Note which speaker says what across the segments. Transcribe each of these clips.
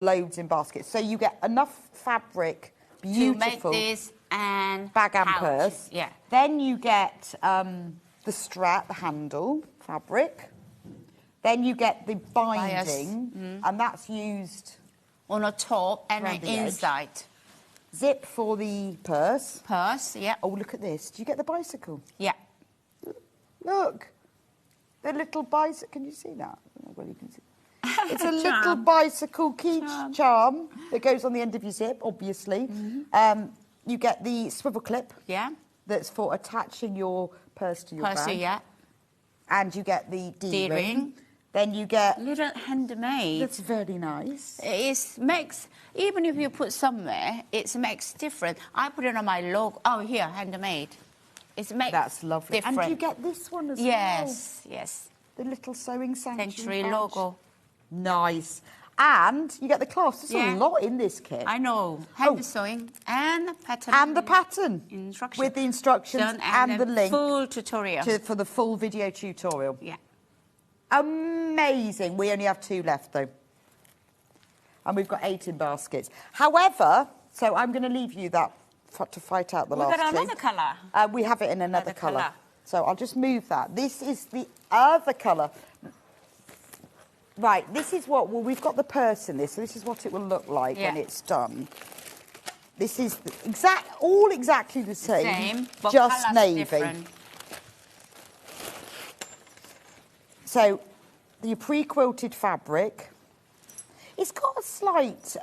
Speaker 1: loads in baskets. So you get enough fabric, beautiful.
Speaker 2: To make this and
Speaker 1: bag and
Speaker 2: pouch.
Speaker 1: purse.
Speaker 2: Yeah.
Speaker 1: Then you get the strap, the handle, fabric. Then you get the binding, and that's used
Speaker 2: on the top and
Speaker 1: around
Speaker 2: the
Speaker 1: the
Speaker 2: inside.
Speaker 1: Zip for the purse.
Speaker 2: Purse, yeah.
Speaker 1: Oh, look at this. Do you get the bicycle?
Speaker 2: Yeah.
Speaker 1: Look. The little bicycle. Can you see that? Well, you can see. It's a little bicycle key charm that goes on the end of your zip, obviously. You get the swivel clip.
Speaker 2: Yeah.
Speaker 1: That's for attaching your purse to your bag.
Speaker 2: Yeah.
Speaker 1: And you get the D-ring. Then you get...
Speaker 2: Little handmade.
Speaker 1: That's very nice.
Speaker 2: It makes, even if you put somewhere, it makes different. I put it on my logo. Oh, here, handmade. It makes
Speaker 1: That's lovely.
Speaker 2: different.
Speaker 1: And you get this one as well.
Speaker 2: Yes, yes.
Speaker 1: The little sewing sanctuary
Speaker 2: logo.
Speaker 1: Nice. And you get the clasp. There's a lot in this kit.
Speaker 2: I know. Hand sewing and the pattern.
Speaker 1: And the pattern.
Speaker 2: Instructions.
Speaker 1: With the instructions and the link.
Speaker 2: Full tutorial.
Speaker 1: For the full video tutorial.
Speaker 2: Yeah.
Speaker 1: Amazing. We only have 2 left, though. And we've got 8 in baskets. However, so I'm going to leave you that to fight out the last 2.
Speaker 2: We've got another colour.
Speaker 1: We have it in another colour. So I'll just move that. This is the other colour. Right, this is what... Well, we've got the purse in this, so this is what it will look like when it's done. This is all exactly the same
Speaker 2: but
Speaker 1: just navy.
Speaker 2: Different.
Speaker 1: So, your pre-quilted fabric, it's got a slight,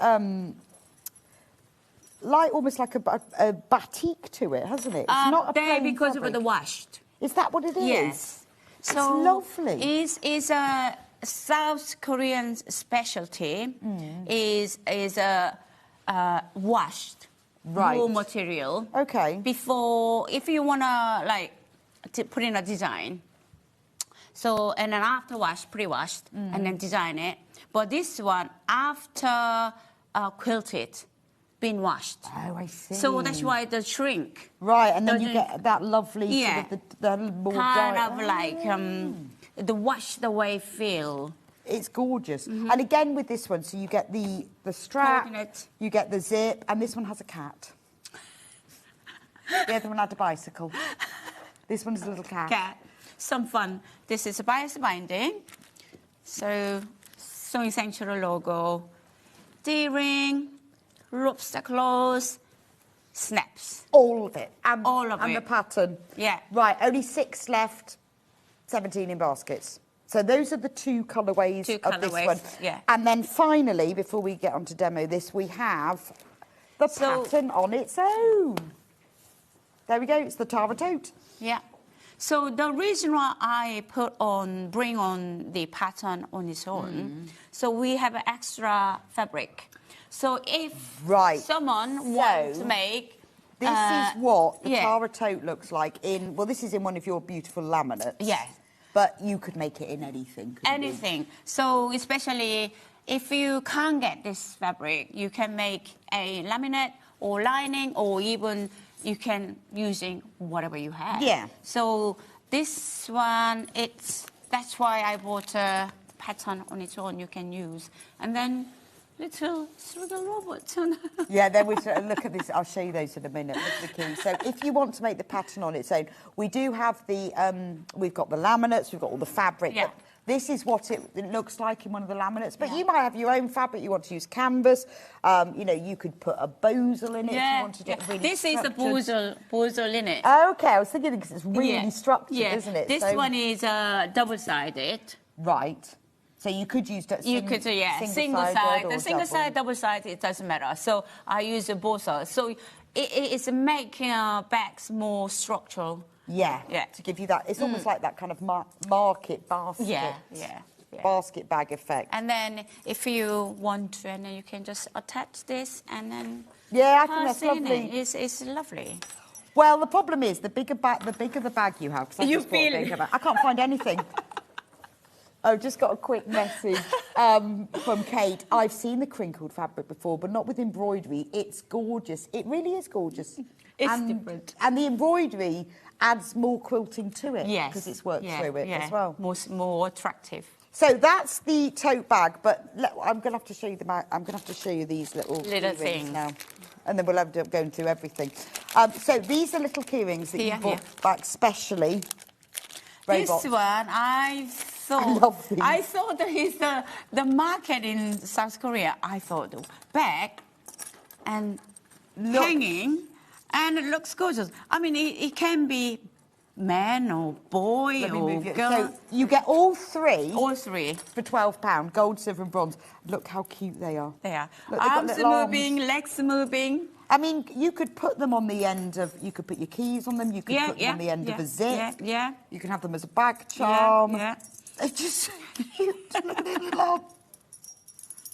Speaker 1: almost like a batik to it, hasn't it? It's not a plain
Speaker 2: because
Speaker 1: fabric.
Speaker 2: of the washed.
Speaker 1: Is that what it is?
Speaker 2: Yes.
Speaker 1: It's lovely.
Speaker 2: Is a South Korean specialty. Is a washed raw material.
Speaker 1: Okay.
Speaker 2: Before, if you wanna to put in a design. So, and then after wash, pre-washed, and then design it. But this one, after quilted, been washed.
Speaker 1: Oh, I see.
Speaker 2: So that's why the shrink.
Speaker 1: Right, and then you get that lovely sort of the more
Speaker 2: the washed away feel.
Speaker 1: It's gorgeous. And again with this one, so you get the strap, you get the zip, and this one has a cat. The other one had a bicycle. This one's a little cat.
Speaker 2: Some fun. This is a bias binding. So, Sewing Sanctuary logo, D-ring, lobster claws, snaps.
Speaker 1: All of it. And,
Speaker 2: all of it.
Speaker 1: And the pattern.
Speaker 2: Yeah.
Speaker 1: Right, only 6 left, 17 in baskets. So those are the 2 colourways of this one.
Speaker 2: Yeah.
Speaker 1: And then finally, before we get on to demo this, we have the pattern on its own. There we go, it's the Tara tote.
Speaker 2: Yeah. So the reason why I bring on the pattern on its own, so we have an extra fabric. So if someone wants to make...
Speaker 1: This is what the Tara tote looks like in... Well, this is in one of your beautiful laminates.
Speaker 2: Yeah.
Speaker 1: But you could make it in anything, couldn't you?
Speaker 2: Anything. So especially if you can't get this fabric, you can make a laminate or lining, or even... you can using whatever you have. Yeah. So this one, that's why I bought a pattern on its own you can use. And then little robot.
Speaker 1: Yeah, then we look at this. I'll show you those in a minute. Look at the key. So if you want to make the pattern on its own, we do have the, we've got the laminates, we've got all the fabric.
Speaker 2: Yeah.
Speaker 1: This is what it looks like in one of the laminates. But you might have your own fabric. You want to use canvas. You know, you could put a bosal in it if you wanted it really
Speaker 2: This is a bosal in it.
Speaker 1: Okay, I was thinking because it's really structured, isn't it?
Speaker 2: This one is double-sided.
Speaker 1: Right. So you could use that.
Speaker 2: Single side. The single side, double side, it doesn't matter. So I use both sides. So it's making bags more structural.
Speaker 1: Yeah. To give you that, it's almost like that kind of market basket.
Speaker 2: Yeah.
Speaker 1: Basket bag effect.
Speaker 2: And then if you want to, and then you can just attach this and then.
Speaker 1: Yeah, I think that's lovely.
Speaker 2: It's lovely.
Speaker 1: Well, the problem is the bigger the bag you have.
Speaker 2: You feel it.
Speaker 1: I can't find anything. I've just got a quick message from Kate. I've seen the crinkled fabric before, but not with embroidery. It's gorgeous. It really is gorgeous.
Speaker 2: It's different.
Speaker 1: And the embroidery adds more quilting to it. Because it's worked through it as well.
Speaker 2: More attractive.
Speaker 1: So that's the tote bag, but I'm going to have to show you I'm going to have to show you these little
Speaker 2: things
Speaker 1: now, and then we'll end up going through everything. So these are little key rings that you bought back specially. Robots.
Speaker 2: This one, I
Speaker 1: love these.
Speaker 2: I thought that is the market in South Korea. I thought bag and hanging, and it looks gorgeous. I mean, it can be man or boy or girl.
Speaker 1: So you get all three.
Speaker 2: All three.
Speaker 1: For £12, gold, silver and bronze. Look how cute they are.
Speaker 2: They are.
Speaker 1: Look,
Speaker 2: arms moving, legs moving.
Speaker 1: I mean, you could put them on the end of, you could put your keys on them, you could put them on the end of a zip.
Speaker 2: Yeah.
Speaker 1: You can have them as a bag charm.
Speaker 2: Yeah.
Speaker 1: They're just so cute. Look at their little arms.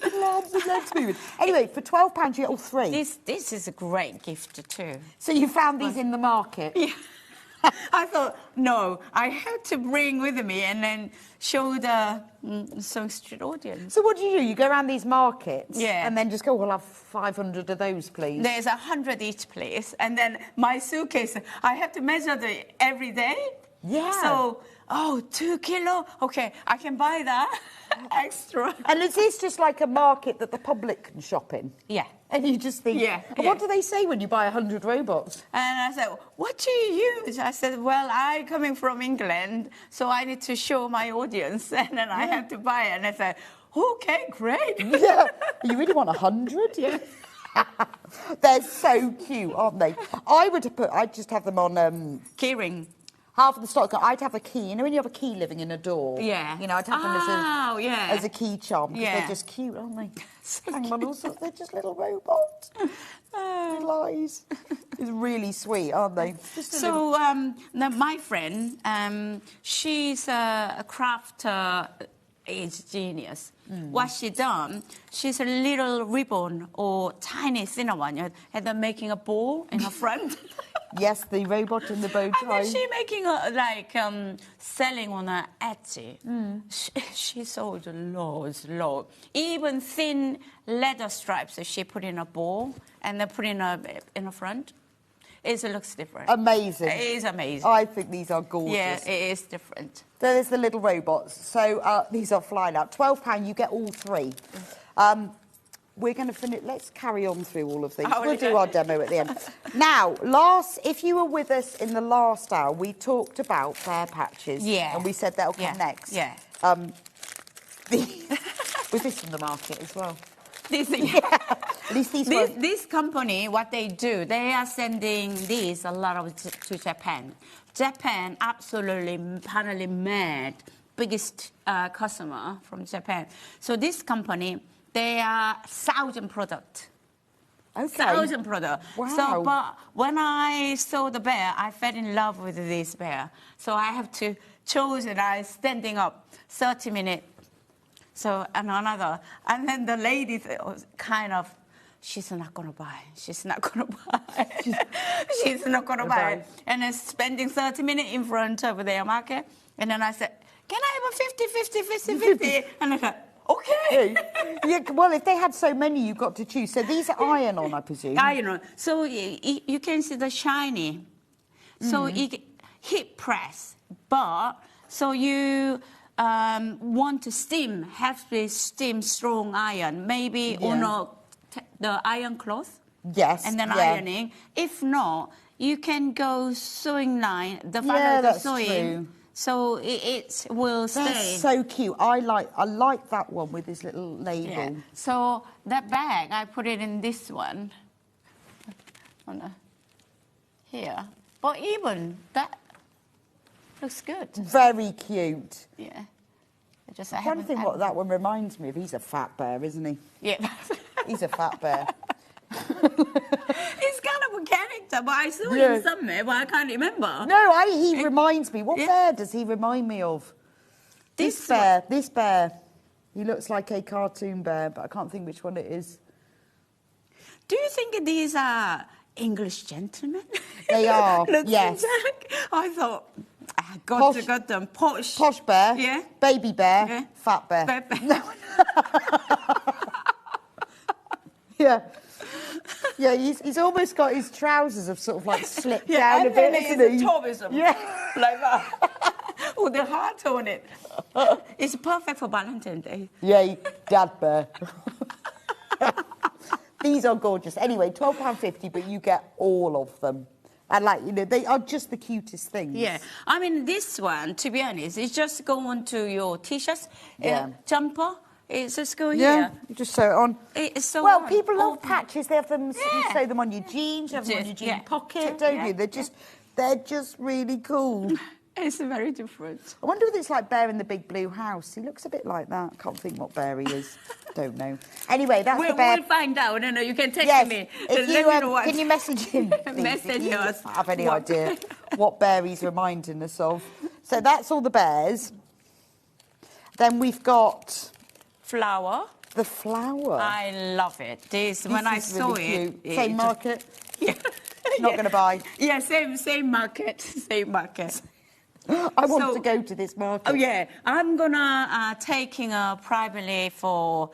Speaker 1: Little arms and legs moving. Anyway, for £12, you get all three.
Speaker 2: This is a great gift too.
Speaker 1: So you found these in the market?
Speaker 2: Yeah. I thought, no, I have to bring with me and then show the Sewing Street audience.
Speaker 1: So what do? You go around these markets and then just go, well, I'll have 500 of those, please.
Speaker 2: There's 100 each place. And then my suitcase, I have to measure every day.
Speaker 1: Yeah.
Speaker 2: So, 2 kilo. Okay, I can buy that extra.
Speaker 1: And is this just like a market that the public can shop in?
Speaker 2: Yeah.
Speaker 1: And you just think, what do they say when you buy 100 robots?
Speaker 2: And I said, what do you use? I said, well, I'm coming from England, so I need to show my audience, and then I have to buy it. And I said, okay, great.
Speaker 1: Yeah. You really want 100?
Speaker 2: Yeah.
Speaker 1: They're so cute, aren't they? I'd just have them on...
Speaker 2: Keyring.
Speaker 1: Half of the stock, I'd have a key. You know when you have a key living in a door?
Speaker 2: Yeah.
Speaker 1: You know, I'd have them as a key charm. Because they're just cute, aren't they? Hang on, also, they're just little robots. Little eyes. It's really sweet, aren't they?
Speaker 2: So, now my friend, she's a craft age genius. What she done, she's a little ribbon or tiny thinner one, and then making a ball in her front.
Speaker 1: Yes, the robot in the bow tie.
Speaker 2: And then she making selling on her Etsy. She sold loads. Even thin leather stripes that she put in a ball and then put in a front. It looks different.
Speaker 1: Amazing.
Speaker 2: It is amazing.
Speaker 1: I think these are gorgeous.
Speaker 2: Yeah, it is different.
Speaker 1: There's the little robots. So these are flying out. £12, you get all three. We're going to finish. Let's carry on through all of these. We'll do our demo at the end. Now, if you were with us in the last hour, we talked about bear patches.
Speaker 2: Yeah.
Speaker 1: And we said that'll come next.
Speaker 2: Yeah.
Speaker 1: Was this from the market as well?
Speaker 2: At
Speaker 1: least
Speaker 2: this company, what they do, they are sending these a lot of to Japan. Japan absolutely finally mad, biggest customer from Japan. So this company, they are 1,000 products.
Speaker 1: Okay.
Speaker 2: 1,000 products.
Speaker 1: Wow.
Speaker 2: So, but when I saw the bear, I fell in love with this bear. So I have to choose it. I standing up 30 minutes. So, and another. And then the lady was kind of, she's not going to buy. She's not going to buy. She's not going to buy. And then spending 30 minutes in front of their market. And then I said, can I have a 50? And I said, okay.
Speaker 1: Yeah, well, if they had so many, you got to choose. So these are iron-on, I presume.
Speaker 2: Iron-on. So you can see the shiny. So it heat press. But, so you want to steam, have to steam strong iron. Maybe on the iron cloth.
Speaker 1: Yes.
Speaker 2: And then ironing. If not, you can go sewing line, the follow the sewing.
Speaker 1: True.
Speaker 2: So it will stay.
Speaker 1: That's so cute. I like that one with this little label.
Speaker 2: Yeah. So that bag, I put it in this one. Here. But even that looks good.
Speaker 1: Very cute.
Speaker 2: Yeah.
Speaker 1: I'm trying to think what that one reminds me of. He's a fat bear, isn't he?
Speaker 2: Yeah.
Speaker 1: He's a fat bear.
Speaker 2: He's kind of a character, but I saw him somewhere, but I can't remember.
Speaker 1: No, he reminds me. What bear does he remind me of? This bear. He looks like a cartoon bear, but I can't think which one it is.
Speaker 2: Do you think these are English gentlemen?
Speaker 1: They are, yes.
Speaker 2: Like, I thought, I got them.
Speaker 1: Posh bear, baby bear, fat bear. Yeah. Yeah, he's almost got his trousers have sort of like slipped down a bit, isn't he?
Speaker 2: Like that. with the heart on it. It's perfect for Valentine's Day.
Speaker 1: Yay, Dad Bear. These are gorgeous. Anyway, £12.50, but you get all of them. And like, you know, they are just the cutest things.
Speaker 2: Yeah. I mean, this one, to be honest, it's just go onto your T-shirts, jumper. It's just go here.
Speaker 1: You just sew it on.
Speaker 2: It's so
Speaker 1: well, people love patches. They have them, you
Speaker 2: Yeah.
Speaker 1: sew them on your jeans, you have them on your jean pocket, don't you? They're just really cool.
Speaker 2: It's very different.
Speaker 1: I wonder if it's like Bear in the Big Blue House. He looks a bit like that. I can't think what bear he is. Don't know. Anyway, that's the bear.
Speaker 2: We'll find out. No, you can text me.
Speaker 1: If you, can you message him, please,
Speaker 2: message
Speaker 1: if you
Speaker 2: us.
Speaker 1: have any idea what bear he's reminding us of. So that's all the bears. Then we've got...
Speaker 2: Flower.
Speaker 1: The flower.
Speaker 2: I love it. When I saw
Speaker 1: really
Speaker 2: it.
Speaker 1: Same market?
Speaker 2: Yeah.
Speaker 1: Not going to buy?
Speaker 2: Yeah, same market. Same market.
Speaker 1: I want to go to this market.
Speaker 2: Oh, yeah. I'm going to taking privately for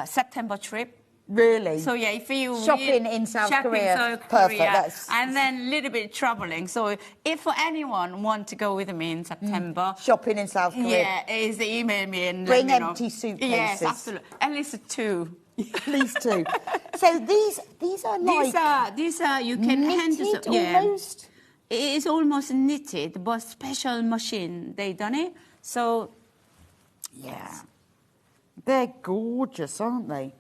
Speaker 2: September trip.
Speaker 1: Really?
Speaker 2: So, yeah, if you...
Speaker 1: Shopping in South Korea. Perfect.
Speaker 2: And then a little bit traveling. So, if anyone want to go with me in September...
Speaker 1: Shopping in South Korea.
Speaker 2: Yeah, is email me and
Speaker 1: bring empty suitcases.
Speaker 2: Yes, absolutely. At least 2.
Speaker 1: At least 2. So, these are like...
Speaker 2: These are... You can
Speaker 1: knitted almost?
Speaker 2: It is almost knitted, but special machine, they done it. So,
Speaker 1: yeah. They're gorgeous, aren't they?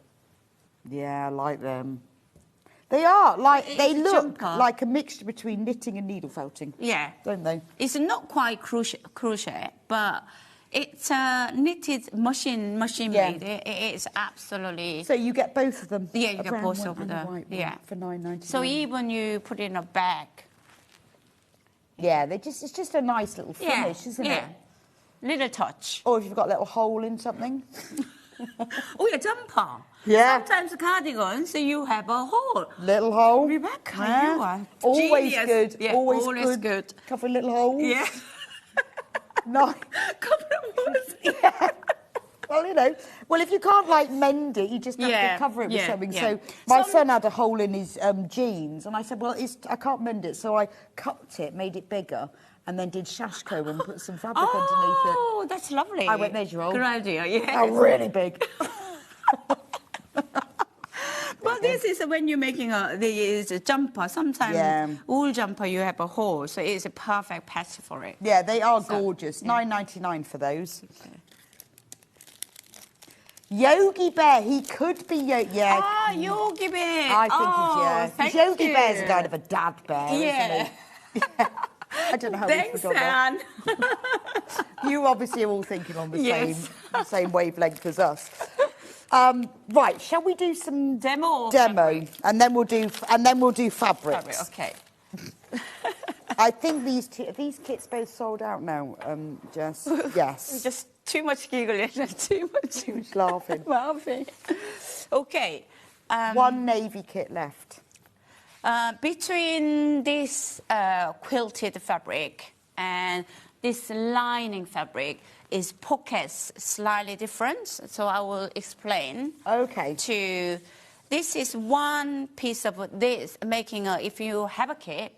Speaker 1: Yeah, I like them. They are, like, they look like a mixture between knitting and needle felting.
Speaker 2: Yeah.
Speaker 1: Don't they?
Speaker 2: It's not quite crochet, but it's a knitted machine made. It's absolutely...
Speaker 1: So you get both of them?
Speaker 2: Yeah, you get both of them.
Speaker 1: Yeah. For $9.99.
Speaker 2: So even you put it in a bag.
Speaker 1: Yeah, it's just a nice little finish, isn't it?
Speaker 2: Little touch.
Speaker 1: Or if you've got a little hole in something.
Speaker 2: Oh, yeah, jumper.
Speaker 1: Yeah.
Speaker 2: Sometimes cardigans, you have a hole.
Speaker 1: Little hole.
Speaker 2: Rebecca, you are
Speaker 1: always
Speaker 2: genius.
Speaker 1: good.
Speaker 2: Yeah,
Speaker 1: always good. Cover little holes.
Speaker 2: Yeah.
Speaker 1: Nice.
Speaker 2: Cover holes.
Speaker 1: Yeah. Well, you know, if you can't, like, mend it, you just have to cover it with something.
Speaker 2: Yeah.
Speaker 1: So my son had a hole in his jeans, and I said, well, I can't mend it. So I cut it, made it bigger, and then did shashko and put some fabric underneath it.
Speaker 2: Oh, that's lovely.
Speaker 1: I went, there's your hole.
Speaker 2: Good idea, yeah.
Speaker 1: Oh, really big.
Speaker 2: But this is when you're making a jumper. Sometimes wool jumper, you have a hole, so it's a perfect patch for it.
Speaker 1: Yeah, they are gorgeous. $9.99 for those. Okay. Yogi Bear, he could be Yogi
Speaker 2: Bear.
Speaker 1: I think he's, Yogi Bear's kind of a dad bear, isn't he? I don't know how we forgot that. You obviously are all thinking on the same wavelength as us. Right, shall we do some
Speaker 2: demo,
Speaker 1: and then we'll do fabrics.
Speaker 2: Okay.
Speaker 1: I think these kits both sold out now, Jess. Yes.
Speaker 2: Just too much giggling and too much
Speaker 1: laughing.
Speaker 2: Okay.
Speaker 1: One navy kit left.
Speaker 2: Between this quilted fabric and this lining fabric is pockets slightly different. So I will explain.
Speaker 1: Okay.
Speaker 2: This is one piece of this, if you have a kit,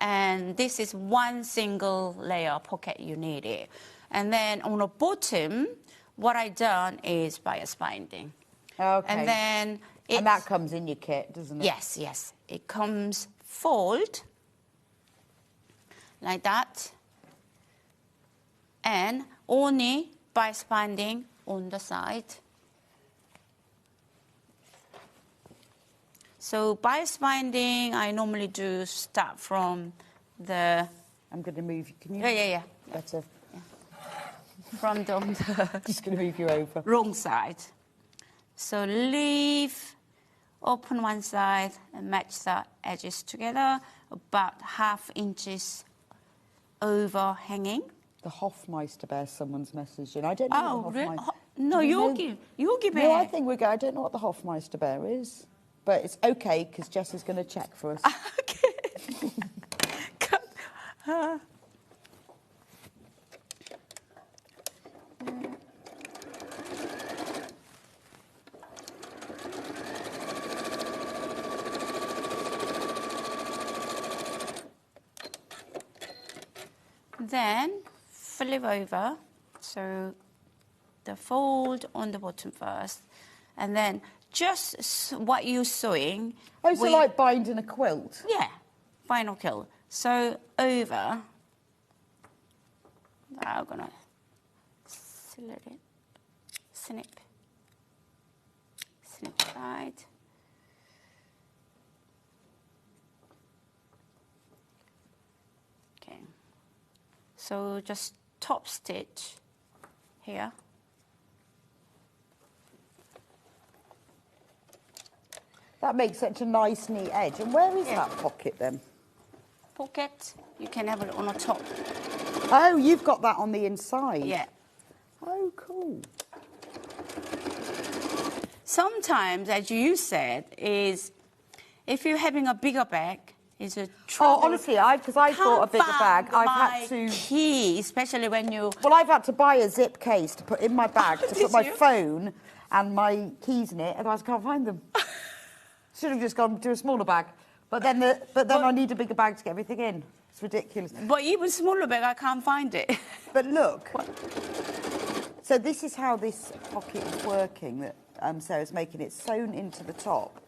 Speaker 2: and this is one single layer pocket you need it. And then on the bottom, what I done is bias binding.
Speaker 1: Okay.
Speaker 2: And then
Speaker 1: and that comes in your kit, doesn't it?
Speaker 2: Yes, yes. It comes fold like that, and only bias binding on the side. So bias binding, I normally do start from the...
Speaker 1: I'm going to move you. Can you?
Speaker 2: Yeah.
Speaker 1: Better.
Speaker 2: Yeah. From the...
Speaker 1: Just going to move you over.
Speaker 2: Wrong side. So leave, open one side and match the edges together, about 1/2 inches overhanging.
Speaker 1: The Hofmeister bear, someone's messaging. I don't know what the Hofmeister...
Speaker 2: No, Yogi Bear.
Speaker 1: No, I think we're going... I don't know what the Hofmeister bear is. But it's okay, because Jess is going to check for us.
Speaker 2: Okay. Then flip over. So the fold on the bottom first, and then just what you're sewing.
Speaker 1: Oh, so like binding a quilt?
Speaker 2: Yeah, bind a quilt. So over, I'm gonna slit it, snip side. Okay, so just top stitch here.
Speaker 1: That makes such a nice, neat edge. And where is that pocket then?
Speaker 2: Pocket, you can have it on the top.
Speaker 1: Oh, you've got that on the inside?
Speaker 2: Yeah.
Speaker 1: Oh, cool.
Speaker 2: Sometimes, as you said, is if you're having a bigger bag, it's a trouble.
Speaker 1: Oh, honestly, because I thought a bigger bag, I've had to...
Speaker 2: key, especially when you...
Speaker 1: Well, I've had to buy a zip case to put in my bag to put my phone and my keys in it, otherwise I can't find them. Should have just gone to a smaller bag. But then I need a bigger bag to get everything in. It's ridiculous.
Speaker 2: But even smaller bag, I can't find it.
Speaker 1: But look. So this is how this pocket is working that Sarah's making. It's sewn into the top.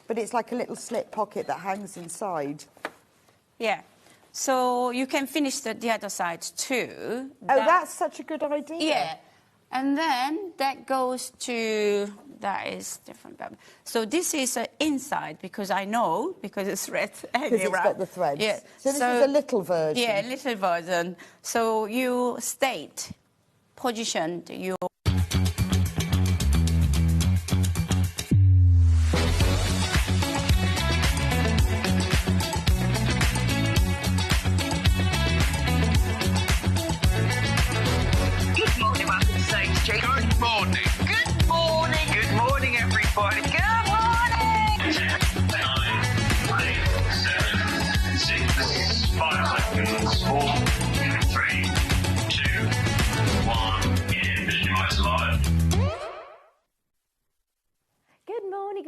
Speaker 1: But it's like a little slit pocket that hangs inside.
Speaker 2: Yeah. So you can finish the other side too.
Speaker 1: Oh, that's such a good idea.
Speaker 2: Yeah. And then that goes to... That is different. So this is inside because I know, because it's red.
Speaker 1: Because it's got the threads.
Speaker 2: Yeah.
Speaker 1: So this is a little version.
Speaker 2: Yeah, little version. So you positioned your...
Speaker 3: Good morning, welcome to Sage Street. Good morning. Good morning. Good morning, everybody. Good morning.
Speaker 4: 10, 9, 8, 7, 6, 5 seconds, 4, 3, 2, 1. Vision Lights Live.
Speaker 5: Good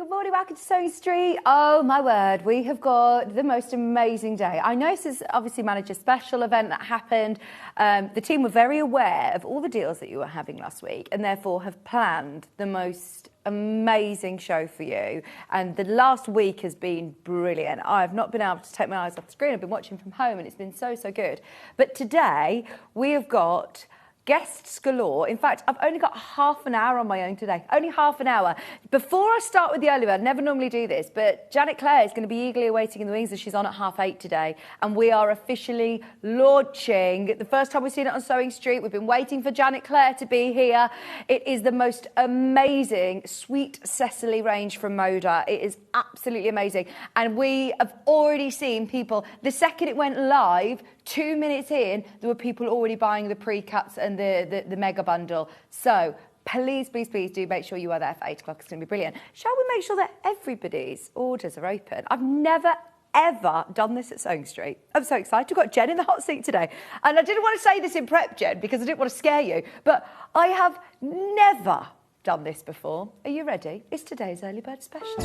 Speaker 5: morning, welcome to Sewing Street. Oh my word, we have got the most amazing day. I know this is obviously Manager Special event that happened. The team were very aware of all the deals that you were having last week and therefore have planned the most amazing show for you. And the last week has been brilliant. I've not been able to take my eyes off the screen. I've been watching from home and it's been so good. But today we have got guests galore. In fact, I've only got half an hour on my own today. Only half an hour. Before I start with the early bird, I never normally do this, but Janet Clare is going to be eagerly awaiting in the wings as she's on at 8:30 today. And we are officially launching. The first time we've seen it on Sewing Street. We've been waiting for Janet Clare to be here. It is the most amazing Sweet Cecily range from Moda. It is absolutely amazing. And we have already seen people, the second it went live, 2 minutes in, there were people already buying the pre-cuts and the mega bundle. So please do make sure you are there for 8 o'clock. It's going to be brilliant. Shall we make sure that everybody's orders are open? I've never, ever done this at Sewing Street. I'm so excited. We've got Jen in the hot seat today. And I didn't want to say this in prep, Jen, because I didn't want to scare you. But I have never done this before. Are you ready? It's today's Early Bird Special.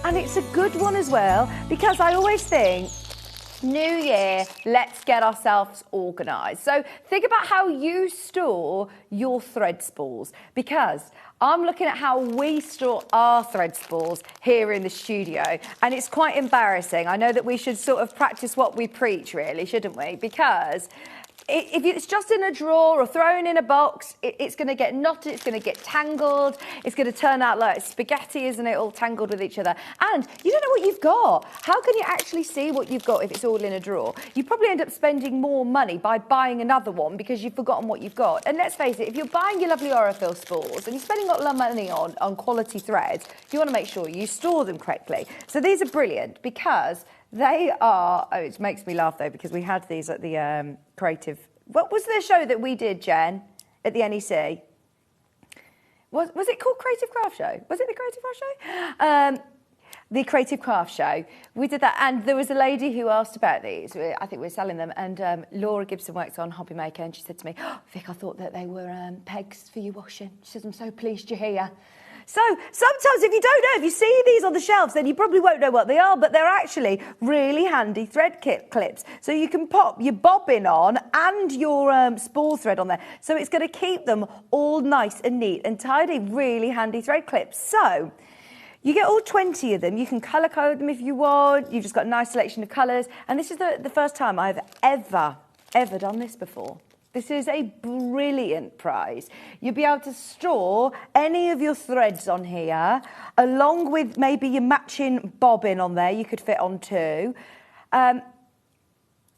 Speaker 5: And it's a good one as well, because I always think, New year, let's get ourselves organised. So think about how you store your thread spools, because I'm looking at how we store our thread spools here in the studio, and it's quite embarrassing. I know that we should sort of practice what we preach, really, shouldn't we? Because if it's just in a drawer or thrown in a box, it's going to get knotted, it's going to get tangled, it's going to turn out like spaghetti, isn't it, all tangled with each other. And you don't know what you've got. How can you actually see what you've got if it's all in a drawer? You probably end up spending more money by buying another one because you've forgotten what you've got. And let's face it, if you're buying your lovely Aurifil spools and you're spending a lot of money on quality threads, you want to make sure you store them correctly. So these are brilliant because they are... Oh, it makes me laugh, though, because we had these at the Creative... What was the show that we did, Jen, at the NEC? Was it called Creative Craft Show? Was it the Creative Craft Show? The Creative Craft Show. We did that, and there was a lady who asked about these. I think we were selling them, and Laura Gibson works on Hobby Maker, and she said to me, "Oh, Vic, I thought that they were pegs for you washing." She says, "I'm so pleased you're here." So sometimes if you don't know, if you see these on the shelves, then you probably won't know what they are, but they're actually really handy thread clips. So you can pop your bobbin on and your spool thread on there. So it's going to keep them all nice and neat and tidy. Really handy thread clips. So you get all 20 of them. You can colour code them if you want. You've just got a nice selection of colours. And this is the first time I've ever done this before. This is a brilliant prize. You'll be able to store any of your threads on here, along with maybe your matching bobbin on there. You could fit on too.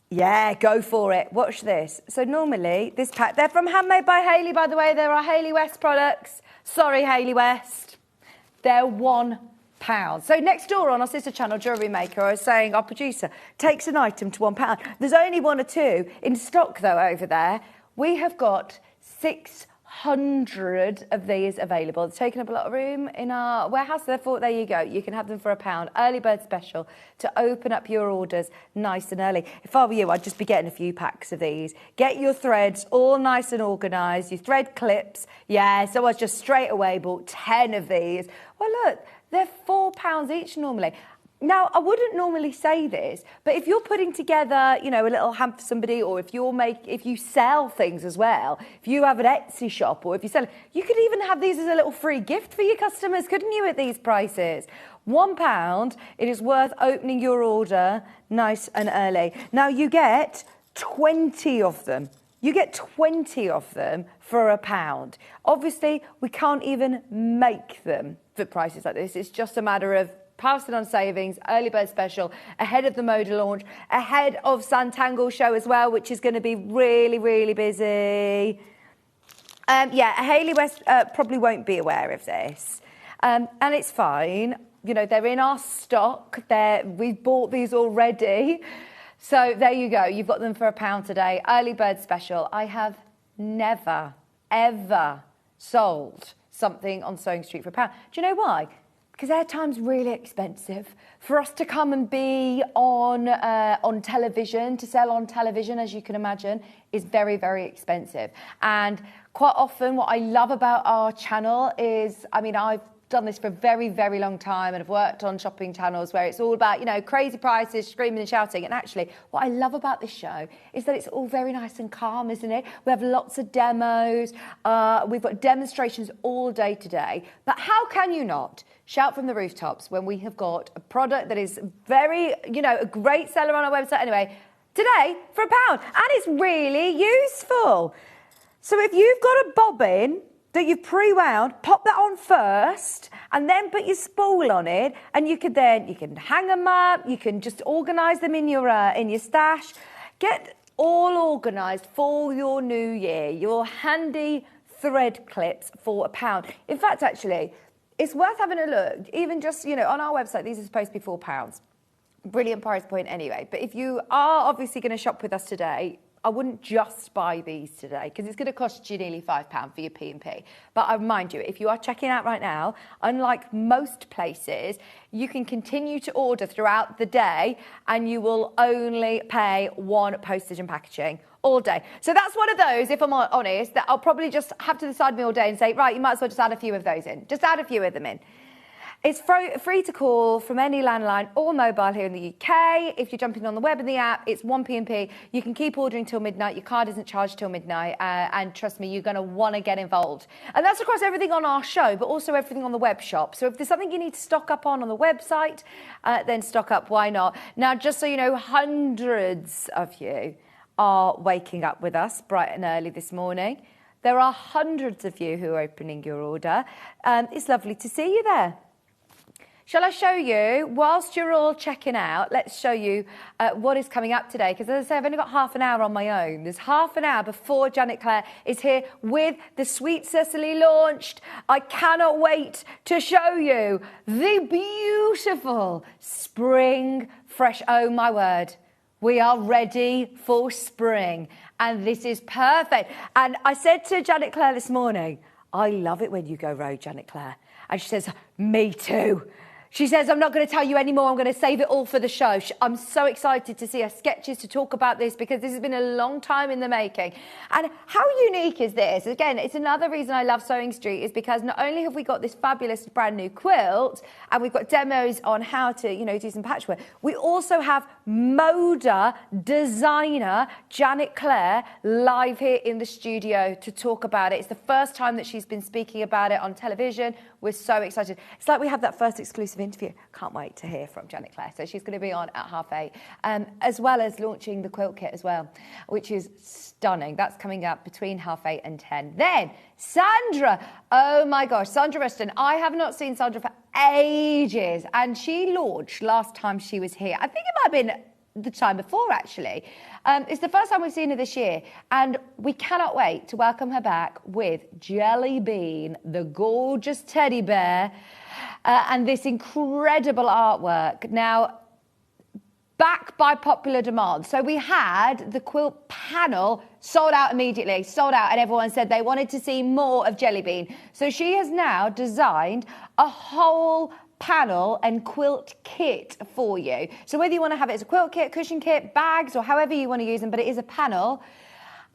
Speaker 5: Yeah, go for it. Watch this. So normally, this pack, they're from Handmade by Hayley, by the way. They're our Hayley West products. Sorry, Hayley West. They're £1. So next door on our sister channel, Jewellery Maker, I was saying our producer takes an item to £1. There's only 1 or 2 in stock, though, over there. We have got 600 of these available. It's taking up a lot of room in our warehouse, therefore, there you go. You can have them for £1. Early bird special to open up your orders nice and early. If I were you, I'd just be getting a few packs of these. Get your threads all nice and organised, your thread clips. Yeah, so I just straight away bought 10 of these. Well, look. They're £4 each normally. Now, I wouldn't normally say this, but if you're putting together, you know, a little hamper for somebody, or if you sell things as well, if you have an Etsy shop, or if you sell, you could even have these as a little free gift for your customers, couldn't you, at these prices? £1, it is worth opening your order nice and early. Now, you get 20 of them. You get 20 of them for £1. Obviously, we can't even make them for prices like this. It's just a matter of passing on savings, early bird special, ahead of the Moda launch, ahead of Santangle show as well, which is going to be really, really busy. Yeah, Hayley West probably won't be aware of this. And it's fine. You know, they're in our stock. We've bought these already. So there you go. You've got them for £1 today. Early bird special. I have never, ever sold something on Sewing Street for £1. Do you know why? Because airtime's really expensive. For us to come and be on television, to sell on television, as you can imagine, is very, very expensive. And quite often what I love about our channel is, I mean, I've done this for a very, very long time and I've worked on shopping channels where it's all about, you know, crazy prices, screaming and shouting. And actually, what I love about this show is that it's all very nice and calm, isn't it? We have lots of demos. We've got demonstrations all day today. But how can you not shout from the rooftops when we have got a product that is very, you know, a great seller on our website anyway, today for £1. And it's really useful. So if you've got a bobbin that you've pre-wound, pop that on first and then put your spool on it, and you can hang them up, you can just organise them in your stash. Get all organised for your new year, your handy thread clips for £1. In fact, actually, it's worth having a look, even just, you know, on our website, these are supposed to be £4. Brilliant price point anyway. But if you are obviously going to shop with us today, I wouldn't just buy these today because it's going to cost you nearly £5 for your P&P. But I remind you, if you are checking out right now, unlike most places, you can continue to order throughout the day and you will only pay £1 postage and packaging all day. So that's one of those, if I'm honest, that I'll probably just have to decide me all day and say, right, you might as well just add a few of those in. Just add a few of them in. It's free to call from any landline or mobile here in the UK. If you're jumping on the web and the app, it's 1p&p. You can keep ordering till midnight. Your card isn't charged till midnight. And trust me, you're going to want to get involved. And that's across everything on our show, but also everything on the web shop. So if there's something you need to stock up on the website, then stock up. Why not? Now, just so you know, hundreds of you are waking up with us bright and early this morning. There are hundreds of you who are opening your order. It's lovely to see you there. Shall I show you, whilst you're all checking out, let's show you what is coming up today. Because as I say, I've only got half an hour on my own. There's half an hour before Janet Clare is here with the Sweet Cecily launched. I cannot wait to show you the beautiful spring fresh. Oh, my word. We are ready for spring. And this is perfect. And I said to Janet Clare this morning, I love it when you go rogue, Janet Clare. And she says, me too. She says, I'm not going to tell you anymore. I'm going to save it all for the show. I'm so excited to see her sketches, to talk about this, because this has been a long time in the making. And how unique is this? Again, it's another reason I love Sewing Street, is because not only have we got this fabulous brand new quilt, and we've got demos on how to, you know, do some patchwork, we also have moda designer Janet Clare live here in the studio to talk about it. It's the first time that she's been speaking about it on television. We're so excited. It's like we have that first exclusive interview. Can't wait to hear from Janet Clare. So she's going to be on at 8:30, as well as launching the quilt kit as well, which is stunning. That's coming up between 8:30 and 10. Then Sandra, oh my gosh, Sandra Ruston. I have not seen Sandra for ages, and she launched last time she was here. I think it might have been the time before, actually. It's the first time we've seen her this year, and we cannot wait to welcome her back with Jelly Bean, the gorgeous teddy bear, and this incredible artwork. Now, back by popular demand. So we had the quilt panel sold out immediately, sold out, and everyone said they wanted to see more of Jelly Bean. So she has now designed a whole panel and quilt kit for you. So whether you want to have it as a quilt kit, cushion kit, bags, or however you want to use them, but it is a panel.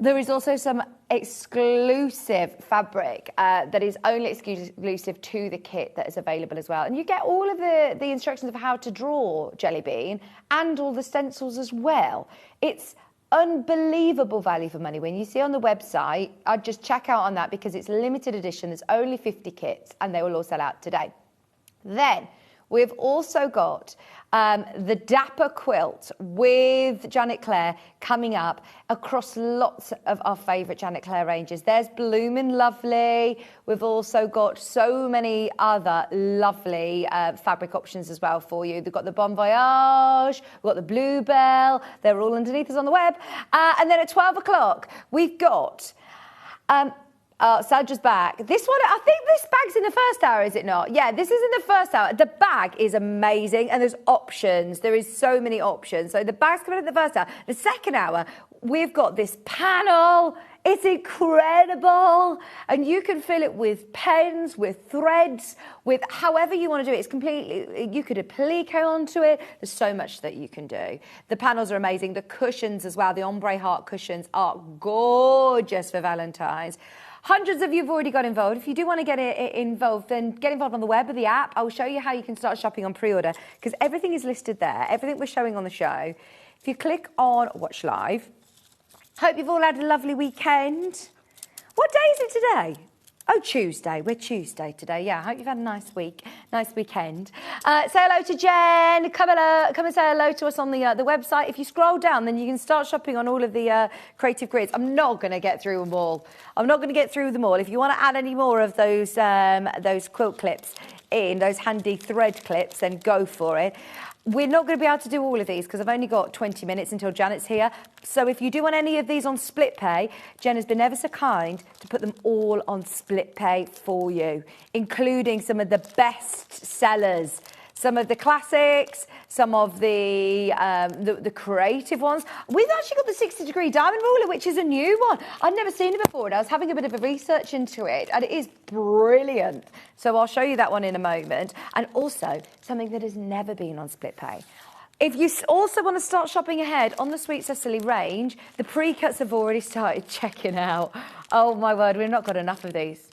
Speaker 5: There is also some exclusive fabric that is only exclusive to the kit that is available as well. And you get all of the instructions of how to draw Jelly Bean and all the stencils as well. It's unbelievable value for money. When you see on the website, I'd just check out on that, because it's a limited edition. There's only 50 kits, and they will all sell out today. Then we've also got the Dapper quilt with Janet Clare coming up across lots of our favourite Janet Clare ranges. There's Bloomin' Lovely. We've also got so many other lovely fabric options as well for you. They've got the Bon Voyage, we've got the Bluebell. They're all underneath us on the web. And then at 12 o'clock, we've got... Sandra's back. This one, I think this bag's in the first hour, is it not? Yeah, this is in the first hour. The bag is amazing, and there's options. There is so many options. So the bag's coming in the first hour. The second hour, we've got this panel. It's incredible. And you can fill it with pens, with threads, with however you want to do it. It's completely, you could applique onto it. There's so much that you can do. The panels are amazing. The cushions as well, the ombre heart cushions are gorgeous for Valentine's. Hundreds of you have already got involved. If you do want to get involved, then get involved on the web or the app. I will show you how you can start shopping on pre-order, because everything is listed there, everything we're showing on the show. If you click on Watch Live, hope you've all had a lovely weekend. What day is it today? Oh, Tuesday. We're Tuesday today. Yeah, I hope you've had a nice week, nice weekend. Say hello to Jen. Come and say hello to us on the website. If you scroll down, then you can start shopping on all of the creative grids. I'm not going to get through them all. If you want to add any more of those quilt clips in, those handy thread clips, then go for it. We're not going to be able to do all of these because I've only got 20 minutes until Janet's here. So if you do want any of these on split pay, Jen has been ever so kind to put them all on split pay for you, including some of the best sellers, some of the classics, some of the creative ones. We've actually got the 60-degree diamond ruler, which is a new one. I'd never seen it before, and I was having a bit of a research into it, and it is brilliant. So I'll show you that one in a moment. And also, something that has never been on split pay. If you also want to start shopping ahead on the Sweet Cecily range, the pre-cuts have already started checking out. Oh, my word, we've not got enough of these.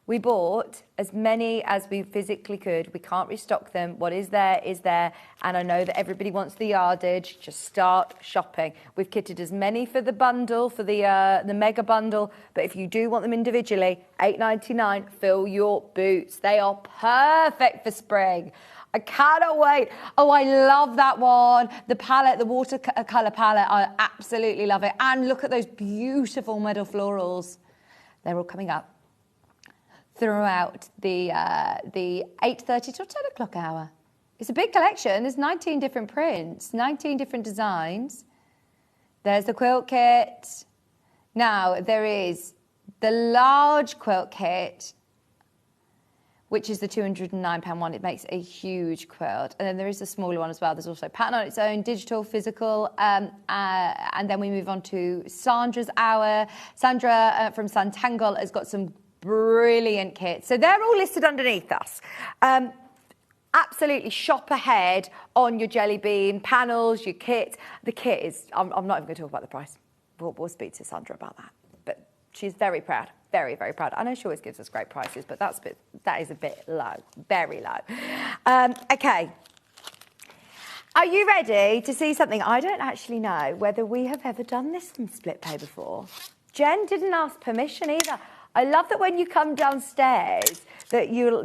Speaker 5: We bought as many as we physically could. We can't restock them. What is there is there. And I know that everybody wants the yardage. Just start shopping. We've kitted as many for the bundle, for the mega bundle. But if you do want them individually, $8.99, fill your boots. They are perfect for spring. I cannot wait. Oh, I love that one. The palette, the watercolour palette, I absolutely love it. And look at those beautiful meadow florals. They're all coming up throughout the 8:30 till 10 o'clock hour. It's a big collection. There's 19 different prints, 19 different designs. There's the quilt kit. Now, there is the large quilt kit, which is the £209 one. It makes a huge quilt. And then there is a smaller one as well. There's also pattern on its own, digital, physical. And then we move on to Sandra's hour. Sandra from Santangle has got some brilliant kits. So they're all listed underneath us. absolutely shop ahead on your jelly bean panels, your kit. The kit is, I'm not even going to talk about the price. We'll speak to Sandra about that. But she's very proud, very, very proud. I know she always gives us great prices, but that is a bit low, very low. Okay. Are you ready to see something? I don't actually know whether we have ever done this in split pay before. Jen didn't ask permission either. I love that when you come downstairs that you're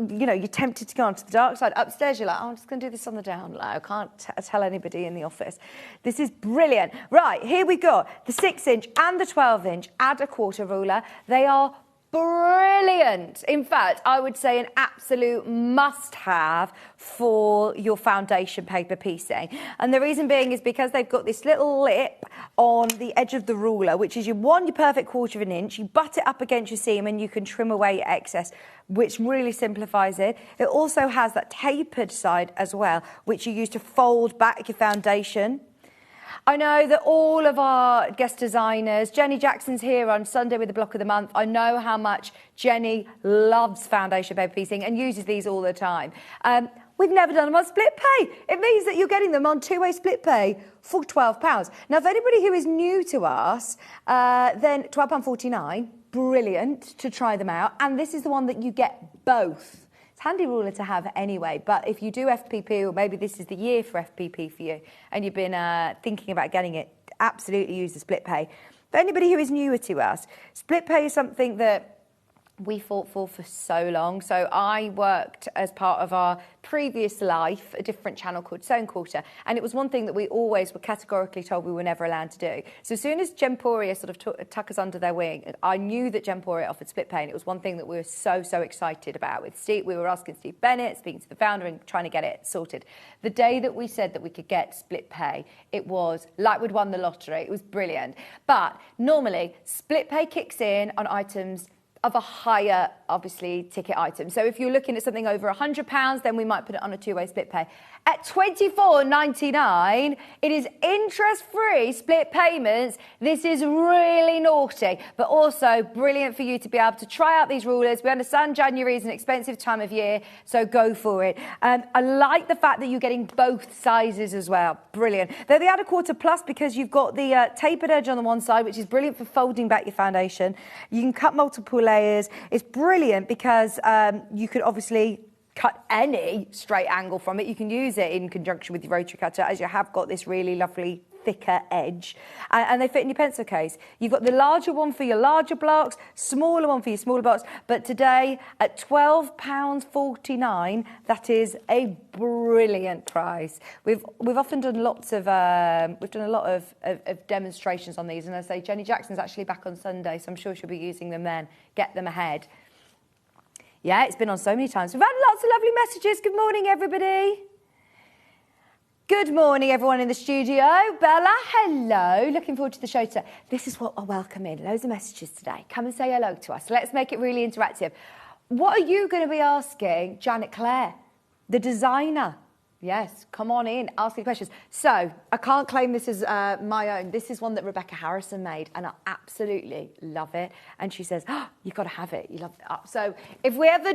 Speaker 5: tempted to go onto the dark side. Upstairs, you're like, oh, I'm just going to do this on the down low. I can't tell anybody in the office. This is brilliant. Right, here we go. The 6-inch and the 12-inch add a quarter ruler. They are brilliant. In fact, I would say an absolute must-have for your foundation paper piecing. And the reason being is because they've got this little lip on the edge of the ruler, which is your perfect quarter of an inch. You butt it up against your seam and you can trim away your excess, which really simplifies it. It also has that tapered side as well, which you use to fold back your foundation. I know that all of our guest designers, Jenny Jackson's here on Sunday with the block of the month. I know how much Jenny loves foundation paper piecing and uses these all the time. We've never done them on split pay. It means that you're getting them on two-way split pay for £12. Now, for anybody who is new to us, then £12.49, brilliant to try them out. And this is the one that you get both. It's a handy ruler to have anyway, but if you do FPP, or maybe this is the year for FPP for you, and you've been thinking about getting it, absolutely use the split pay. For anybody who is newer to us, split pay is something that we fought for so long. So I worked as part of our previous life, a different channel called Sewn Quarter, and it was one thing that we always were categorically told we were never allowed to do. So as soon as Gemporia sort of took us under their wing, I knew that Gemporia offered split pay, and it was one thing that we were so excited about. With Steve, we were asking Steve Bennett, speaking to the founder and trying to get it sorted. The day that we said that we could get split pay, it was like we'd won the lottery. It was brilliant. But normally, split pay kicks in on items of a higher, obviously, ticket item. So if you're looking at something over £100, then we might put it on a two-way split pay. At £24.99, it is interest-free split payments. This is really naughty, but also brilliant for you to be able to try out these rulers. We understand January is an expensive time of year, so go for it. I like the fact that you're getting both sizes as well. Brilliant. They're the add a quarter plus because you've got the tapered edge on the one side, which is brilliant for folding back your foundation. You can cut multiple layers. It's brilliant because you could obviously cut any straight angle from it. You can use it in conjunction with your rotary cutter, as you have got this really lovely thicker edge, and they fit in your pencil case. You've got the larger one for your larger blocks, smaller one for your smaller blocks, but today at £12.49, that is a brilliant price. We've often done lots of we've done a lot of demonstrations on these, and I say Jenny Jackson's actually back on Sunday, so I'm sure she'll be using them then. Get them ahead. Yeah, it's been on so many times. We've had lots of lovely messages. Good morning, everybody. Good morning, everyone in the studio. Bella, hello. Looking forward to the show today. This is what I welcome in. Loads of messages today. Come and say hello to us. Let's make it really interactive. What are you going to be asking Janet Clare, the designer? Yes, come on in, ask me questions. So, I can't claim this as my own. This is one that Rebecca Harrison made, and I absolutely love it. And she says, oh, you've got to have it. You love it. So, if we ever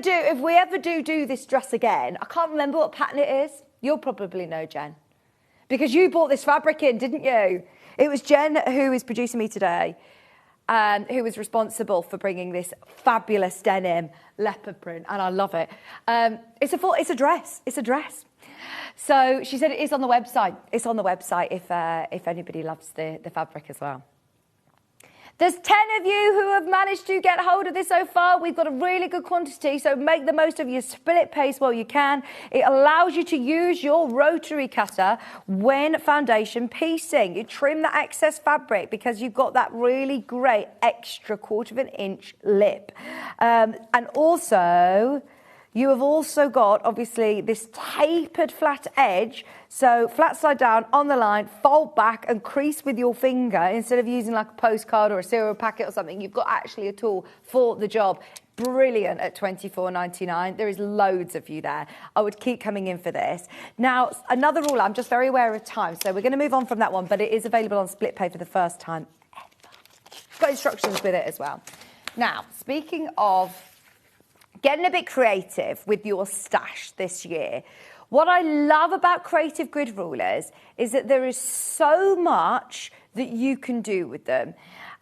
Speaker 5: do this dress again, I can't remember what pattern it is. You'll probably know, Jen, because you bought this fabric in, didn't you? It was Jen, who is producing me today, who was responsible for bringing this fabulous denim leopard print, and I love it. It's a dress. It's a dress. So she said it is on the website. It's on the website if anybody loves the fabric as well. There's 10 of you who have managed to get hold of this so far. We've got a really good quantity, so make the most of your split pace while you can. It allows you to use your rotary cutter when foundation piecing. You trim the excess fabric because you've got that really great extra quarter of an inch lip. And also, you have also got, obviously, this tapered flat edge. So flat side down on the line, fold back and crease with your finger instead of using like a postcard or a cereal packet or something. You've got actually a tool for the job. Brilliant at £24.99. There is loads of you there. I would keep coming in for this. Now, another rule, I'm just very aware of time, so we're going to move on from that one, but it is available on split pay for the first time ever. Got instructions with it as well. Now, speaking of getting a bit creative with your stash this year, What I love about creative grid rulers is that there is so much that you can do with them.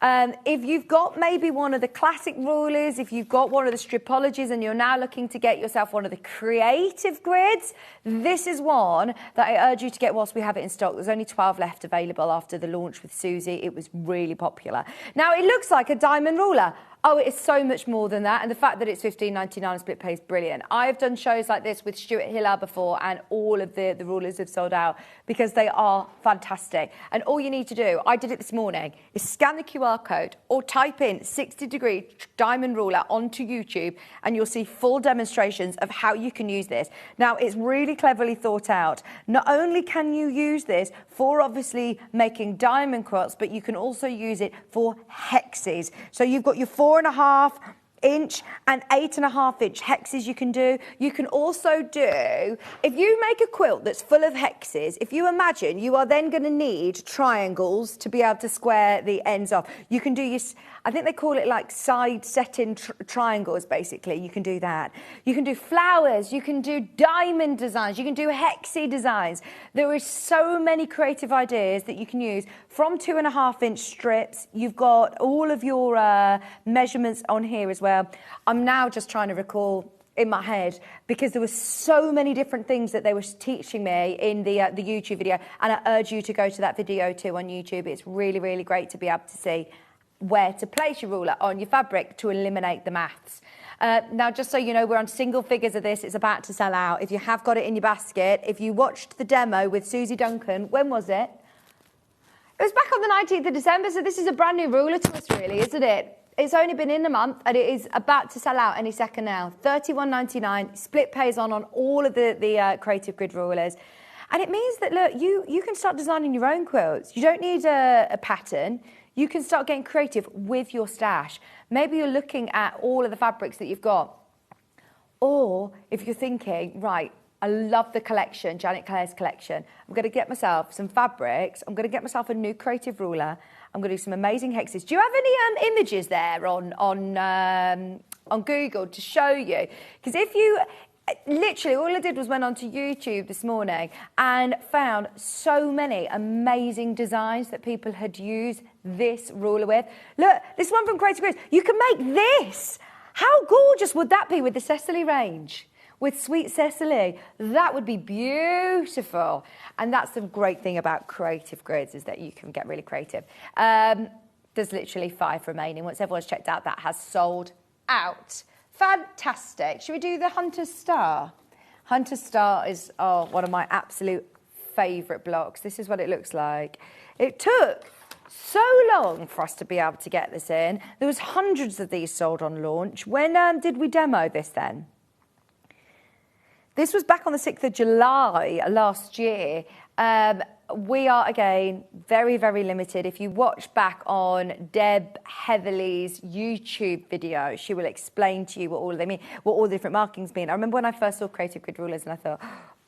Speaker 5: If you've got maybe one of the classic rulers, if you've got one of the stripologies and you're now looking to get yourself one of the creative grids, this is one that I urge you to get whilst we have it in stock. There's only 12 left available after the launch with Susie. It was really popular. Now, it looks like a diamond ruler. Oh, it is so much more than that. And the fact that it's $15.99 split pay is brilliant. I've done shows like this with Stuart Hillard before, and all of the rulers have sold out because they are fantastic. And all you need to do, I did it this morning, is scan the QR code or type in 60-degree diamond ruler onto YouTube, and you'll see full demonstrations of how you can use this. Now, it's really cleverly thought out. Not only can you use this for obviously making diamond quilts, but you can also use it for hexes. So you've got your 4.5 inch and 8.5 inch hexes you can do. You can also do, if you make a quilt that's full of hexes, if you imagine you are then going to need triangles to be able to square the ends off. You can do your, I think they call it like side setting triangles, basically. You can do that. You can do flowers, you can do diamond designs, you can do hexy designs. There are so many creative ideas that you can use from 2.5 inch strips. You've got all of your measurements on here as well. I'm now just trying to recall in my head because there were so many different things that they were teaching me in the YouTube video, and I urge you to go to that video too on YouTube. It's really, really great to be able to see where to place your ruler on your fabric to eliminate the maths. Now, just so you know, we're on single figures of this. It's about to sell out. If you have got it in your basket, if you watched the demo with Susie Duncan, when was it? It was back on the 19th of December, so this is a brand new ruler to us, really, isn't it? It's only been in a month, and it is about to sell out any second now. $31.99, split pays on all of the creative grid rulers. And it means that, look, you can start designing your own quilts. You don't need a pattern. You can start getting creative with your stash. Maybe you're looking at all of the fabrics that you've got. Or if you're thinking, right, I love the collection, Janet Clare's collection. I'm going to get myself some fabrics. I'm going to get myself a new creative ruler. I'm going to do some amazing hexes. Do you have any images there on Google to show you? Because if you... Literally, all I did was went onto YouTube this morning and found so many amazing designs that people had used this ruler with. Look, this one from Creative Grids. You can make this. How gorgeous would that be with the Cecily range? With Sweet Cecily. That would be beautiful. And that's the great thing about Creative Grids, is that you can get really creative. There's literally 5 remaining. Once everyone's checked out, that has sold out. Fantastic. Should we do the Hunter's Star? Hunter's Star is one of my absolute favourite blocks. This is what it looks like. It took so long for us to be able to get this in. There was hundreds of these sold on launch. When did we demo this then? This was back on the 6th of July last year. We are, again, very, very limited. If you watch back on Deb Heatherly's YouTube video, she will explain to you what all they mean, what all the different markings mean. I remember when I first saw Creative Grid Rulers and I thought,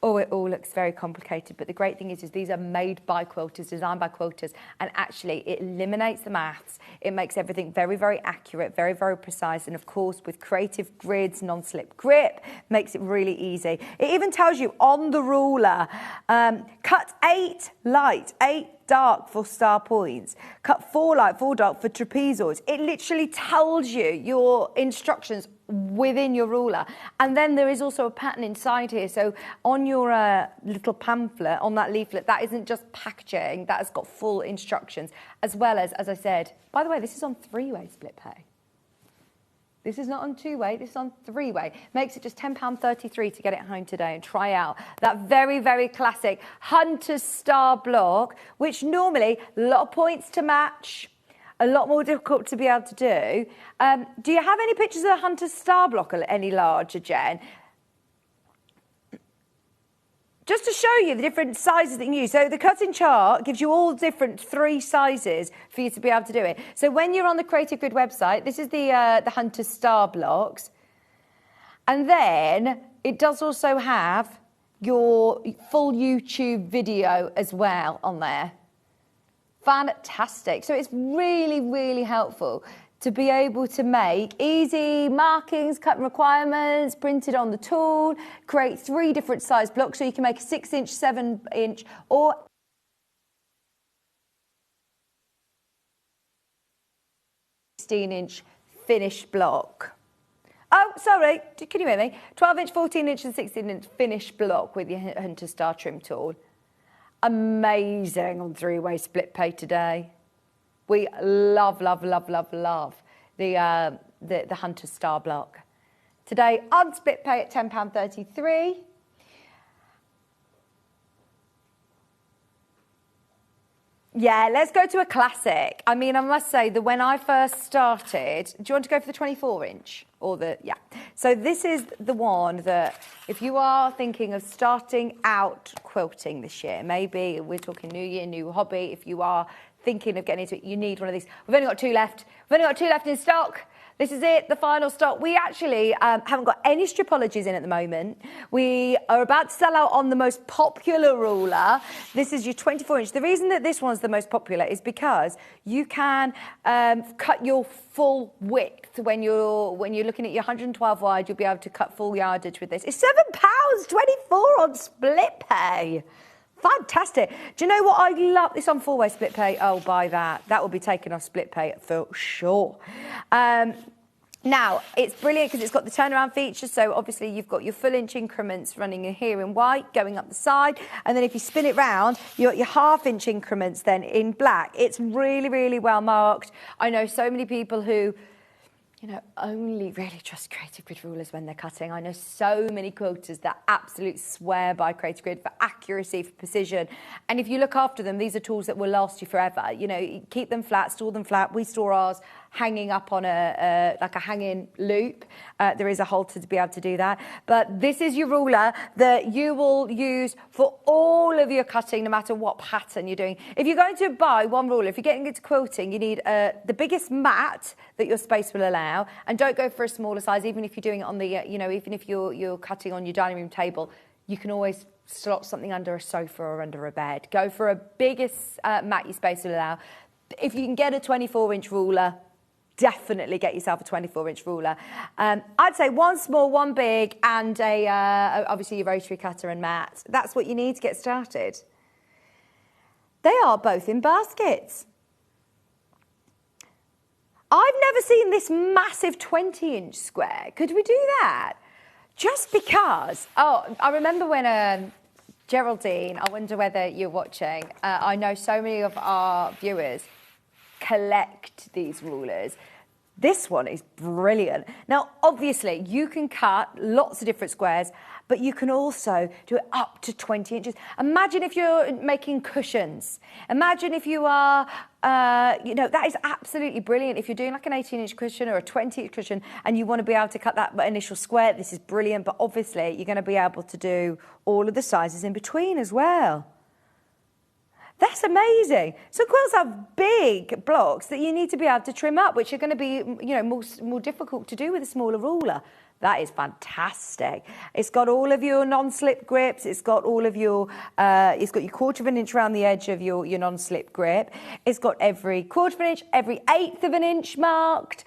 Speaker 5: oh, it all looks very complicated. But the great thing is these are made by quilters, designed by quilters, and actually it eliminates the maths. It makes everything very, very accurate, very, very precise. And of course, with Creative Grids, non-slip grip, makes it really easy. It even tells you on the ruler, cut 8 light, 8 dark for star points, cut 4 light, 4 dark for trapezoids. It literally tells you your instructions within your ruler. And then there is also a pattern inside here. So on your little pamphlet, on that leaflet, that isn't just packaging, that has got full instructions, as well as I said, by the way, this is on 3-way split pay. This is not on 2-way, this is on 3-way. Makes it just £10.33 to get it home today and try out that very, very classic Hunter's Star block, which normally a lot of points to match, a lot more difficult to be able to do. Do you have any pictures of the Hunter's Star block any larger, Jen? Just to show you the different sizes that you can use. So the cutting chart gives you all different 3 sizes for you to be able to do it. So when you're on the Creative Grid website, this is the Hunter's Star blocks. And then it does also have your full YouTube video as well on there. Fantastic. So it's really, really helpful to be able to make easy markings, cutting requirements, printed on the tool, create 3 different size blocks, so you can make a 6-inch, 7-inch, or 16-inch finished block. Oh, sorry, can you hear me? 12-inch, 14-inch and 16-inch finished block with your Hunter Star trim tool. Amazing on 3-way split pay today. We love, love, love, love, love the Hunter Star block. Today on split pay at £10.33. Yeah, let's go to a classic. I mean, I must say that when I first started, do you want to go for the 24-inch? Or the, yeah. So this is the one that if you are thinking of starting out quilting this year, maybe we're talking new year, new hobby, if you are thinking of getting into it, you need one of these. We've only got 2 left. We've only got 2 left in stock. This is it, the final stock. We actually haven't got any stripologies in at the moment. We are about to sell out on the most popular ruler. This is your 24-inch. The reason that this one's the most popular is because you can cut your full width. When you're looking at your 112 wide, you'll be able to cut full yardage with this. It's £7.24 on split pay. Fantastic. Do you know what I love? It's on 4-way split pay. Oh, buy that. That will be taken off split pay for sure. Now, it's brilliant because it's got the turnaround feature. So obviously you've got your full-inch increments running here in white, going up the side. And then if you spin it round, you've got your half-inch increments then in black. It's really, really well marked. I know so many people who, you know, only really trust Creative Grid rulers when they're cutting. I know so many quilters that absolutely swear by Creative Grid for accuracy, for precision. And if you look after them, these are tools that will last you forever. You know, keep them flat, store them flat. We store ours hanging up on like a hanging loop. There is a halter to be able to do that. But this is your ruler that you will use for all of your cutting, no matter what pattern you're doing. If you're going to buy one ruler, if you're getting into quilting, you need the biggest mat that your space will allow, and don't go for a smaller size, even if you're doing it on the, you know, even if you're cutting on your dining room table, you can always slot something under a sofa or under a bed. Go for a biggest mat your space will allow. If you can get a 24-inch ruler, definitely get yourself a 24-inch ruler. I'd say one small, one big, and obviously your rotary cutter and mat. That's what you need to get started. They are both in baskets. I've never seen this massive 20-inch square. Could we do that? Just because. Oh, I remember when Geraldine, I wonder whether you're watching, I know so many of our viewers collect these rulers. This one is brilliant. Now, obviously, you can cut lots of different squares, but you can also do it up to 20 inches. Imagine if you're making cushions. Imagine if you are, you know, that is absolutely brilliant. If you're doing like an 18-inch cushion or a 20-inch cushion and you want to be able to cut that initial square, this is brilliant. But obviously, you're going to be able to do all of the sizes in between as well. That's amazing. So quilts have big blocks that you need to be able to trim up, which are going to be, you know, more difficult to do with a smaller ruler. That is fantastic. It's got all of your non-slip grips. It's got all of your, it's got your 1/4 of an inch around the edge of your non-slip grip. It's got every 1/4 of an inch, every 1/8 of an inch marked.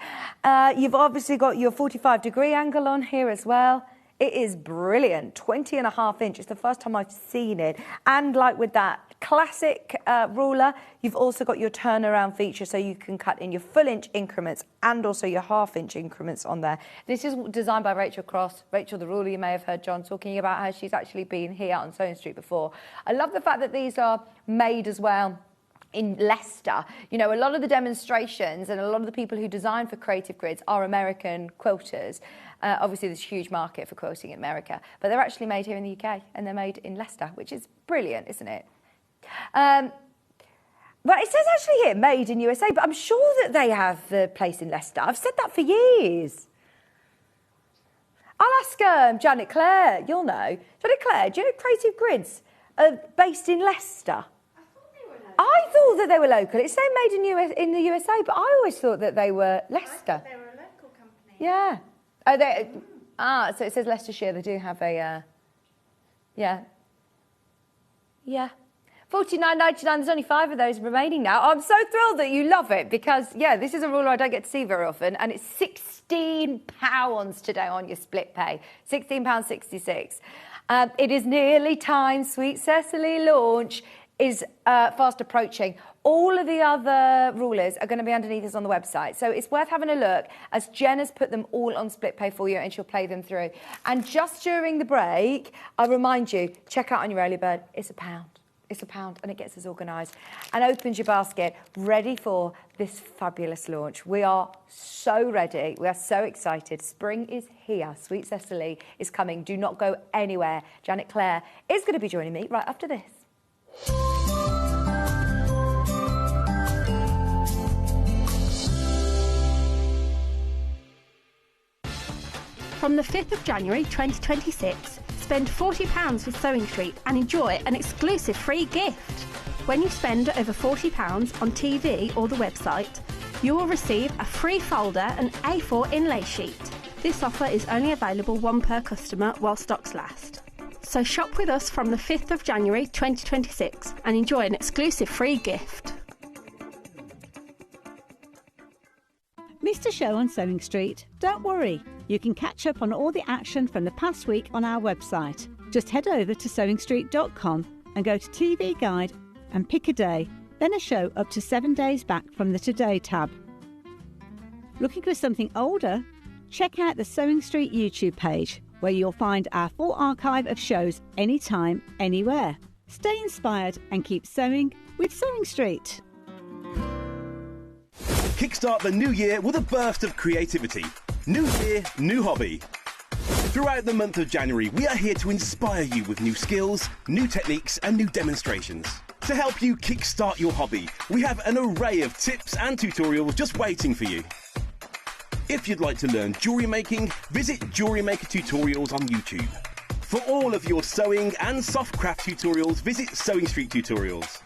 Speaker 5: You've obviously got your 45-degree angle on here as well. It is brilliant, 20.5 inch. It's the first time I've seen it. And like with that classic ruler, you've also got your turnaround feature, so you can cut in your full-inch increments and also your half-inch increments on there. This is designed by Rachel Cross. Rachel, the ruler, you may have heard John talking about her. She's actually been here on Sewing Street before. I love the fact that these are made as well in Leicester. You know, a lot of the demonstrations and a lot of the people who design for Creative Grids are American quilters. Obviously, there's a huge market for quilting in America, but they're actually made here in the UK, and they're made in Leicester, which is brilliant, isn't it? Well, it says actually here, made in USA, but I'm sure that they have the place in Leicester. I've said that for years. I'll ask Janet Clare, you'll know. Janet Clare, do you know Creative Grids are based in Leicester? I thought that they were local. It's saying made in the USA, but I always thought that they were Leicester.
Speaker 6: I thought they were a local company.
Speaker 5: Yeah. Oh, they. Ah, so it says Leicestershire. They do have a. Yeah. Yeah. $49.99. There's only 5 of those remaining now. I'm so thrilled that you love it because, yeah, this is a ruler I don't get to see very often, and it's £16 today on your split pay. £16.66. It is nearly time. Sweet Cecily launch is fast approaching. All of the other rulers are going to be underneath us on the website. So it's worth having a look as Jen has put them all on split pay for you and she'll play them through. And just during the break, I remind you, check out on your early bird, it's £1. It's £1 and it gets us organised and opens your basket ready for this fabulous launch. We are so ready. We are so excited. Spring is here. Sweet Cecily is coming. Do not go anywhere. Janet Clare is going to be joining me right after this.
Speaker 6: From the 5th of January 2026, spend £40 with Sewing Street and enjoy an exclusive free gift. When you spend over £40 on TV or the website, you will receive a free folder and A4 inlay sheet. This offer is only available 1 per customer while stocks last. So shop with us from the 5th of January 2026 and enjoy an exclusive free gift.
Speaker 7: Missed a show on Sewing Street? Don't worry, you can catch up on all the action from the past week on our website. Just head over to sewingstreet.com and go to TV Guide and pick a day, then a show up to 7 days back from the Today tab. Looking for something older? Check out the Sewing Street YouTube page, where you'll find our full archive of shows anytime, anywhere. Stay inspired and keep sewing with Sewing Street.
Speaker 8: Kickstart the new year with a burst of creativity. New year, new hobby. Throughout the month of January, we are here to inspire you with new skills, new techniques and new demonstrations. To help you kickstart your hobby, we have an array of tips and tutorials just waiting for you. If you'd like to learn jewellery making, visit Jewellery Maker Tutorials on YouTube. For all of your sewing and soft craft tutorials, visit Sewing Street Tutorials.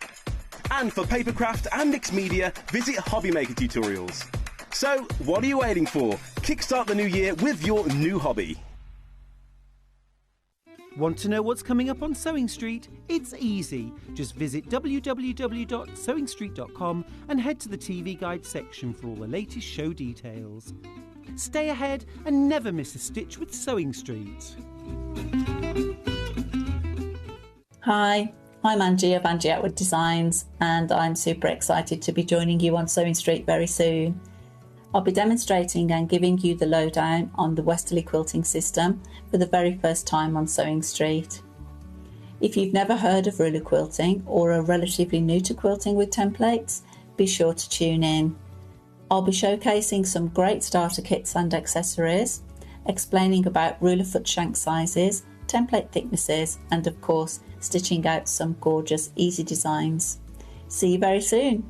Speaker 8: And for papercraft and mixed media, visit Hobby Maker Tutorials. So, what are you waiting for? Kickstart the new year with your new hobby.
Speaker 9: Want to know what's coming up on Sewing Street? It's easy. Just visit www.sewingstreet.com and head to the TV Guide section for all the latest show details. Stay ahead and never miss a stitch with Sewing Street.
Speaker 10: Hi, I'm Angie of Angie Atwood Designs, and I'm super excited to be joining you on Sewing Street very soon. I'll be demonstrating and giving you the lowdown on the Westerly quilting system for the very first time on Sewing Street. If you've never heard of ruler quilting or are relatively new to quilting with templates, be sure to tune in. I'll be showcasing some great starter kits and accessories, explaining about ruler foot shank sizes, template thicknesses, and of course, stitching out some gorgeous easy designs. See you very soon.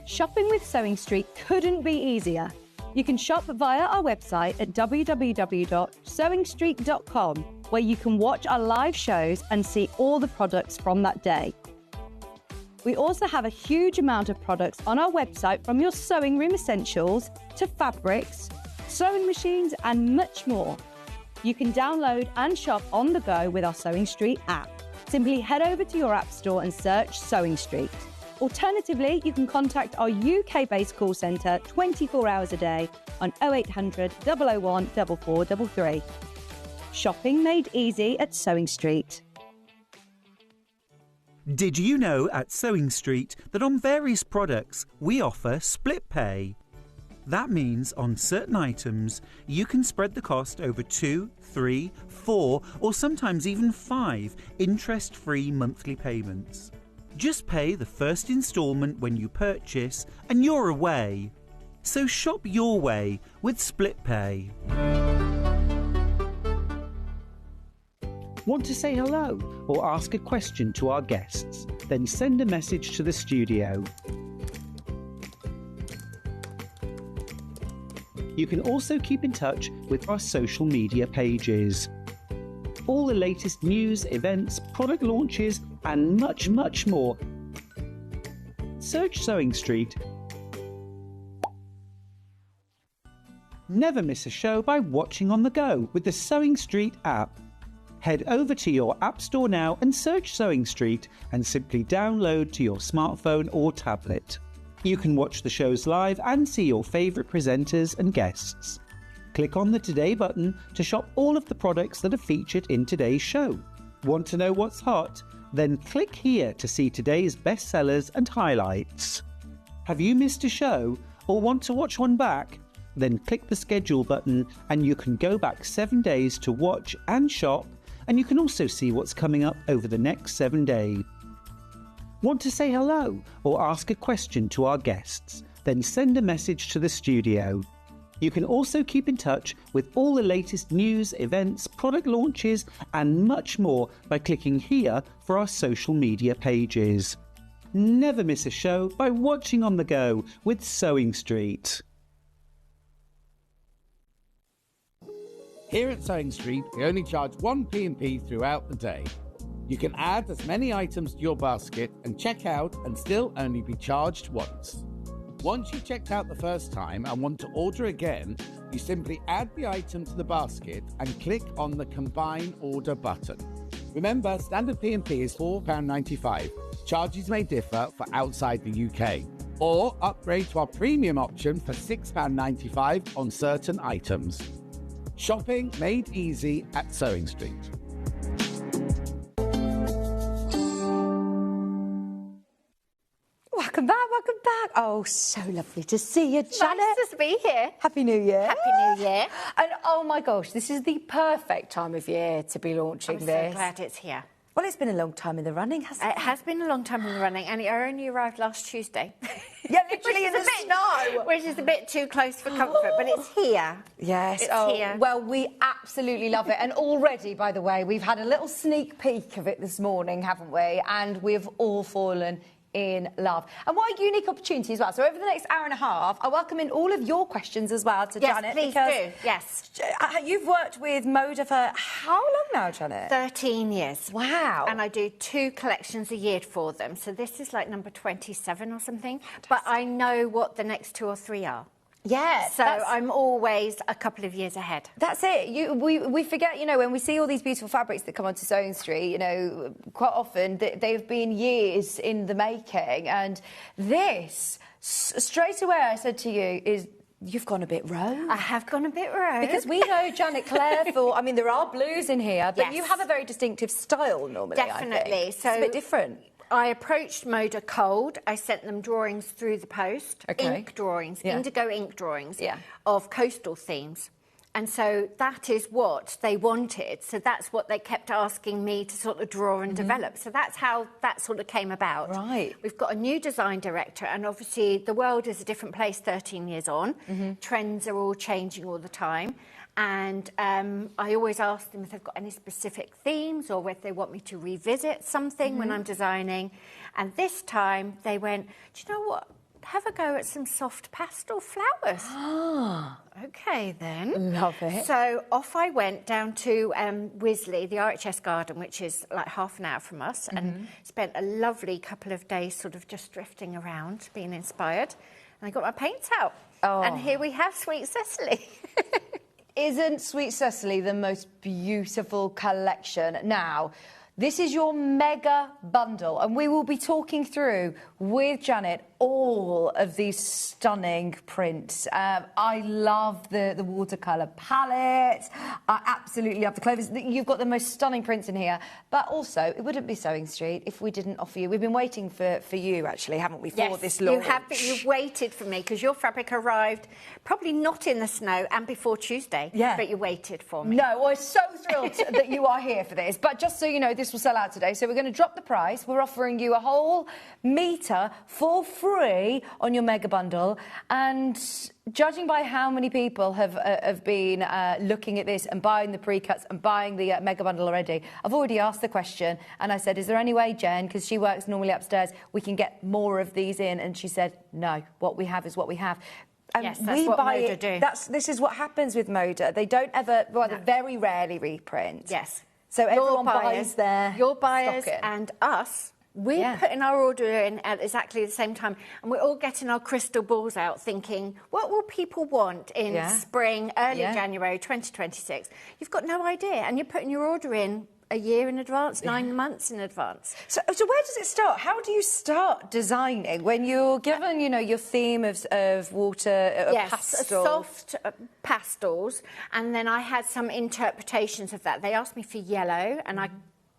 Speaker 5: Shopping with Sewing Street couldn't be easier. You can shop via our website at www.sewingstreet.com, where you can watch our live shows and see all the products from that day. We also have a huge amount of products on our website, from your sewing room essentials to fabrics, sewing machines and much more. You can download and shop on the go with our Sewing Street app. Simply head over to your app store and search Sewing Street. Alternatively, you can contact our UK-based call centre 24 hours a day on 0800 001 4433. Shopping made easy at Sewing Street.
Speaker 9: Did you know at Sewing Street that on various products we offer split pay? That means on certain items you can spread the cost over 2, 3, 4 or sometimes even 5 interest-free monthly payments. Just pay the first instalment when you purchase and you're away. So shop your way with split pay. Want to say hello or ask a question to our guests? Then send a message to the studio. You can also keep in touch with our social media pages. All the latest news, events, product launches and much, much more. Search Sewing Street. Never miss a show by watching on the go with the Sewing Street app. Head over to your App Store now and search Sewing Street and simply download to your smartphone or tablet. You can watch the shows live and see your favourite presenters and guests. Click on the Today button to shop all of the products that are featured in today's show. Want to know what's hot? Then click here to see today's bestsellers and highlights. Have you missed a show or want to watch one back? Then click the schedule button and you can go back 7 days to watch and shop, and you can also see what's coming up over the next 7 days. Want to say hello or ask a question to our guests? Then send a message to the studio. You can also keep in touch with all the latest news, events, product launches and much more by clicking here for our social media pages. Never miss a show by watching on the go with Sewing Street.
Speaker 11: Here at Sewing Street, we only charge one P&P throughout the day. You can add as many items to your basket and check out and still only be charged once. Once you've checked out the first time and want to order again, you simply add the item to the basket and click on the Combine Order button. Remember, standard P&P is £4.95. Charges may differ for outside the UK. Or upgrade to our premium option for £6.95 on certain items. Shopping made easy at Sewing Street.
Speaker 5: Welcome back, welcome back. Oh, so lovely to see you, Janet.
Speaker 6: Nice to be here.
Speaker 5: Happy New Year.
Speaker 6: Happy New Year.
Speaker 5: And oh my gosh, this is the perfect time of year to be launching
Speaker 6: I'm
Speaker 5: this.
Speaker 6: so glad it's here.
Speaker 5: Well, it's been a long time in the running, hasn't it?
Speaker 6: It has been a long time in the running, and it only arrived last Tuesday.
Speaker 5: Yeah, literally in the snow.
Speaker 6: Which is a bit too close for comfort, but it's here.
Speaker 5: Yes.
Speaker 6: It's here.
Speaker 5: Well, we absolutely love it. And already, by the way, we've had a little sneak peek of it this morning, haven't we? And we've all fallen in love. And what a unique opportunity as well. So over the next hour and a half, I welcome in all of your questions as well to Janet.
Speaker 6: Yes, please do. Yes.
Speaker 5: You've worked with Moda for how long now, Janet?
Speaker 6: 13 years.
Speaker 5: Wow.
Speaker 6: And I do 2 collections a year for them. So this is like number 27 or something. But I know what the next 2 or 3 are.
Speaker 5: Yeah.
Speaker 6: So I'm always a couple of years ahead.
Speaker 5: That's it. We forget, you know, when we see all these beautiful fabrics that come onto Sewing Street, you know, quite often they've been years in the making. And this, straight away I said to you, is you've gone a bit rogue.
Speaker 6: I have gone a bit rogue.
Speaker 5: Because we know Janet Clare for, I mean, there are blues in here, but
Speaker 6: Yes.
Speaker 5: you have a very distinctive style normally,
Speaker 6: Definitely.
Speaker 5: I think.
Speaker 6: So
Speaker 5: it's a bit different.
Speaker 6: I approached Moda cold. I sent them drawings through the post, ink drawings, indigo ink drawings of coastal themes. And so that is what they wanted. So that's what they kept asking me to sort of draw and develop. So that's how that sort of came about.
Speaker 5: Right.
Speaker 6: We've got a new design director, and obviously the world is a different place 13 years on. Trends are all changing all the time. And I always ask them if they've got any specific themes or whether they want me to revisit something when I'm designing. And this time they went, do you know what? Have a go at some soft pastel flowers.
Speaker 5: Ah.
Speaker 6: OK, then.
Speaker 5: Love it.
Speaker 6: So off I went down to Wisley, the RHS garden, which is like half an hour from us, and spent a lovely couple of days sort of just drifting around, being inspired. And I got my paints out.
Speaker 5: Oh.
Speaker 6: And here we have Sweet Cecily.
Speaker 5: Isn't Sweet Cecily the most beautiful collection? Now, this is your mega bundle, and we will be talking through with Janet all of these stunning prints. I love the watercolour palette. I absolutely love the clovers. You've got the most stunning prints in here. But also, it wouldn't be Sewing Street if we didn't offer you. We've been waiting for you, actually, haven't we, for this launch?
Speaker 6: You have, but you've waited for me because your fabric arrived probably not in the snow and before Tuesday.
Speaker 5: Yeah.
Speaker 6: But you waited for me.
Speaker 5: No, I'm so thrilled that you are here for this. But just so you know, this will sell out today. So we're going to drop the price. We're offering you a whole metre for free on your mega bundle. And judging by how many people have been looking at this and buying the pre-cuts and buying the mega bundle already, I've already asked the question and I said, is there any way, Jen, because she works normally upstairs, we can get more of these in? And she said, no, what we have is what we have. And
Speaker 6: yes, that's what Moda do.
Speaker 5: This is what happens with Moda. They don't ever, well, they very rarely reprint.
Speaker 6: Yes.
Speaker 5: So everyone buys their
Speaker 6: your buyers
Speaker 5: stock in.
Speaker 6: and us. We're putting our order in at exactly the same time, and we're all getting our crystal balls out thinking, what will people want in spring, early January 2026? You've got no idea, and you're putting your order in
Speaker 12: a year in advance, 9 months in advance.
Speaker 5: So where does it start? How do you start designing when you're given, you know, your theme of water,
Speaker 12: yes,
Speaker 5: pastel?
Speaker 12: Soft pastels, and then I had some interpretations of that. They asked me for yellow, and I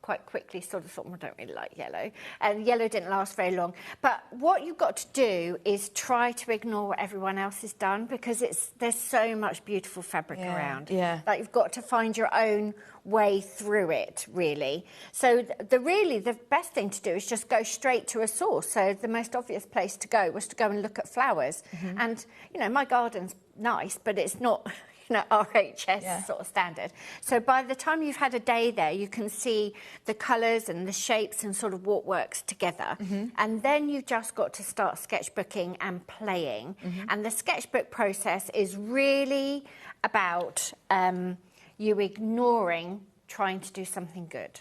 Speaker 12: quite quickly sort of thought, well, I don't really like yellow. And yellow didn't last very long. But what you've got to do is try to ignore what everyone else has done, because there's so much beautiful fabric around.
Speaker 5: Yeah.
Speaker 12: Like, you've got to find your own way through it, really. So the best thing to do is just go straight to a source. So the most obvious place to go was to go and look at flowers. And, you know, my garden's nice, but it's not... you know, RHS sort of standard. So by the time you've had a day there, you can see the colours and the shapes and sort of what works together. And then you've just got to start sketchbooking and playing. And the sketchbook process is really about you ignoring trying to do something good.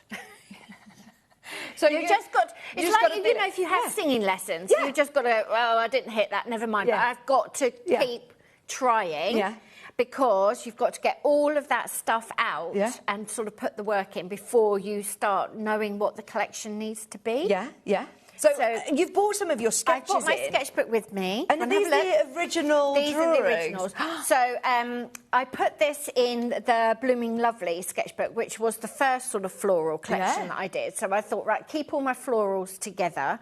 Speaker 12: So you just got... It's like, you know, if you have singing lessons, you just got to, oh, I didn't hit that, never mind. But I've got to keep trying. Because you've got to get all of that stuff out and sort of put the work in before you start knowing what the collection needs to be.
Speaker 5: So you've brought some of your sketches
Speaker 12: I've got my sketchbook with me.
Speaker 5: And are these the original
Speaker 12: drawings? These are the originals. So I put this in the Blooming Lovely sketchbook, which was the first sort of floral collection that I did. So I thought, right, keep all my florals together.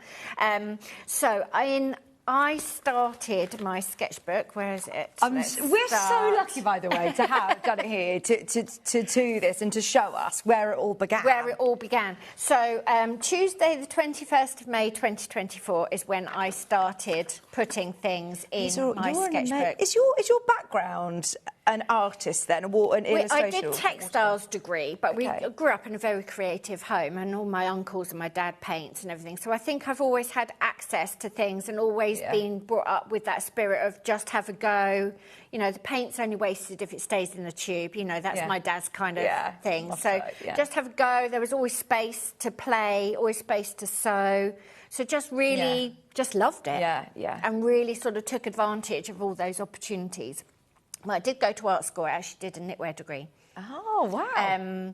Speaker 12: I started my sketchbook. Where is it?
Speaker 5: We're so lucky, by the way, to have done it here, to do this and to show us where it all began.
Speaker 12: Where it all began. So Tuesday, the 21st of May, 2024, is when I started putting things in my sketchbook.
Speaker 5: Is your background an artist then, an illustration?
Speaker 12: I did textiles degree, but we grew up in a very creative home, and all my uncles and my dad paints and everything. So I think I've always had access to things and always been brought up with that spirit of just have a go. You know, the paint's only wasted if it stays in the tube. You know, that's my dad's kind of thing. So just have a go. There was always space to play, always space to sew. So just really just loved it. And really sort of took advantage of all those opportunities. Well, I did go to art school. I actually did a knitwear degree.
Speaker 5: Oh, wow.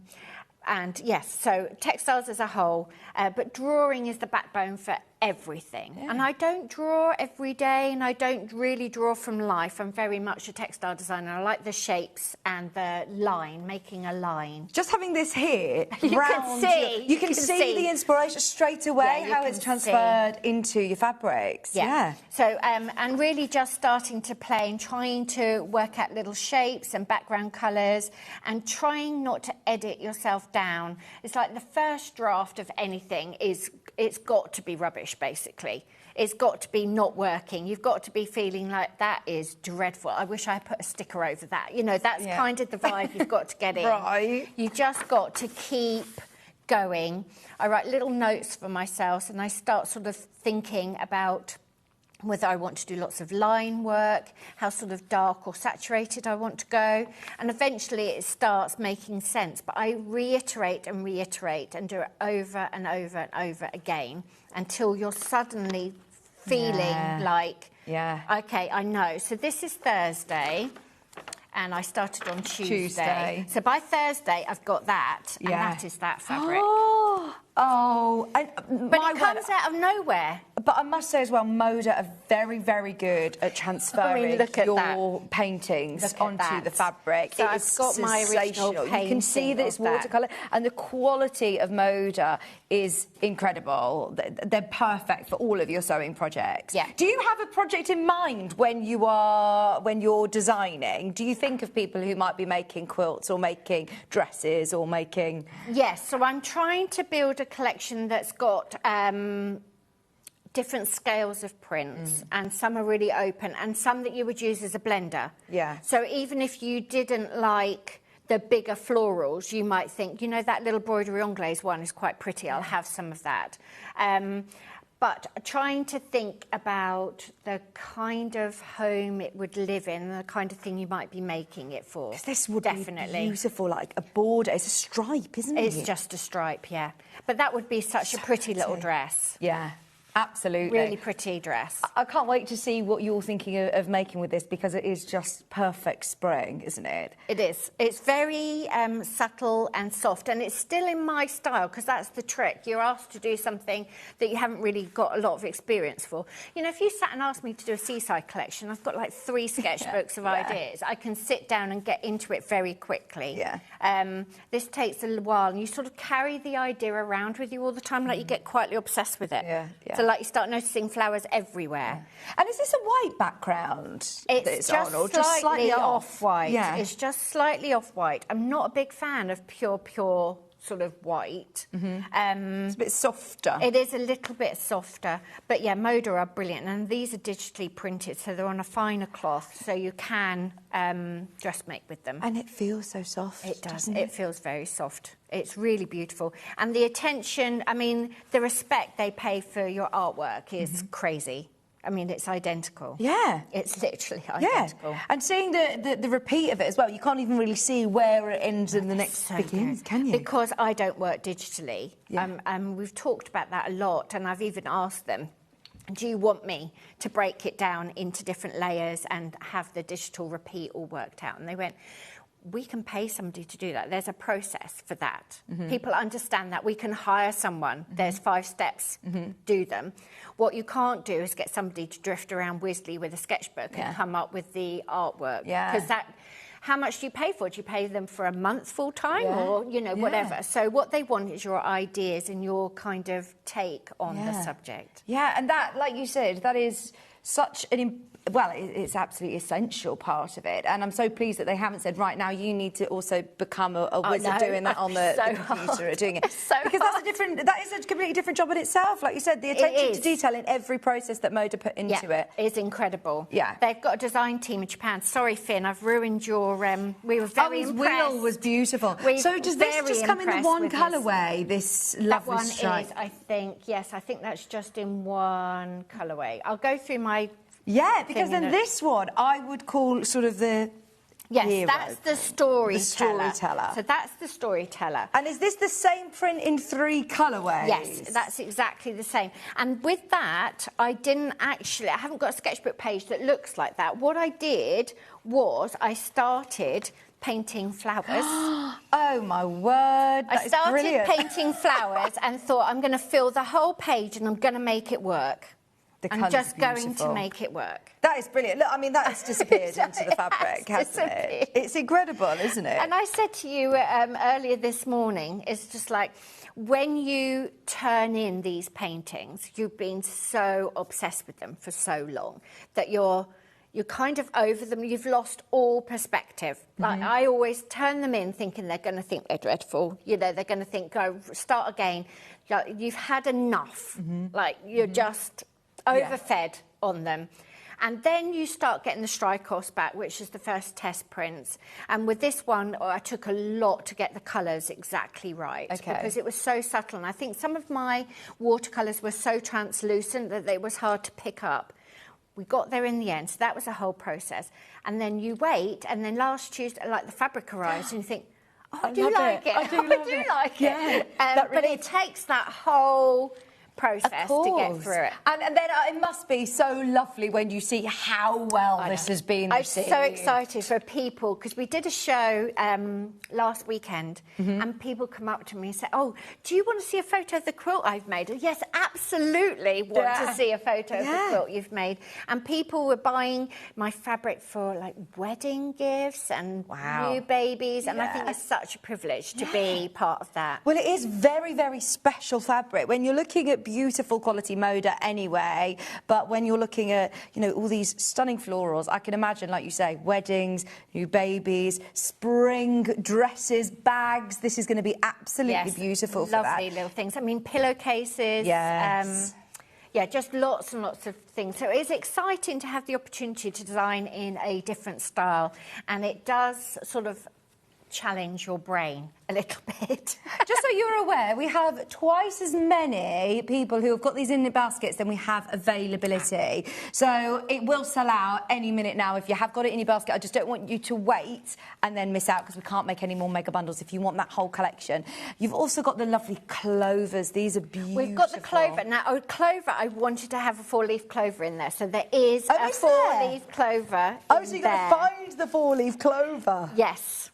Speaker 12: And yes, so textiles as a whole, but drawing is the backbone for everything. And I don't draw every day, and I don't really draw from life. I'm very much a textile designer. I like the shapes and the line, making a line.
Speaker 5: Just having this here,
Speaker 12: you can see
Speaker 5: the inspiration straight away, how it's transferred into your fabrics.
Speaker 12: So, and really just starting to play and trying to work out little shapes and background colours and trying not to edit yourself down. It's like the first draft of anything it's got to be rubbish, basically. It's got to be not working. You've got to be feeling like, that is dreadful. I wish I had put a sticker over that. You know, that's kind of the vibe you've got to get in.
Speaker 5: Right.
Speaker 12: You just got to keep going. I write little notes for myself, and I start sort of thinking about whether I want to do lots of line work, how sort of dark or saturated I want to go, and eventually it starts making sense. But I reiterate and reiterate and do it over and over and over again until you're suddenly feeling like, OK, I know. So this is Thursday, and I started on Tuesday. So by Thursday, I've got that, and that is that fabric. But it comes out of nowhere.
Speaker 5: But I must say as well, Moda are very, very good at transferring your paintings onto the fabric.
Speaker 12: So I've got my original painting.
Speaker 5: You can see that it's watercolour, and the quality of Moda is incredible. They're perfect for all of your sewing projects. Do you have a project in mind when you're designing? Do you think of people who might be making quilts or making dresses or making...
Speaker 12: Yes, so I'm trying to build a collection that's got different scales of prints, and some are really open, and some that you would use as a blender. So even if you didn't like the bigger florals, you might think, you know, that little broderie anglaise one is quite pretty, I'll have some of that. But trying to think about the kind of home it would live in, the kind of thing you might be making it for.
Speaker 5: Because this would be beautiful, like a border. It's a stripe, isn't it?
Speaker 12: It's just a stripe, But that would be such a pretty little dress.
Speaker 5: Absolutely.
Speaker 12: Really pretty dress.
Speaker 5: I can't wait to see what you're thinking of making with this, because it is just perfect spring, isn't it?
Speaker 12: It is. It's very subtle and soft, and it's still in my style, because that's the trick. You're asked to do something that you haven't really got a lot of experience for. You know, if you sat and asked me to do a seaside collection, I've got like 3 sketchbooks of ideas. I can sit down and get into it very quickly.
Speaker 5: Yeah.
Speaker 12: This takes a little while, and you sort of carry the idea around with you all the time, like you get quietly obsessed with it.
Speaker 5: Yeah.
Speaker 12: So like you start noticing flowers everywhere.
Speaker 5: Yeah. And is this a white background?
Speaker 12: It's just,
Speaker 5: on, or
Speaker 12: just slightly off-white.
Speaker 5: Yeah.
Speaker 12: It's just slightly off-white. I'm not a big fan of pure sort of white.
Speaker 5: It's a bit softer.
Speaker 12: It is a little bit softer. But yeah, Moda are brilliant. And these are digitally printed, so they're on a finer cloth, so you can dress make with them.
Speaker 5: And it feels so soft.
Speaker 12: It does.
Speaker 5: Doesn't
Speaker 12: It feels very soft. It's really beautiful. And the attention, I mean, the respect they pay for your artwork is crazy. I mean, it's identical.
Speaker 5: Yeah.
Speaker 12: It's literally identical.
Speaker 5: Yeah. And seeing the repeat of it as well, you can't even really see where it ends and the next begins, can you?
Speaker 12: Because I don't work digitally.
Speaker 5: Yeah.
Speaker 12: We've talked about that a lot, and I've even asked them, do you want me to break it down into different layers and have the digital repeat all worked out? And they went, we can pay somebody to do that. There's a process for that. People understand that. We can hire someone. There's 5 steps. Do them. What you can't do is get somebody to drift around Wisley with a sketchbook and come up with the artwork.
Speaker 5: Yeah.
Speaker 12: Because that, how much do you pay for it? Do you pay them for a month full time or, you know, whatever? So what they want is your ideas and your kind of take on the subject.
Speaker 5: Yeah, and that, like you said, that is such an... Well, it's absolutely essential part of it, and I'm so pleased that they haven't said, right now you need to also become a wizard doing that on the computer, doing it. Because that is a completely different job in itself. Like you said, the attention to detail in every process that Moda put into it
Speaker 12: is incredible.
Speaker 5: Yeah,
Speaker 12: they've got a design team in Japan. Sorry, Finn, I've ruined your. We were very
Speaker 5: his
Speaker 12: impressed.
Speaker 5: wheel was beautiful. So does this just come in the one colourway? This lovely stripe.
Speaker 12: That one is, I think, yes, I think that's just in one colourway. I'll go through my.
Speaker 5: Yeah, because then this one I would call sort of the hero.
Speaker 12: That's the storyteller.
Speaker 5: The storyteller.
Speaker 12: So that's the storyteller.
Speaker 5: And is this the same print in 3 colourways?
Speaker 12: Yes, that's exactly the same. And with that, I haven't got a sketchbook page that looks like that. What I did was I started painting flowers.
Speaker 5: Oh, my word.
Speaker 12: I started
Speaker 5: brilliant.
Speaker 12: painting flowers and thought, I'm going to fill the whole page and I'm going to make it work. I'm just going to make it work.
Speaker 5: That is brilliant. Look, I mean, that has disappeared into the fabric, hasn't it? It's incredible, isn't it?
Speaker 12: And I said to you earlier this morning, it's just like, when you turn in these paintings, you've been so obsessed with them for so long that you're kind of over them. You've lost all perspective. Like, I always turn them in thinking they're going to think they're dreadful. You know, they're going to think, go, start again. You've had enough. Like, you're just overfed on them. And then you start getting the strike-offs back, which is the first test prints. And with this one, I took a lot to get the colours exactly right. Because it was so subtle. And I think some of my watercolours were so translucent that it was hard to pick up. We got there in the end, so that was a whole process. And then you wait, and then last Tuesday, like, the fabric arrives, and you think, oh, I do like it. I do like it. But it takes that whole process to get through it.
Speaker 5: And then it must be so lovely when you see how well this has been received.
Speaker 12: I'm so excited for people, because we did a show last weekend and people come up to me and say, oh, do you want to see a photo of the quilt I've made? Yes, absolutely want to see a photo of the quilt you've made. And people were buying my fabric for, like, wedding gifts and new babies, and I think it's such a privilege to be part of that.
Speaker 5: Well, it is very, very special fabric. When you're looking at beautiful quality Moda anyway, but when you're looking at, you know, all these stunning florals, I can imagine, like you say, weddings, new babies, spring dresses, bags. This is going to be absolutely beautiful for that.
Speaker 12: Lovely little things. I mean, pillowcases. Yes. Yeah, just lots and lots of things. So it's exciting to have the opportunity to design in a different style, and it does sort of challenge your brain a little bit.
Speaker 5: Just so you're aware, we have twice as many people who have got these in the baskets than we have availability. So it will sell out any minute now. If you have got it in your basket, I just don't want you to wait and then miss out, because we can't make any more mega bundles if you want that whole collection. You've also got the lovely clovers. These are beautiful.
Speaker 12: We've got the clover. Now, clover, I wanted to have a 4-leaf clover in there. So there is a 4-leaf clover.
Speaker 1: Oh, so you're going to find the 4-leaf clover?
Speaker 12: Yes.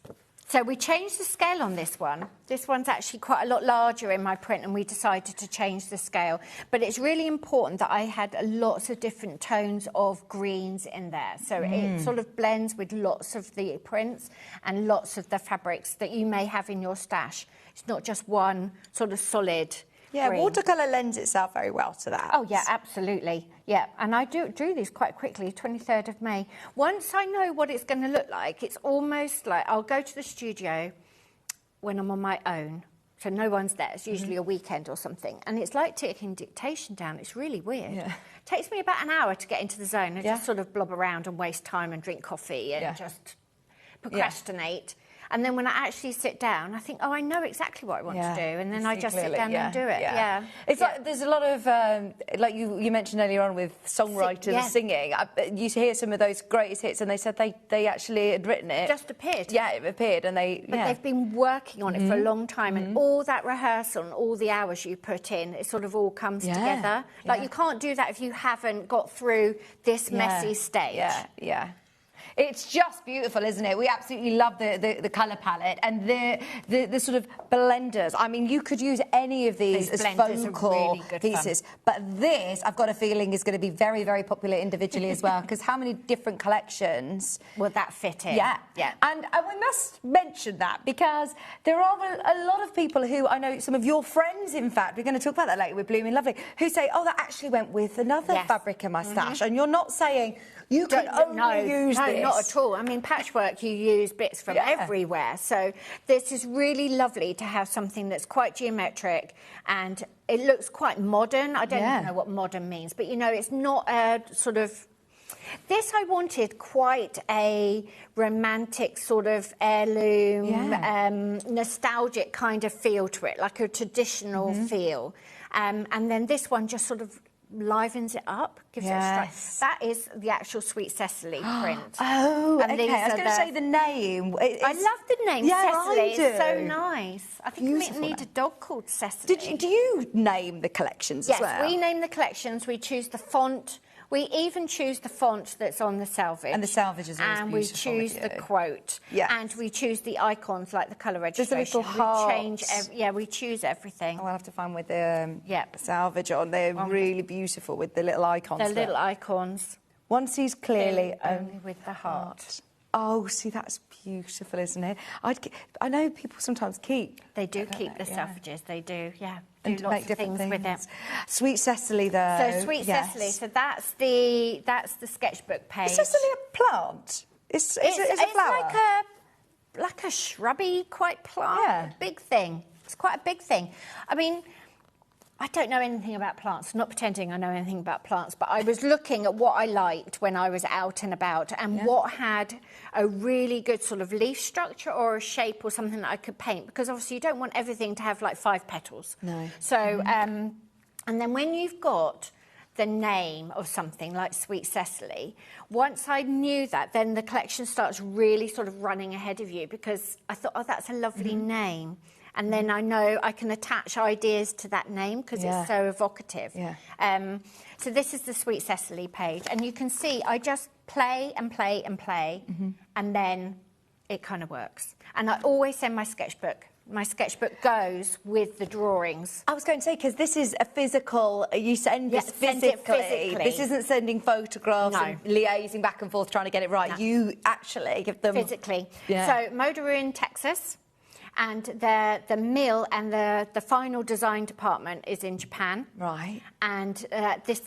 Speaker 12: So we changed the scale on this one. This one's actually quite a lot larger in my print, and we decided to change the scale. But it's really important that I had lots of different tones of greens in there. So it sort of blends with lots of the prints and lots of the fabrics that you may have in your stash. It's not just one sort of solid green.
Speaker 1: Watercolour lends itself very well to that.
Speaker 12: Oh, yeah, absolutely. Yeah, and I drew these quite quickly, 23rd of May. Once I know what it's going to look like, it's almost like I'll go to the studio when I'm on my own. So no one's there. It's usually a weekend or something. And it's like taking dictation down. It's really weird. Yeah. It takes me about an hour to get into the zone and just sort of blob around and waste time and drink coffee and just procrastinate. And then when I actually sit down, I think, oh, I know exactly what I want to do. And then I just sit down and do it.
Speaker 5: It's like there's a lot of, like you mentioned earlier on with songwriters singing. You hear some of those greatest hits and they said they actually had written it.
Speaker 12: Just appeared.
Speaker 5: Yeah, it appeared. And but
Speaker 12: they've been working on it for a long time. And all that rehearsal and all the hours you put in, it sort of all comes together. Like you can't do that if you haven't got through this messy stage.
Speaker 5: It's just beautiful, isn't it? We absolutely love the colour palette and the sort of blenders. I mean, you could use any of these as focal pieces, but this, I've got a feeling, is going to be very, very popular individually as well, because how many different collections
Speaker 12: will that fit in?
Speaker 5: Yeah. And we must mention that, because there are a lot of people who, I know some of your friends, in fact, we're going to talk about that later with Blooming Lovely, who say, oh, that actually went with another fabric in my stash. And you're not saying you can only use this.
Speaker 12: Not at all. I mean, patchwork, you use bits from everywhere. So this is really lovely to have something that's quite geometric and it looks quite modern. I don't even know what modern means, but, you know, it's not a sort of... This I wanted quite a romantic sort of heirloom, nostalgic kind of feel to it, like a traditional feel. And then this one just sort of livens it up, gives it a strike. That is the actual Sweet Cecily print.
Speaker 5: Oh, and okay. I was going to say the name.
Speaker 12: I love the name Cecily.
Speaker 5: I do.
Speaker 12: It's so nice. I think we need a dog called Cecily.
Speaker 5: Do you name the collections as well?
Speaker 12: Yes, we name the collections. We choose the font. We even choose the font that's on the selvage.
Speaker 5: And the selvage is always
Speaker 12: beautiful. And we choose the quote.
Speaker 5: Yeah.
Speaker 12: And we choose the icons, like the colour registration.
Speaker 5: There's a little heart.
Speaker 12: We choose everything.
Speaker 5: I'll have to find with the selvage on. They're really beautiful with the little icons.
Speaker 12: The little icons.
Speaker 5: One sees clearly
Speaker 12: only with the heart.
Speaker 5: Oh, see, that's beautiful, isn't it? I know people sometimes keep...
Speaker 12: They do keep the selvages, they do,
Speaker 5: And
Speaker 12: do lots of things with it.
Speaker 5: Sweet Cecily, though.
Speaker 12: So Sweet Cecily, so that's the sketchbook page.
Speaker 5: Is Cecily a plant? It's a flower?
Speaker 12: It's like a shrubby, quite plant, big thing. It's quite a big thing. I mean... I don't know anything about plants, not pretending I know anything about plants, but I was looking at what I liked when I was out and about and what had a really good sort of leaf structure or a shape or something that I could paint, because obviously you don't want everything to have like 5 petals.
Speaker 5: No.
Speaker 12: So, and then when you've got the name of something like Sweet Cecily, once I knew that, then the collection starts really sort of running ahead of you, because I thought, oh, that's a lovely name. And then I know I can attach ideas to that name because it's so evocative. So this is the Sweet Cecily page. And you can see I just play and play and play. And then it kind of works. And I always send my sketchbook. My sketchbook goes with the drawings.
Speaker 5: I was going to say, because this is a physical... You send this physically. This isn't sending photographs and liaising back and forth trying to get it right. No. You actually give them...
Speaker 12: Physically. So Motor in Texas... And the mill and the final design department is in Japan.
Speaker 5: Right.
Speaker 12: And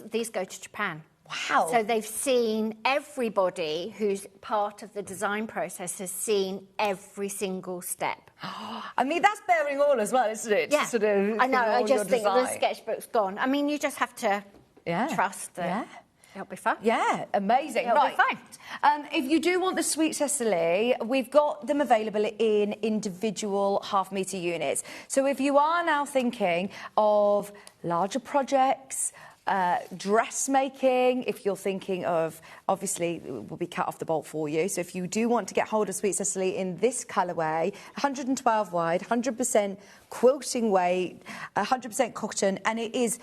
Speaker 12: these go to Japan.
Speaker 5: Wow.
Speaker 12: So they've seen everybody who's part of the design process has seen every single step.
Speaker 5: I mean, that's bearing all as well, isn't it?
Speaker 12: Yeah.
Speaker 5: To sort of
Speaker 12: I know, I just think the sketchbook's gone. I mean, you just have to trust that. It'll be fun.
Speaker 5: Yeah, amazing.
Speaker 12: It'll be fun.
Speaker 5: If you do want the Sweet Cecily, we've got them available in individual half-metre units. So if you are now thinking of larger projects, dressmaking, if you're thinking of, obviously, it will be cut off the bolt for you. So if you do want to get hold of Sweet Cecily in this colourway, 112 wide, 100% quilting weight, 100% cotton, and it is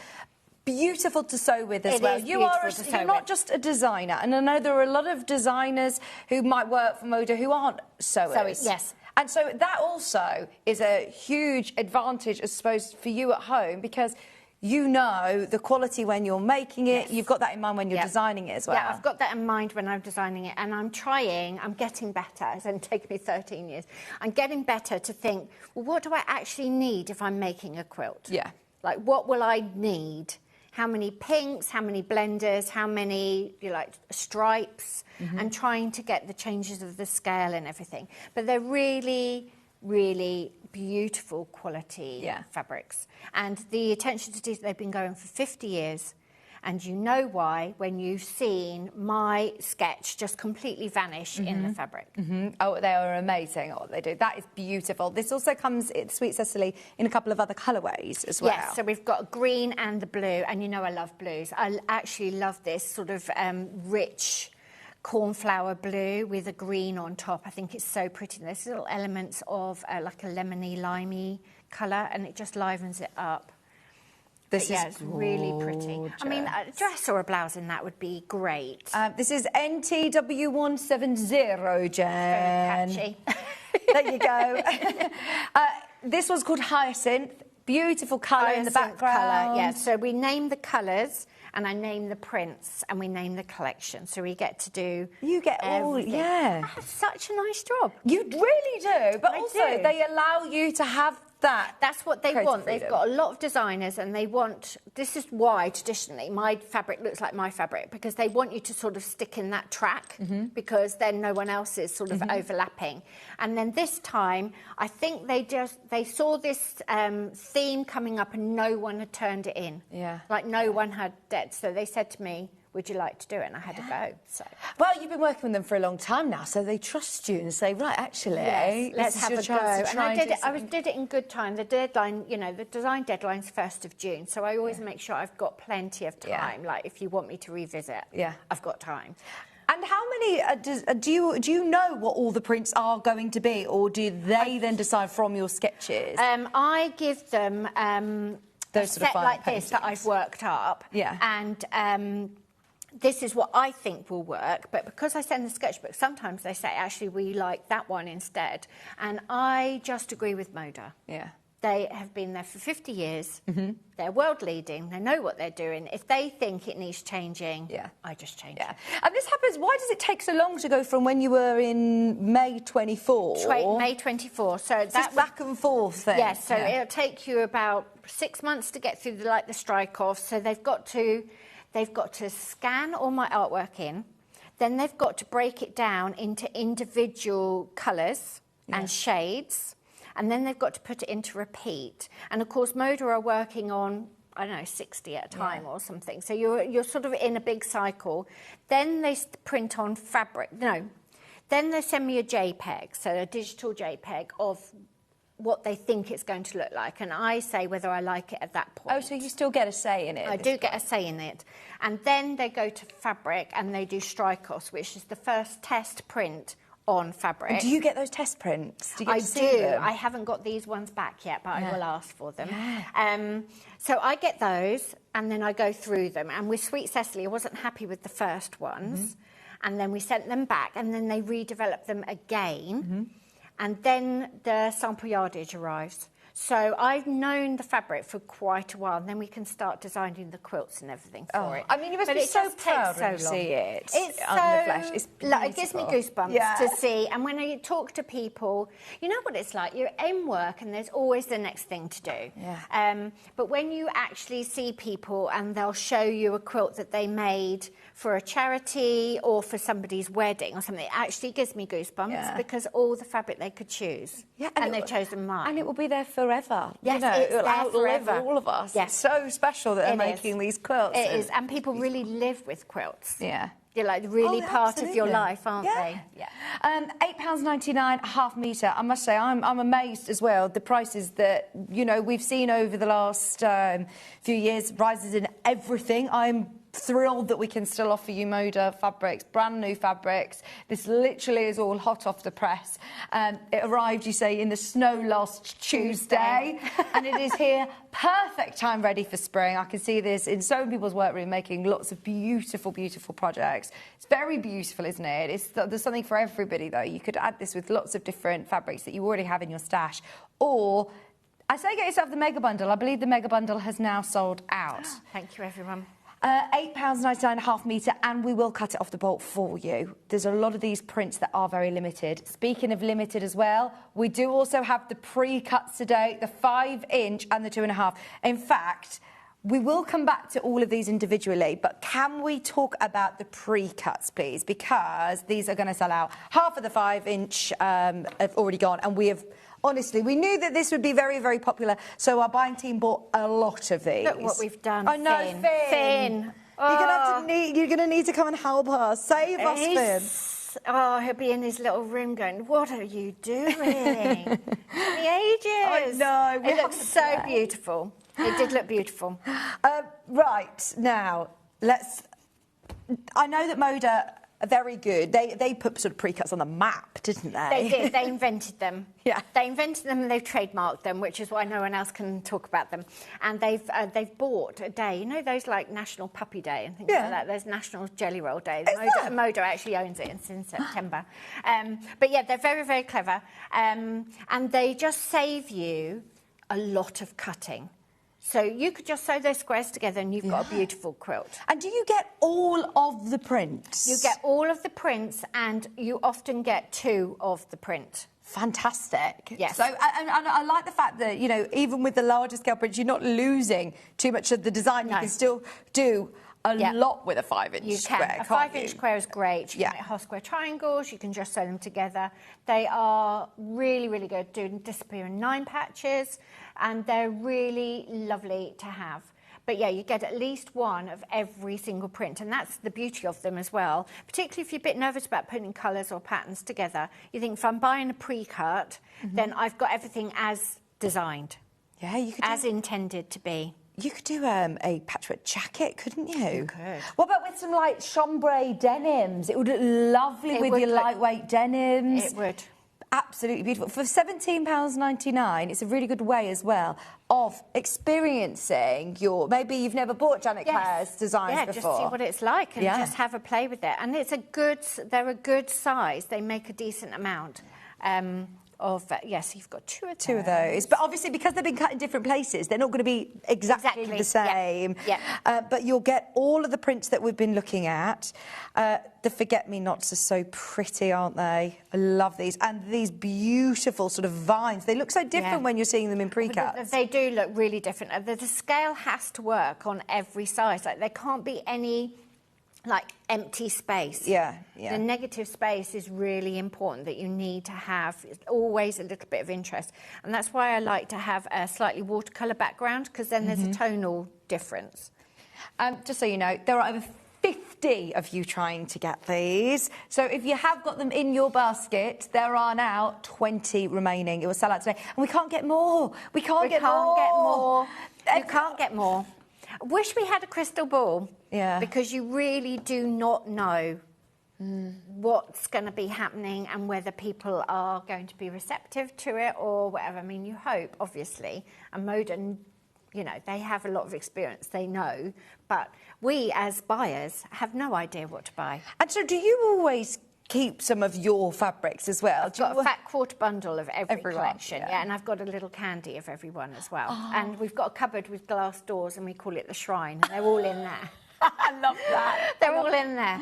Speaker 5: beautiful to sew with as well. You're not just a designer, and I know there are a lot of designers who might work for Moda who aren't sewers.
Speaker 12: Yes.
Speaker 5: And so that also is a huge advantage, I suppose, for you at home, because you know the quality when you're making it. Yes. You've got that in mind when you're designing it as well.
Speaker 12: Yeah, I've got that in mind when I'm designing it, and I'm getting better. It's only taken me 13 years. I'm getting better to think, well, what do I actually need if I'm making a quilt?
Speaker 5: Yeah.
Speaker 12: Like, what will I need? How many pinks, how many blenders, how many stripes, and trying to get the changes of the scale and everything. But they're really, really beautiful quality fabrics. And the attention to detail, they've been going for 50 years. And you know why when you've seen my sketch just completely vanish in the fabric.
Speaker 5: Oh, they are amazing at what they do. That is beautiful. This also comes, Sweet Cecily, in a couple of other colourways as well.
Speaker 12: Yes, so we've got green and the blue, and you know I love blues. I actually love this sort of rich cornflower blue with a green on top. I think it's so pretty. There's little elements of like a lemony, limey colour, and it just livens it up.
Speaker 5: This is
Speaker 12: it's really pretty. I mean, a dress or a blouse in that would be great.
Speaker 5: This is NTW170, Jen.
Speaker 12: Very catchy.
Speaker 5: There you go. This one's called Hyacinth. Beautiful colour in the background.
Speaker 12: Yeah, so we name the colours, and I name the prints, and we name the collection. So we get to do everything. That's such a nice job.
Speaker 5: You really do. But also, they allow you to have that.
Speaker 12: That's what they want.
Speaker 5: freedom.
Speaker 12: They've got a lot of designers, and they want, this is why traditionally my fabric looks like my fabric, because they want you to sort of stick in that track, because then no one else is sort of overlapping. And then this time, I think they saw this theme coming up, and no one had turned it in.
Speaker 5: Yeah.
Speaker 12: Like no one had dead. So they said to me, would you like to do it? And I had to go. So.
Speaker 5: Well, you've been working with them for a long time now, so they trust you and say, right, actually,
Speaker 12: let's have a go. And I did it in good time. The deadline, the design deadline's 1st of June, so I always make sure I've got plenty of time. Like, if you want me to revisit, I've got time.
Speaker 5: And how many do you know what all the prints are going to be, or do they then decide from your sketches?
Speaker 12: I give them
Speaker 5: those
Speaker 12: a set like this that I've worked up.
Speaker 5: Yeah.
Speaker 12: And this is what I think will work, but because I send the sketchbook, sometimes they say, actually, we like that one instead. And I just agree with Moda.
Speaker 5: Yeah.
Speaker 12: They have been there for 50 years. They're world leading. They know what they're doing. If they think it needs changing, I just change it.
Speaker 5: And this happens, why does it take so long to go from when you were in May 24?
Speaker 12: May 24. So
Speaker 5: that's back and forth then?
Speaker 12: Yes, so it'll take you about 6 months to get through the strike-off. So they've got to scan all my artwork in. Then they've got to break it down into individual colours and shades. And then they've got to put it into repeat. And, of course, Moda are working on, I don't know, 60 at a time or something. So you're sort of in a big cycle. Then they print on fabric. No. Then they send me a JPEG, so a digital JPEG of what they think it's going to look like. And I say whether I like it at that point.
Speaker 5: Oh, so you still get a say in it?
Speaker 12: I do get a say in it. And then they go to fabric and they do strike-offs, which is the first test print on fabric.
Speaker 5: And do you get those test prints? Do you get
Speaker 12: I
Speaker 5: to see
Speaker 12: do.
Speaker 5: them?
Speaker 12: I haven't got these ones back yet, but I will ask for them. So I get those, and then I go through them. And with Sweet Cecily, I wasn't happy with the first ones. And then we sent them back, and then they redeveloped them again. And then the sample yardage arrives. So I've known the fabric for quite a while, and then we can start designing the quilts and everything for it.
Speaker 5: I mean, you must be so proud when you see it under the flesh. It's beautiful.
Speaker 12: It gives me goosebumps to see. And when I talk to people, you know what it's like. You're in work, and there's always the next thing to do. But when you actually see people, and they'll show you a quilt that they made for a charity or for somebody's wedding or something, it actually gives me goosebumps because all the fabric they could choose, and they've chosen mine.
Speaker 5: And it will be there for forever.
Speaker 12: Yes,
Speaker 5: you know,
Speaker 12: it's
Speaker 5: it'll
Speaker 12: there
Speaker 5: outlive
Speaker 12: forever.
Speaker 5: all of us.
Speaker 12: Yes.
Speaker 5: It's so special that they're making these quilts.
Speaker 12: It is, and people really live with quilts.
Speaker 5: Yeah.
Speaker 12: They're like really part of your life, aren't they?
Speaker 5: Yeah. £8.99 a half metre. I must say, I'm amazed as well. The prices that, you know, we've seen over the last few years, rises in everything. I'm thrilled that we can still offer you Moda fabrics, brand new fabrics. This literally is all hot off the press. It arrived, you say, in the snow last Tuesday, and it is here, perfect time ready for spring. I can see this in so many people's workroom making lots of beautiful, beautiful projects. It's very beautiful, isn't it? There's something for everybody, though. You could add this with lots of different fabrics that you already have in your stash, or I say get yourself the mega bundle. I believe the mega bundle has now sold out.
Speaker 12: Thank you, everyone.
Speaker 5: £8.99 a half metre, and we will cut it off the bolt for you. There's a lot of these prints that are very limited. Speaking of limited as well, we do also have the pre-cuts today, the 5-inch and the 2.5. In fact, we will come back to all of these individually, but can we talk about the pre-cuts, please? Because these are going to sell out. Half of the 5-inch have already gone, and we have... Honestly, we knew that this would be very, very popular, so our buying team bought a lot of these.
Speaker 12: Look what we've done.
Speaker 5: I know, Finn. You're going to need to come and help us. Save us, Finn.
Speaker 12: Oh, he'll be in his little room going, what are you doing? It took me ages.
Speaker 5: I know.
Speaker 12: It looks so beautiful. It did look beautiful.
Speaker 5: Right, now, I know that Moda are very good. They put sort of pre-cuts on the map, didn't they?
Speaker 12: They did. They invented them.
Speaker 5: Yeah.
Speaker 12: They invented them and they've trademarked them, which is why no one else can talk about them. And they've bought a day, you know, those like National Puppy Day and things like that. There's National Jelly Roll Day. Moda actually owns it. It's in September. But yeah, they're very, very clever. And they just save you a lot of cutting. So you could just sew those squares together and you've got a beautiful quilt.
Speaker 5: And do you get all of the prints?
Speaker 12: You get all of the prints, and you often get 2 of the print.
Speaker 5: Fantastic.
Speaker 12: Yes.
Speaker 5: So, and I like the fact that, you know, even with the larger scale prints, you're not losing too much of the design. You can still do a lot with a 5-inch square.
Speaker 12: A 5-inch square is great. You can make half square triangles. You can just sew them together. They are really, really good. Do disappear in 9 patches, and they're really lovely to have. But yeah, you get at least 1 of every single print, and that's the beauty of them as well. Particularly if you're a bit nervous about putting colours or patterns together. You think, if I'm buying a pre-cut, then I've got everything as designed.
Speaker 5: Yeah, you could
Speaker 12: as intended to be.
Speaker 5: You could do a patchwork jacket, couldn't you?
Speaker 12: You could.
Speaker 5: What about with some, like, chambray denims? It would look lovely with your lightweight denims.
Speaker 12: It would.
Speaker 5: Absolutely beautiful. For £17.99, it's a really good way as well of experiencing your... Maybe you've never bought Janet Clare's designs before.
Speaker 12: Yeah, just see what it's like and just have a play with it. And it's they're a good size. They make a decent amount. Yes, you've got 2 of those.
Speaker 5: 2 of those. But obviously, because they've been cut in different places, they're not going to be exactly the same. But you'll get all of the prints that we've been looking at. The forget-me-nots are so pretty, aren't they? I love these. And these beautiful sort of vines. They look so different when you're seeing them in pre-cuts.
Speaker 12: They do look really different. The scale has to work on every size. Like, there can't be any... like empty space. The negative space is really important, that you need to have always a little bit of interest. And that's why I like to have a slightly watercolour background, because then there's a tonal difference.
Speaker 5: Just so you know, there are over 50 of you trying to get these. So if you have got them in your basket, there are now 20 remaining. It will sell out today. And we can't get more. We can't get more.
Speaker 12: You can't get more. Wish we had a crystal ball. Because you really do not know what's going to be happening and whether people are going to be receptive to it or whatever. I mean, you hope, obviously. And Moda, you know, they have a lot of experience. They know. But we, as buyers, have no idea what to buy.
Speaker 5: And so do you always keep some of your fabrics as well?
Speaker 12: I've got a fat quarter bundle of every collection, and I've got a little candy of every one as well. And we've got a cupboard with glass doors, and we call it the shrine, and they're all in there.
Speaker 5: I love that.
Speaker 12: They're all in there.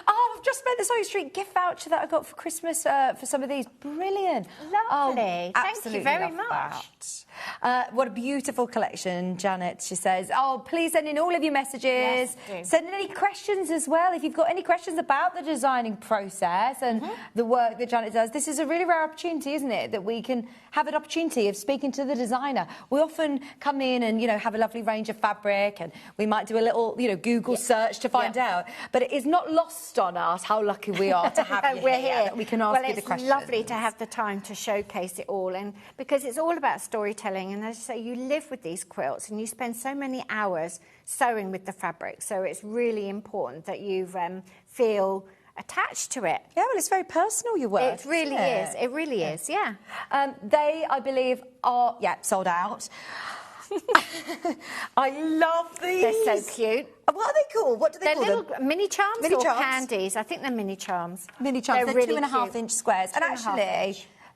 Speaker 5: Oh, I've just spent the Sewing Street gift voucher that I got for Christmas for some of these. Brilliant.
Speaker 12: Lovely. Thank you very
Speaker 5: love
Speaker 12: much.
Speaker 5: that. What a beautiful collection, Janet. She says, oh, please send in all of your messages.
Speaker 12: Yes, do.
Speaker 5: Send in any questions as well. If you've got any questions about the designing process and the work that Janet does, this is a really rare opportunity, isn't it? That we can have an opportunity of speaking to the designer. We often come in and, you know, have a lovely range of fabric and we might do a little, you know, Google search to find out. But it is not lost on us how lucky we are to have you
Speaker 12: We're
Speaker 5: here. That we can ask you the questions.
Speaker 12: Well, it's lovely to have the time to showcase it all, and because it's all about storytelling. And as I say, you live with these quilts and you spend so many hours sewing with the fabric. So it's really important that you feel attached to it.
Speaker 5: Yeah, well, it's very personal, your work.
Speaker 12: It really is. It really is, yeah.
Speaker 5: They, I believe, are, sold out. I love these.
Speaker 12: They're so cute.
Speaker 5: What are they called? What do they call them?
Speaker 12: They're little mini charms
Speaker 5: Mini
Speaker 12: or
Speaker 5: charms?
Speaker 12: candies. I think they're mini charms.
Speaker 5: Mini charms. They're
Speaker 12: really
Speaker 5: 2.5 inch squares. And actually,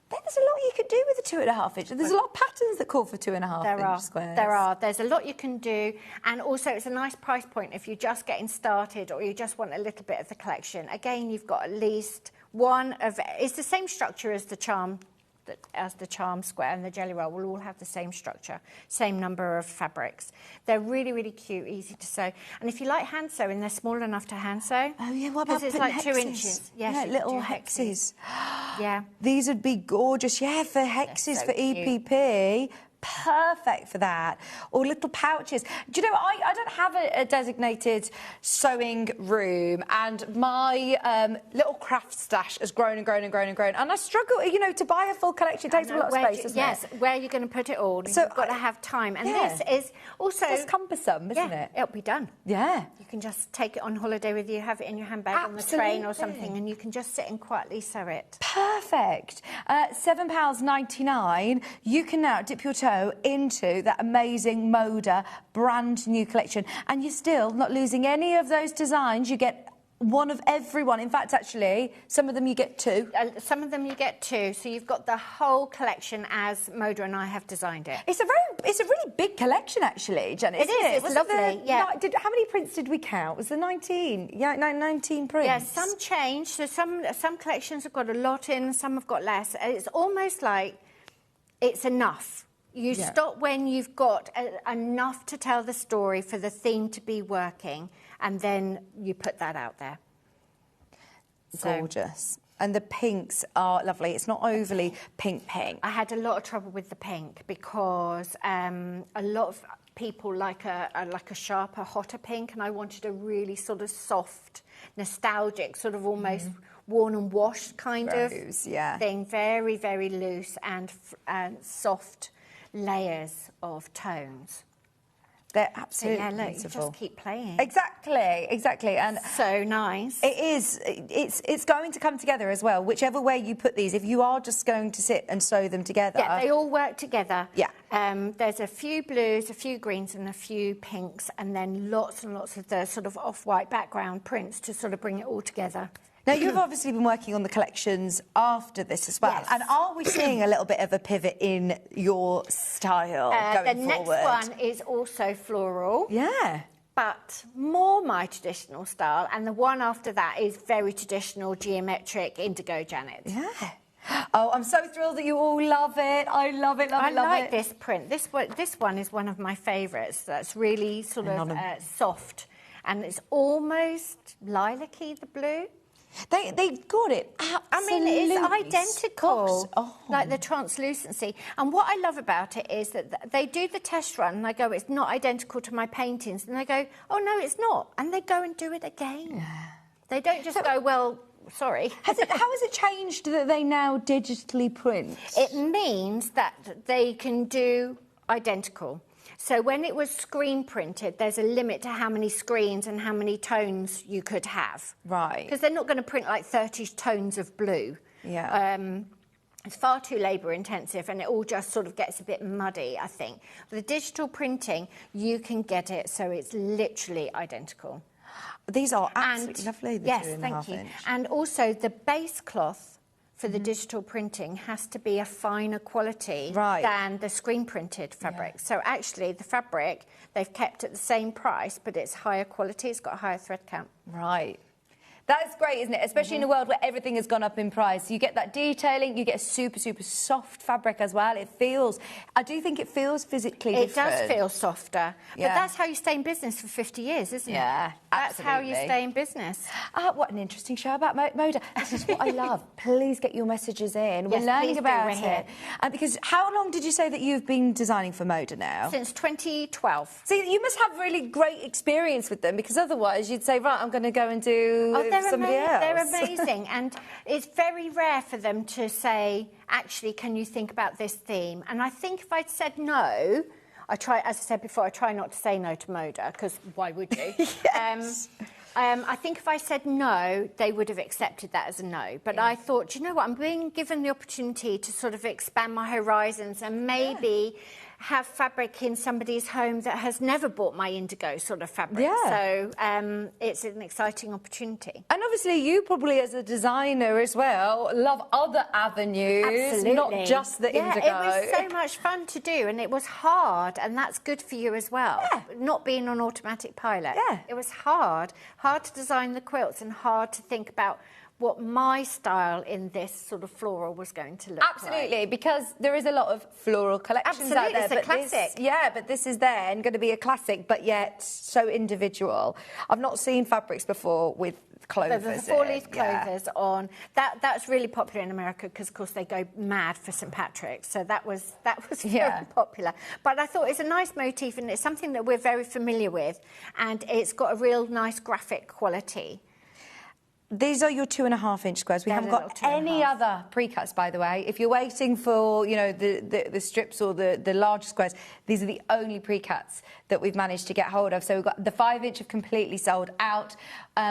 Speaker 5: there's a lot you could do with a 2.5 inch. There's a lot of patterns that call for 2.5 inch squares.
Speaker 12: There are. There's a lot you can do. And also, it's a nice price point if you're just getting started or you just want a little bit of the collection. Again, you've got at least one of... It's the same structure as the charm square, and the jelly roll will all have the same structure, same number of fabrics. They're really, really cute, easy to sew. And if you like hand sewing, they're small enough to hand sew.
Speaker 5: Oh, yeah, what about
Speaker 12: it's
Speaker 5: putting
Speaker 12: like
Speaker 5: hexes?
Speaker 12: 2 inches. Yes,
Speaker 5: Yeah,
Speaker 12: you
Speaker 5: little
Speaker 12: could do
Speaker 5: hexes.
Speaker 12: Yeah.
Speaker 5: These would be gorgeous. Yeah, for hexes, for EPP. Perfect for that. Or little pouches. Do you know, I don't have a designated sewing room, and my little craft stash has grown and grown and grown and grown. And I struggle, you know, to buy a full collection. It takes a lot of space, doesn't it?
Speaker 12: Yes, where are you going to put it all?
Speaker 5: So
Speaker 12: you've got to have time. And this is also...
Speaker 5: It's cumbersome, isn't it?
Speaker 12: It'll be done.
Speaker 5: Yeah.
Speaker 12: You can just take it on holiday with you, have it in your handbag on the train or something, and you can just sit and quietly sew it.
Speaker 5: Perfect. £7.99. You can now dip your toe into that amazing Moda brand new collection, and you're still not losing any of those designs. You get one of every one. In fact, actually, some of them you get two.
Speaker 12: Some of them you get two. So you've got the whole collection as Moda and I have designed it.
Speaker 5: It's a really big collection, actually, Janet.
Speaker 12: It is. It's lovely.
Speaker 5: How many prints did we count? Was there 19? Yeah, 19 prints.
Speaker 12: Yeah, some change. So some collections have got a lot in, some have got less. It's almost like it's enough. You stop when you've got enough to tell the story for the theme to be working, and then you put that out there.
Speaker 5: Gorgeous. And the pinks are lovely. It's not overly pink.
Speaker 12: I had a lot of trouble with the pink because a lot of people like a sharper, hotter pink, and I wanted a really sort of soft, nostalgic, sort of almost worn and washed kind of thing. Very, very loose and soft layers of tones.
Speaker 5: They're absolutely
Speaker 12: look,
Speaker 5: beautiful.
Speaker 12: You just keep playing.
Speaker 5: Exactly. And
Speaker 12: so nice.
Speaker 5: It is. It's going to come together as well. Whichever way you put these, if you are just going to sit and sew them together.
Speaker 12: Yeah, they all work together.
Speaker 5: Yeah.
Speaker 12: There's a few blues, a few greens and a few pinks, and then lots and lots of the sort of off-white background prints to sort of bring it all together.
Speaker 5: Now, you've obviously been working on the collections after this as well.
Speaker 12: Yes.
Speaker 5: And are we seeing a little bit of a pivot in your style going forward?
Speaker 12: The next one is also floral.
Speaker 5: Yeah.
Speaker 12: But more my traditional style. And the one after that is very traditional, geometric, indigo Janet.
Speaker 5: Yeah. Oh, I'm so thrilled that you all love it. I love it, love it, love it.
Speaker 12: I like this print. This one is one of my favourites. That's really sort of soft. And it's almost lilac-y, the blue.
Speaker 5: They got it absolutely.
Speaker 12: I mean, it's identical,
Speaker 5: oh.
Speaker 12: like the translucency. And what I love about it is that they do the test run, and I go, it's not identical to my paintings. And they go, oh, no, it's not. And they go and do it again. Yeah. They don't just go, well, sorry.
Speaker 5: How has it changed that they now digitally print?
Speaker 12: It means that they can do identical. So when it was screen printed, there's a limit to how many screens and how many tones you could have.
Speaker 5: Right.
Speaker 12: Because they're not going to print like 30 tones of blue.
Speaker 5: Yeah.
Speaker 12: It's far too labour intensive, and it all just sort of gets a bit muddy, I think. With the digital printing, you can get it so it's literally identical.
Speaker 5: These are absolutely lovely.
Speaker 12: Yes, thank you. And also the base cloth for the digital printing has to be a finer quality than the screen printed fabric. Yeah. So actually the fabric, they've kept at the same price, but it's higher quality, it's got a higher thread count.
Speaker 5: Right. That's great, isn't it? Especially in a world where everything has gone up in price. You get that detailing, you get a super, super soft fabric as well. I do think it feels physically different.
Speaker 12: It does feel softer. Yeah. But that's how you stay in business for 50 years, isn't it?
Speaker 5: Yeah,
Speaker 12: That's how you stay in business.
Speaker 5: What an interesting show about Moda. This is what I love. Please get your messages in. We're learning about it. Because how long did you say that you've been designing for Moda now?
Speaker 12: Since 2012.
Speaker 5: See, you must have really great experience with them, because otherwise you'd say, right, I'm going to go and do somebody else.
Speaker 12: They're amazing, and it's very rare for them to say, actually, can you think about this theme? And I think if I'd said no, as I said before, I try not to say no to Moda, because why would you?
Speaker 5: Yes.
Speaker 12: I think if I said no, they would have accepted that as a no. But I thought, you know what, I'm being given the opportunity to sort of expand my horizons and maybe have fabric in somebody's home that has never bought my indigo sort of fabric. Yeah. So it's an exciting opportunity.
Speaker 5: And obviously you probably, as a designer as well, love other avenues,
Speaker 12: Absolutely.
Speaker 5: not just the indigo.
Speaker 12: It was so much fun to do, and it was hard, and that's good for you as well. Yeah. Not being on automatic pilot. Yeah. It was hard to design the quilts and hard to think about what my style in this sort of floral was going to look
Speaker 5: Absolutely, because there is a lot of floral collections out there.
Speaker 12: It's a classic.
Speaker 5: But this is then going to be a classic, but yet so individual. I've not seen fabrics before with clovers.
Speaker 12: So the four-leaf clovers on. That's really popular in America because, of course, they go mad for St. Patrick's. So that was very popular. But I thought it's a nice motif, and it's something that we're very familiar with, and it's got a real nice graphic quality.
Speaker 5: These are your 2.5-inch squares. We haven't got any other pre-cuts, by the way. If you're waiting for, the strips or the larger squares, these are the only pre-cuts that we've managed to get hold of. So we've got the 5-inch have completely sold out.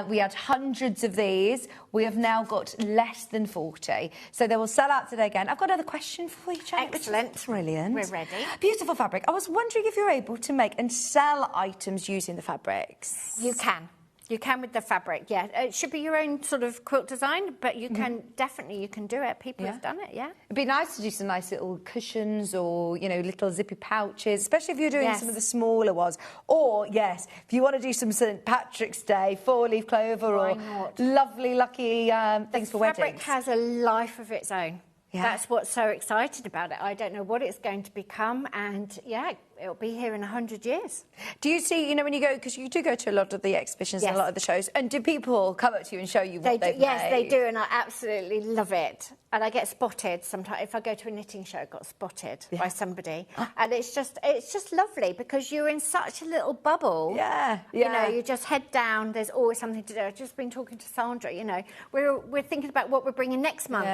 Speaker 5: We had hundreds of these. We have now got less than 40. So they will sell out today again. I've got another question for you, Janet.
Speaker 12: Excellent.
Speaker 5: Brilliant.
Speaker 12: We're ready.
Speaker 5: Beautiful fabric. I was wondering if you're able to make and sell items using the fabrics.
Speaker 12: You can. You can with the fabric, yeah. It should be your own sort of quilt design, but you can definitely, you can do it. People have done it, yeah.
Speaker 5: It'd be nice to do some nice little cushions or, little zippy pouches, especially if you're doing some of the smaller ones. Or, yes, if you want to do some St. Patrick's Day, 4-leaf clover or lovely, lucky things for weddings.
Speaker 12: The fabric has a life of its own. Yeah. That's what's so exciting about it. I don't know what it's going to become, and it'll be here in 100 years.
Speaker 5: Do you see, when you go, because you do go to a lot of the exhibitions and a lot of the shows, and do people come up to you and show you what they've made?
Speaker 12: Yes, they do, and I absolutely love it. And I get spotted sometimes. If I go to a knitting show, I got spotted by somebody. And it's just lovely because you're in such a little bubble.
Speaker 5: Yeah.
Speaker 12: You just head down, there's always something to do. I've just been talking to Sandra, we're thinking about what we're bringing next month.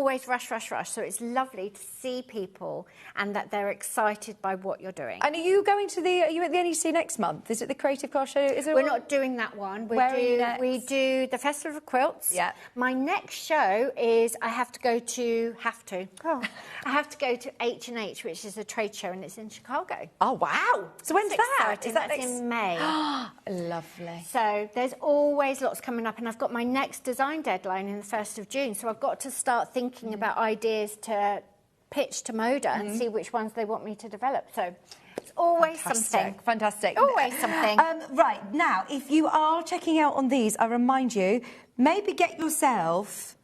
Speaker 12: Always rush. So it's lovely to see people and that they're excited by what you're doing.
Speaker 5: And are you going to are you at the NEC next month? Is it the Creative Craft Show?
Speaker 12: We're not doing that one. We do the Festival of Quilts.
Speaker 5: Yeah.
Speaker 12: My next show is I have to go to H&H, which is a trade show, and it's in Chicago.
Speaker 5: Oh, wow. So when's that?
Speaker 12: Is that in May?
Speaker 5: Lovely.
Speaker 12: So there's always lots coming up, and I've got my next design deadline in the 1st of June, so I've got to start thinking about ideas to pitch to Moda and see which ones they want me to develop. So it's always something.
Speaker 5: Fantastic.
Speaker 12: Always something.
Speaker 5: Right, now, if you are checking out on these, I remind you, maybe get yourself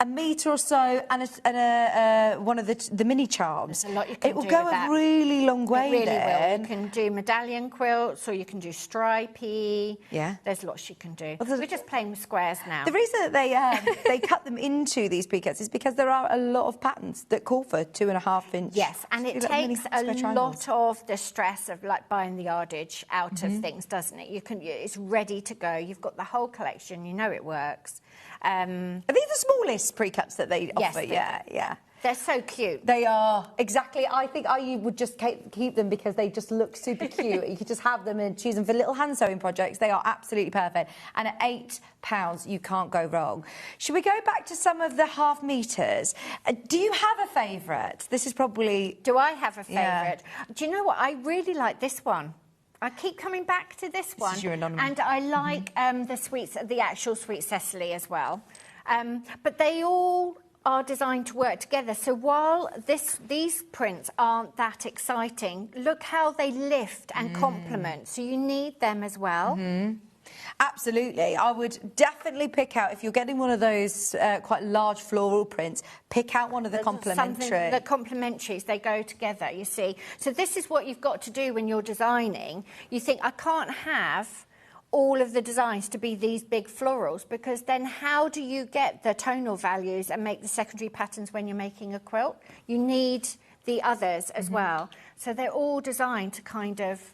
Speaker 5: a metre or so and one of the mini charms.
Speaker 12: There's a lot you can
Speaker 5: do. It will go a really long way.
Speaker 12: It really
Speaker 5: then.
Speaker 12: will. You can do medallion quilts, or you can do stripy.
Speaker 5: Yeah.
Speaker 12: There's lots you can do. We're just playing with squares now.
Speaker 5: The reason that they cut them into these pre-cuts is because there are a lot of patterns that call for 2.5-inch.
Speaker 12: Yes, and it takes a lot of the stress of buying the yardage out of things, doesn't it? It's ready to go. You've got the whole collection. You know it works.
Speaker 5: Are these the smallest pre-cuts that they offer? Yeah.
Speaker 12: They're so cute.
Speaker 5: They are, exactly. I think I would just keep them because they just look super cute. You could just have them and choose them for little hand sewing projects. They are absolutely perfect. And at £8, you can't go wrong. Should we go back to some of the half meters? Do you have a favourite? This is probably...
Speaker 12: Do I have a favourite? Do you know what? I really like this one. I keep coming back to this one.
Speaker 5: This is your anonymous.
Speaker 12: And I like the actual Sweet Cecily as well. But they all are designed to work together. So while these prints aren't that exciting, look how they lift and complement. So you need them as well.
Speaker 5: Absolutely. I would definitely pick out, if you're getting one of those quite large floral prints, pick out one of the complementary.
Speaker 12: The complementaries, they go together, you see. So this is what you've got to do when you're designing. You think, I can't have all of the designs to be these big florals, because then how do you get the tonal values and make the secondary patterns when you're making a quilt? You need the others as well. So they're all designed to kind of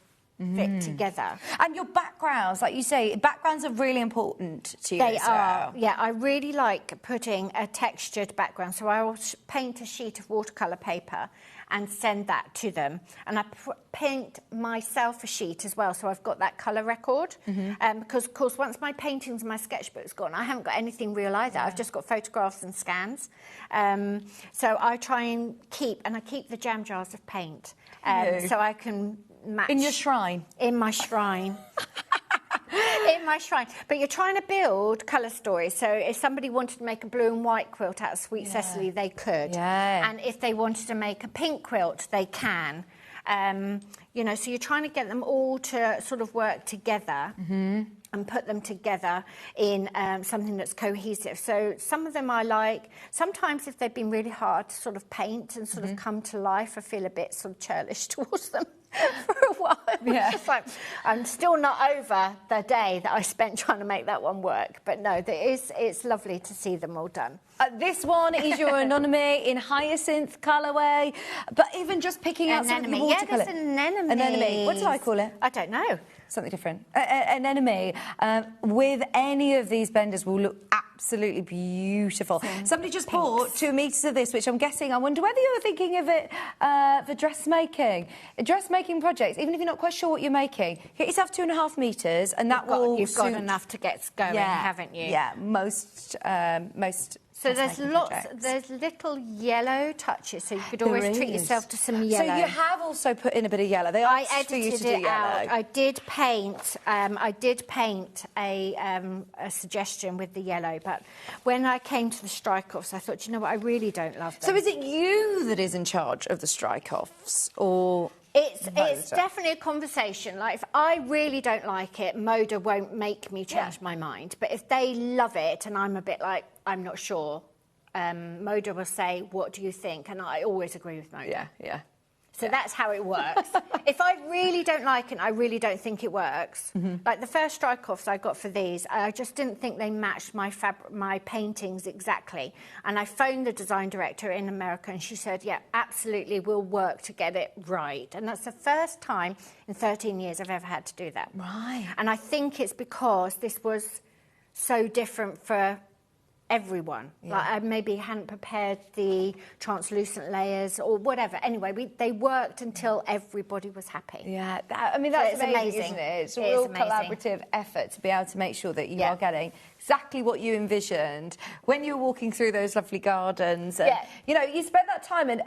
Speaker 12: fit together.
Speaker 5: And your backgrounds, like you say, backgrounds are really important to you.
Speaker 12: They are, yeah. I really like putting a textured background. So I will paint a sheet of watercolour paper and send that to them. And I paint myself a sheet as well, so I've got that colour record. Because, of course, once my paintings and my sketchbook's gone, I haven't got anything real either. I've just got photographs and scans. So I try and keep the jam jars of paint. So I can match.
Speaker 5: In your shrine?
Speaker 12: In my shrine. In my shrine. But you're trying to build colour stories. So if somebody wanted to make a blue and white quilt out of Sweet Cecily, they could. And if they wanted to make a pink quilt, they can. You know, so you're trying to get them all to sort of work together and put them together in something that's cohesive. So some of them I like. Sometimes if they've been really hard to sort of paint and sort of come to life, I feel a bit sort of churlish towards them for a while. It's just like, I'm still not over the day that I spent trying to make that one work. But no, it's lovely to see them all done.
Speaker 5: This one is your anemone in hyacinth colourway, but even just picking out some of your watercolour.
Speaker 12: Yeah, there's an anemone.
Speaker 5: An anemone. What did I call it?
Speaker 12: I don't know.
Speaker 5: Something different. An anemone with any of these blenders will look absolutely beautiful. Somebody just bought 2 metres of this, which I'm guessing, I wonder whether you were thinking of it for dressmaking. Dressmaking projects, even if you're not quite sure what you're making, get yourself 2.5 metres and you've
Speaker 12: got enough to get going, haven't you?
Speaker 5: Yeah, most
Speaker 12: So there's little yellow touches, so you could always treat yourself to some yellow.
Speaker 5: So you have also put in a bit of yellow.
Speaker 12: I edited it out. I did paint a suggestion with the yellow, but when I came to the strike-offs, I thought, you know what, I really don't love them.
Speaker 5: So is it you that is in charge of the strike-offs, or...?
Speaker 12: It's definitely a conversation. Like, if I really don't like it, Moda won't make me change my mind. But if they love it and I'm a bit like, I'm not sure, Moda will say, what do you think? And I always agree with Moda. So that's how it works. If I really don't like it, I really don't think it works. Like the first strike-offs I got for these, I just didn't think they matched my paintings exactly. And I phoned the design director in America and she said, yeah, absolutely, we'll work to get it right. And that's the first time in 13 years I've ever had to do that.
Speaker 5: Right.
Speaker 12: And I think it's because this was so different for everyone. Like I maybe hadn't prepared the translucent layers or whatever. Anyway, they worked until everybody was happy.
Speaker 5: Yeah, I mean, that's amazing, isn't it? It's a real collaborative effort to be able to make sure that you are getting exactly what you envisioned when you were walking through those lovely gardens. And, you know, you spent that time, and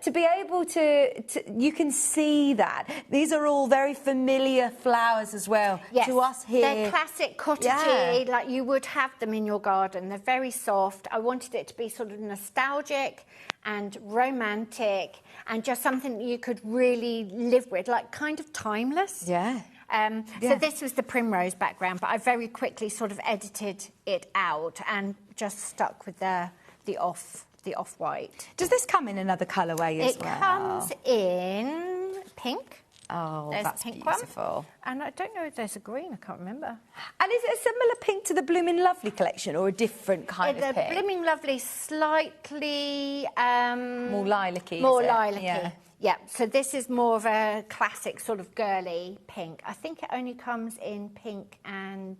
Speaker 5: to be able to you can see that. These are all very familiar flowers as well to us here.
Speaker 12: They're classic cottagey, like you would have them in your garden. They're very soft. I wanted it to be sort of nostalgic and romantic and just something that you could really live with, like kind of timeless. So this was the primrose background, but I very quickly sort of edited it out and just stuck with the off-white.
Speaker 5: Does this come in another colourway as well?
Speaker 12: It comes in pink.
Speaker 5: Oh,
Speaker 12: there's
Speaker 5: that's
Speaker 12: a pink
Speaker 5: beautiful.
Speaker 12: One. And I don't know if there's a green, I can't remember.
Speaker 5: And is it a similar pink to the Blooming Lovely collection or a different kind of pink?
Speaker 12: The Blooming Lovely slightly...
Speaker 5: more lilac-y,
Speaker 12: more lilac-y. Yeah, so this is more of a classic sort of girly pink. I think it only comes in pink and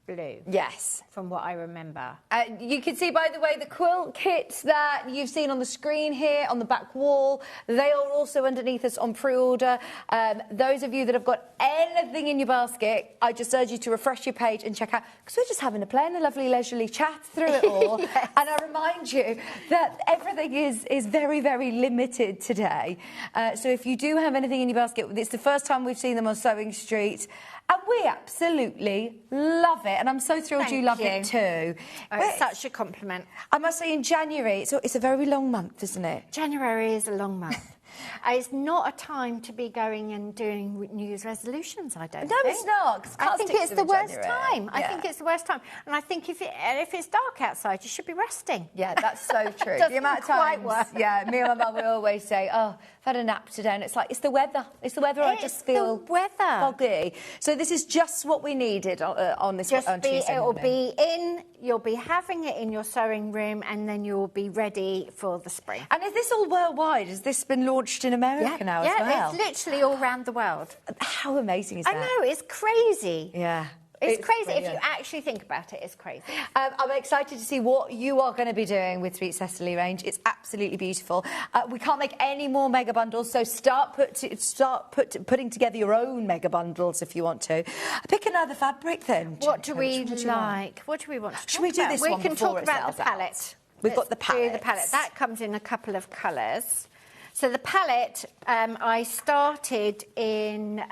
Speaker 12: blue.
Speaker 5: Yes.
Speaker 12: From what I remember.
Speaker 5: You can see, by the way, the quilt kits that you've seen on the screen here, on the back wall, they are also underneath us on pre-order. Those of you that have got anything in your basket, I just urge you to refresh your page and check out, because we're just having a play and a lovely leisurely chat through it all. And I remind you that everything is very, very limited today. So if you do have anything in your basket, it's the first time we've seen them on Sewing Street. And We absolutely love it, and I'm so thrilled
Speaker 12: Thank
Speaker 5: you love
Speaker 12: you.
Speaker 5: it too.
Speaker 12: Oh, it's such a compliment.
Speaker 5: I must say, in January, it's a very long month, isn't it?
Speaker 12: January is a long month. It's not a time to be going and doing New Year's resolutions, I don't think.
Speaker 5: No, it's not. 'Cause
Speaker 12: I think it's the worst time. I
Speaker 5: Yeah.
Speaker 12: think it's the worst time. And I think if it's dark outside, you should be resting.
Speaker 5: Yeah, that's so true.
Speaker 12: Doesn't
Speaker 5: The amount of
Speaker 12: quite
Speaker 5: times,
Speaker 12: work.
Speaker 5: yeah, me and my mum will always say, "Oh, I've had a nap today," and it's like it's the weather. It's the weather. I just feel
Speaker 12: the weather
Speaker 5: foggy. So this is just what we needed on this. On Tuesday
Speaker 12: it'll
Speaker 5: morning.
Speaker 12: be in. You'll be having it in your sewing room, and then you'll be ready for the spring.
Speaker 5: And is this all worldwide? Has this been launched in America now as well?
Speaker 12: Yeah, it's literally all around the world.
Speaker 5: How amazing is that?
Speaker 12: I know, it's crazy.
Speaker 5: Yeah.
Speaker 12: It's crazy.
Speaker 5: brilliant.
Speaker 12: If you actually think about it, it's crazy.
Speaker 5: I'm excited to see what you are going to be doing with Sweet Cecily range. It's absolutely beautiful. We can't make any more mega bundles, so start putting together your own mega bundles if you want to. Pick another fabric then.
Speaker 12: What do we
Speaker 5: Which one do you
Speaker 12: like? What do we want to talk
Speaker 5: Should we do
Speaker 12: about?
Speaker 5: this
Speaker 12: We
Speaker 5: one
Speaker 12: can
Speaker 5: before
Speaker 12: talk
Speaker 5: it
Speaker 12: about the
Speaker 5: sells out?
Speaker 12: palette.
Speaker 5: We've got the
Speaker 12: Let's do the
Speaker 5: palette.
Speaker 12: palette. That comes in a couple of colours. So the palette, I started in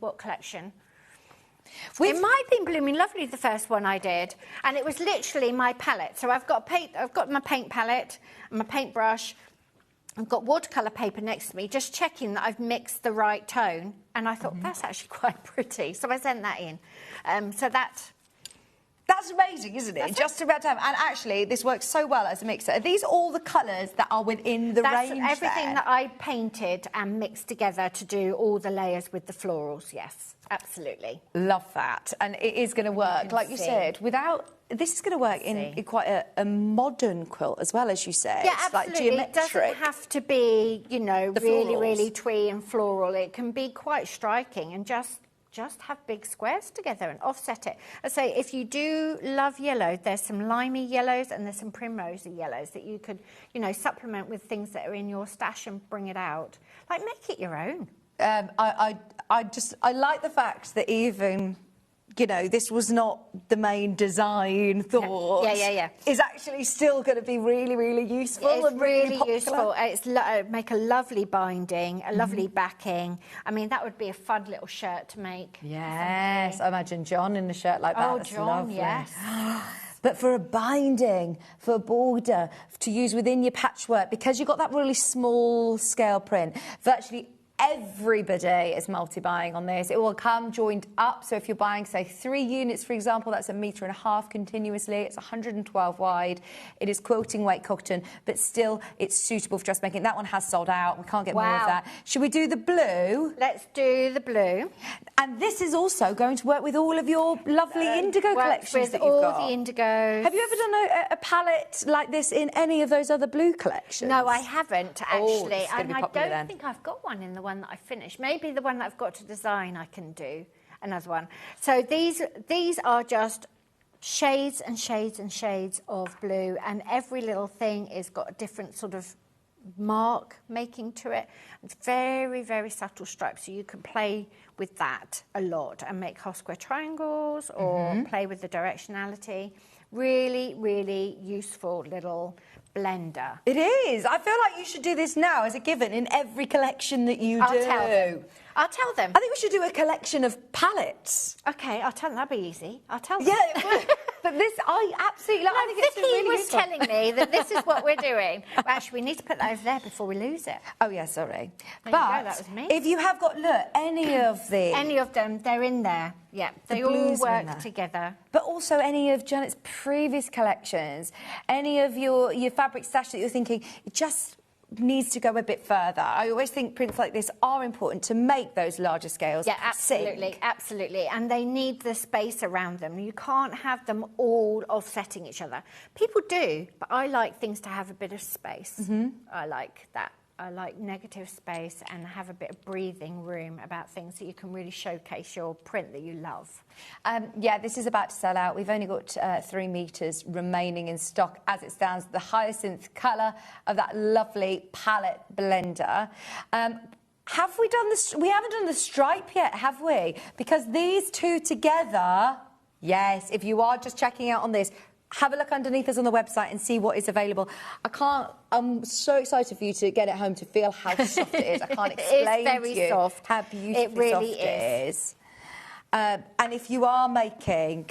Speaker 12: what collection? It might have been Blooming Lovely, the first one I did, and it was literally my palette. So I've got my paint palette and my paintbrush. I've got watercolour paper next to me, just checking that I've mixed the right tone. And I thought, that's actually quite pretty. So I sent that in.
Speaker 5: That's amazing, isn't it? Just about time. And actually, this works so well as a mixer. Are these all the colours that are within the range?
Speaker 12: That's everything
Speaker 5: then?
Speaker 12: that I painted and mixed together to do all the layers with the florals, yes. Absolutely.
Speaker 5: Love that. And it is going to work, like you said, this is going to work in quite a modern quilt as well, as you said.
Speaker 12: Yeah,
Speaker 5: It's
Speaker 12: absolutely.
Speaker 5: like
Speaker 12: It doesn't have to be,
Speaker 5: The
Speaker 12: really,
Speaker 5: florals.
Speaker 12: really twee and floral. It can be quite striking and just have big squares together and offset it. I say, if you do love yellow, there's some limey yellows and there's some primrosy yellows that you could, supplement with things that are in your stash and bring it out. Like, make it your own.
Speaker 5: I like the fact that even, this was not the main design thought.
Speaker 12: Yeah.
Speaker 5: Is actually still going to be really, really useful.
Speaker 12: It's
Speaker 5: and really popular.
Speaker 12: useful. It's make a lovely binding, a lovely backing. I mean, that would be a fun little shirt to make.
Speaker 5: Yes, I imagine John in a shirt like that.
Speaker 12: Oh,
Speaker 5: That's
Speaker 12: John,
Speaker 5: lovely.
Speaker 12: yes.
Speaker 5: But for a binding, for a border, to use within your patchwork, because you've got that really small scale print, virtually everybody is multi-buying on this. It will come joined up. So if you're buying, say, 3 units, for example, that's 1.5 meters continuously. It's 112 wide. It is quilting weight cotton, but still it's suitable for dressmaking. That one has sold out. We can't get more of that. Should we do the blue?
Speaker 12: Let's do the blue.
Speaker 5: And this is also going to work with all of your lovely indigo collections
Speaker 12: with
Speaker 5: that you've
Speaker 12: all
Speaker 5: got.
Speaker 12: the indigos.
Speaker 5: Have you ever done a palette like this in any of those other blue collections?
Speaker 12: No, I haven't, actually.
Speaker 5: this is gonna be
Speaker 12: And I
Speaker 5: popular
Speaker 12: don't
Speaker 5: then.
Speaker 12: think I've got one in the one that I finished. Maybe the one that I've got to design I can do another one. So these are just shades and shades and shades of blue, and every little thing has got a different sort of mark making to it. It's very, very subtle stripes, so you can play with that a lot and make half square triangles or play with the directionality. Really, really useful little blender.
Speaker 5: It is. I feel like you should do this now as a given in every collection that you do.
Speaker 12: I'll tell them.
Speaker 5: I think we should do a collection of palettes.
Speaker 12: Okay, I'll tell them. That'd be easy. I'll tell them.
Speaker 5: Yeah, it would. But this, I absolutely love. I think it's
Speaker 12: Vicky
Speaker 5: really
Speaker 12: was
Speaker 5: useful.
Speaker 12: telling me that this is what we're doing. Well, actually, we need to put that over there before we lose it.
Speaker 5: Oh, yeah, sorry.
Speaker 12: There you
Speaker 5: But
Speaker 12: go, that was me.
Speaker 5: if you have got, look, any of
Speaker 12: them, they're in there. Yeah, they all
Speaker 5: blues are in
Speaker 12: work
Speaker 5: there.
Speaker 12: together.
Speaker 5: But also any of Janet's previous collections, any of your fabric stash that you're thinking, it just needs to go a bit further. I always think prints like this are important to make those larger scales.
Speaker 12: Yeah, absolutely, absolutely. And they need the space around them. You can't have them all offsetting each other. People do, but I like things to have a bit of space. I like that. I like negative space and have a bit of breathing room about things so you can really showcase your print that you love.
Speaker 5: Yeah, this is about to sell out. We've only got 3 meters remaining in stock as it stands. The hyacinth colour of that lovely palette blender. Have we done this? We haven't done the stripe yet, have we? Because these two together, yes, if you are just checking out on this, have a look underneath us on the website and see what is available. I'm so excited for you to get it home to feel how soft it is. I can't explain
Speaker 12: very
Speaker 5: to you
Speaker 12: soft.
Speaker 5: how beautifully
Speaker 12: It really
Speaker 5: soft it is. And if you are making...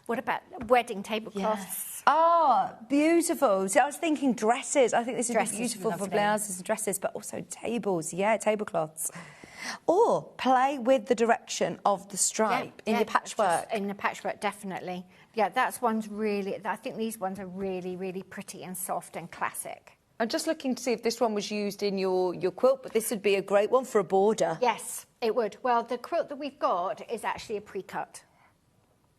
Speaker 12: What about wedding tablecloths?
Speaker 5: Yes. Oh, beautiful. So I was thinking dresses. I think this would be beautiful for
Speaker 12: lovely.
Speaker 5: blouses and dresses, but also tables. Yeah, tablecloths. Or play with the direction of the stripe in your patchwork.
Speaker 12: In the patchwork, definitely. Yeah, that's one's really... I think these ones are really, really pretty and soft and classic.
Speaker 5: I'm just looking to see if this one was used in your quilt, but this would be a great one for a border.
Speaker 12: Yes, it would. Well, the quilt that we've got is actually a pre-cut.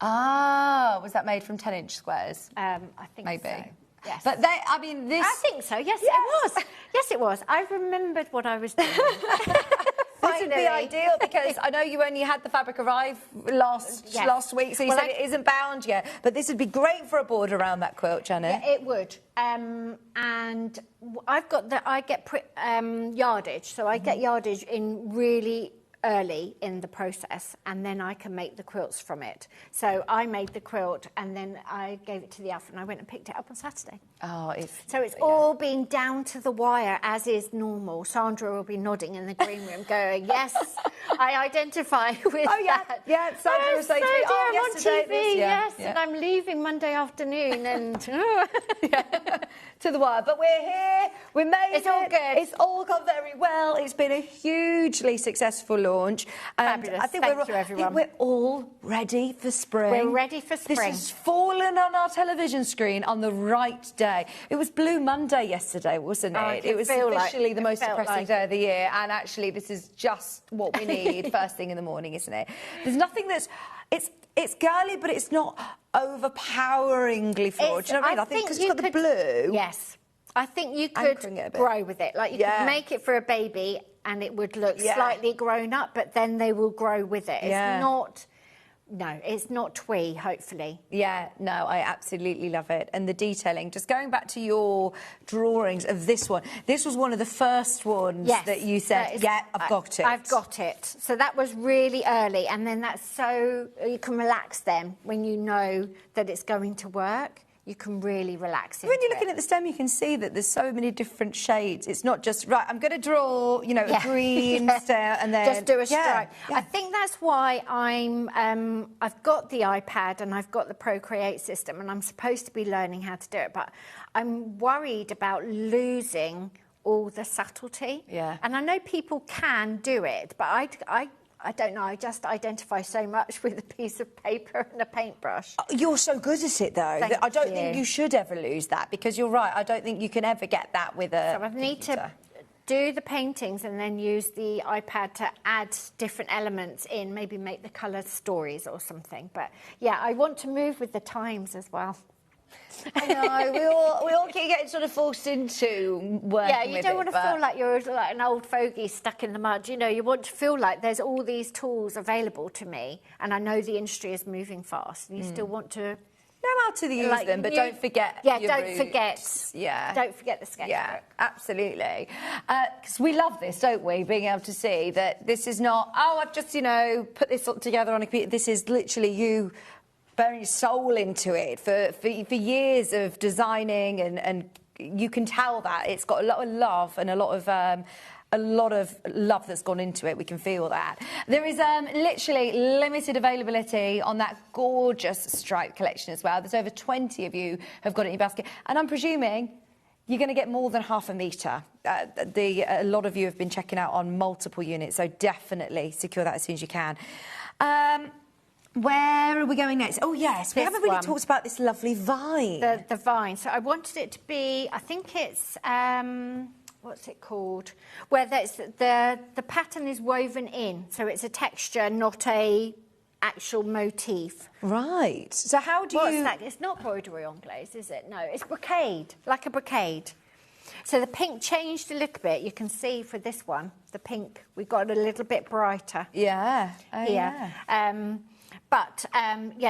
Speaker 5: Ah, was that made from 10-inch squares?
Speaker 12: I think
Speaker 5: maybe.
Speaker 12: So. Yes.
Speaker 5: But they, I mean, this...
Speaker 12: I think so, yes, it was. Yes, it was. I remembered what I was doing.
Speaker 5: This would be ideal because I know you only had the fabric arrive last week, so you said it isn't bound yet. But this would be great for a border around that quilt, Janet.
Speaker 12: Yeah, it would. And I get yardage, so I get yardage in really early in the process, and then I can make the quilts from it. So I made the quilt, and then I gave it to the elf, and I went and picked it up on Saturday.
Speaker 5: Oh,
Speaker 12: so it's all been down to the wire, as is normal. Sandra will be nodding in the green room, going, "Yes, I identify with that."
Speaker 5: Yeah, Sandra was saying to me,
Speaker 12: "Oh, I'm on
Speaker 5: yesterday,
Speaker 12: TV, and I'm leaving Monday afternoon, and
Speaker 5: to the wire. But we're here. We made it.
Speaker 12: It's all good.
Speaker 5: It's all gone very well. It's been a hugely successful launch. And
Speaker 12: Fabulous.
Speaker 5: I think
Speaker 12: Thank you, everyone.
Speaker 5: we're all ready for spring.
Speaker 12: We're ready for spring.
Speaker 5: This has fallen on our television screen on the right day. It was Blue Monday yesterday, wasn't it? It was officially the most depressing day of the year. And actually, this is just what we need first thing in the morning, isn't it? There's nothing that's... It's girly, but it's not overpoweringly floral. Do you know what I mean? I think because it's got the blue...
Speaker 12: Yes. I think you could grow with it. Like, you could make it for a baby and it would look slightly grown up, but then they will grow with it. It's not... No, it's not twee, hopefully.
Speaker 5: Yeah, no, I absolutely love it. And the detailing, just going back to your drawings of this one, this was one of the first ones that you said, I've got it.
Speaker 12: I've got it. So that was really early, and then that's so... You can relax then when you know that it's going to work. You can really relax into
Speaker 5: When you're looking at the stem, you can see that there's so many different shades. It's not just, right, I'm going to draw, you know, a green stem and then...
Speaker 12: Just do a stripe. I think that's why I've got the iPad and I've got the Procreate system, and I'm supposed to be learning how to do it, but I'm worried about losing all the subtlety.
Speaker 5: Yeah.
Speaker 12: And I know people can do it, but I don't know, I just identify so much with a piece of paper and a paintbrush.
Speaker 5: You're so good at it, though. I don't think you should ever lose that, because you're right, I don't think you can ever get that with a
Speaker 12: So I need to do the paintings and then use the iPad to add different elements in, maybe make the colour stories or something. But, yeah, I want to move with the times as well.
Speaker 5: I know, we all keep getting sort of forced into working with it.
Speaker 12: Yeah, you don't want to feel like you're like an old fogey stuck in the mud. You know, you want to feel like there's all these tools available to me, and I know the industry is moving fast, and you still want to...
Speaker 5: know how to use them, but don't forget
Speaker 12: don't
Speaker 5: roots.
Speaker 12: forget.
Speaker 5: Yeah.
Speaker 12: Don't forget the sketchbook.
Speaker 5: Yeah, absolutely. Because we love this, don't we? Being able to see that this is not, I've just, put this together on a computer. This is literally you burying your soul into it for years of designing, and you can tell that it's got a lot of love and a lot of love that's gone into it. We can feel that. There is literally limited availability on that gorgeous stripe collection as well. There's over 20 of you have got it in your basket, and I'm presuming you're going to get more than half a metre. A lot of you have been checking out on multiple units, so definitely secure that as soon as you can. Where are we going next? Oh, yes, we haven't really talked about this lovely vine.
Speaker 12: The vine. So I wanted it to be, I think it's... what's it called? Where the pattern is woven in, so it's a texture, not a actual motif.
Speaker 5: Right. So how do you...
Speaker 12: What's that? It's not broderie anglaise, is it? No, it's brocade, like a brocade. So the pink changed a little bit. You can see for this one, the pink, we got a little bit brighter.
Speaker 5: Yeah.
Speaker 12: Here.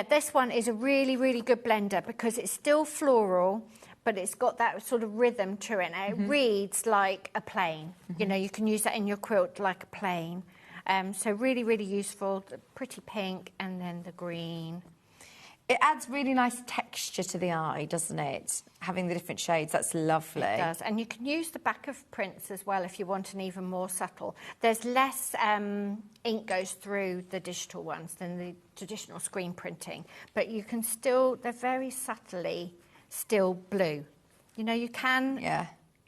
Speaker 12: This one is a really, really good blender because it's still floral, but it's got that sort of rhythm to it. And it reads like a plane. You know, you can use that in your quilt like a plane. So really, really useful. The pretty pink and then the green.
Speaker 5: It adds really nice texture texture to the eye, doesn't it? Having the different shades, that's lovely.
Speaker 12: It does, and you can use the back of prints as well if you want an even more subtle. There's less ink goes through the digital ones than the traditional screen printing, but you can still, they're very subtly still blue. You know, you can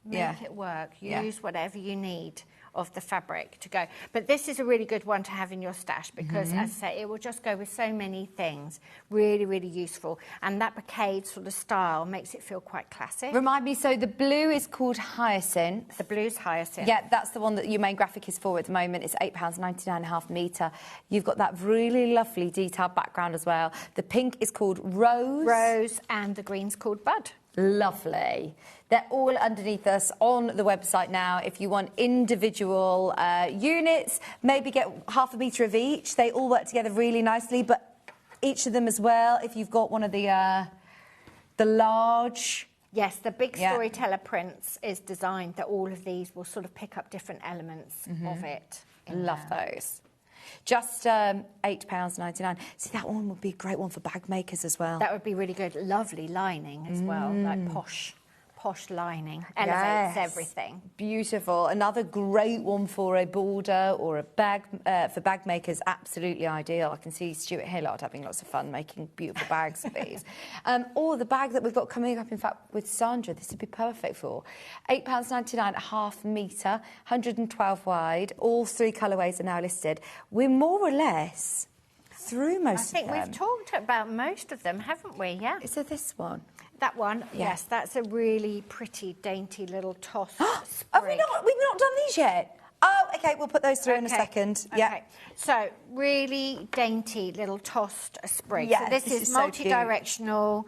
Speaker 12: make it work. Use whatever you need of the fabric to go. But this is a really good one to have in your stash because, as I say, it will just go with so many things. Really, really useful. And that brocade sort of style makes it feel quite classic.
Speaker 5: Remind me, so the blue is called Hyacinth.
Speaker 12: The blue's Hyacinth.
Speaker 5: Yeah, that's the one that your main graphic is for at the moment. It's £8.99.5 metre. You've got that really lovely detailed background as well. The pink is called Rose.
Speaker 12: Rose, and the green's called Bud.
Speaker 5: Lovely. They're all underneath us on the website now. If you want individual units, maybe get half a metre of each. They all work together really nicely, but each of them as well, if you've got one of the large...
Speaker 12: Yes, the big storyteller prints is designed that all of these will sort of pick up different elements of it.
Speaker 5: Love those. Just £8.99. See, that one would be a great one for bag makers as well.
Speaker 12: That would be really good. Lovely lining as well, like posh lining. Elevates everything.
Speaker 5: Beautiful. Another great one for a border or a bag, for bag makers, absolutely ideal. I can see Stuart Hillard having lots of fun making beautiful bags of these. Or the bag that we've got coming up, in fact, with Sandra, this would be perfect for. £8.99, half metre, 112 wide. All three colourways are now listed. We're more or less through most of them.
Speaker 12: I think we've talked about most of them, haven't we? Yeah.
Speaker 5: Is there this one?
Speaker 12: That one, yes, that's a really pretty, dainty little toss.
Speaker 5: Have we not? We've not done these yet. Oh, OK, we'll put those through in a second.
Speaker 12: Okay.
Speaker 5: Yeah.
Speaker 12: So, really dainty little tossed sprig.
Speaker 5: Yeah,
Speaker 12: so this is multi-directional,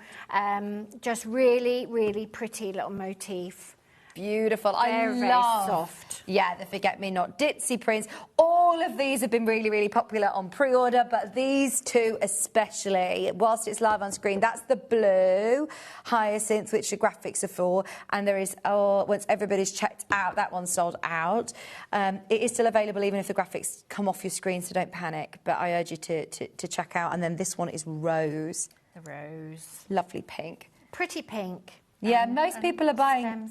Speaker 12: just really, really pretty little motif.
Speaker 5: Beautiful.
Speaker 12: Very soft.
Speaker 5: Yeah, the forget-me-not ditzy prints. All of these have been really, really popular on pre-order, but these two especially, whilst it's live on screen, that's the blue Hyacinth, which the graphics are for, and there is, once everybody's checked out, that one's sold out. It is still available even if the graphics come off your screen, so don't panic, but I urge you to check out. And then this one is Rose.
Speaker 12: The Rose.
Speaker 5: Lovely pink.
Speaker 12: Pretty pink.
Speaker 5: Yeah, most people are buying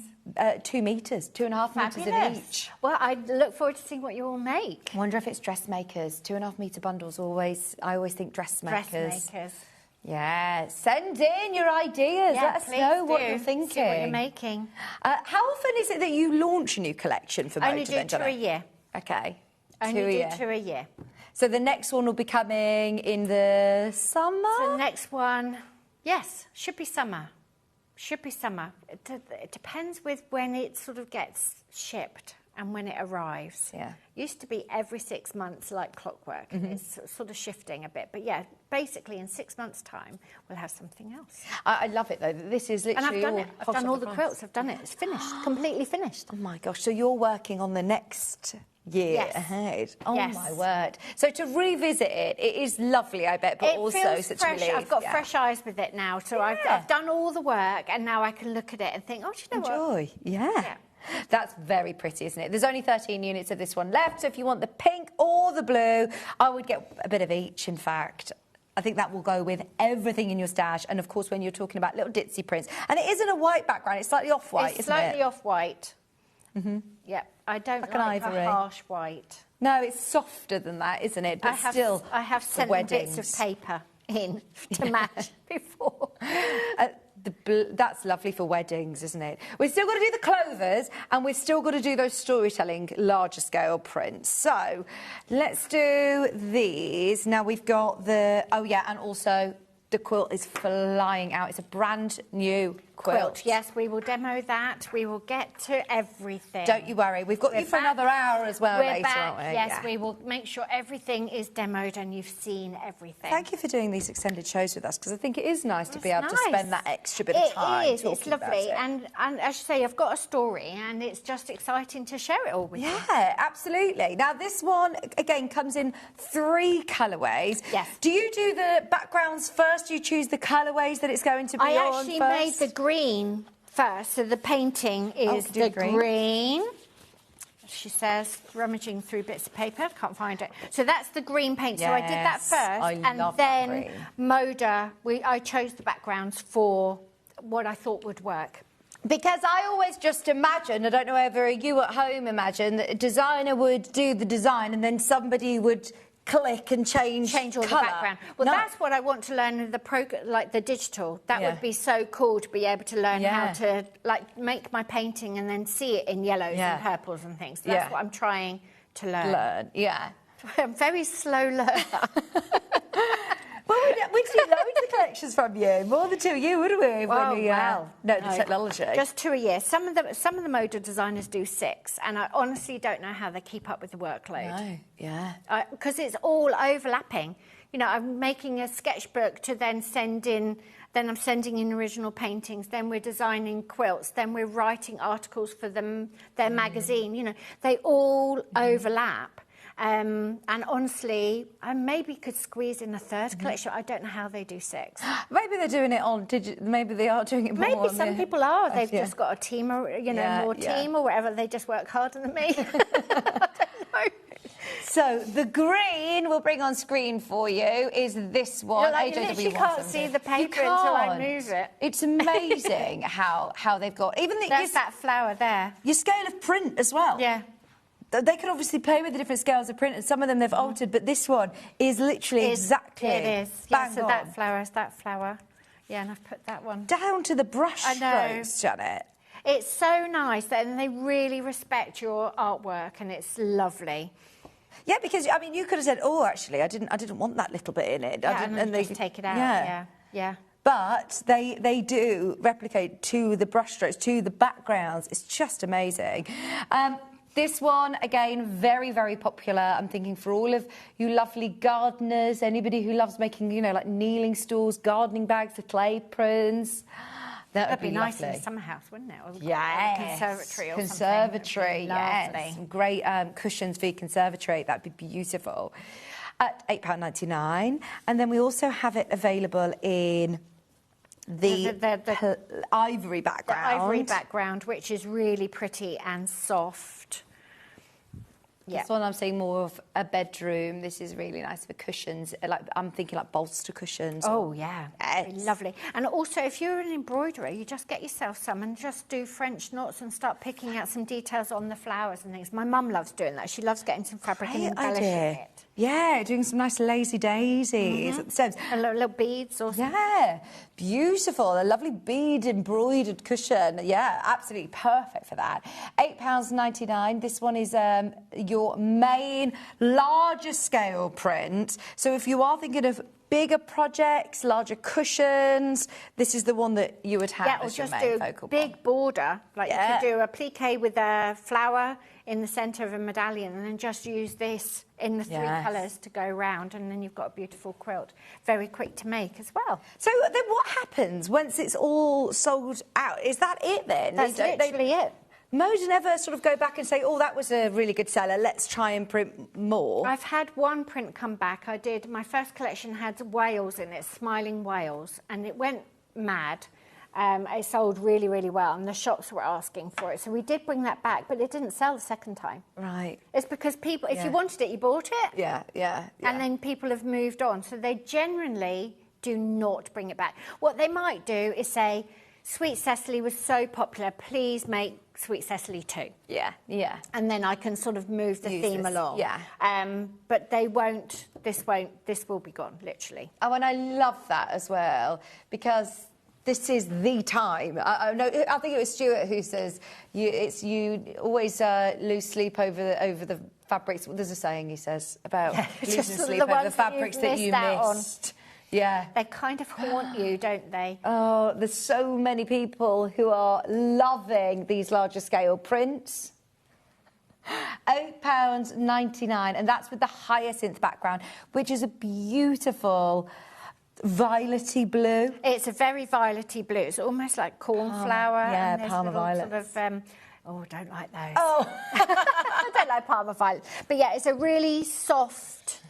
Speaker 5: 2 metres, 2.5 metres of each.
Speaker 12: Well, I look forward to seeing what you all make.
Speaker 5: I wonder if it's dressmakers. 2.5 metre bundles always. I always think dressmakers.
Speaker 12: Dressmakers.
Speaker 5: Yeah, send in your ideas. Let us know what you're thinking.
Speaker 12: See what you're making.
Speaker 5: How often is it that you launch a new collection for
Speaker 12: Only
Speaker 5: Motor? Only
Speaker 12: do 2 a year.
Speaker 5: Okay.
Speaker 12: Only do 2 a year.
Speaker 5: So the next one will be coming in the summer?
Speaker 12: So the next one, yes, should be summer. Should be summer. It depends with when it sort of gets shipped and when it arrives.
Speaker 5: Yeah.
Speaker 12: Used to be every 6 months like clockwork. It's sort of shifting a bit. But yeah, basically in 6 months' time, we'll have something else.
Speaker 5: I love it, though. This is literally
Speaker 12: And I've done it. I've done all the quilts. I've done it. It's finished. Completely finished.
Speaker 5: Oh, my gosh. So you're working on the next year ahead. Oh, my word. So to revisit it, it is lovely, I bet, but
Speaker 12: it
Speaker 5: also
Speaker 12: feels
Speaker 5: such
Speaker 12: fresh.
Speaker 5: a relief.
Speaker 12: I've got fresh eyes with it now. So I've done all the work and now I can look at it and think, oh, do you know what?
Speaker 5: Yeah. That's very pretty, isn't it? There's only 13 units of this one left, so if you want the pink or the blue, I would get a bit of each, in fact. I think that will go with everything in your stash. And, of course, when you're talking about little ditzy prints. And it isn't a white background. It's slightly off-white, isn't it?
Speaker 12: It's slightly off-white. Yeah, I don't like a harsh white.
Speaker 5: No, it's softer than that, isn't it? But
Speaker 12: I have sent bits of paper in to match before.
Speaker 5: That's lovely for weddings, isn't it? We've still got to do the clovers and we've still got to do those storytelling larger scale prints. So let's do these. Now we've got the, and also the quilt is flying out. It's a brand new quilt.
Speaker 12: Yes, we will demo that. We will get to everything.
Speaker 5: Don't you worry. We've got you for another hour as well later, aren't we?
Speaker 12: Yes, we will make sure everything is demoed and you've seen everything.
Speaker 5: Thank you for doing these extended shows with us, because I think it is nice to be able to spend that extra bit of time.
Speaker 12: It is. It's lovely. And as you say, I've got a story and it's just exciting to share it all with you.
Speaker 5: Yeah, absolutely. Now, this one, again, comes in 3 colourways.
Speaker 12: Yes.
Speaker 5: Do you do the backgrounds first? Do you choose the colourways that it's going to be on
Speaker 12: I actually made the green first, so the painting is the green. she says, rummaging through bits of paper. Can't find it. So that's the green paint. So I did that first. And then Moda, I chose the backgrounds for what I thought would work.
Speaker 5: Because I always just imagine, I don't know whether you at home imagine, that a designer would do the design and then somebody would click and change
Speaker 12: all
Speaker 5: colour.
Speaker 12: the background. Well, that's what I want to learn in the digital. That would be so cool to be able to learn how to make my painting and then see it in yellows and purples and things. That's what I'm trying to learn. I'm a very slow learner.
Speaker 5: Well, we'd see loads of collections from you, more than 2 a year, wouldn't we? No, the technology.
Speaker 12: Just 2 a year. Some of the Moda designers do 6, and I honestly don't know how they keep up with the workload.
Speaker 5: No,
Speaker 12: because it's all overlapping. You know, I'm making a sketchbook to then send in. Then I'm sending in original paintings. Then we're designing quilts. Then we're writing articles for them, their magazine. You know, they all overlap. And honestly, I maybe could squeeze in a 3rd collection. I don't know how they do 6.
Speaker 5: Maybe they're doing it on digital. Maybe they are doing it more.
Speaker 12: Maybe some people are. They've just got a team, or more team, or whatever. They just work harder than me. I don't know.
Speaker 5: So the green we'll bring on screen for you is this one.
Speaker 12: You literally can't see the paper until I move it.
Speaker 5: It's amazing how they've got
Speaker 12: There's that flower there.
Speaker 5: Your scale of print as well.
Speaker 12: Yeah.
Speaker 5: They can obviously play with the different scales of print, and some of them they've altered, but this one is literally exactly.
Speaker 12: It is. Yeah, so that flower is that flower. Yeah, and I've put that one.
Speaker 5: Down to the brush strokes, Janet.
Speaker 12: It's so nice, and they really respect your artwork, and it's lovely.
Speaker 5: Yeah, because I mean, you could have said, "Oh, actually, I didn't want that little bit in it."
Speaker 12: Yeah, and they just take it out. Yeah.
Speaker 5: But they do replicate to the brushstrokes, to the backgrounds. It's just amazing. This one, again, very, very popular. I'm thinking for all of you lovely gardeners, anybody who loves making, like kneeling stools, gardening bags, little aprons. That would be
Speaker 12: nice
Speaker 5: lovely.
Speaker 12: in a summer house, wouldn't it? Or
Speaker 5: conservatory or
Speaker 12: something.
Speaker 5: Yes. Some great cushions for your conservatory. That'd be beautiful. At £8.99. And then we also have it available in the ivory background.
Speaker 12: The ivory background, which is really pretty and soft.
Speaker 5: This one I'm seeing more of a bedroom. This is really nice for cushions. I'm thinking bolster cushions.
Speaker 12: Oh, yeah. Lovely. And also, if you're an embroiderer, you just get yourself some and just do French knots and start picking out some details on the flowers and things. My mum loves doing that. She loves getting some fabric and embellishing it.
Speaker 5: Yeah, doing some nice lazy daisies at the stems.
Speaker 12: And little beads or something.
Speaker 5: Yeah, beautiful. A lovely bead embroidered cushion. Yeah, absolutely perfect for that. £8.99. This one is your main larger scale print. So if you are thinking of bigger projects, larger cushions, this is the one that you would have as your main focal point.
Speaker 12: Big border. You could do a plique with a flower in the centre of a medallion and then just use this in the 3 colours to go round, and then you've got a beautiful quilt. Very quick to make as well.
Speaker 5: So then what happens once it's all sold out? Is that it then?
Speaker 12: That's literally it.
Speaker 5: Moda never sort of go back and say, oh, that was a really good seller, let's try and print more?
Speaker 12: I've had one print come back. My first collection had whales in it, smiling whales, and it went mad. It sold really, really well, and the shops were asking for it. So we did bring that back, but it didn't sell the second time.
Speaker 5: Right.
Speaker 12: It's because people, if you wanted it, you bought it.
Speaker 5: Yeah.
Speaker 12: And then people have moved on. So they generally do not bring it back. What they might do is say, Sweet Cecily was so popular, please make Sweet Cecily 2.
Speaker 5: Yeah.
Speaker 12: And then I can sort of move the theme along.
Speaker 5: Yeah.
Speaker 12: But they won't, this will be gone, literally.
Speaker 5: Oh, and I love that as well, because this is the time. I think it was Stuart who says, you always lose sleep over the fabrics. There's a saying he says about losing sleep over the fabrics that you missed. Yeah.
Speaker 12: They kind of haunt you, don't they?
Speaker 5: Oh, there's so many people who are loving these larger scale prints. £8.99, and that's with the hyacinth background, which is a beautiful violety blue.
Speaker 12: It's a very violety blue. It's almost like cornflower.
Speaker 5: Yeah, Parma violet.
Speaker 12: I don't like those.
Speaker 5: Oh,
Speaker 12: I don't like Parma violet. But yeah, it's a really soft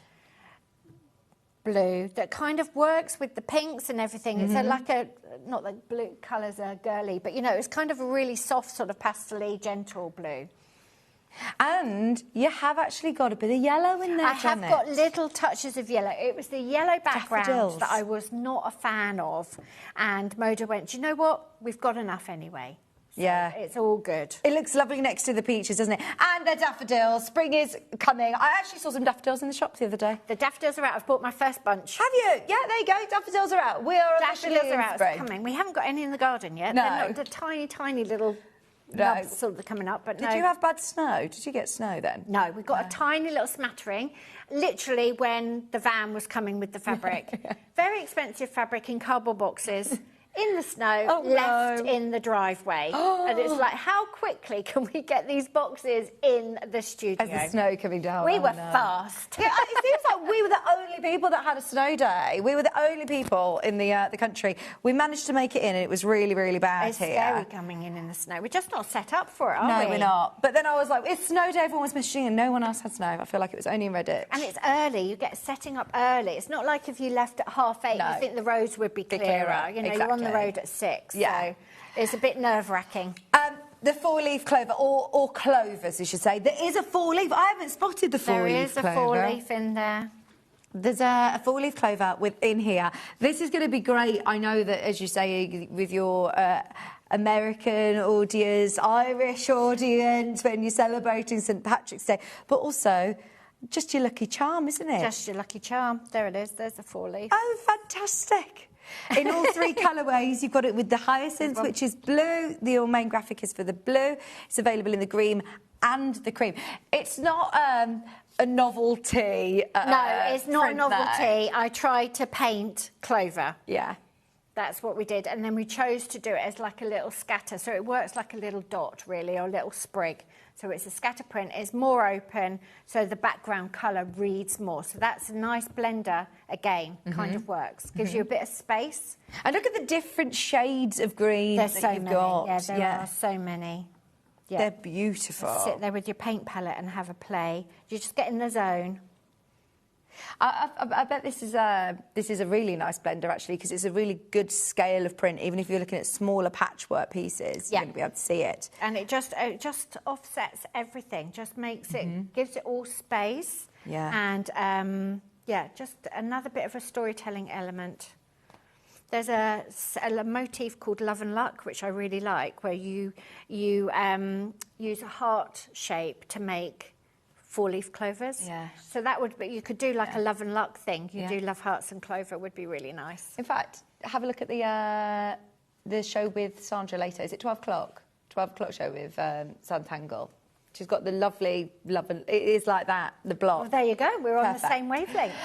Speaker 12: blue that kind of works with the pinks and everything. It's not that blue colours are girly, but it's kind of a really soft sort of pastel-y, gentle blue.
Speaker 5: And you have actually got a bit of yellow in there,
Speaker 12: I have got little touches of yellow. It was the yellow background
Speaker 5: Daffodils.
Speaker 12: that I was not a fan of. And Moda went, do you know what? We've got enough anyway. So
Speaker 5: yeah.
Speaker 12: It's all good.
Speaker 5: It looks lovely next to the peaches, doesn't it? And the daffodils. Spring is coming. I actually saw some daffodils in the shop the other day.
Speaker 12: The daffodils are out. I've bought my first bunch.
Speaker 5: Have you? Yeah, there you go. Daffodils are out. We are officially
Speaker 12: Daffodils are
Speaker 5: in
Speaker 12: out.
Speaker 5: spring.
Speaker 12: It's coming. We haven't got any in the garden yet.
Speaker 5: No.
Speaker 12: They're not the tiny, tiny little nubs sort of coming up. But
Speaker 5: Did you have bad snow? Did you get snow then?
Speaker 12: No, we got a tiny little smattering, literally when the van was coming with the fabric. Very expensive fabric in cardboard boxes. In the snow, left in the driveway. And it's like, how quickly can we get these boxes in the studio?
Speaker 5: As the snow coming down.
Speaker 12: We were fast.
Speaker 5: Yeah, it seems like we were the only people that had a snow day. We were the only people in the country. We managed to make it in, and it was really, really bad
Speaker 12: It's
Speaker 5: here.
Speaker 12: scary coming in the snow. We're just not set up for it, are we?
Speaker 5: No, we're not. But then I was like, it's snow day, everyone was messaging, and no one else had snow. I feel like it was only in Redditch.
Speaker 12: And it's early. You get setting up early. It's not like if you left at 8:30, you think the roads would be clearer. You know, you're on the road at 6.
Speaker 5: Yeah.
Speaker 12: So it's a bit nerve-wracking.
Speaker 5: The four-leaf clover, or clovers, you should say. There is a four-leaf. I haven't spotted the four-leaf clover.
Speaker 12: There is a four-leaf in there.
Speaker 5: There's a four-leaf clover within here. This is going to be great. I know that, as you say, with your American audience, Irish audience, when you're celebrating St Patrick's Day, but also just your lucky charm, isn't it?
Speaker 12: Just your lucky charm. There it is. There's the four-leaf.
Speaker 5: Oh, fantastic. In all 3 colourways, you've got it with the hyacinth, which is blue. The main graphic is for the blue. It's available in the green and the cream. It's not a novelty.
Speaker 12: No, it's not a
Speaker 5: print,
Speaker 12: novelty.
Speaker 5: though.
Speaker 12: I tried to paint clover.
Speaker 5: Yeah.
Speaker 12: That's what we did. And then we chose to do it as like a little scatter. So it works like a little dot, really, or a little sprig. So it's a scatter print. It's more open, so the background colour reads more. So that's a nice blender, again, kind of works. Gives you a bit of space.
Speaker 5: And look at the different shades of green
Speaker 12: There's
Speaker 5: that
Speaker 12: so
Speaker 5: you've
Speaker 12: many.
Speaker 5: got.
Speaker 12: Yeah, there are so many. Yeah.
Speaker 5: They're beautiful.
Speaker 12: Sit there with your paint palette and have a play. You just get in the zone.
Speaker 5: I bet this is a really nice blender, actually, because it's a really good scale of print. Even if you're looking at smaller patchwork pieces, you're going to be able to see it.
Speaker 12: And it just offsets everything, just makes it, gives it all space.
Speaker 5: Yeah.
Speaker 12: And, just another bit of a storytelling element. There's a motif called Love and Luck, which I really like, where you use a heart shape to make 4-leaf clovers.
Speaker 5: Yeah.
Speaker 12: So that would be, you could do like a Love and Luck thing. You do love hearts and clover, would be really nice.
Speaker 5: In fact, have a look at the show with Sandra later. Is it 12 o'clock? 12 o'clock show with Santangle. She's got the lovely love, and it is like that, the block.
Speaker 12: Well, there you go. We're on the
Speaker 5: Perfect.
Speaker 12: same wavelength.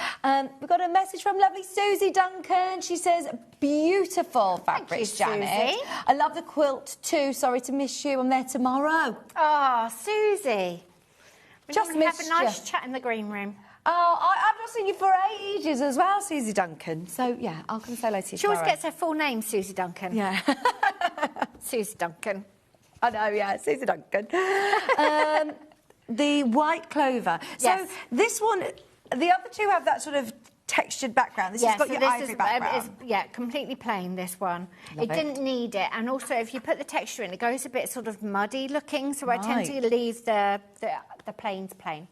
Speaker 5: We've got a message from lovely Susie Duncan. She says, beautiful fabrics,
Speaker 12: Thank you,
Speaker 5: Janet.
Speaker 12: Susie.
Speaker 5: I love the quilt too. Sorry to miss you. I'm there tomorrow.
Speaker 12: Oh, Susie. We
Speaker 5: Just
Speaker 12: normally have
Speaker 5: missed
Speaker 12: a nice
Speaker 5: you.
Speaker 12: chat in the green room.
Speaker 5: Oh, I've not seen you for ages as well, Susie Duncan. So, yeah, I'll come say hello to you
Speaker 12: She always
Speaker 5: tomorrow.
Speaker 12: gets her full name, Susie Duncan.
Speaker 5: Yeah.
Speaker 12: Susie Duncan.
Speaker 5: I know, yeah, Susie Duncan. The white clover.
Speaker 12: Yes.
Speaker 5: So this one, the other two have that sort of textured background. This has got your ivory background.
Speaker 12: Completely plain, this one.
Speaker 5: Love
Speaker 12: It
Speaker 5: it.
Speaker 12: didn't need it. And also, if you put the texture in, it goes a bit sort of muddy looking, so I tend to leave the plains plain.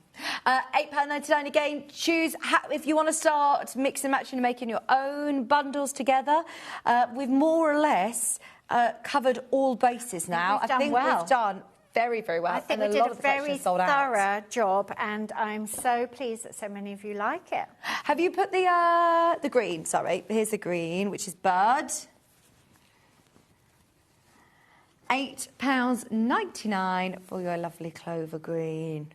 Speaker 5: £8.99 again. Choose if you want to start mix and matching and making your own bundles together. We've more or less covered all bases now.
Speaker 12: We've done well.
Speaker 5: We've done very, very well.
Speaker 12: I think
Speaker 5: and
Speaker 12: we
Speaker 5: a lot
Speaker 12: did a
Speaker 5: of the collection
Speaker 12: very
Speaker 5: is sold out.
Speaker 12: thorough job, and I'm so pleased that so many of you like it.
Speaker 5: Have you put the green? Sorry, here's the green, which is Bud. £8.99 for your lovely clover green.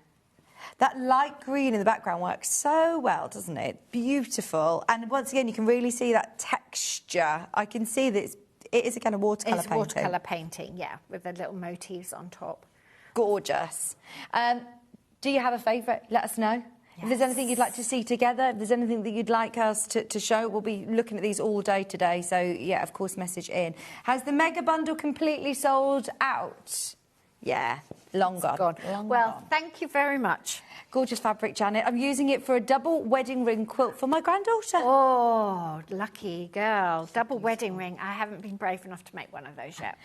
Speaker 5: That light green in the background works so well, doesn't it? Beautiful. And once again, you can really see that texture. I can see that it is a kind of watercolour
Speaker 12: It's
Speaker 5: painting.
Speaker 12: watercolour painting, yeah, with the little motifs on top.
Speaker 5: Gorgeous. Do you have a favourite? Let us know. If there's anything you'd like to see together, if there's anything that you'd like us to show, we'll be looking at these all day today. So, yeah, of course, message in. Has the mega bundle completely sold out? Yeah, long gone.
Speaker 12: Well, thank you very much.
Speaker 5: Gorgeous fabric, Janet. I'm using it for a double wedding ring quilt for my granddaughter.
Speaker 12: Oh, lucky girl. Double wedding ring. I haven't been brave enough to make one of those yet.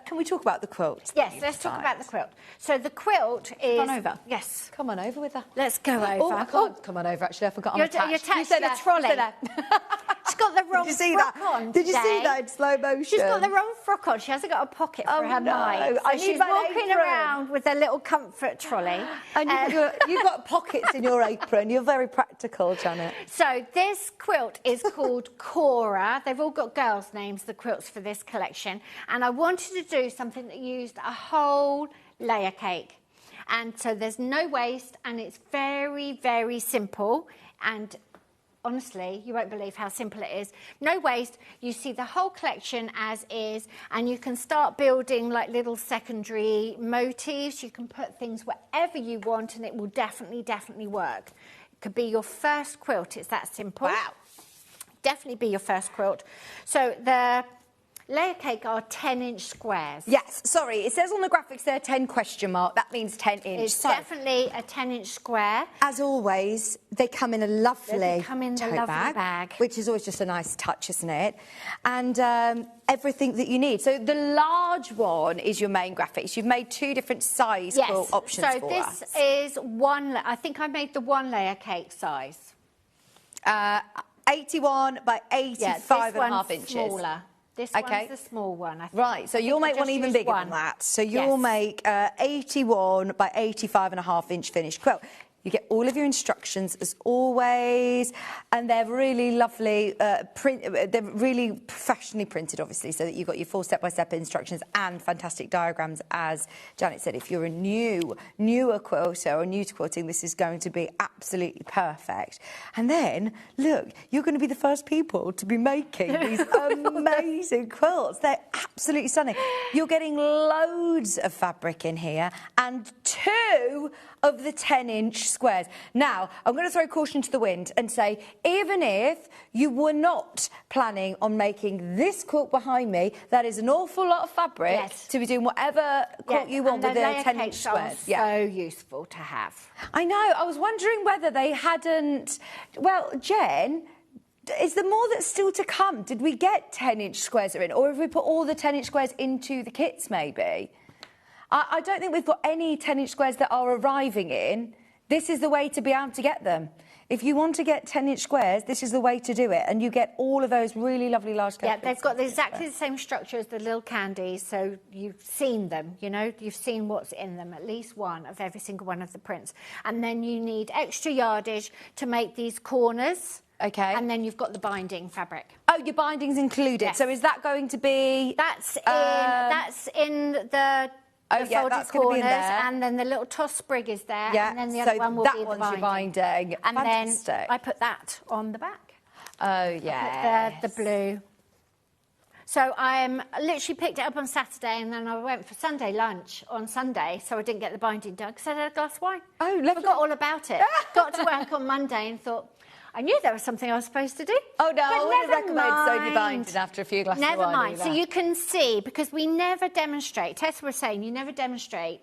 Speaker 5: Can we talk about the quilt?
Speaker 12: Yes, let's talk about the quilt. So the quilt is...
Speaker 5: Come on over.
Speaker 12: Yes.
Speaker 5: Come on over with her.
Speaker 12: Let's go over.
Speaker 5: Oh, I can't come on over, actually. I forgot I'm attached.
Speaker 12: You're attached
Speaker 5: You said
Speaker 12: to the
Speaker 5: that.
Speaker 12: trolley.
Speaker 5: You said that.
Speaker 12: She's got the wrong frock on
Speaker 5: Did you see
Speaker 12: today.
Speaker 5: that in slow motion?
Speaker 12: She's got the wrong frock on. She hasn't got a pocket for her mic. So
Speaker 5: I need
Speaker 12: she's
Speaker 5: my
Speaker 12: walking
Speaker 5: apron.
Speaker 12: around with a little comfort trolley.
Speaker 5: And you've got pockets in your apron. You're very practical, Janet.
Speaker 12: So this quilt is called Cora. They've all got girls' names, the quilts for this collection. And I wanted to do something that used a whole layer cake. And so there's no waste, and it's very, very simple. And honestly, you won't believe how simple it is. No waste. You see the whole collection as is, and you can start building like little secondary motifs. You can put things wherever you want, and it will definitely work. It could be your first quilt. It's that simple.
Speaker 5: Wow.
Speaker 12: Definitely be your first quilt. So the layer cake are 10-inch squares.
Speaker 5: Yes, sorry, it says on the graphics there 10 question mark. That means 10 inch.
Speaker 12: It's definitely a 10-inch square.
Speaker 5: As always, they come in a lovely tote
Speaker 12: bag.
Speaker 5: Which is always just a nice touch, isn't it? And everything that you need. So the large one is your main graphics. You've made 2 different size quilt options for us.
Speaker 12: So this is one, I think I made the 1 layer cake size.
Speaker 5: 81 by 85 and a half inches.
Speaker 12: Smaller. This one's the small one, I think.
Speaker 5: Right, so you'll make one even bigger than that. So you'll make 81 by 85 and a half inch finished quilt. You get all of your instructions as always, and they're really lovely. They're really professionally printed, obviously, so that you've got your full step-by-step instructions and fantastic diagrams. As Janet said, if you're a newer quilter or new to quilting, this is going to be absolutely perfect. And then, look, you're going to be the first people to be making these amazing quilts. They're absolutely stunning. You're getting loads of fabric in here and 2 of the 10-inch squares. Now, I'm going to throw caution to the wind and say, even if you were not planning on making this quilt behind me, that is an awful lot of fabric to be doing whatever quilt you want with the 10-inch squares.
Speaker 12: So useful to have.
Speaker 5: I know. I was wondering whether they hadn't... Well, Jen... Is there more that's still to come? Did we get 10-inch squares in? Or have we put all the 10-inch squares into the kits, maybe? I don't think we've got any 10-inch squares that are arriving in. This is the way to be able to get them. If you want to get 10-inch squares, this is the way to do it. And you get all of those really lovely large scale.
Speaker 12: Yeah, they've got exactly the same structure as the little candies, so you've seen them, you know, you've seen what's in them, at least one of every single one of the prints. And then you need extra yardage to make these corners.
Speaker 5: Okay.
Speaker 12: And then you've got the binding fabric.
Speaker 5: Oh, your binding's included.
Speaker 12: Yes.
Speaker 5: So is that going to be...
Speaker 12: That's in the folded corners, and then the little toss sprig is there, and then the other one will be the binding. And
Speaker 5: Fantastic.
Speaker 12: then I put that on the back.
Speaker 5: Oh, yeah.
Speaker 12: The blue. So I literally picked it up on Saturday, and then I went for Sunday lunch on Sunday, so I didn't get the binding done because I had a glass of wine.
Speaker 5: Oh, lovely.
Speaker 12: Forgot all about it. Got to work on Monday and thought, I knew there was something I was supposed to do.
Speaker 5: Oh, no, I wouldn't
Speaker 12: never
Speaker 5: recommend sewing
Speaker 12: mind.
Speaker 5: binding after a few glasses
Speaker 12: Never
Speaker 5: of wine
Speaker 12: mind.
Speaker 5: either.
Speaker 12: So you can see, because we never demonstrate, Tessa was saying, you never demonstrate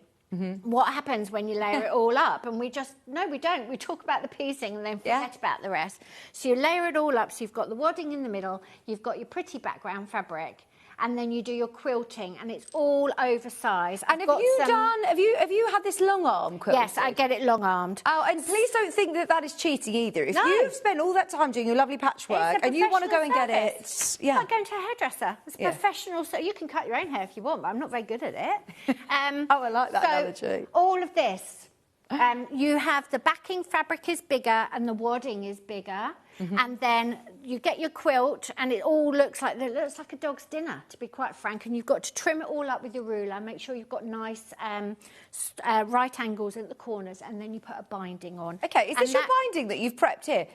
Speaker 12: what happens when you layer it all up. And we just, no, we don't. We talk about the piecing and then forget about the rest. So you layer it all up, so you've got the wadding in the middle, you've got your pretty background fabric, and then you do your quilting, and it's all oversized.
Speaker 5: And have you had this long arm quilt?
Speaker 12: Yes, I get it long armed.
Speaker 5: Oh, and please don't think that that is cheating either. If you've spent all that time doing your lovely patchwork and you want to go and get it,
Speaker 12: it's like going to a hairdresser. It's professional, so you can cut your own hair if you want, but I'm not very good at it.
Speaker 5: Oh, I like that analogy.
Speaker 12: All of this, you have the backing fabric is bigger and the wadding is bigger. And then you get your quilt, and it all looks like a dog's dinner, to be quite frank. And you've got to trim it all up with your ruler. Make sure you've got nice right angles at the corners, and then you put a binding on.
Speaker 5: Okay, is this your binding that you've prepped here?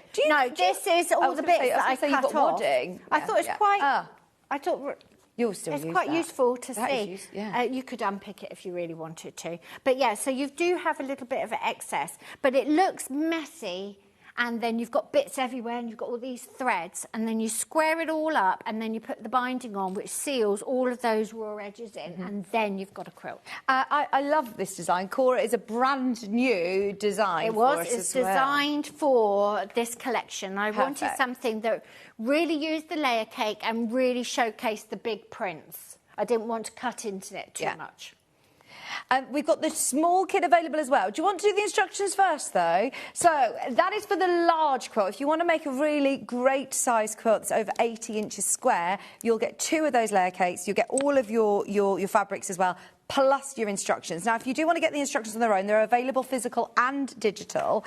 Speaker 12: This is all the bits that I cut off.
Speaker 5: Wadding.
Speaker 12: I thought it was quite. I thought.
Speaker 5: You'll still
Speaker 12: it's
Speaker 5: use
Speaker 12: quite
Speaker 5: that.
Speaker 12: useful to
Speaker 5: That
Speaker 12: see.
Speaker 5: is
Speaker 12: You could unpick it if you really wanted to. But yeah, so you do have a little bit of excess, but it looks messy. and then you've got bits everywhere and you've got all these threads, and then you square it all up and then you put the binding on, which seals all of those raw edges in, and then you've got a quilt.
Speaker 5: I love this design. Cora, is a brand new design
Speaker 12: It's designed for this collection. I wanted something that really used the layer cake and really showcased the big prints. I didn't want to cut into it too much.
Speaker 5: We've got the small kit available as well. Do you want to do the instructions first, though? So that is for the large quilt. If you want to make a really great size quilt that's over 80 inches square, you'll get 2 of those layer cakes. You'll get all of your fabrics as well, plus your instructions. Now, if you do want to get the instructions on their own, they're available physical and digital.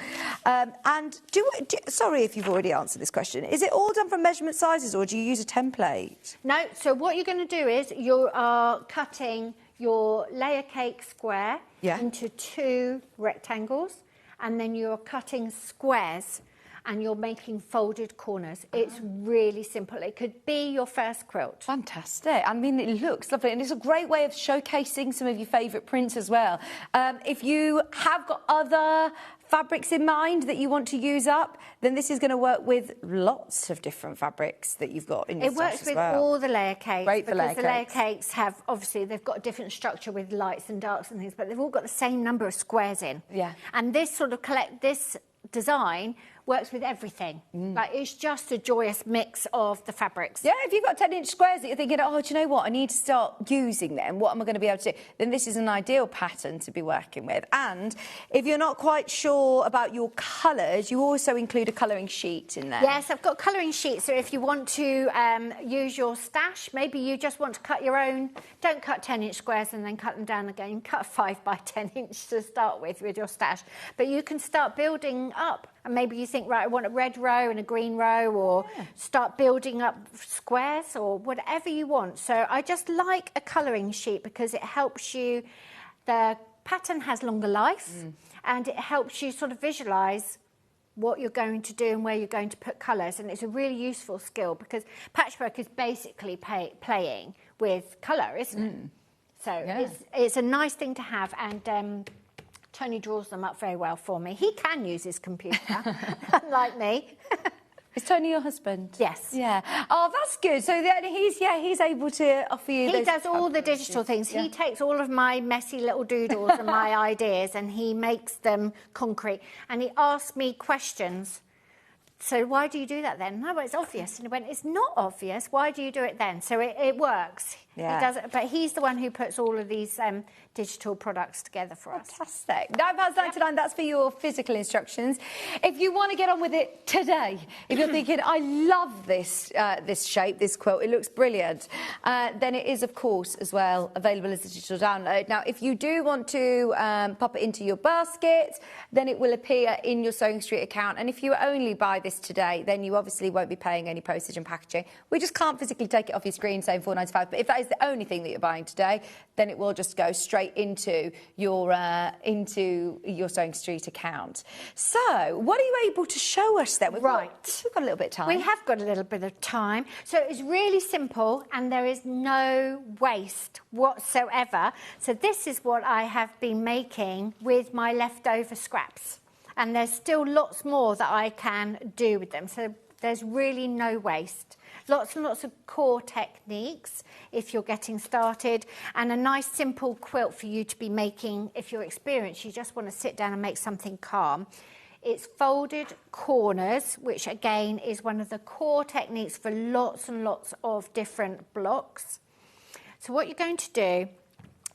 Speaker 5: Sorry if you've already answered this question. Is it all done from measurement sizes, or do you use a template?
Speaker 12: No, so what you're going to do is you are cutting your layer cake square into 2 rectangles, and then you're cutting squares and you're making folded corners. It's really simple. It could be your first quilt.
Speaker 5: Fantastic. I mean, it looks lovely, and it's a great way of showcasing some of your favourite prints as well. If you have got other fabrics in mind that you want to use up, then this is going to work with lots of different fabrics that you've got in your stash as well.
Speaker 12: It works with all the layer cakes.
Speaker 5: Great for layer
Speaker 12: cakes. Because the layer cakes have, obviously, they've got a different structure with lights and darks and things, but they've all got the same number of squares in.
Speaker 5: Yeah.
Speaker 12: And this this design works with everything. Like, it's just a joyous mix of the fabrics.
Speaker 5: Yeah, if you've got 10-inch squares that you're thinking, oh, do you know what, I need to start using them, what am I going to be able to do? Then this is an ideal pattern to be working with. And if you're not quite sure about your colours, you also include a colouring sheet in there.
Speaker 12: Yes, I've got colouring sheets, so if you want to use your stash, maybe you just want to cut your own, don't cut 10-inch squares and then cut them down again, cut 5 by 10 inch to start with your stash. But you can start building up. And maybe you think, right, I want a red row and a green row, or start building up squares, or whatever you want. So I just like a colouring sheet because it helps you, the pattern has longer life, and it helps you sort of visualise what you're going to do and where you're going to put colours. And it's a really useful skill because patchwork is basically playing with colour, isn't it? So it's a nice thing to have, and Tony draws them up very well for me. He can use his computer, unlike me.
Speaker 5: Is Tony your husband?
Speaker 12: Yes.
Speaker 5: Yeah. Oh, that's good. So then he's able to offer you.
Speaker 12: He does all the digital things. Yeah. He takes all of my messy little doodles and my ideas, and he makes them concrete. And he asks me questions. So why do you do that then? No, well, it's obvious. And he went, it's not obvious. Why do you do it then? So it works.
Speaker 5: Yeah.
Speaker 12: It does, but he's the one who puts all of these digital products together for us.
Speaker 5: Fantastic. £9.99, that's for your physical instructions. If you want to get on with it today, if you're thinking, I love this this shape, this quilt, it looks brilliant, then it is, of course, as well, available as a digital download. Now, if you do want to pop it into your basket, then it will appear in your Sewing Street account. And if you only buy this today, then you obviously won't be paying any postage and packaging. We just can't physically take it off your screen saying £4.95. But if that is the only thing that you're buying today, then it will just go straight into your Sewing Street account. So, what are you able to show us then? We've got a little bit of time.
Speaker 12: We have got a little bit of time. So it's really simple, and there is no waste whatsoever. So this is what I have been making with my leftover scraps. And there's still lots more that I can do with them. So there's really no waste. Lots and lots of core techniques if you're getting started, and a nice simple quilt for you to be making if you're experienced. You just want to sit down and make something calm. It's folded corners, which again is one of the core techniques for lots and lots of different blocks. So what you're going to do,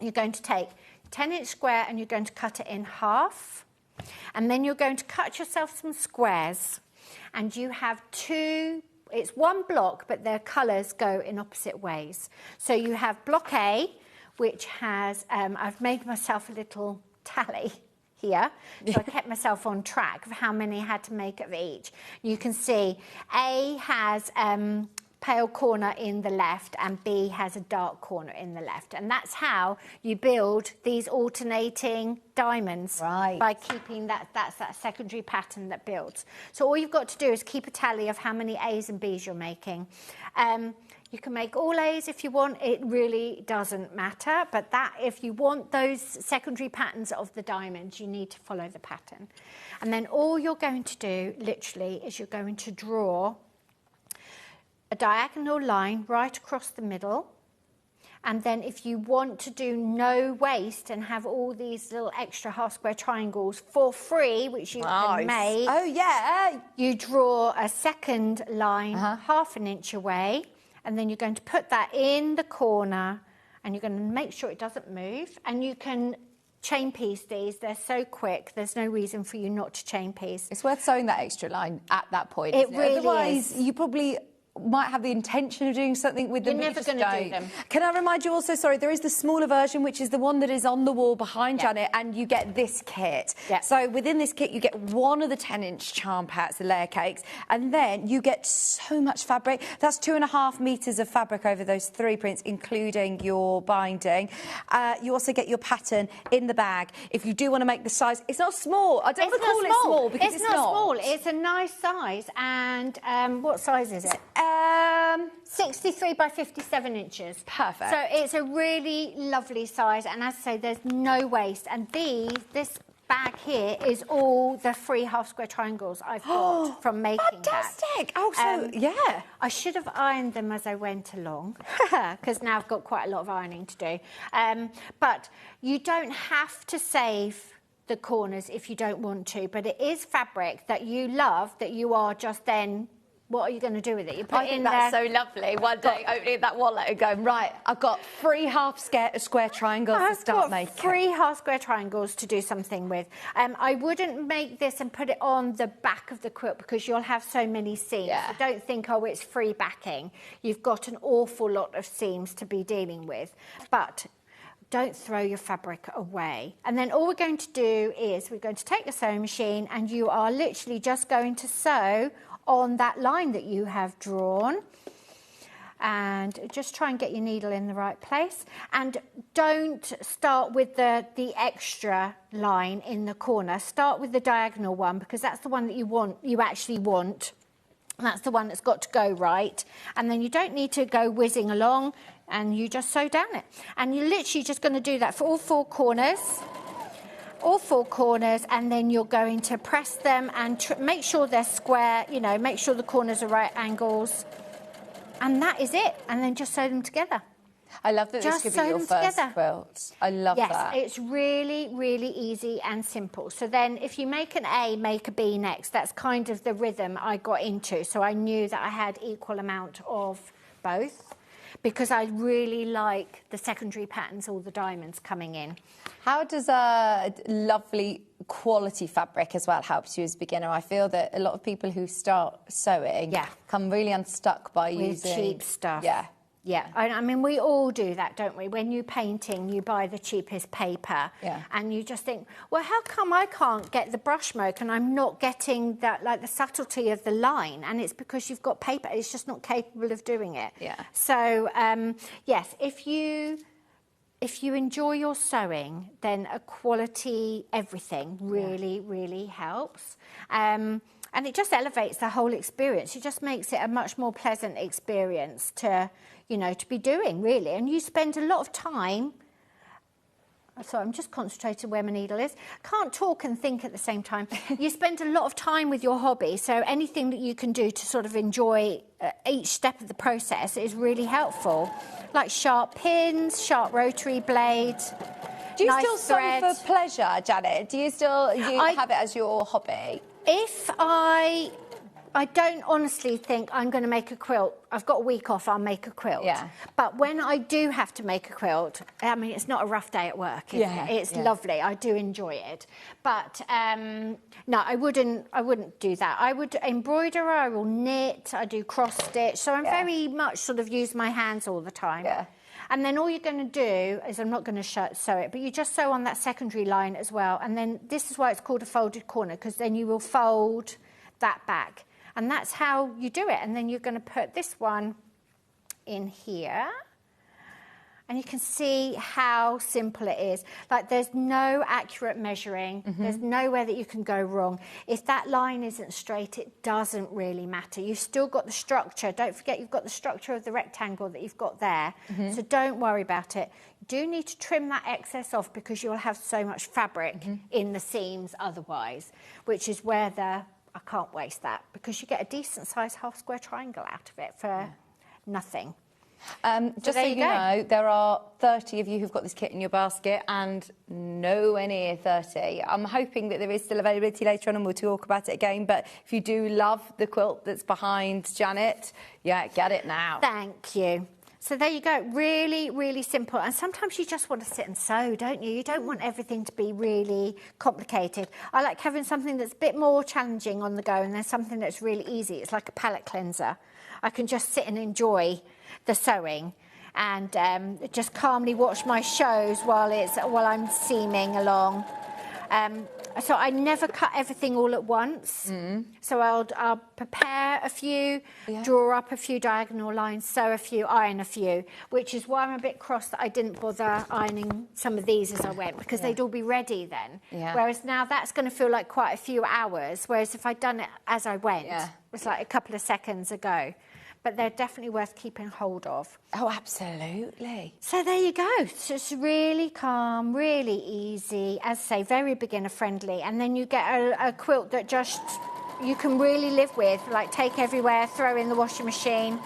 Speaker 12: you're going to take 10-inch square and you're going to cut it in half. And then you're going to cut yourself some squares. And you have it's one block, but their colours go in opposite ways. So you have block A, which has, I've made myself a little tally here. So I kept myself on track of how many I had to make of each. You can see A has pale corner in the left and B has a dark corner in the left. And that's how you build these alternating diamonds, by keeping that's that secondary pattern that builds. So all you've got to do is keep a tally of how many A's and B's you're making. You can make all A's if you want, it really doesn't matter, but that if you want those secondary patterns of the diamonds, you need to follow the pattern. And then all you're going to do, literally, is you're going to draw a diagonal line right across the middle. And then if you want to do no waste and have all these little extra half square triangles for free, which you can make.
Speaker 5: Oh, yeah.
Speaker 12: You draw a second line half an inch away. And then you're going to put that in the corner and you're going to make sure it doesn't move. And you can chain piece these. They're so quick. There's no reason for you not to chain piece.
Speaker 5: It's worth sewing that extra line at that point.
Speaker 12: It really
Speaker 5: Otherwise,
Speaker 12: is.
Speaker 5: you probably might have the intention of doing something with them.
Speaker 12: You're never going to do them.
Speaker 5: Can I remind you also, sorry, there is the smaller version, which is the one that is on the wall behind Janet, and you get this kit. So within this kit, you get one of the 10-inch charm packs, the layer cakes, and then you get so much fabric. That's 2.5 metres of fabric over those 3 prints, including your binding. You also get your pattern in the bag. If you do want to make the size, it's not small. I don't want to call it small because it's not
Speaker 12: small. It's a nice size. And what size is it? 63 by 57 inches.
Speaker 5: Perfect.
Speaker 12: So it's a really lovely size, and as I say, there's no waste. And this bag here is all the free half square triangles I've got from making
Speaker 5: fantastic.
Speaker 12: that.
Speaker 5: Oh, so yeah.
Speaker 12: I should have ironed them as I went along, because now I've got quite a lot of ironing to do. But you don't have to save the corners if you don't want to, but it is fabric that you love that you are just then. What are you going to do with it? You put
Speaker 5: I think that's so lovely. One day opening that wallet and going, right, I've got 3 half square triangles to start making.
Speaker 12: 3 half square triangles to do something with. I wouldn't make this and put it on the back of the quilt because you'll have so many seams. So don't think, oh, it's free backing. You've got an awful lot of seams to be dealing with. But don't throw your fabric away. And then all we're going to do is we're going to take the sewing machine and you are literally just going to sew on that line that you have drawn, and just try and get your needle in the right place, and don't start with the extra line in the corner. Start with the diagonal one because that's the one that you actually want. That's the one that's got to go right, and then you don't need to go whizzing along, and you just sew down it, and you're literally just going to do that for all 4 corners. All 4 corners, and then you're going to press them and make sure they're square, you know, make sure the corners are right angles. And that is it. And then just sew them together.
Speaker 5: I love that this could be your first quilt. I love that.
Speaker 12: Yes, it's really, really easy and simple. So then if you make an A, make a B next. That's kind of the rhythm I got into. So I knew that I had equal amount of both, because I really like the secondary patterns, all the diamonds coming in.
Speaker 5: How does a lovely quality fabric as well help you as a beginner? I feel that a lot of people who start sewing come really unstuck by using
Speaker 12: cheap stuff. Yeah, I mean, we all do that, don't we? When you're painting, you buy the cheapest paper, and you just think, well, how come I can't get the brush stroke and I'm not getting that, like the subtlety of the line? And it's because you've got paper; it's just not capable of doing it. So, yes, if you enjoy your sewing, then a quality everything really helps. And it just elevates the whole experience. It just makes it a much more pleasant experience to be doing, really. And you spend a lot of time. Sorry, I'm just concentrating where my needle is. Can't talk and think at the same time. You spend a lot of time with your hobby, so anything that you can do to sort of enjoy each step of the process is really helpful. Like sharp pins, sharp rotary blades.
Speaker 5: Do you still sew for pleasure, Janet? Do you still have it as your hobby?
Speaker 12: If I don't honestly think I'm going to make a quilt. I've got a week off, I'll make a quilt. But when I do have to make a quilt, I mean, it's not a rough day at work, is it? It's lovely. I do enjoy it. But no, I wouldn't do that. I would embroider, I will knit, I do cross stitch. So I'm very much sort of use my hands all the time. And then all you're going to do is, I'm not going to sew it, but you just sew on that secondary line as well. And then this is why it's called a folded corner, because then you will fold that back. And that's how you do it. And then you're going to put this one in here. And you can see how simple it is. Like, there's no accurate measuring. There's nowhere that you can go wrong. If that line isn't straight, it doesn't really matter. You've still got the structure. Don't forget you've got the structure of the rectangle that you've got there. So don't worry about it. You do need to trim that excess off because you'll have so much fabric in the seams otherwise, which is where I can't waste that, because you get a decent-sized half-square triangle out of it for nothing.
Speaker 5: Just so you know, there are 30 of you who've got this kit in your basket and nowhere near 30. I'm hoping that there is still availability later on and we'll talk about it again, but if you do love the quilt that's behind Janet, yeah, get it now.
Speaker 12: Thank you. So there you go, really, really simple. And sometimes you just want to sit and sew, don't you? You don't want everything to be really complicated. I like having something that's a bit more challenging on the go and then something that's really easy. It's like a palette cleanser. I can just sit and enjoy the sewing and just calmly watch my shows while I'm seaming along. So I never cut everything all at once. So I'll prepare a few, draw up a few diagonal lines, sew a few, iron a few, which is why I'm a bit cross that I didn't bother ironing some of these as I went, because they'd all be ready then. Whereas now that's going to feel like quite a few hours, whereas if I'd done it as I went, it was like a couple of seconds ago. But they're definitely worth keeping hold of.
Speaker 5: Oh, absolutely.
Speaker 12: So there you go. So it's really calm, really easy, as I say, very beginner friendly. And then you get a quilt that just you can really live with, like take everywhere, throw in the washing machine.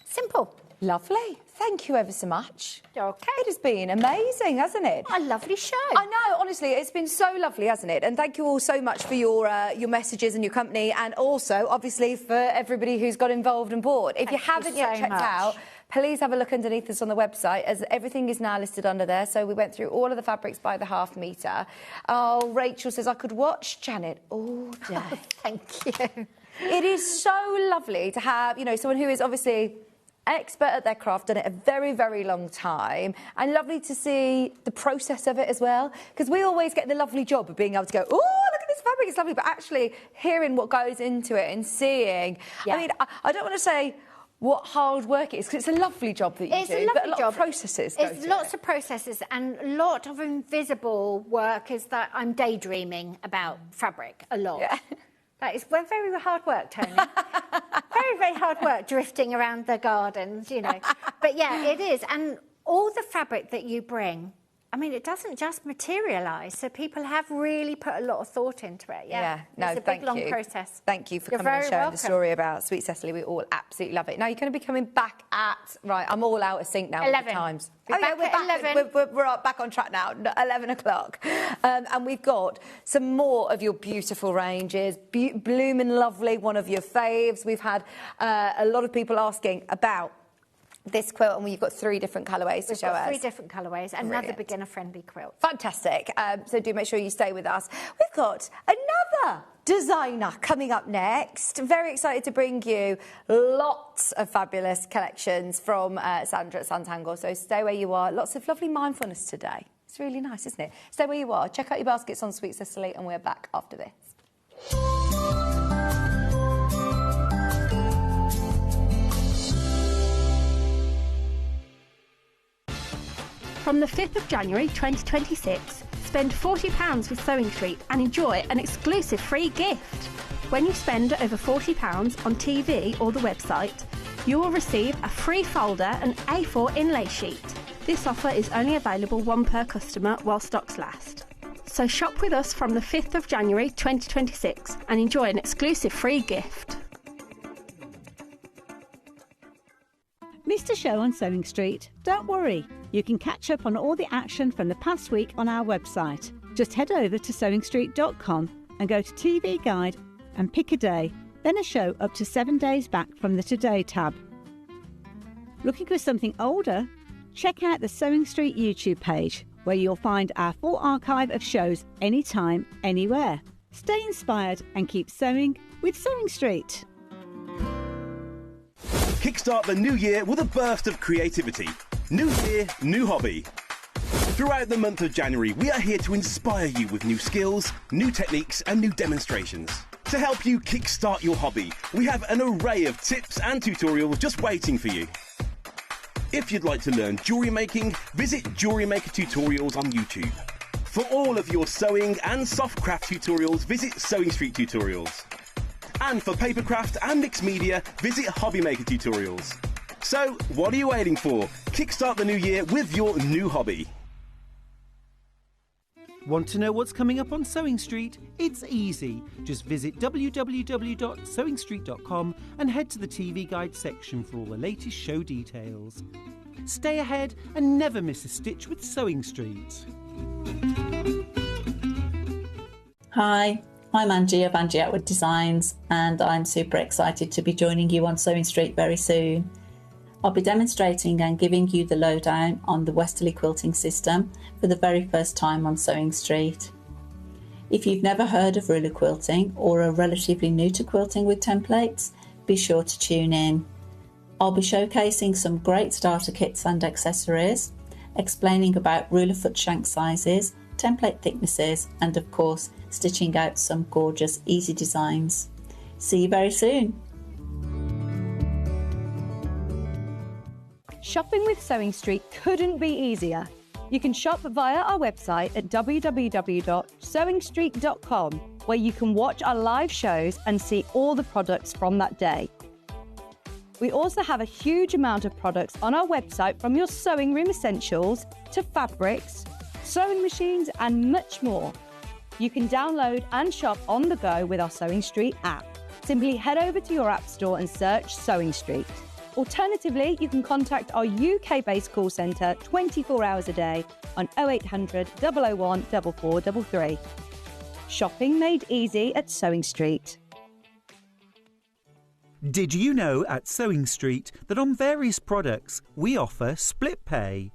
Speaker 12: Simple.
Speaker 5: Lovely. Thank you ever so much.
Speaker 12: Okay.
Speaker 5: It has been amazing, hasn't it?
Speaker 12: A lovely show.
Speaker 5: I know, honestly, it's been so lovely, hasn't it? And thank you all so much for your messages and your company, and also, obviously, for everybody who's got involved and bought. If you haven't yet checked out, please have a look underneath us on the website, as everything is now listed under there. So we went through all of the fabrics by the half metre. Oh, Rachel says, I could watch Janet all day.
Speaker 12: Oh, thank you.
Speaker 5: It is so lovely to have, you know, someone who is obviously expert at their craft, done it a very, very long time, and lovely to see the process of it as well, because we always get the lovely job of being able to go, oh, look at this fabric, it's lovely, but actually hearing what goes into it and seeing. I mean, I don't want to say what hard work it is, because it's a lovely job that you do, but a lot of processes go to it.
Speaker 12: It's lots of processes, and a lot of invisible work is that I'm daydreaming about fabric a lot. That is very hard work, Tony. Very, very hard work drifting around the gardens, you know. But yeah, it is. And all the fabric that you bring, I mean, it doesn't just materialise. So people have really put a lot of thought into it.
Speaker 5: No,
Speaker 12: it's a big, long process.
Speaker 5: Thank you for coming and sharing the story about Sweet Cecily. We all absolutely love it. Now, you're going to be coming back at, right, I'm all out of sync now.
Speaker 12: 11
Speaker 5: times.
Speaker 12: We're back at 11.
Speaker 5: We're back on track now, 11 o'clock. And we've got some more of your beautiful ranges. Bloomin' Lovely, one of your faves. We've had a lot of people asking about this quilt, and we've got 3 different colourways to show us.
Speaker 12: 3 different colourways, another beginner-friendly quilt.
Speaker 5: Fantastic. So do make sure you stay with us. We've got another designer coming up next. Very excited to bring you lots of fabulous collections from Sandra at Santangle. So stay where you are. Lots of lovely mindfulness today. It's really nice, isn't it? Stay where you are. Check out your baskets on Sweet Cecily, and we're back after this.
Speaker 6: From the 5th of January 2026, spend £40 with Sewing Street and enjoy an exclusive free gift. When you spend over £40 on TV or the website, you will receive a free folder and A4 inlay sheet. This offer is only available 1 per customer while stocks last. So shop with us from the 5th of January 2026 and enjoy an exclusive free gift.
Speaker 7: Missed a show on Sewing Street? Don't worry, you can catch up on all the action from the past week on our website. Just head over to sewingstreet.com and go to TV Guide and pick a day, then a show up to 7 days back from the Today tab. Looking for something older? Check out the Sewing Street YouTube page, where you'll find our full archive of shows anytime, anywhere. Stay inspired and keep sewing with Sewing Street.
Speaker 8: Kickstart the new year with a burst of creativity. New year, new hobby. Throughout the month of January, we are here to inspire you with new skills, new techniques and new demonstrations. To help you kickstart your hobby, we have an array of tips and tutorials just waiting for you. If you'd like to learn jewellery making, visit Jewellery Maker Tutorials on YouTube. For all of your sewing and soft craft tutorials, visit Sewing Street Tutorials. And for papercraft and mixed media, visit Hobby Maker Tutorials. So, what are you waiting for? Kickstart the new year with your new hobby.
Speaker 9: Want to know what's coming up on Sewing Street? It's easy. Just visit www.sewingstreet.com and head to the TV Guide section for all the latest show details. Stay ahead and never miss a stitch with Sewing Street.
Speaker 10: Hi, I'm Angie of Angie Atwood Designs, and I'm super excited to be joining you on Sewing Street very soon. I'll be demonstrating and giving you the lowdown on the Westerly quilting system for the very first time on Sewing Street. If you've never heard of ruler quilting or are relatively new to quilting with templates, be sure to tune in. I'll be showcasing some great starter kits and accessories, explaining about ruler foot shank sizes, template thicknesses, and of course stitching out some gorgeous easy designs. See you very soon.
Speaker 5: Shopping with Sewing Street couldn't be easier. You can shop via our website at www.sewingstreet.com, where you can watch our live shows and see all the products from that day. We also have a huge amount of products on our website, from your sewing room essentials to fabrics, sewing machines and much more. You can download and shop on the go with our Sewing Street app. Simply head over to your app store and search Sewing Street. Alternatively, you can contact our UK-based call centre 24 hours a day on 0800 001 4433. Shopping made easy at Sewing Street.
Speaker 9: Did you know at Sewing Street that on various products we offer split pay?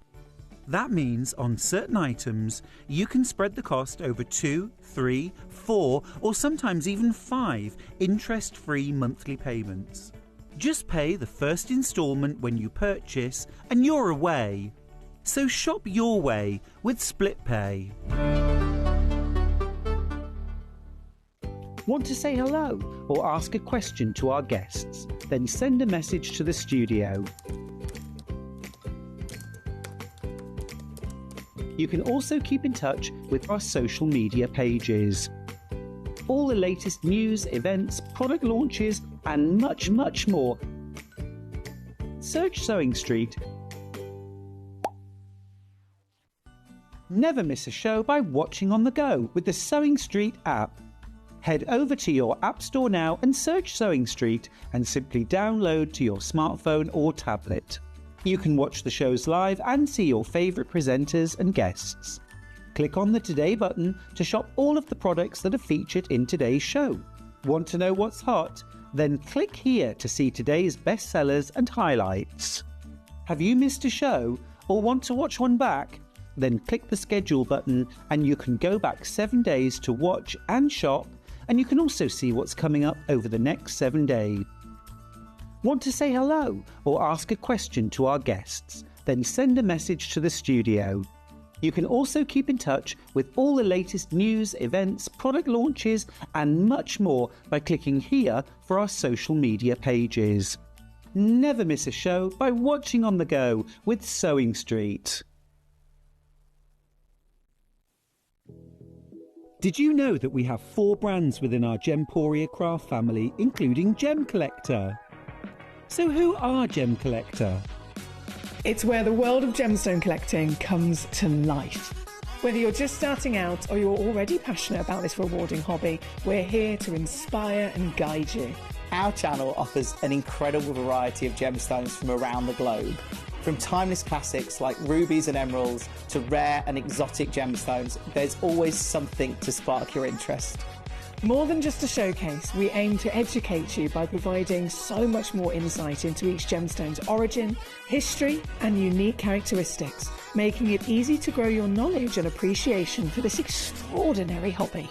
Speaker 9: That means on certain items you can spread the cost over 2, 3, 4 or sometimes even 5 interest-free monthly payments. Just pay the first instalment when you purchase and you're away. So shop your way with split pay. Want to say hello or ask a question to our guests? Then send a message to the studio. You can also keep in touch with our social media pages. All the latest news, events, product launches and much, much more. Search Sewing Street. Never miss a show by watching on the go with the Sewing Street app. Head over to your app store now and search Sewing Street and simply download to your smartphone or tablet. You can watch the shows live and see your favourite presenters and guests. Click on the Today button to shop all of the products that are featured in today's show. Want to know what's hot? Then click here to see today's bestsellers and highlights. Have you missed a show or want to watch one back? Then click the schedule button and you can go back 7 days to watch and shop, and you can also see what's coming up over the next 7 days. Want to say hello or ask a question to our guests? Then send a message to the studio. You can also keep in touch with all the latest news, events, product launches and much more by clicking here for our social media pages. Never miss a show by watching on the go with Sewing Street. Did you know that we have 4 brands within our Gemporia craft family, including Gem Collector? So who are Gem Collector?
Speaker 13: It's where the world of gemstone collecting comes to life. Whether you're just starting out or you're already passionate about this rewarding hobby, we're here to inspire and guide you.
Speaker 14: Our channel offers an incredible variety of gemstones from around the globe. From timeless classics like rubies and emeralds to rare and exotic gemstones, there's always something to spark your interest.
Speaker 13: More than just a showcase, we aim to educate you by providing so much more insight into each gemstone's origin, history and unique characteristics, making it easy to grow your knowledge and appreciation for this extraordinary hobby.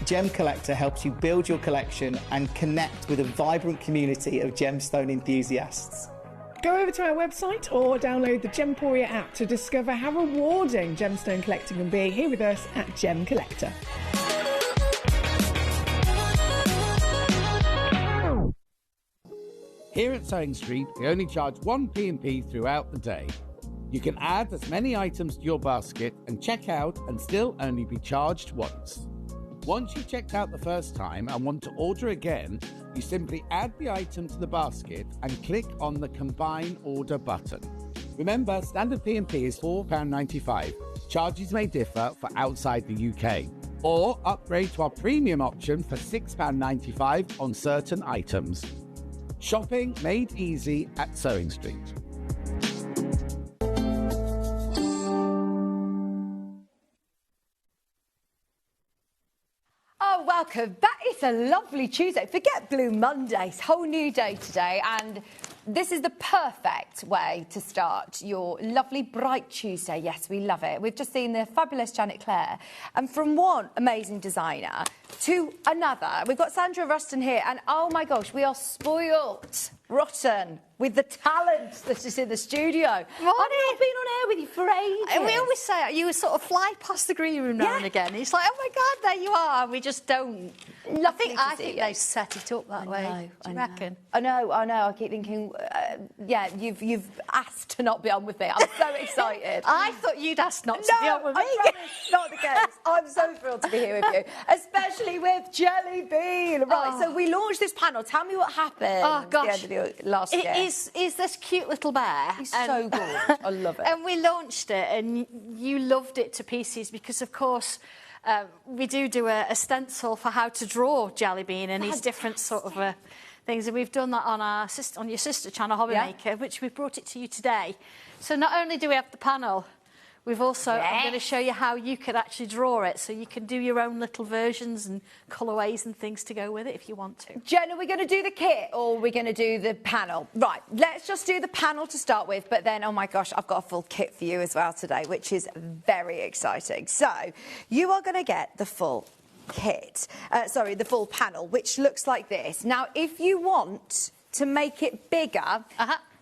Speaker 14: Gem Collector helps you build your collection and connect with a vibrant community of gemstone enthusiasts.
Speaker 13: Go over to our website or download the Gemporia app to discover how rewarding gemstone collecting can be here with us at Gem Collector.
Speaker 11: Here at Sewing Street, we only charge one P&P throughout the day. You can add as many items to your basket and check out and still only be charged once. Once you've checked out the first time and want to order again, you simply add the item to the basket and click on the Combine Order button. Remember, standard P&P is £4.95. Charges may differ for outside the UK. Or upgrade to our premium option for £6.95 on certain items. Shopping made easy at Sewing Street.
Speaker 5: Oh, welcome back. It's a lovely Tuesday. Forget Blue Mondays, whole new day today, and this is the perfect way to start your lovely bright Tuesday. Yes, we love it. We've just seen the fabulous Janet Clare, and from one amazing designer to another, we've got Sandra Ruston here, and oh my gosh, we are spoilt rotten with the talent that is in the studio. I've not been on air with you for ages.
Speaker 12: And we always say you sort of fly past the green room now and again. It's like, oh my God, there you are. We just don't. I think they set it up that way. Do you reckon?
Speaker 5: I know. I keep thinking, yeah, you've asked to not be on with me. I'm so excited.
Speaker 12: I thought you'd asked not to be on with me.
Speaker 5: I promise, not the case. I'm so thrilled to be here with you, especially with Jelly Bean. Right, so we launched this panel. Tell me what happened.
Speaker 12: Oh gosh,
Speaker 5: at the end of the last year.
Speaker 12: Is this cute little bear?
Speaker 5: He's so good. I love it.
Speaker 12: And we launched it, and you loved it to pieces because, of course, we do a stencil for how to draw Jelly Bean and his different sort of things, and we've done that on your sister channel, Hobby Maker, which we've brought it to you today. So not only do we have the panel, we've also, I'm going to show you how you could actually draw it, so you can do your own little versions and colourways and things to go with it if you want to.
Speaker 5: Jen, are we going to do the kit or are we going to do the panel? Right, let's just do the panel to start with, but then, oh my gosh, I've got a full kit for you as well today, which is very exciting. So, you are going to get the full kit, the full panel, which looks like this. Now, if you want to make it bigger,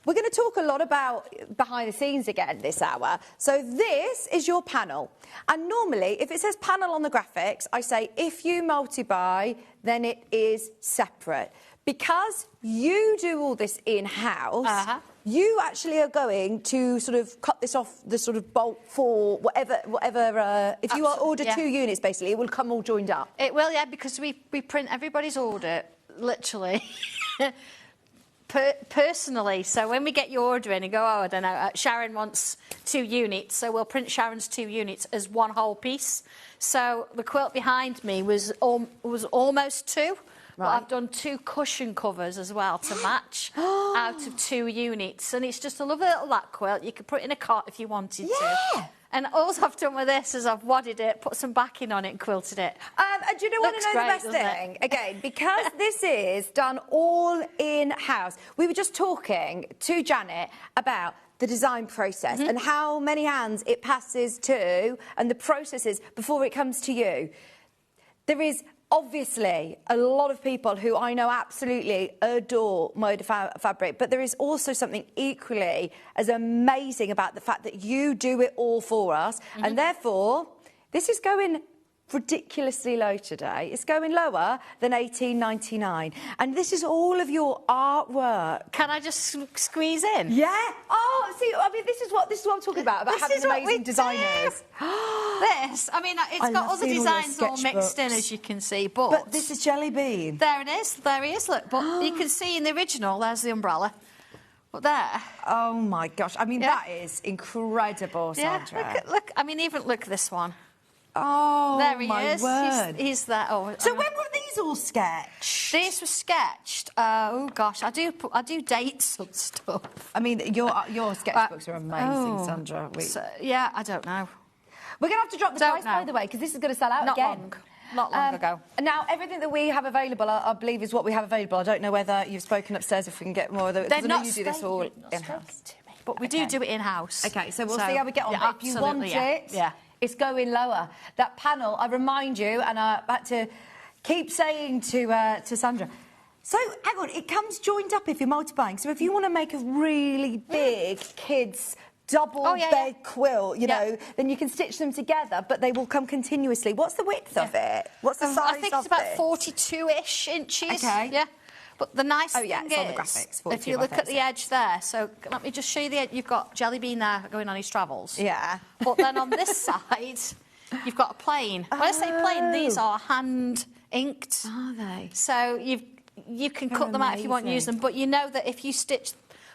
Speaker 5: we're going to talk a lot about behind the scenes again this hour. So this is your panel. And normally, if it says panel on the graphics, I say if you multi-buy, then it is separate. Because you do all this in-house, you actually are going to sort of cut this off the sort of bolt for whatever if you order 2 units, basically, it will come all joined up.
Speaker 12: It will, yeah, because we print everybody's order, literally. Personally, so when we get your order in and go, oh, I don't know, Sharon wants 2 units, so we'll print Sharon's 2 units as one whole piece. So the quilt behind me was almost 2, but I've done 2 cushion covers as well to match out of 2 units, and it's just a lovely little lap quilt. You could put it in a cot if you wanted to. And all I've done with this is I've wadded it, put some backing on it and quilted it.
Speaker 5: And do you want to know the best thing? Again, because this is done all in-house, we were just talking to Janet about the design process and how many hands it passes to and the processes before it comes to you. There is obviously a lot of people who I know absolutely adore mode fabric, but there is also something equally as amazing about the fact that you do it all for us, and therefore this is going ridiculously low today. It's going lower than $18.99, and this is all of your artwork.
Speaker 12: Can I just squeeze in?
Speaker 5: Yeah. Oh, see, I mean, this is what I'm talking about having amazing designers.
Speaker 12: This, I mean, it's got other designs all mixed in, as you can see,
Speaker 5: but this is Jelly Bean.
Speaker 12: There it is. There he is. Look, but you can see in the original, there's the umbrella. But there.
Speaker 5: Oh my gosh! I mean, that is incredible, Sandra.
Speaker 12: Yeah. Look. I mean, even look at this one.
Speaker 5: Oh,
Speaker 12: there he
Speaker 5: my
Speaker 12: is.
Speaker 5: word.
Speaker 12: He's there. Oh,
Speaker 5: so when were these all sketched?
Speaker 12: These were sketched. Oh gosh, I do dates and stuff.
Speaker 5: I mean, your sketchbooks are amazing, Sandra.
Speaker 12: Yeah, I don't know.
Speaker 5: We're going to have to drop the price, by the way, because this is going to sell out again.
Speaker 12: Not long ago.
Speaker 5: Now, everything that we have available, I believe, is what we have available. I don't know whether you've spoken upstairs if we can get more of those.
Speaker 12: They're not
Speaker 5: you do this all in-house.
Speaker 12: But we do it in-house.
Speaker 5: Okay, so we'll see how we get on. If you want it, it's going lower. That panel, I remind you, and I had to keep saying to Sandra, so, hang on, it comes joined up if you're multi-buying. So if you want to make a really big kids' double bed quilt, you know, then you can stitch them together, but they will come continuously. What's the width of it? What's the size of it?
Speaker 12: I think it's about 42-ish inches.
Speaker 5: Okay.
Speaker 12: Yeah.
Speaker 15: But the nice
Speaker 5: thing
Speaker 15: it's
Speaker 5: is,
Speaker 15: on the graphics,
Speaker 5: if
Speaker 15: you look at the edge there, so let me just show you the edge. You've got Jelly Bean there going on his travels.
Speaker 5: Yeah.
Speaker 15: But then on this side, you've got a plane. When I say plane, these are hand inked.
Speaker 5: Are they?
Speaker 15: So you can cut them out if you want to use them, but you know that if you stitch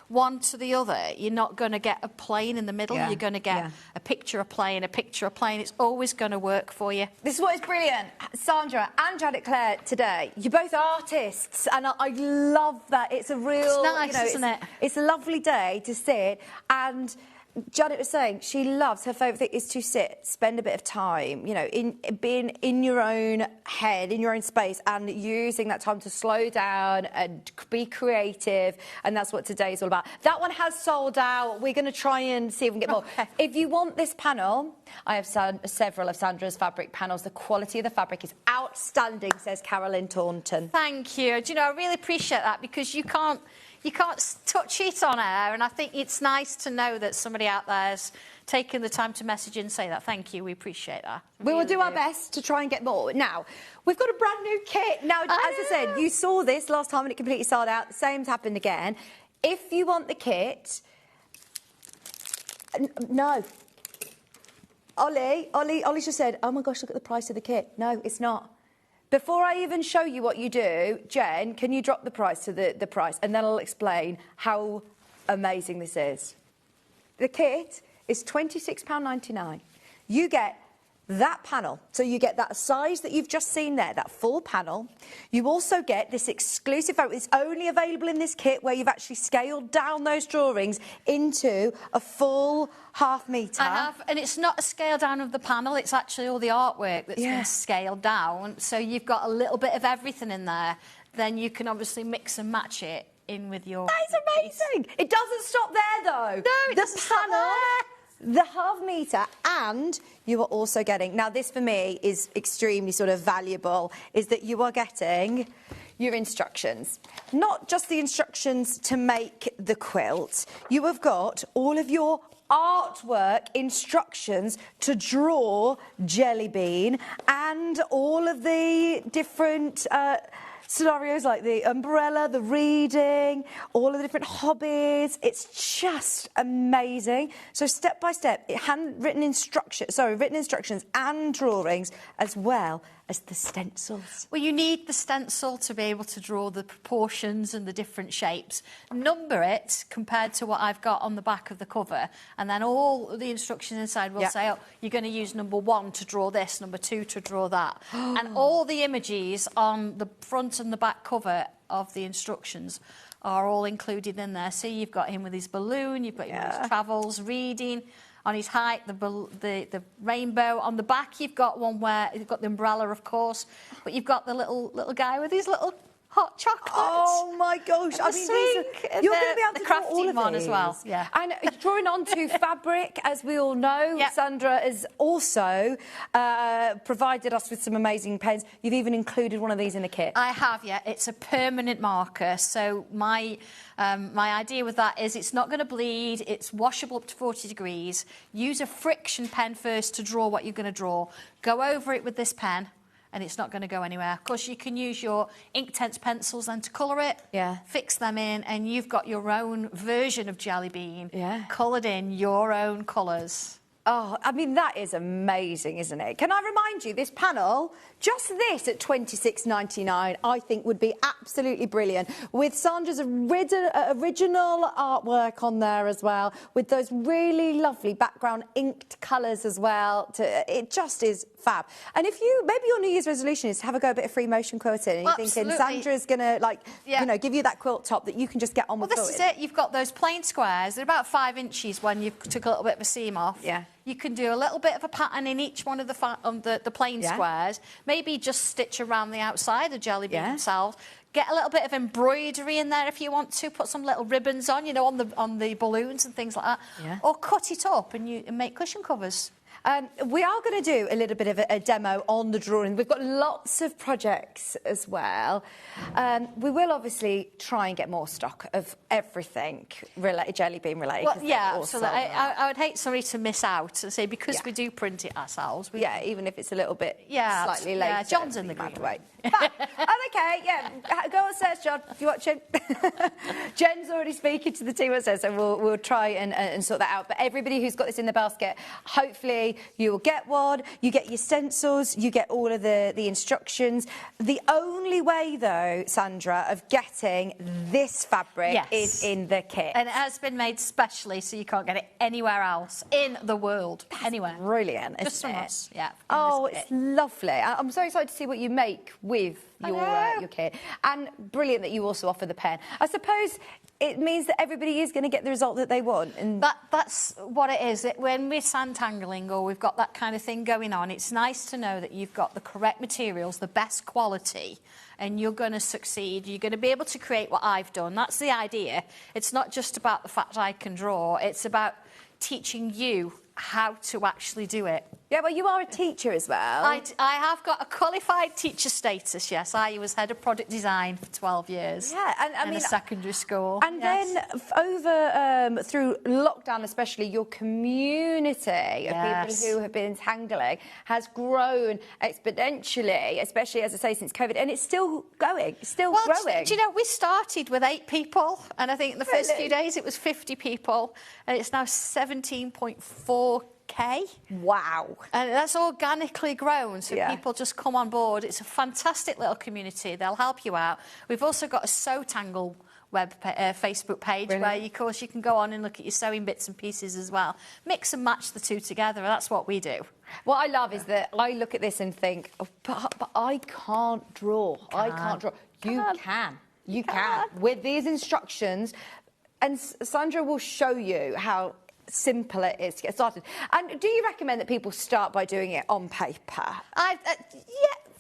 Speaker 15: one to the other, you're not going to get a plane in the middle. You're going to get a picture of plane, a picture of plane. It's always going to work for you.
Speaker 5: This is what is brilliant. Sandra and Janet Claire today, you're both artists, and I love that. It's a real...
Speaker 15: It's nice, isn't it?
Speaker 5: It's a lovely day to sit, and Janet was saying she loves, her favourite thing is to sit, spend a bit of time, you know, being in your own head, in your own space, and using that time to slow down and be creative, and that's what today's all about. That one has sold out. We're going to try and see if we can get more. If you want this panel, I have several of Sandra's fabric panels. The quality of the fabric is outstanding, says Carolyn Taunton.
Speaker 15: Thank you. Do you know, I really appreciate that, because you can't touch it on air, and I think it's nice to know that somebody out there's taken the time to message and say that. Thank you, we appreciate that.
Speaker 5: We will do our best to try and get more. Now, we've got a brand new kit. Now, as I said, you saw this last time and it completely sold out. The same's happened again. If you want the kit... No. Ollie just said, oh my gosh, look at the price of the kit. No, it's not. Before I even show you what you do, Jen, can you drop the price to the price? And then I'll explain how amazing this is. The kit is £26.99. You get that panel. So you get that size that you've just seen there, that full panel. You also get this exclusive fabric. It's only available in this kit where you've actually scaled down those drawings into a full half metre.
Speaker 15: I have, and it's not a scale down of the panel, it's actually all the artwork that's been scaled down. So you've got a little bit of everything in there. Then you can obviously mix and match it in with your...
Speaker 5: That is amazing! It doesn't stop there, though.
Speaker 15: No, it doesn't stop there.
Speaker 5: The half metre, and you are also getting, now this for me is extremely sort of valuable, is that you are getting your instructions. Not just the instructions to make the quilt, you have got all of your artwork instructions to draw Jelly Bean and all of the different scenarios like the umbrella, the reading, all of the different hobbies. It's just amazing. So step by step, written instructions and drawings, as well as the stencils.
Speaker 15: Well, you need the stencil to be able to draw the proportions and the different shapes. Number it compared to what I've got on the back of the cover, and then all the instructions inside will say, oh, you're going to use number 1 to draw this, number 2 to draw that. And all the images on the front and the back cover of the instructions are all included in there. So you've got him with his balloon, you've got him with his travels, reading. On his height, the rainbow. On the back, you've got one where you've got the umbrella, of course, but you've got the little guy with his little hot chocolate.
Speaker 5: Oh my gosh! I mean, you're going to be able to draw all of
Speaker 15: one
Speaker 5: these
Speaker 15: as well. Yeah,
Speaker 5: and drawing onto fabric, as we all know, Sandra has also provided us with some amazing pens. You've even included one of these in the kit.
Speaker 15: I have, yeah. It's a permanent marker. So my idea with that is it's not going to bleed. It's washable up to 40 degrees. Use a friction pen first to draw what you're going to draw. Go over it with this pen, and it's not going to go anywhere. Of course, you can use your Inktense pencils then to colour it, fix them in, and you've got your own version of Jelly Bean, coloured in your own colours.
Speaker 5: Oh, I mean, that is amazing, isn't it? Can I remind you, this panel, just this at $26.99, I think would be absolutely brilliant. With Sandra's original artwork on there as well, with those really lovely background inked colours as well. It just is fab. And if you, maybe your New Year's resolution is to have a go a bit of free motion quilting, and you're thinking Sandra's going to, like, you know, give you that quilt top that you can just get on with
Speaker 15: quilting. Well, this is it. You've got those plain squares. They're about 5 inches when you took a little bit of a seam off.
Speaker 5: Yeah.
Speaker 15: You can do a little bit of a pattern in each one of the plain squares. Maybe just stitch around the outside of Jelly Bean themselves. Get a little bit of embroidery in there if you want to. Put some little ribbons on, you know, on the balloons and things like that. Yeah. Or cut it up and make cushion covers.
Speaker 5: We are going to do a little bit of a demo on the drawing. We've got lots of projects as well. We will obviously try and get more stock of everything jelly bean related.
Speaker 15: Well, yeah, absolutely. I would hate somebody to miss out and say, because we do print it ourselves.
Speaker 5: Yeah, even if it's a little bit slightly later.
Speaker 15: Yeah, John's in the green.
Speaker 5: Way. Okay, yeah. Go on, search, John, if you're watching. Jen's already speaking to the team upstairs, so we'll try and sort that out. But everybody who's got this in the basket, hopefully you will get one. You get your stencils, you get all of the instructions. The only way, though, Sandra, of getting this fabric is in the kit.
Speaker 15: And it has been made specially, so you can't get it anywhere else in the world. Anywhere.
Speaker 5: Brilliant,
Speaker 15: Just from us, yeah.
Speaker 5: Oh, it's lovely. I'm so excited to see what you make with your kit. And brilliant that you also offer the pen. I suppose it means that everybody is going to get the result that they want. And
Speaker 15: that's what it is. When we're sandtangling or we've got that kind of thing going on, it's nice to know that you've got the correct materials, the best quality, and you're going to succeed. You're going to be able to create what I've done. That's the idea. It's not just about the fact I can draw. It's about teaching you how to actually do it.
Speaker 5: Yeah, well, you are a teacher as well.
Speaker 15: I have got a qualified teacher status, yes. I was head of product design for 12 years.
Speaker 5: Yeah, and I mean,
Speaker 15: in a secondary school.
Speaker 5: And then over through lockdown, especially, your community of people who have been entangling has grown exponentially, especially, as I say, since COVID, and it's still going, still growing.
Speaker 15: Do you know, we started with 8 people, and I think in the first few days it was 50 people, and it's now 17.4K.
Speaker 5: Wow.
Speaker 15: And that's organically grown, so people just come on board. It's a fantastic little community. They'll help you out. We've also got a Sew Tangle Facebook page where, of course, you can go on and look at your sewing bits and pieces as well. Mix and match the two together, and that's what we do.
Speaker 5: What I love is that I look at this and think, oh, but I can't draw. I can't draw. You can. You can. With these instructions, and Sandra will show you how simple it is to get started. And do you recommend that people start by doing it on paper?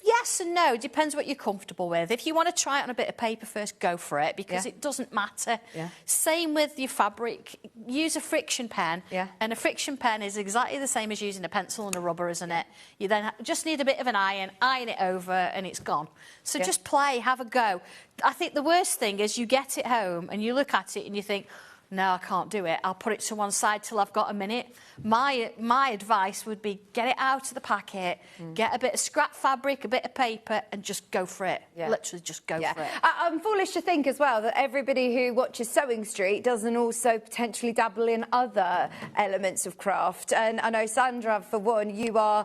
Speaker 15: Yes and no. Depends what you're comfortable with. If you want to try it on a bit of paper first, go for it, because it doesn't matter. Same with your fabric. Use a friction pen, and a friction pen is exactly the same as using a pencil and a rubber, isn't it? You then just need a bit of an iron it over, and it's gone. So just play, have a go. I think the worst thing is you get it home and you look at it and you think, no, I can't do it. I'll put it to one side till I've got a minute. My advice would be get it out of the packet, get a bit of scrap fabric, a bit of paper, and just go for it. Literally just go for it.
Speaker 5: I'm foolish to think as well that everybody who watches Sewing Street doesn't also potentially dabble in other elements of craft. And I know, Sandra, for one, you are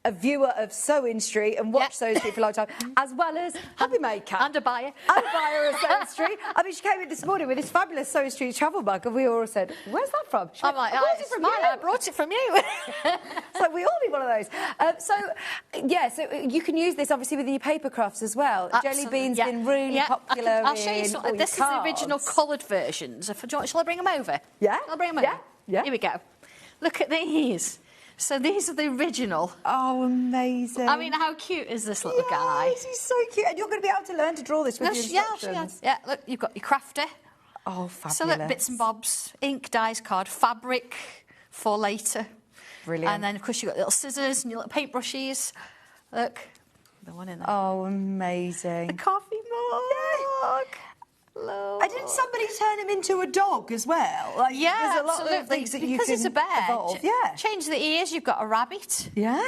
Speaker 5: a viewer of Sewing Street and watched Sewing Street for a long time, as well as hobby maker.
Speaker 15: And a buyer.
Speaker 5: And a buyer of Sewing Street. I mean, she came in this morning with this fabulous Sewing Street travel mug, and we all said, where's that from? She went,
Speaker 15: like,
Speaker 5: where's it from you?
Speaker 15: I brought it from you.
Speaker 5: So we all need one of those. So you can use this, obviously, with your paper crafts as well.
Speaker 15: Absolutely.
Speaker 5: Jelly beans been really popular.
Speaker 15: I'll show you something. This is the original coloured versions. Shall I bring them over?
Speaker 5: Yeah.
Speaker 15: I'll bring them over. Yeah. Here we go. Look at these. So these are the original.
Speaker 5: Oh, amazing.
Speaker 15: I mean, how cute is this little guy?
Speaker 5: He's so cute. And you're going to be able to learn to draw this with your instructions.
Speaker 15: Yeah, look, you've got your crafter.
Speaker 5: Oh, fabulous.
Speaker 15: So look, bits and bobs, ink, dies card, fabric for later.
Speaker 5: Brilliant.
Speaker 15: And then, of course, you've got little scissors and your little paintbrushes. Look, the one in there.
Speaker 5: Oh, amazing.
Speaker 15: A coffee mug.
Speaker 5: And didn't somebody turn him into a dog as well? Like, there's a lot of things that you can
Speaker 15: it's a bird.
Speaker 5: evolve.
Speaker 15: Change the ears, you've got a rabbit.
Speaker 5: Yeah,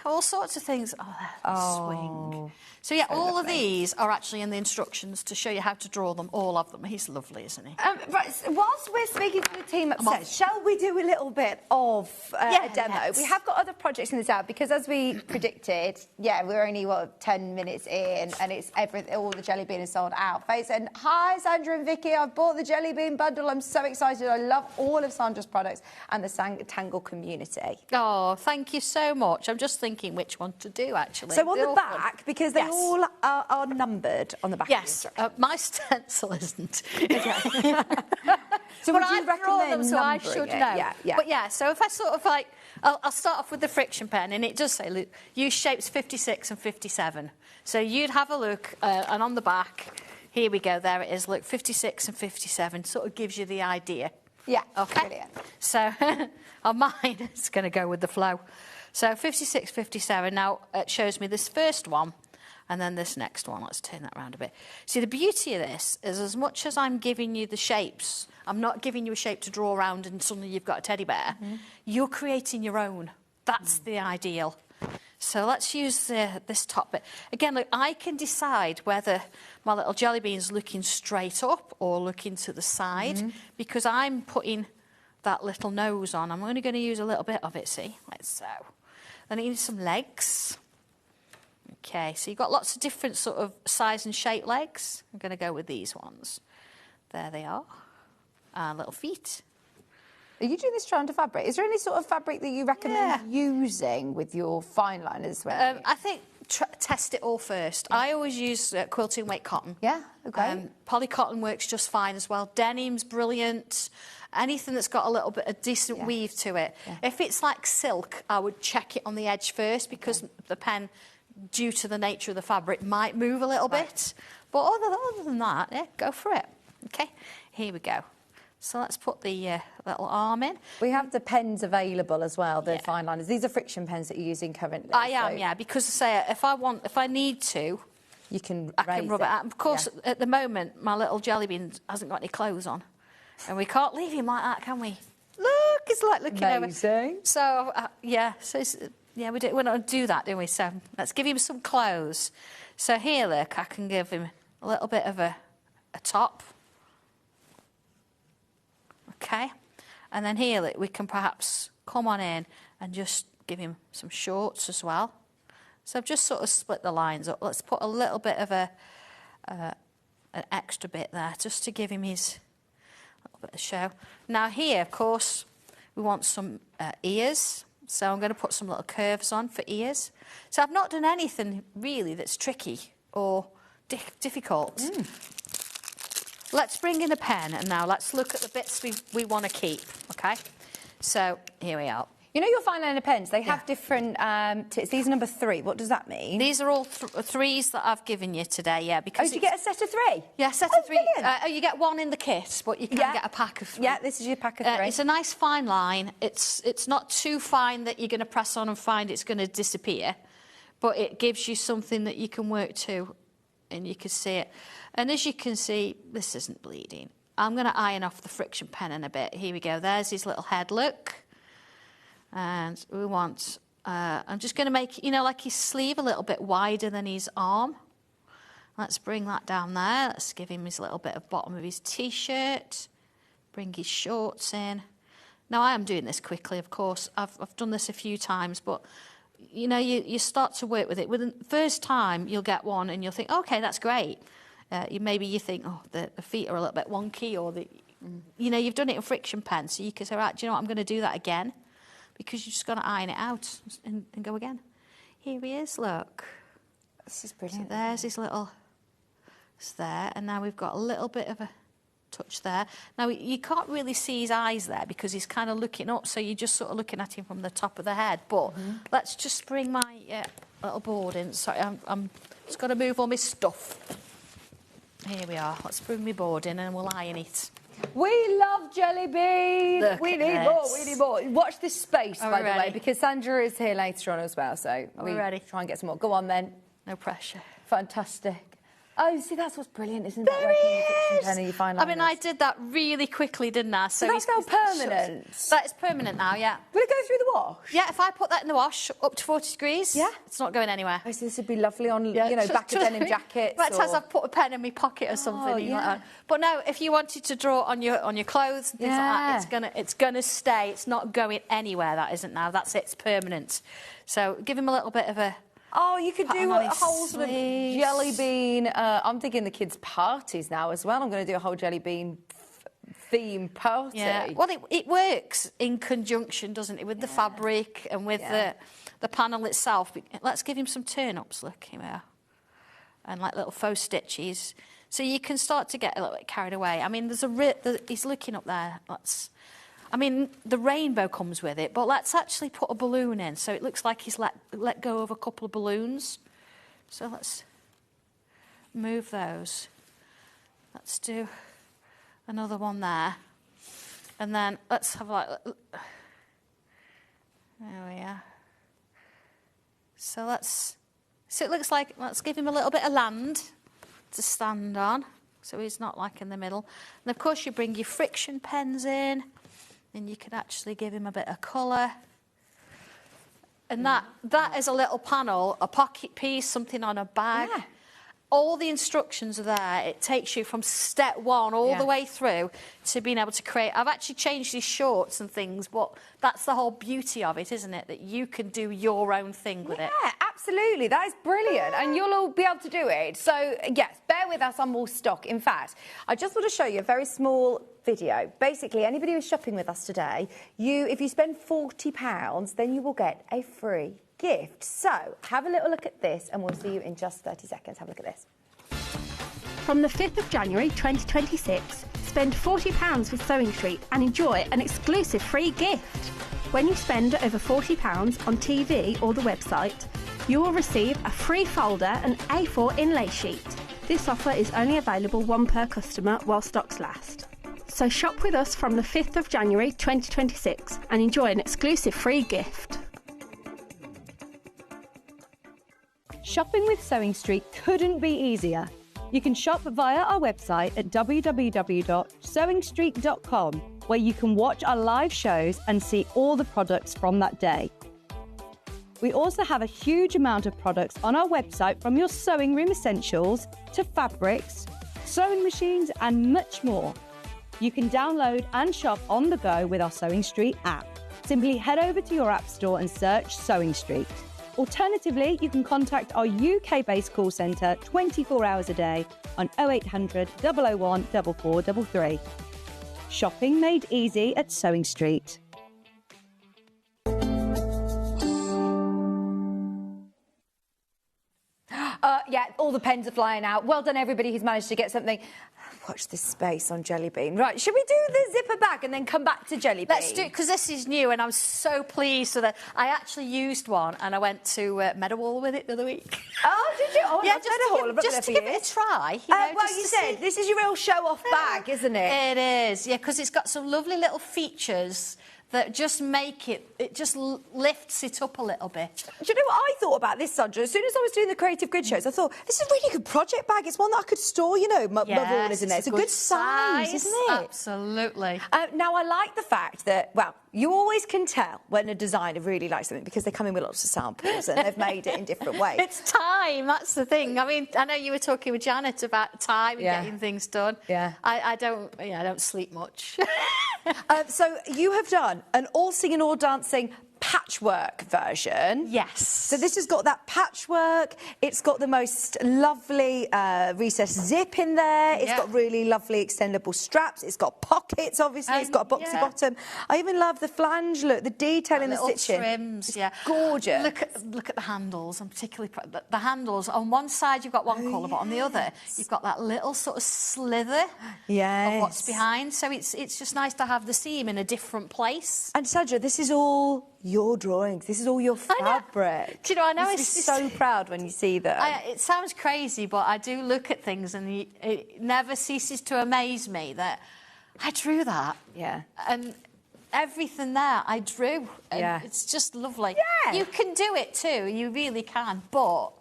Speaker 15: all sorts of things. Swing. So all of these are actually in the instructions to show you how to draw them, all of them. He's lovely, isn't he?
Speaker 5: Right, so whilst we're speaking to the team upstairs, shall we do a little bit of a demo?
Speaker 15: Yes.
Speaker 5: We have got other projects in this out, because as we predicted, we're only, 10 minutes in, and it's all the jelly bean is sold out. Faye said, hi, Sandra and Vicky, I've bought the jelly bean bundle. I'm so excited. I love all of Sandra's products and the Tangle community.
Speaker 15: Oh, thank you so much. I'm just thinking which one to do, actually.
Speaker 5: So on the back, because they all are numbered on the back.
Speaker 15: Yes, my stencil isn't.
Speaker 5: So would you recommend
Speaker 15: them, so I should know.
Speaker 5: Yeah.
Speaker 15: But so if I sort of I'll start off with the friction pen, and it does say, look, use shapes 56 and 57. So you'd have a look, and on the back, here we go, there it is, look, 56 and 57, sort of gives you the idea.
Speaker 5: Yeah,
Speaker 12: okay.
Speaker 5: Brilliant.
Speaker 12: So on mine, it's going to go with the flow. So 56, 57. Now it shows me this first one and then this next one. Let's turn that around a bit. See, the beauty of this is as much as I'm giving you the shapes, I'm not giving you a shape to draw around and suddenly you've got a teddy bear. You're creating your own. That's the ideal. So let's use this top bit. Again, look, I can decide whether my little jelly bean's looking straight up or looking to the side because I'm putting that little nose on. I'm only going to use a little bit of it, see, like so. Then I need some legs. Okay, so you've got lots of different sort of size and shape legs. I'm going to go with these ones. There they are. Little feet.
Speaker 5: Are you doing this strand of fabric? Is there any sort of fabric that you recommend using with your fine liners?
Speaker 12: I think test it all first. I always use quilting weight cotton.
Speaker 5: Yeah, okay.
Speaker 12: Polycotton works just fine as well. Denim's brilliant. Anything that's got a little bit of decent weave to it. Yeah. If it's like silk, I would check it on the edge first because the pen, due to the nature of the fabric, might move a little bit. But other than that, yeah, go for it. Okay, here we go. So let's put the little arm in.
Speaker 5: We have the pens available as well, the fine liners. These are friction pens that you're using currently.
Speaker 12: I am, yeah, because if I need to,
Speaker 5: I can
Speaker 12: rub it out. Of course, at the moment, my little jelly bean hasn't got any clothes on, and we can't leave him like that, can we? Look, it's like looking
Speaker 5: over.
Speaker 12: So we don't do that, do we? So let's give him some clothes. So here, look, I can give him a little bit of a top. Okay, and then here we can perhaps come on in and just give him some shorts as well. So I've just sort of split the lines up. Let's put a little bit of an extra bit there just to give him his little bit of show. Now here, of course, we want some ears. So I'm going to put some little curves on for ears. So I've not done anything really that's tricky or difficult. Let's bring in a pen and now let's look at the bits we want to keep, okay? So here we are.
Speaker 5: You know your fine liner pens, they have different tips. These are number 3. What does that mean?
Speaker 12: These are all threes that I've given you today, yeah. Because
Speaker 5: did you get a set of 3?
Speaker 12: Yeah, set of 3. You get one in the kit, but you can get a pack of 3.
Speaker 5: Yeah, this is your pack of 3.
Speaker 12: It's a nice fine line. It's not too fine that you're going to press on and find it's going to disappear, but it gives you something that you can work to and you can see it. And as you can see, this isn't bleeding. I'm going to iron off the friction pen in a bit. Here we go. There's his little head look. And we want, I'm just going to make, like his sleeve a little bit wider than his arm. Let's bring that down there. Let's give him his little bit of bottom of his T-shirt. Bring his shorts in. Now, I am doing this quickly, of course. I've done this a few times, but, you start to work with it. Within the first time, you'll get one and you'll think, okay, that's great. Maybe you think, oh, the feet are a little bit wonky, or you've done it in friction pen, so you can say, right, do you know what, I'm going to do that again, because you're just going to iron it out and go again. Here he is, look.
Speaker 5: This is brilliant.
Speaker 12: So there's his little, it's there, and now we've got a little bit of a touch there. Now, you can't really see his eyes there because he's kind of looking up, so you're just sort of looking at him from the top of the head. But let's just bring my little board in. Sorry, I'm just got to move all my stuff. Here we are. Let's bring my board in and we'll iron it.
Speaker 5: We love jelly bean. We need more. Watch this space, by the way, because Sandra is here later on as well. So
Speaker 12: we're ready.
Speaker 5: Try and get some more. Go on then.
Speaker 12: No pressure.
Speaker 5: Fantastic. Oh, see, that's what's brilliant, isn't it? I
Speaker 12: mean, I did that really quickly, didn't I?
Speaker 5: So that's now permanent?
Speaker 12: That is permanent now, yeah.
Speaker 5: Will it go through the wash?
Speaker 12: Yeah, if I put that in the wash up to 40 degrees, it's not going anywhere.
Speaker 5: Oh, so this would be lovely on, back of denim jackets.
Speaker 12: Right, as I've put a pen in my pocket or something. Like that. But no, if you wanted to draw on your clothes and things like that, it's gonna stay. It's not going anywhere. That isn't now. That's it. It's permanent. So give him a little bit of a.
Speaker 5: Oh, you could do a whole sort of jelly bean. I'm thinking the kids' parties now as well. I'm going to do a whole jelly bean theme party.
Speaker 12: Yeah. Well, it works in conjunction, doesn't it, with the fabric and with the panel itself. Let's give him some turn-ups, look, here, and like little faux stitches. So you can start to get a little bit carried away. I mean, he's looking up there. The rainbow comes with it, but let's actually put a balloon in so it looks like he's let go of a couple of balloons. So let's move those. Let's do another one there.
Speaker 15: And then let's have a look. There we are. So it looks like, let's give him a little bit of land to stand on, so he's not like in the middle. And of course you bring your friction pens in, and you can actually give him a bit of colour. And that is a little panel, a pocket piece, something on a bag. Yeah. All the instructions are there. It takes you from step one all the way through to being able to create. I've actually changed these shorts and things, but that's the whole beauty of it, isn't it? That you can do your own thing with it.
Speaker 5: Yeah, absolutely. That is brilliant. And you'll all be able to do it. So, yes, bear with us on more stock. In fact, I just want to show you a very small video. Basically, anybody who's shopping with us today, if you spend £40, then you will get a free gift. So, have a little look at this and we'll see you in just 30 seconds. Have a look at this.
Speaker 6: From the 5th of January 2026, spend £40 with Sewing Street and enjoy an exclusive free gift. When you spend over £40 on TV or the website, you will receive a free folder and A4 inlay sheet. This offer is only available one per customer while stocks last. So shop with us from the 5th of January 2026 and enjoy an exclusive free gift.
Speaker 7: Shopping with Sewing Street couldn't be easier. You can shop via our website at www.sewingstreet.com, where you can watch our live shows and see all the products from that day. We also have a huge amount of products on our website, from your sewing room essentials to fabrics, sewing machines and much more. You can download and shop on the go with our Sewing Street app. Simply head over to your app store and search Sewing Street. Alternatively, you can contact our UK-based call centre 24 hours a day on 0800 001 4433. Shopping made easy at Sewing Street.
Speaker 5: Yeah, all the pens are flying out. Well done, everybody who's managed to get something. Watch this space on Jelly Bean. Right, should we do the zipper bag and then come back to Jelly Bean?
Speaker 15: Let's do it, because this is new and I'm so pleased with it. I actually used one and I went to Meadowhall with it the other week.
Speaker 5: Oh, did you? Oh,
Speaker 15: yeah, just to give it a try.
Speaker 5: Well, you said this is your real show-off bag, isn't it?
Speaker 15: It is, yeah, because it's got some lovely little features that just make it just lifts it up a little bit.
Speaker 5: Do you know what I thought about this, Sandra? As soon as I was doing the Creative Grid shows, I thought, this is a really good project bag. It's one that I could store, you know, above all, isn't it? It's a good size, isn't it?
Speaker 15: Absolutely.
Speaker 5: Now, I like the fact that, well, you always can tell when a designer really likes something because they come in with lots of samples and they've made it in different ways.
Speaker 15: It's time, that's the thing. I mean, I know you were talking with Janet about time and getting things done.
Speaker 5: Yeah.
Speaker 15: I don't sleep much.
Speaker 5: So you have done an all singing, all dancing patchwork version.
Speaker 15: Yes.
Speaker 5: So this has got that patchwork. It's got the most lovely recessed zip in there. It's got really lovely extendable straps. It's got pockets, obviously. It's got a boxy bottom. I even love the flange look, the detail in the stitching.
Speaker 15: Trims,
Speaker 5: it's gorgeous.
Speaker 15: Look at the handles. I'm particularly proud. The handles, on one side you've got one colour, but on the other you've got that little sort of slither of what's behind. So it's just nice to have the seam in a different place.
Speaker 5: And Sandra, this is all your drawings. This is all your fabric.
Speaker 15: Do you know, I know
Speaker 5: it's so proud when you see that.
Speaker 15: It sounds crazy, but I do look at things and it never ceases to amaze me that I drew that.
Speaker 5: Yeah.
Speaker 15: And everything there I drew. And it's just lovely.
Speaker 5: Yeah.
Speaker 15: You can do it too. You really can. But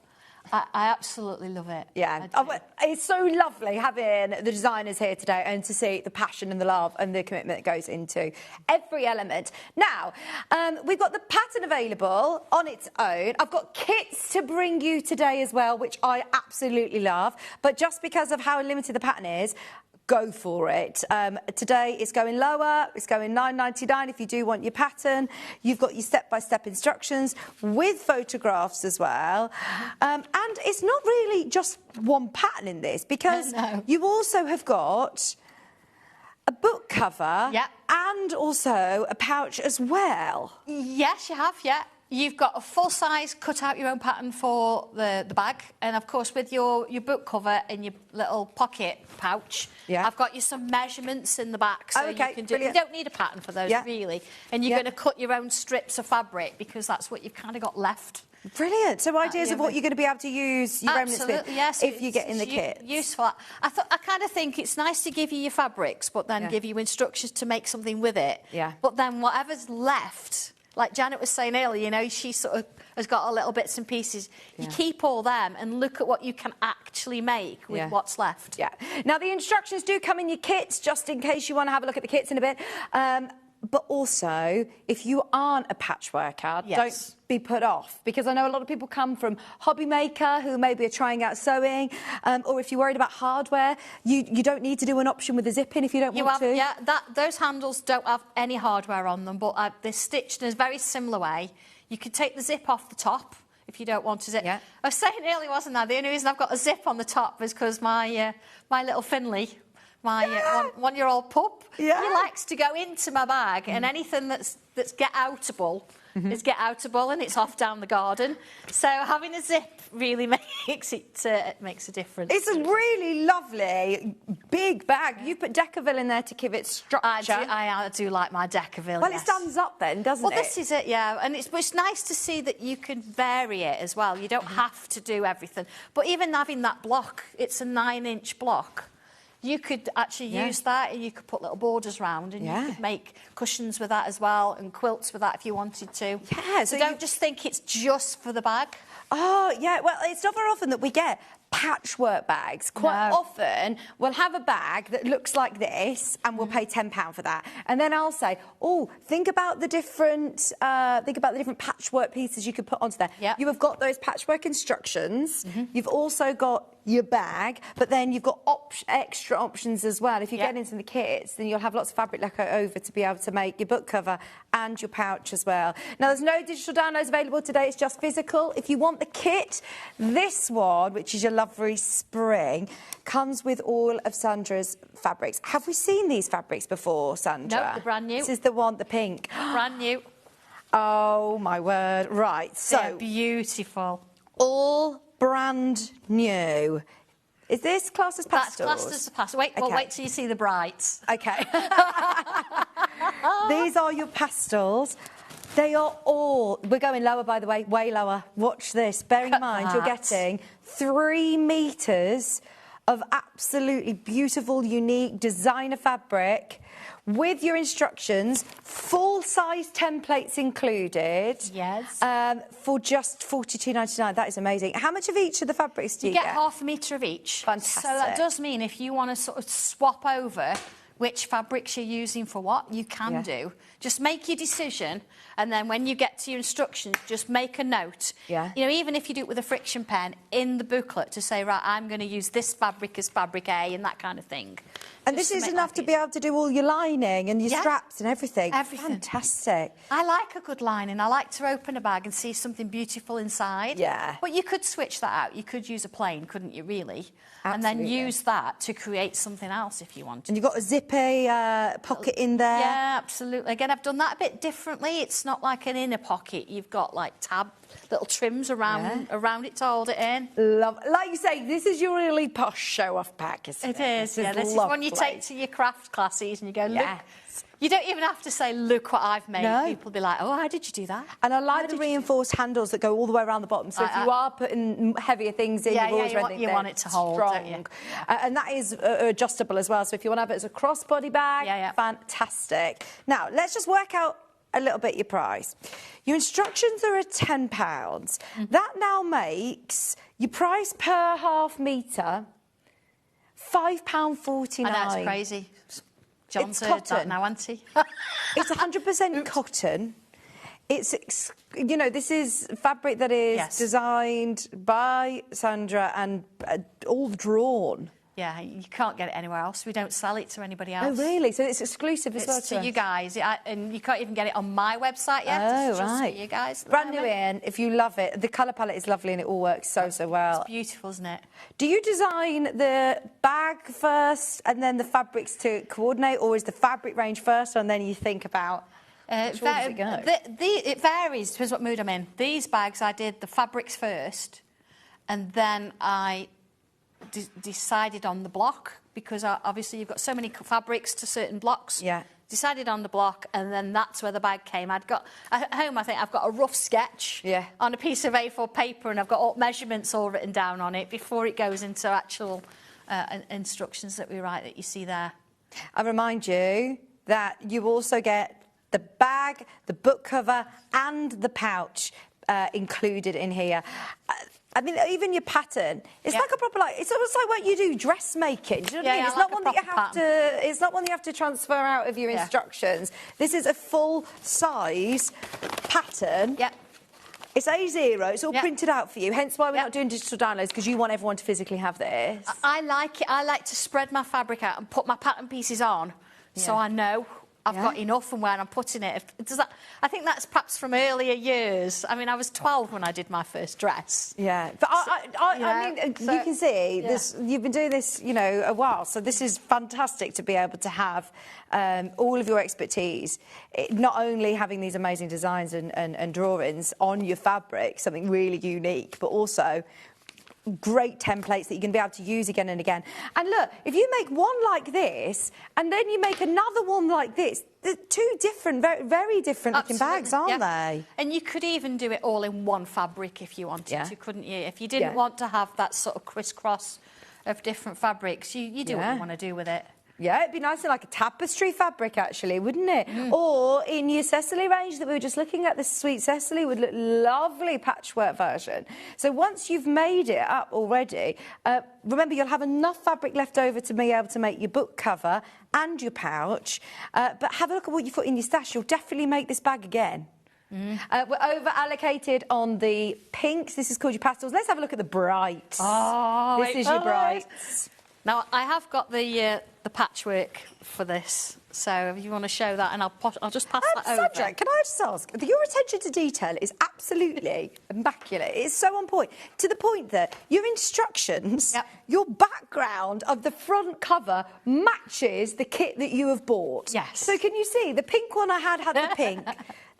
Speaker 15: I absolutely love it.
Speaker 5: Yeah. It's so lovely having the designers here today and to see the passion and the love and the commitment that goes into every element. Now, we've got the pattern available on its own. I've got kits to bring you today as well, which I absolutely love. But just because of how limited the pattern is, go for it. Today it's going lower, it's going $9.99 if you do want your pattern. You've got your step-by-step instructions with photographs as well. And it's not really just one pattern in this, because you also have got a book cover and also a pouch as well.
Speaker 15: Yes, you have, You've got a full-size cut-out-your-own pattern for the bag, and, of course, with your book cover and your little pocket pouch, I've got you some measurements in the back, so you can do. You don't need a pattern for those, really, and you're going to cut your own strips of fabric because that's what you've kind of got left.
Speaker 5: Brilliant. So ideas of what you're going to be able to use your remnants with
Speaker 15: yes,
Speaker 5: if you get in the kit.
Speaker 15: Useful. I kind of think it's nice to give you your fabrics, but then give you instructions to make something with it.
Speaker 5: Yeah.
Speaker 15: But then whatever's left, like Janet was saying earlier, you know, she sort of has got a little bits and pieces. You keep all them and look at what you can actually make with what's left.
Speaker 5: Yeah. Now, the instructions do come in your kits, just in case you want to have a look at the kits in a bit. But also, if you aren't a patchworker, don't be put off, because I know a lot of people come from hobby maker who maybe are trying out sewing, or if you're worried about hardware, you don't need to do an option with a zip in if you don't want to.
Speaker 15: Yeah, those handles don't have any hardware on them, but they're stitched in a very similar way. You could take the zip off the top if you don't want a zip. I was saying earlier, wasn't I? The only reason I've got a zip on the top is because my little Finley, my one-year-old pup, he likes to go into my bag, and anything that's get-outable is get-outable, and it's off down the garden. So having a zip really makes a difference.
Speaker 5: It's a really lovely big bag. You put Decaville in there to give it structure.
Speaker 15: I do like my Decaville.
Speaker 5: Well, it stands up then, doesn't it?
Speaker 15: Well, this is it, yeah. And it's nice to see that you can vary it as well. You don't have to do everything. But even having that block, it's a 9-inch block. You could actually use that, and you could put little borders round, and you could make cushions with that as well, and quilts with that if you wanted to.
Speaker 5: Yeah,
Speaker 15: so don't just think it's just for the bag.
Speaker 5: Oh, yeah, well, it's not very often that we get patchwork bags. Quite often, we'll have a bag that looks like this, and we'll pay £10 for that. And then I'll say, oh, think about the different patchwork pieces you could put onto there. You have got those patchwork instructions. You've also got your bag, but then you've got extra options as well. If you get into the kits, then you'll have lots of fabric left over to be able to make your book cover and your pouch as well. Now, there's no digital downloads available today. It's just physical. If you want the kit, this one, which is your lovely spring, comes with all of Sandra's fabrics. Have we seen these fabrics before, Sandra?
Speaker 15: No, they're brand new.
Speaker 5: This is the one, the pink.
Speaker 15: Brand new.
Speaker 5: Oh, my word. Right, so...
Speaker 15: They're beautiful.
Speaker 5: All brand new. Is this classed as pastels?
Speaker 15: That's classed as a pastel. Wait till you see the brights.
Speaker 5: Okay. These are your pastels. They are all... We're going lower, by the way, way lower. Watch this. Bearing in mind, you're getting 3 metres of absolutely beautiful, unique designer fabric with your instructions, full-size templates included.
Speaker 15: Yes.
Speaker 5: For just $42.99. That is amazing. How much of each of the fabrics do you get?
Speaker 15: You get half a metre of each.
Speaker 5: Fantastic.
Speaker 15: So that does mean if you want to sort of swap over which fabrics you're using for what, you can do. Just make your decision, and then when you get to your instructions, just make a note.
Speaker 5: Yeah.
Speaker 15: You know, even if you do it with a friction pen in the booklet to say, right, I'm going to use this fabric as fabric A and that kind of thing.
Speaker 5: And this is enough to be able to do all your lining and your straps and everything. Fantastic.
Speaker 15: I like a good lining. I like to open a bag and see something beautiful inside.
Speaker 5: Yeah.
Speaker 15: But you could switch that out. You could use a plain, couldn't you, really?
Speaker 5: Absolutely.
Speaker 15: And then use that to create something else if you wanted.
Speaker 5: And you've got a zippy pocket in there.
Speaker 15: Yeah, absolutely. Again, I've done that a bit differently. It's not like an inner pocket. You've got like little trims around it to hold it in.
Speaker 5: Like you say, this is your really posh show-off pack, isn't it?
Speaker 15: It is, This is one you take to your craft classes and you go, look. You don't even have to say, look what I've made.
Speaker 5: No.
Speaker 15: People be like, oh, how did you do that?
Speaker 5: And I like the reinforced handles that go all the way around the bottom. So if you are putting heavier things in, you've always
Speaker 15: you want it to hold, don't you?
Speaker 5: And that is adjustable as well. So if you want to have it as a crossbody bag, fantastic. Now, let's just work out a little bit your price. Your instructions are at £10. That now makes your price per half metre £5.49.
Speaker 15: And that's crazy. John's
Speaker 5: it's
Speaker 15: heard
Speaker 5: cotton.
Speaker 15: that now, auntie.
Speaker 5: It's 100% cotton. It's, you know, this is fabric that is designed by Sandra and all drawn.
Speaker 15: Yeah, you can't get it anywhere else. We don't sell it to anybody else.
Speaker 5: Oh, really? So it's exclusive as well
Speaker 15: to you guys. And you can't even get it on my website yet.
Speaker 5: Oh,
Speaker 15: it's just
Speaker 5: right.
Speaker 15: for you guys.
Speaker 5: Brand new in, if you love it. The colour palette is lovely and it all works so well.
Speaker 15: It's beautiful, isn't it?
Speaker 5: Do you design the bag first and then the fabrics to coordinate, or is the fabric range first and then you think about... Which way does it go?
Speaker 15: It varies, depends what mood I'm in. These bags, I did the fabrics first, and then I decided on the block, because obviously you've got so many fabrics to certain blocks.
Speaker 5: Yeah.
Speaker 15: decided on the block, and then that's where the bag came. At home, I think I've got a rough sketch on a piece of A4 paper, and I've got all measurements all written down on it before it goes into actual instructions that we write that you see there.
Speaker 5: I remind you that you also get the bag, the book cover, and the pouch included in here. I mean, even your pattern, it's like a proper, it's almost like what you do dressmaking. Do you know what I mean? It's not one that you have to. It's not one you have to transfer out of your instructions. This is a full size pattern.
Speaker 15: Yep.
Speaker 5: It's A0. It's all printed out for you. Hence why we're not doing digital downloads, because you want everyone to physically have this.
Speaker 15: I like it. I like to spread my fabric out and put my pattern pieces on, so I know I've got enough and where I'm putting it. I think that's perhaps from earlier years. I mean, I was 12 when I did my first dress.
Speaker 5: Yeah, but I mean, you can see this. You've been doing this, you know, a while. So this is fantastic to be able to have all of your expertise. Not only having these amazing designs and drawings on your fabric, something really unique, but also great templates that you're going to be able to use again and again. And look, if you make one like this and then you make another one like this, they're two different, very, very different looking bags, aren't they?
Speaker 15: And you could even do it all in one fabric if you wanted to, couldn't you? If you didn't want to have that sort of crisscross of different fabrics, you do what you want to do with it.
Speaker 5: Yeah, it'd be nice in like a tapestry fabric, actually, wouldn't it? Or in your Cecily range that we were just looking at, this sweet Cecily would look lovely patchwork version. So once you've made it up already, remember you'll have enough fabric left over to be able to make your book cover and your pouch. But have a look at what you put in your stash. You'll definitely make this bag again. We're over allocated on the pinks. This is called your pastels. Let's have a look at the brights.
Speaker 15: Oh,
Speaker 5: this is your brights.
Speaker 15: Now I have got the patchwork for this, so if you want to show that, and I'll just pass that over.
Speaker 5: Sandra, can I just ask? Your attention to detail is absolutely immaculate. It's so on point, to the point that your instructions, your background of the front cover matches the kit that you have bought.
Speaker 15: Yes.
Speaker 5: So can you see the pink one I had the pink.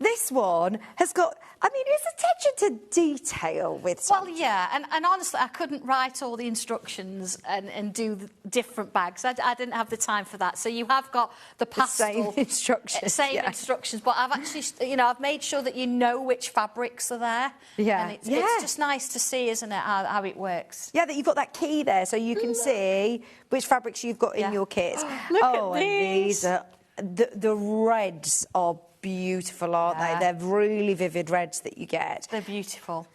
Speaker 5: This one has got, I mean, it's attention to detail with something.
Speaker 15: Well, yeah, and honestly, I couldn't write all the instructions and do the different bags. I didn't have the time for that. So you have got the pastel...
Speaker 5: same instructions.
Speaker 15: Same instructions, but I've actually, you know, I've made sure that you know which fabrics are there.
Speaker 5: Yeah.
Speaker 15: And it's just nice to see, isn't it, how it works.
Speaker 5: Yeah, that you've got that key there so you can see which fabrics you've got in your kits.
Speaker 15: Look at these.
Speaker 5: And these are... The reds are beautiful, aren't they? They're really vivid reds that you get.
Speaker 15: They're beautiful.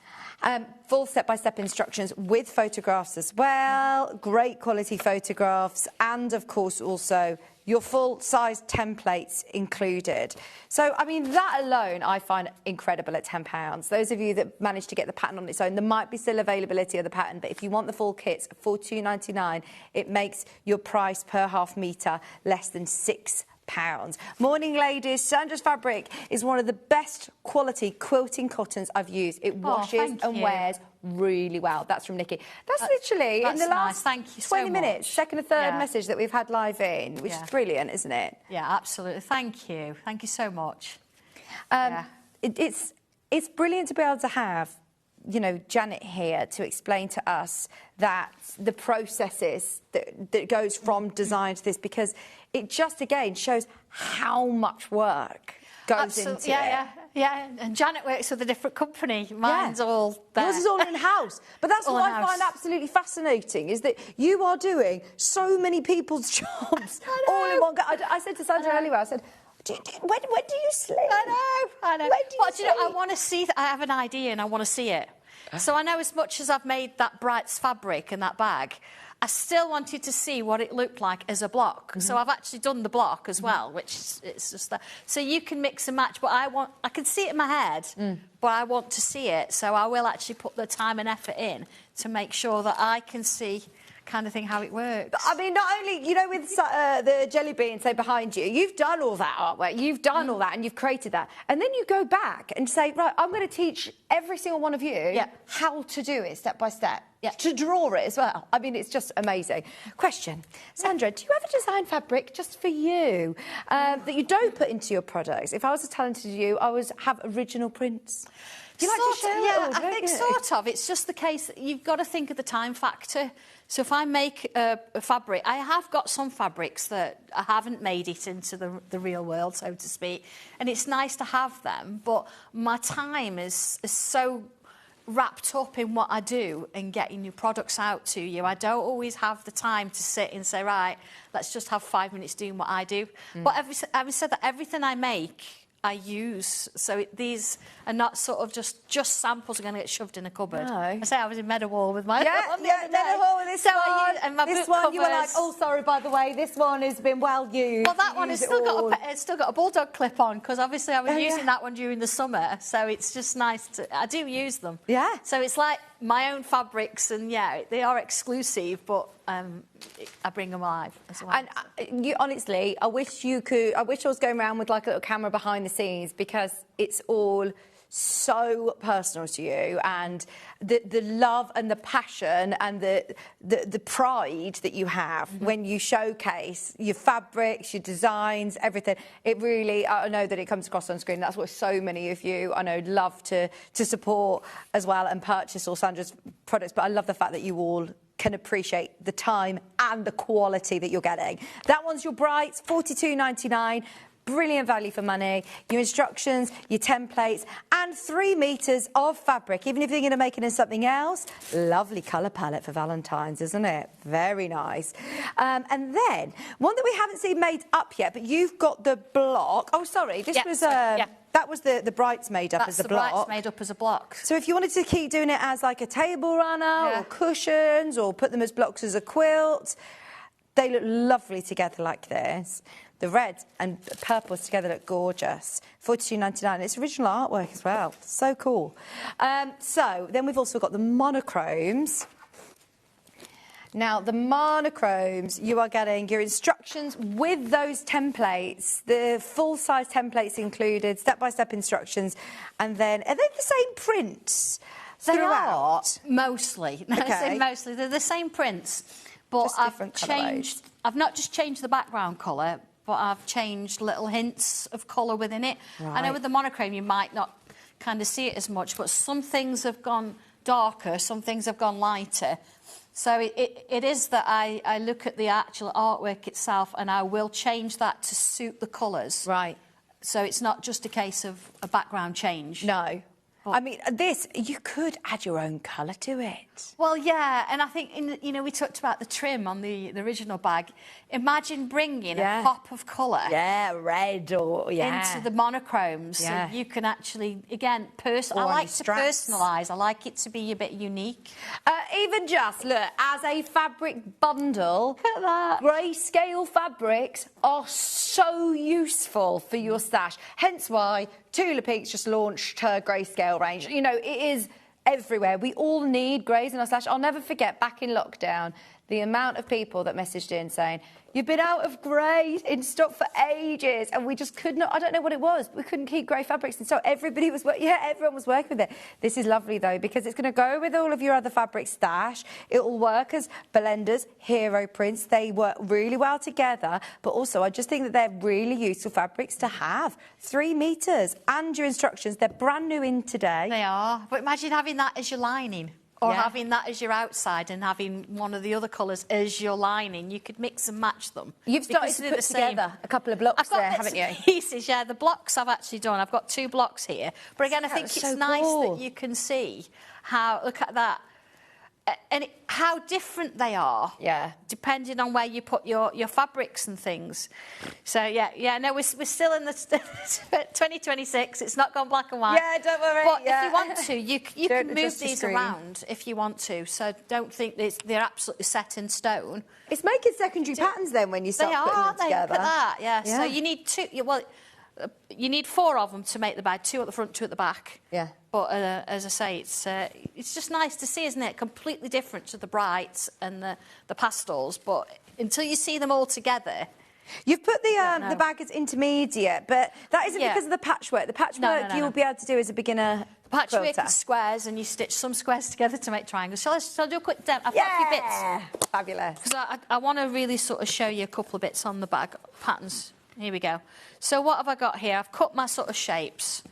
Speaker 5: Full step-by-step instructions with photographs as well, great quality photographs, and of course also your full-size templates included. So, I mean, that alone I find incredible at £10. Those of you that managed to get the pattern on its own, there might be still availability of the pattern, but if you want the full kits for £2.99, it makes your price per half metre less than £6. Morning, ladies. Sandra's fabric is one of the best quality quilting cottons I've used. It washes and wears really well. That's from Nikki. That's literally in the last 20 minutes, second or third message that we've had live in, which is brilliant, isn't it?
Speaker 15: Yeah, absolutely. Thank you. Thank you so much.
Speaker 5: It's brilliant to be able to have, you know, Janet here to explain to us that the processes that goes from design to this, because it just again shows how much work goes into it.
Speaker 15: Yeah, and Janet works with a different company. Mine's all there.
Speaker 5: Yours is all in-house. But that's what I find absolutely fascinating, is that you are doing so many people's jobs all in one go. I said to Sandra earlier, I said, when do you sleep?
Speaker 15: I know.
Speaker 5: When do you
Speaker 15: sleep? You know, I want to see, I have an idea and I want to see it. So I know as much as I've made that Brights fabric and that bag, I still wanted to see what it looked like as a block. So I've actually done the block as well, which it's just that. So you can mix and match, but I can see it in my head, but I want to see it. So I will actually put the time and effort in to make sure that I can see kind of thing how it works.
Speaker 5: But, I mean, not only, you know, with the jelly bean, say, behind you, you've done all that artwork, you've done all that and you've created that. And then you go back and say, right, I'm going to teach every single one of you how to do it step by step, to draw it as well. I mean, it's just amazing. Question, Sandra, do you ever design fabric just for you that you don't put into your products? If I was as talented as you, I would have original prints. You like to share it all,
Speaker 15: I
Speaker 5: don't
Speaker 15: think
Speaker 5: you?
Speaker 15: sort of. It's just the case that you've got to think of the time factor. So if I make a fabric, I have got some fabrics that I haven't made it into the real world, so to speak, and it's nice to have them, but my time is so wrapped up in what I do and getting new products out to you. I don't always have the time to sit and say, right, let's just have 5 minutes doing what I do. But having said that, everything I make, I use. So these are not sort of just samples are going to get shoved in a cupboard.
Speaker 5: No.
Speaker 15: I say I was in Meadowhall with my...
Speaker 5: Meadowhall with this
Speaker 15: So
Speaker 5: one.
Speaker 15: and my
Speaker 5: this
Speaker 15: book
Speaker 5: one, you were like,
Speaker 15: covers.
Speaker 5: oh, sorry, by the way, this one has been well used.
Speaker 15: Well, that one has still got a bulldog clip on, because obviously I was using that one during the summer, so it's just nice to... I do use them.
Speaker 5: Yeah.
Speaker 15: So it's like my own fabrics, and yeah, they are exclusive, but I bring them live as well.
Speaker 5: And you, honestly, I wish I was going around with like a little camera behind the scenes, because it's all so personal to you, and the love and the passion and the pride that you have when you showcase your fabrics, your designs, everything. It really, I know that it comes across on screen. That's what so many of you, I know, love to support as well and purchase all Sandra's products. But I love the fact that you all can appreciate the time and the quality that you're getting. That one's your Brights, $42.99. Brilliant value for money. Your instructions, your templates, and 3 meters of fabric. Even if you're going to make it in something else, lovely colour palette for Valentine's, isn't it? Very nice. And then one that we haven't seen made up yet, but you've got the block. Oh, sorry, this was that was the Brights made up as a block.
Speaker 15: That's the Brights made up as a block.
Speaker 5: So if you wanted to keep doing it as like a table runner or cushions, or put them as blocks as a quilt, they look lovely together like this. The red and purples together look gorgeous. $42.99. It's original artwork as well. So cool. So then we've also got the monochromes. Now, the monochromes, you are getting your instructions with those templates, the full-size templates included, step-by-step instructions, and then are they the same prints throughout?
Speaker 15: They are, mostly.
Speaker 5: Okay.
Speaker 15: I say mostly. They're the same prints, but I've not just changed the background colour, but I've changed little hints of colour within it.
Speaker 5: Right.
Speaker 15: I know with the monochrome you might not kind of see it as much, but some things have gone darker, some things have gone lighter. So it is that I look at the actual artwork itself, and I will change that to suit the colours.
Speaker 5: Right.
Speaker 15: So it's not just a case of a background change.
Speaker 5: No. I mean, this, you could add your own colour to it.
Speaker 15: Well, yeah, and I think, we talked about the trim on the original bag. Imagine bringing a pop of colour.
Speaker 5: Yeah, red or,
Speaker 15: into the monochromes.
Speaker 5: Yeah.
Speaker 15: So you can actually, again, I like to personalise. I like it to be a bit unique.
Speaker 5: Even just, look, as a fabric bundle,
Speaker 15: look at that.
Speaker 5: Grayscale fabrics are so useful for your stash. Hence why Tula Peaks just launched her grayscale range. You know, it is everywhere. We all need greys in our stash. I'll never forget, back in lockdown, the amount of people that messaged in saying, you've been out of grey in stock for ages, and we just could not, I don't know what it was, we couldn't keep grey fabrics in stock. Everybody was, everyone was working with it. This is lovely, though, because it's going to go with all of your other fabric stash. It will work as blenders, hero prints. They work really well together, but also I just think that they're really useful fabrics to have. 3 meters, and your instructions, they're brand new in today.
Speaker 15: They are, but imagine having that as your lining. Or having that as your outside and having one of the other colours as your lining. You could mix and match them.
Speaker 5: You've started to put together a couple of blocks there, haven't you?
Speaker 15: Pieces, yeah. The blocks I've actually done. I've got 2 blocks here. But again, I think it's nice that you can see how, look at that, and how different they are.
Speaker 5: Yeah.
Speaker 15: Depending on where you put your fabrics and things. So, no, we're still in the 2026. It's not gone black and white.
Speaker 5: Yeah, don't worry.
Speaker 15: But if you want to, you can move these around if you want to. So don't think they're absolutely set in stone.
Speaker 5: It's making secondary patterns then when you start putting them together.
Speaker 15: Look at that, yeah. So you need 2... you need 4 of them to make the bag, 2 at the front, 2 at the back.
Speaker 5: Yeah.
Speaker 15: But as I say, it's just nice to see, isn't it? Completely different to the brights and the pastels. But until you see them all together...
Speaker 5: You've put the bag as intermediate, but that isn't because of the patchwork. The patchwork you'll be able to do as a beginner
Speaker 15: patchwork is squares, and you stitch some squares together to make triangles. Shall I do a quick demo? I've got a few bits.
Speaker 5: Fabulous.
Speaker 15: Because I want to really sort of show you a couple of bits on the bag patterns. Here we go. So what have I got here? I've cut my sort of shapes.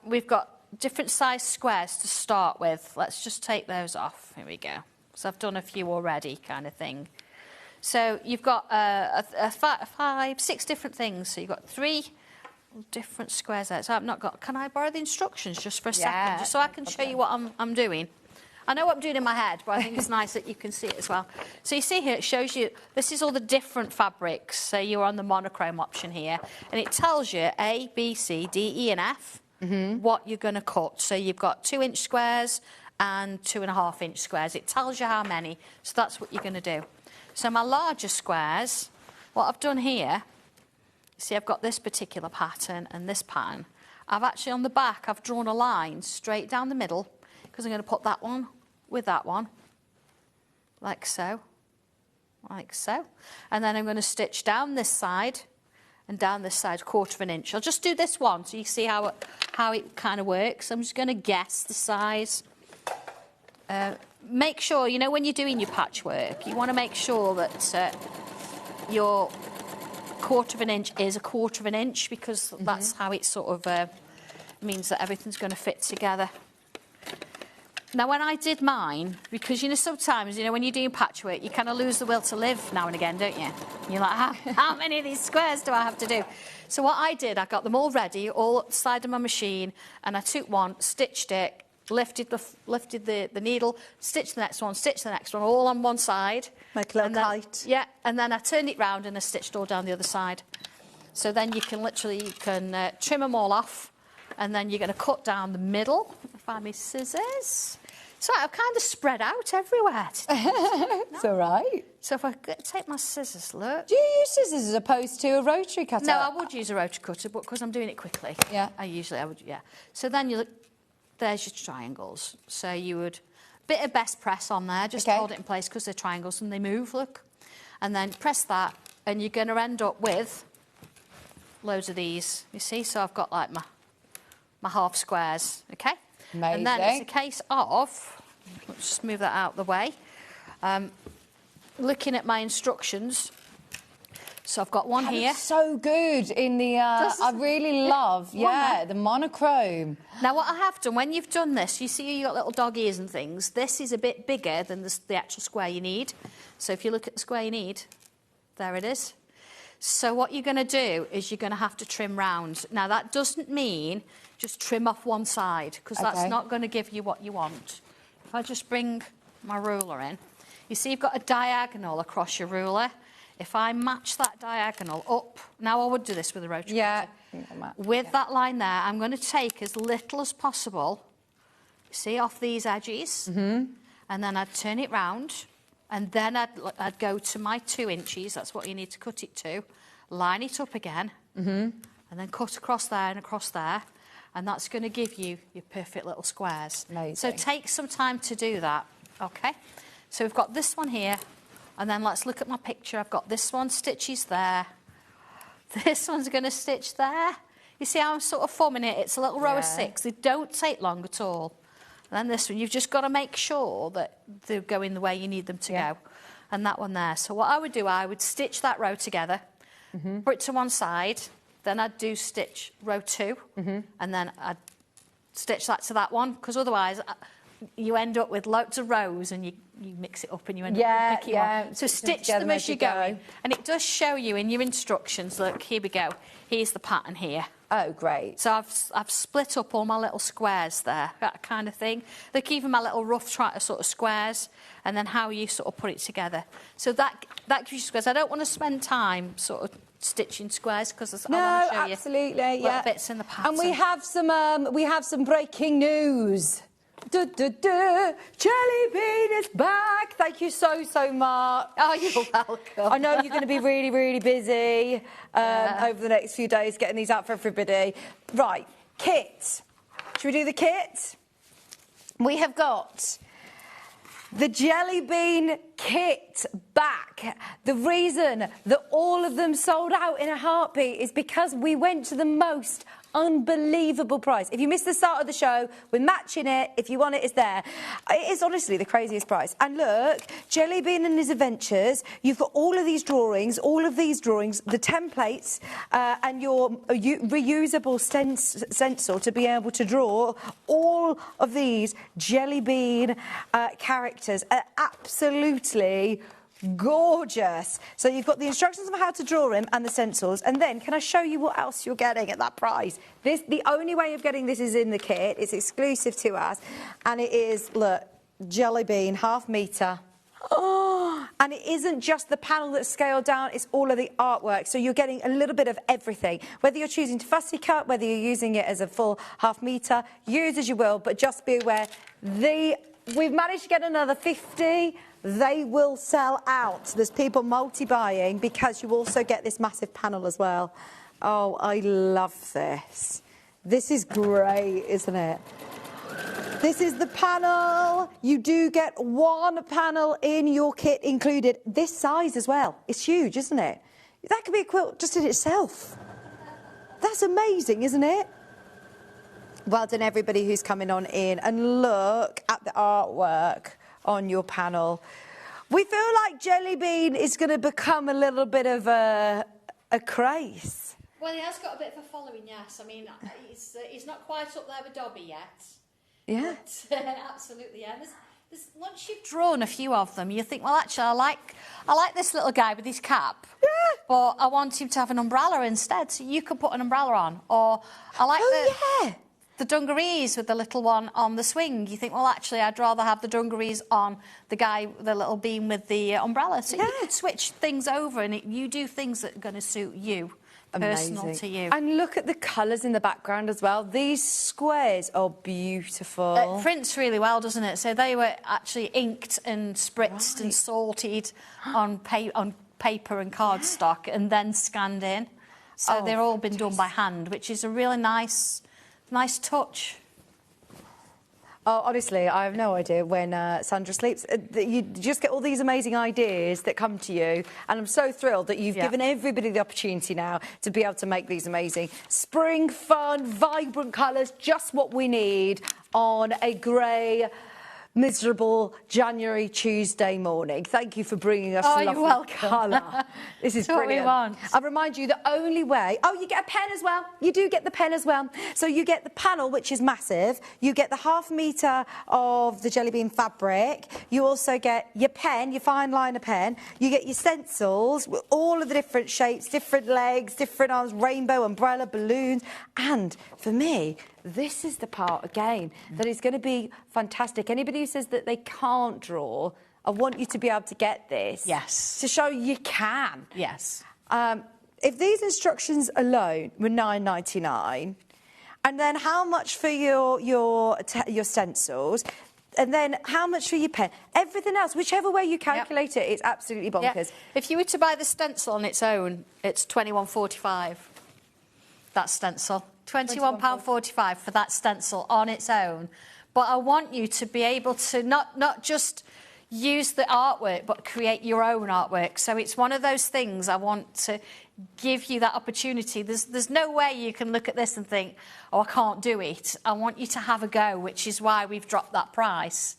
Speaker 15: We've got different size squares to start with. Let's just take those off. Here we go. So I've done a few already, kind of thing. So you've got 5, 6 different things. So you've got 3 different squares there. So I've not got... Can I borrow the instructions just for a second? Just so I can show you what I'm doing. I know what I'm doing in my head, but I think it's nice that you can see it as well. So you see here, it shows you... This is all the different fabrics. So you're on the monochrome option here. And it tells you A, B, C, D, E and F, what you're going to cut. So you've got 2-inch squares and 2.5-inch squares. It tells you how many. So that's what you're going to do. So my larger squares, what I've done here... See, I've got this particular pattern and this pattern. I've actually, on the back, I've drawn a line straight down the middle because I'm going to put that one with that one, like so, like so. And then I'm going to stitch down this side and down this side, 1/4 inch. I'll just do this one so you see how it kind of works. I'm just going to guess the size. Make sure, you know, when you're doing your patchwork, you want to make sure that your 1/4 inch is 1/4 inch because that's how it sort of means that everything's going to fit together. Now, when I did mine, because, you know, sometimes, you know, when you're doing patchwork, you kind of lose the will to live now and again, don't you? You're like, how many of these squares do I have to do? So what I did, I got them all ready, all at the side of my machine, and I took one, stitched it, lifted the needle, stitched the next one, stitched the next one, all on one side.
Speaker 5: Make a little kite.
Speaker 15: Yeah, and then I turned it round and I stitched all down the other side. So then you can literally trim them all off, and then you're going to cut down the middle. Find me scissors. So I've kind of spread out everywhere.
Speaker 5: It's all right.
Speaker 15: So if I take my scissors, look.
Speaker 5: Do you use scissors as opposed to a rotary cutter?
Speaker 15: No, I would use a rotary cutter, but because I'm doing it quickly.
Speaker 5: Yeah.
Speaker 15: I would, yeah. So then you look, there's your triangles. So you would, bit of best press on there, just hold it in place because they're triangles and they move, look. And then press that, and you're going to end up with loads of these, you see? So I've got like my half squares, okay?
Speaker 5: Amazing.
Speaker 15: And then it's a case of, let's just move that out of the way, looking at my instructions. So I've got one here.
Speaker 5: Looks so good in the, I really love, the monochrome.
Speaker 15: Now what I have done, when you've done this, you see you've got little dog ears and things. This is a bit bigger than the actual square you need. So if you look at the square you need, there it is. So what you're going to do is you're going to have to trim round. Now that doesn't mean just trim off one side, because that's not going to give you what you want. If I just bring my ruler in, you see you've got a diagonal across your ruler. If I match that diagonal up, now I would do this with a rotary cutter. With that line there, I'm going to take as little as possible, see, off these edges, and then I'd turn it round, and then I'd go to my 2 inches, that's what you need to cut it to, line it up again, and then cut across there and across there, and that's going to give you your perfect little squares.
Speaker 5: Amazing.
Speaker 15: So take some time to do that, okay? So we've got this one here, and then let's look at my picture. I've got this one stitches there. This one's going to stitch there. You see how I'm sort of forming it? It's a little row of 6. They don't take long at all. And then this one, you've just got to make sure that they're going the way you need them to go. And that one there. So what I would do, I would stitch that row together, put it to one side, then I'd do stitch row 2, and then I'd stitch that to that one, because otherwise you end up with loads of rows and you mix it up and you end up with a picky one. So stitch them as you go. And it does show you in your instructions, look, here we go. Here's the pattern here.
Speaker 5: Oh, great.
Speaker 15: So I've split up all my little squares there, that kind of thing. Look, even my little rough sort of squares, and then how you sort of put it together. So that gives you squares. I don't want to spend time sort of stitching squares because I want to show you little bits in the pattern.
Speaker 5: And we have some breaking news. Jelly Bean is back. Thank you so much.
Speaker 15: Oh, you're welcome.
Speaker 5: I know you're going to be really, really busy over the next few days getting these out for everybody. Right, kit. Should we do the kit? We have got the Jelly Bean kit back. The reason that all of them sold out in a heartbeat is because we went to the most unbelievable price. If you missed the start of the show, we're matching it. If you want it, it's there. It is honestly the craziest price. And look, Jelly Bean and his adventures, you've got all of these drawings, the templates, and your reusable stencil to be able to draw all of these Jelly Bean characters. Absolutely gorgeous. So you've got the instructions on how to draw him and the stencils, and then can I show you what else you're getting at that price? The only way of getting this is in the kit. It's exclusive to us, and it is, look, Jelly Bean, 1/2 metre. Oh, and it isn't just the panel that's scaled down, it's all of the artwork. So you're getting a little bit of everything. Whether you're choosing to fussy cut, whether you're using it as a full 1/2 metre, use as you will, but just be aware, we've managed to get another 50. They will sell out. There's people multi-buying because you also get this massive panel as well. Oh, I love this. This is great, isn't it? This is the panel. You do get one panel in your kit included. This size as well. It's huge, isn't it? That could be a quilt just in itself. That's amazing, isn't it? Well done, everybody who's coming on in. And look at the artwork on your panel. We feel like Jelly Bean is going to become a little bit of a craze.
Speaker 15: Well, he has got a bit of a following, yes. I mean, he's not quite up there with Dobby yet.
Speaker 5: Yeah.
Speaker 15: But, absolutely, yeah. Once you've drawn a few of them, you think, well, actually, I like this little guy with his cap. Yeah. But I want him to have an umbrella instead, so you could put an umbrella on. Or I like the dungarees with the little one on the swing. You think, well, actually, I'd rather have the dungarees on the guy, the little beam with the umbrella. So you could switch things over, and you do things that are going to suit you. Personal to you.
Speaker 5: And look at the colours in the background as well. These squares are beautiful.
Speaker 15: It prints really well, doesn't it? So they were actually inked and spritzed and salted on paper and cardstock and then scanned in. So they're all been done by hand, which is a really nice touch.
Speaker 5: Oh, honestly, I have no idea when Sandra sleeps. You just get all these amazing ideas that come to you, and I'm so thrilled that you've given everybody the opportunity now to be able to make these amazing spring, fun, vibrant colours, just what we need on a grey, miserable January Tuesday morning. Thank you for bringing us lovely colour. This is brilliant.
Speaker 15: What we want.
Speaker 5: I remind you, the only way... Oh, you get a pen as well. You do get the pen as well. So you get the panel, which is massive. You get the 1/2 metre of the Jelly Bean fabric. You also get your pen, your fine liner pen. You get your stencils with all of the different shapes, different legs, different arms, rainbow, umbrella, balloons. And for me, this is the part, again, that is going to be fantastic. Anybody who says that they can't draw, I want you to be able to get this.
Speaker 15: Yes.
Speaker 5: To show you can.
Speaker 15: Yes.
Speaker 5: If these instructions alone were $9.99, and then how much for your stencils, and then how much for your pen, everything else, whichever way you calculate it, it's absolutely bonkers.
Speaker 15: Yep. If you were to buy the stencil on its own, it's £21.45. That stencil. £21.45 for that stencil on its own. But I want you to be able to not just use the artwork, but create your own artwork. So it's one of those things I want to give you that opportunity. There's no way you can look at this and think, oh, I can't do it. I want you to have a go, which is why we've dropped that price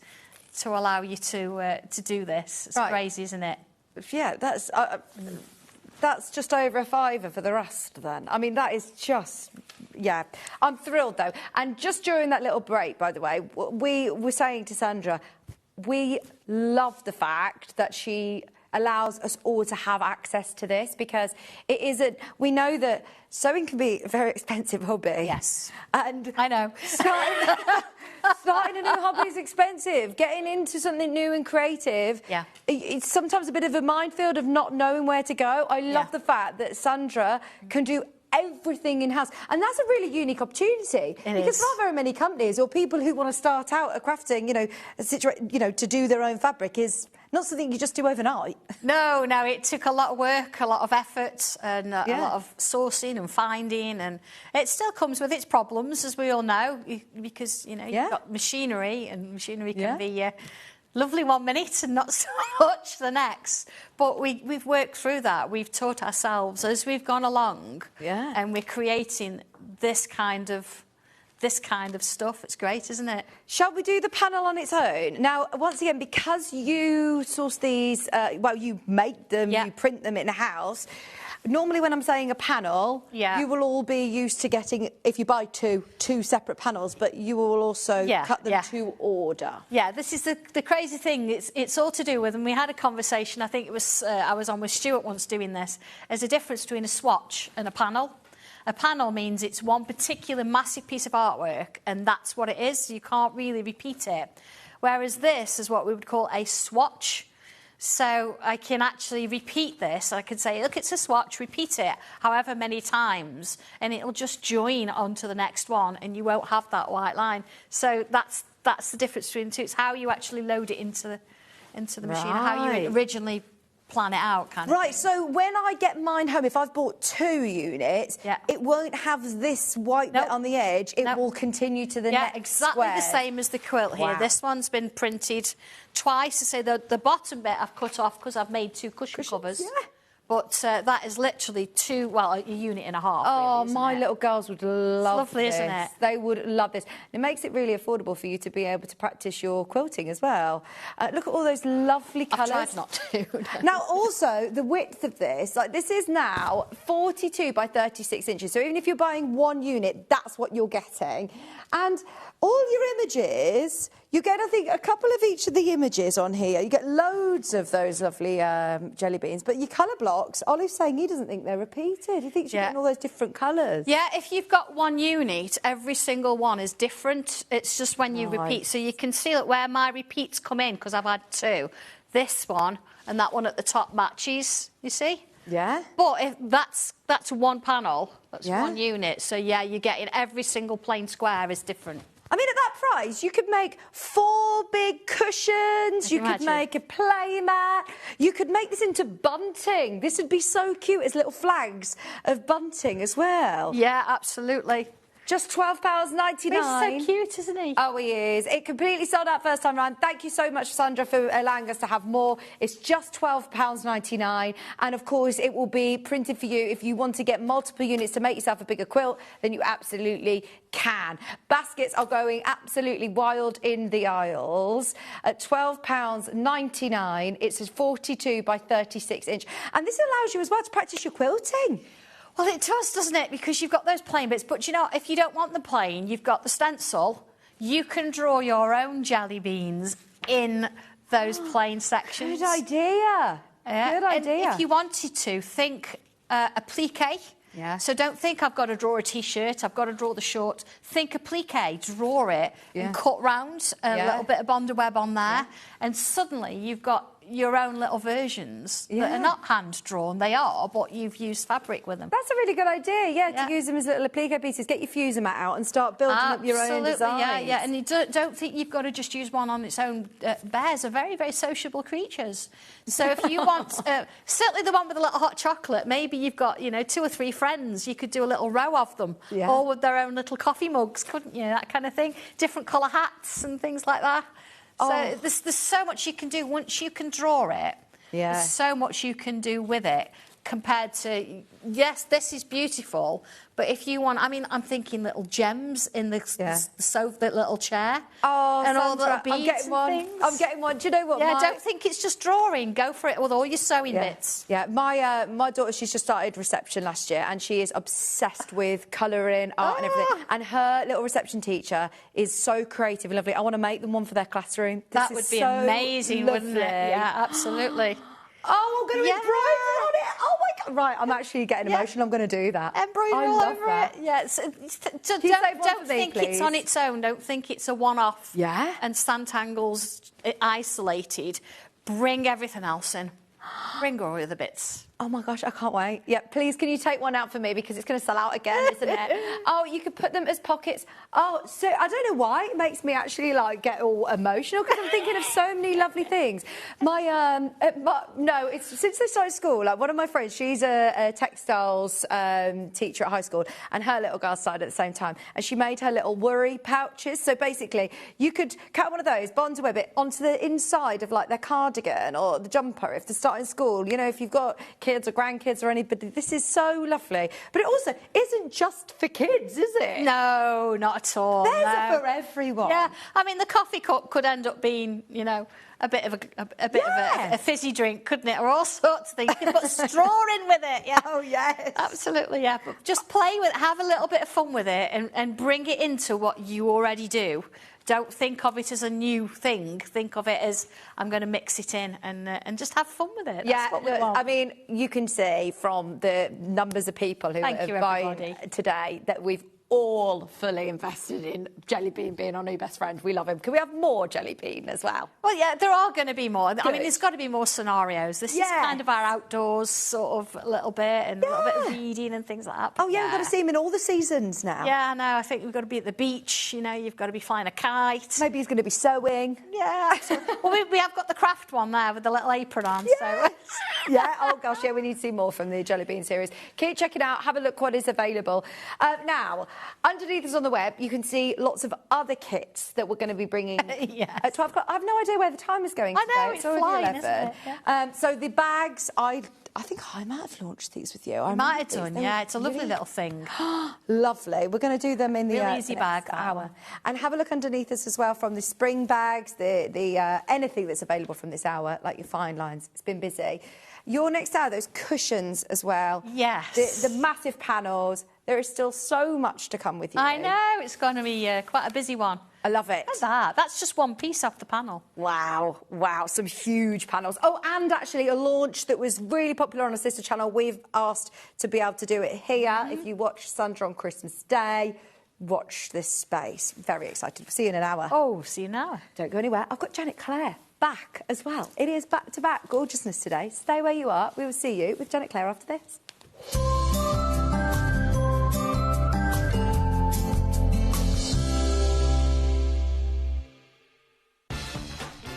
Speaker 15: to allow you to do this. It's crazy, isn't it?
Speaker 5: Yeah, that's just over a £5 for the rest then. I mean, that is just, yeah. I'm thrilled, though. And just during that little break, by the way, we were saying to Sandra, we love the fact that she allows us all to have access to this, because it isn't... We know that sewing can be a very expensive hobby.
Speaker 15: Yes.
Speaker 5: And
Speaker 15: I know.
Speaker 5: Starting a new hobby is expensive. Getting into something new and creative, it's sometimes a bit of a minefield of not knowing where to go. I love the fact that Sandra can do everything in-house, and that's a really unique opportunity, because not very many companies or people who want to start out at crafting, to do their own fabric is not something you just do overnight.
Speaker 15: No, it took a lot of work, a lot of effort, and a lot of sourcing and finding, and it still comes with its problems, as we all know, because you've got machinery, and machinery can be lovely 1 minute and not so much the next. But we've worked through that. We've taught ourselves as we've gone along. Yeah. And we're creating this kind of stuff. It's great, isn't it?
Speaker 5: Shall we do the panel on its own? Now, once again, because you source these, you make them, you print them in a house. Normally, when I'm saying a panel, you will all be used to getting, if you buy two separate panels, but you will also cut them to order.
Speaker 15: Yeah, this is the crazy thing. It's all to do with, and we had a conversation, I think it was, I was on with Stuart once doing this, there's a difference between a swatch and a panel. A panel means it's one particular massive piece of artwork, and that's what it is. You can't really repeat it. Whereas this is what we would call a swatch. So I can actually repeat this. I could say, look, it's a swatch, repeat it however many times, and it'll just join onto the next one, and you won't have that white line. So that's the difference between the two. It's how you actually load it into the machine, how you originally plan it out, kind of thing.
Speaker 5: So when I get mine home, if I've bought 2 units, it won't have this white bit on the edge. It will continue to the next
Speaker 15: exactly
Speaker 5: square.
Speaker 15: the same as the quilt here. This one's been printed twice. I say the bottom bit I've cut off because I've made 2 cushion covers. But that is literally a unit and a half.
Speaker 5: Oh,
Speaker 15: really,
Speaker 5: my little girls would love
Speaker 15: lovely,
Speaker 5: this.
Speaker 15: isn't it?
Speaker 5: They would love this. It makes it really affordable for you to be able to practice your quilting as well. Look at all those lovely colours.
Speaker 15: I've tried not to.
Speaker 5: Now, also, the width of this, this is now 42 by 36 inches. So even if you're buying 1 unit, that's what you're getting. And all your images, you get, I think, a couple of each of the images on here. You get loads of those lovely jelly beans. But your colour blocks, Olive's saying he doesn't think they're repeated. He thinks you're getting all those different colours.
Speaker 15: Yeah, if you've got 1 unit, every single one is different. It's just when you repeat. So you can see where my repeats come in, because I've had 2. This one and that one at the top matches, you see?
Speaker 5: Yeah.
Speaker 15: But if that's 1 panel, that's 1 unit. So, yeah, you're getting every single plain square is different.
Speaker 5: I mean, at that price, you could make 4 big cushions, you could make a play mat, you could make this into bunting. This would be so cute as little flags of bunting as well.
Speaker 15: Yeah, absolutely.
Speaker 5: Just £12.99.
Speaker 15: He's so cute, isn't he?
Speaker 5: Oh, he is. It completely sold out first time round. Thank you so much, Sandra, for allowing us to have more. It's just £12.99. And, of course, it will be printed for you. If you want to get multiple units to make yourself a bigger quilt, then you absolutely can. Baskets are going absolutely wild in the aisles at £12.99. It's a 42 by 36 inch. And this allows you as well to practice your quilting.
Speaker 15: Well, it does, doesn't it? Because you've got those plain bits. But, you know, if you don't want the plain, you've got the stencil. You can draw your own jelly beans in those plain sections.
Speaker 5: Good idea. Good idea.
Speaker 15: And if you wanted to, think applique.
Speaker 5: Yeah.
Speaker 15: So don't think I've got to draw a T-shirt, I've got to draw the short. Think applique, draw it and cut round a little bit of bonder web on there. And suddenly you've got your own little versions that are not hand-drawn. They are, but you've used fabric with them.
Speaker 5: That's a really good idea, to use them as little applique pieces. Get your fuser mat out and start building up your own designs.
Speaker 15: Yeah. And you don't think you've got to just use one on its own. Bears are very, very sociable creatures. So if you want, certainly the one with a little hot chocolate, maybe you've got, 2 or 3 friends. You could do a little row of them, all with their own little coffee mugs, couldn't you? That kind of thing. Different colour hats and things like that. So there's so much you can do once you can draw it. Yeah. There's so much you can do with it compared to, yes, this is beautiful, but if you want, I mean, I'm thinking little gems in the sofa, the little chair.
Speaker 5: Oh,
Speaker 15: and
Speaker 5: Sandra,
Speaker 15: all the little beads
Speaker 5: I'm getting one.
Speaker 15: Things.
Speaker 5: I'm getting one. Do you know what?
Speaker 15: Yeah, don't think it's just drawing. Go for it with all your sewing bits.
Speaker 5: Yeah, my daughter, she's just started reception last year, and she is obsessed with colouring, art and everything. And her little reception teacher is so creative and lovely. I want to make them one for their classroom.
Speaker 15: That would be amazing, wouldn't it? Yeah, absolutely.
Speaker 5: Oh, I'm going to embroider on it. Oh, my God. Right, I'm actually getting emotional. I'm going to do that.
Speaker 15: Embroider all over it. Yeah, so don't think it's on its own. Don't think it's a one-off.
Speaker 5: Yeah.
Speaker 15: And Santangle's isolated. Bring everything else in. Bring all the other bits.
Speaker 5: Oh, my gosh, I can't wait. Yeah, please, can you take one out for me? Because it's going to sell out again, isn't it? Oh, you could put them as pockets. Oh, so I don't know why it makes me actually, get all emotional, because I'm thinking of so many lovely things. Since I started school, one of my friends, she's a textiles teacher at high school, and her little girl started at the same time, and she made her little worry pouches. So basically, you could cut one of those, bonder web it onto the inside of, their cardigan or the jumper if they're starting school. If you've got kids kids or grandkids or anybody. This is so lovely. But it also isn't just for kids, is it?
Speaker 15: No, not at all.
Speaker 5: There's
Speaker 15: no.
Speaker 5: for everyone.
Speaker 15: Yeah, I mean, the coffee cup could end up being, you know, a bit of a fizzy drink, couldn't it? Or all sorts of things. You can put straw in with it. Yeah.
Speaker 5: Oh, yes.
Speaker 15: Absolutely, yeah. But just play with it, have a little bit of fun with it and bring it into what you already do. Don't think of it as a new thing. Think of it as, I'm going to mix it in and just have fun with it. That's what we want.
Speaker 5: I mean, you can see from the numbers of people who are buying today that we've all fully invested in Jelly Bean being our new best friend. We love him. Can we have more Jelly Bean as well?
Speaker 15: Well, yeah, there are going to be more.
Speaker 5: Good.
Speaker 15: I mean, there's got to be more scenarios. This is kind of our outdoors sort of a little bit and a little bit of reading and things like that.
Speaker 5: But we've got to see him in all the seasons now.
Speaker 15: Yeah, I know. I think we've got to be at the beach, you know, you've got to be flying a kite.
Speaker 5: Maybe he's going to be sewing.
Speaker 15: Yeah. Well, we have got the craft one there with the little apron on.
Speaker 5: Yeah.
Speaker 15: So.
Speaker 5: Yeah, oh gosh, yeah, we need to see more from the Jelly Bean series. Keep checking out, have a look what is available. Now, underneath us on the web, you can see lots of other kits that we're going to be bringing at 12 o'clock. I have no idea where the time is going today.
Speaker 15: I know, it's
Speaker 5: already
Speaker 15: flying,
Speaker 5: 11.
Speaker 15: isn't it? Yeah.
Speaker 5: So the bags, I think I might have launched these with you. I
Speaker 15: might have done, yeah. It's a lovely little thing.
Speaker 5: Lovely. We're going to do them in the
Speaker 15: Real easy bag
Speaker 5: hour. And have a look underneath us as well from the spring bags, the anything that's available from this hour, like your fine lines. It's been busy. Your next hour, those cushions as well.
Speaker 15: Yes.
Speaker 5: The massive panels. There is still so much to come with you.
Speaker 15: I know. It's going to be quite a busy one.
Speaker 5: I love it.
Speaker 15: Look at that. That's just one piece off the panel.
Speaker 5: Wow. Wow. Some huge panels. Oh, and actually a launch that was really popular on our sister channel. We've asked to be able to do it here. If you watch Sandra on Christmas Day, watch this space. Very excited. See you in an hour.
Speaker 15: Oh, see you in an hour.
Speaker 5: Don't go anywhere. I've got Janet Clare back as well. It is back-to-back gorgeousness today. Stay where you are. We will see you with Janet Clare after this.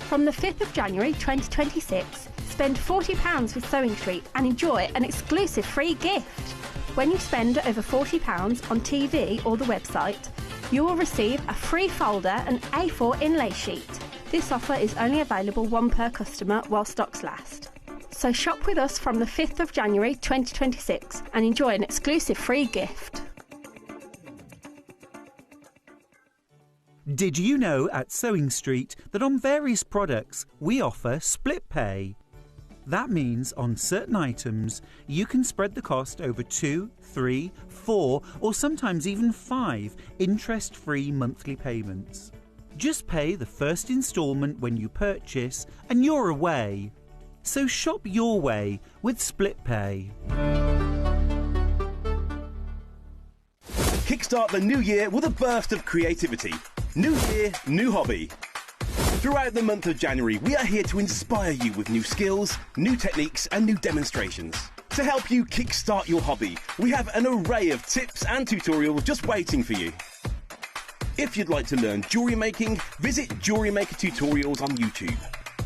Speaker 6: From the 5th of January 2026, spend £40 with Sewing Street and enjoy an exclusive free gift. When you spend over £40 on TV or the website, you will receive a free folder and A4 inlay sheet. This offer is only available one per customer while stocks last. So shop with us from the 5th of January 2026 and enjoy an exclusive free gift.
Speaker 9: Did you know at Sewing Street that on various products we offer split pay? That means on certain items you can spread the cost over 2, 3, 4 or sometimes even 5 interest-free monthly payments. Just pay the first instalment when you purchase and you're away. So shop your way with split pay.
Speaker 8: Kickstart the new year with a burst of creativity. New year, new hobby. Throughout the month of January, we are here to inspire you with new skills, new techniques and new demonstrations. To help you kickstart your hobby, we have an array of tips and tutorials just waiting for you. If you'd like to learn jewellery making, visit Jewellery Maker Tutorials on YouTube.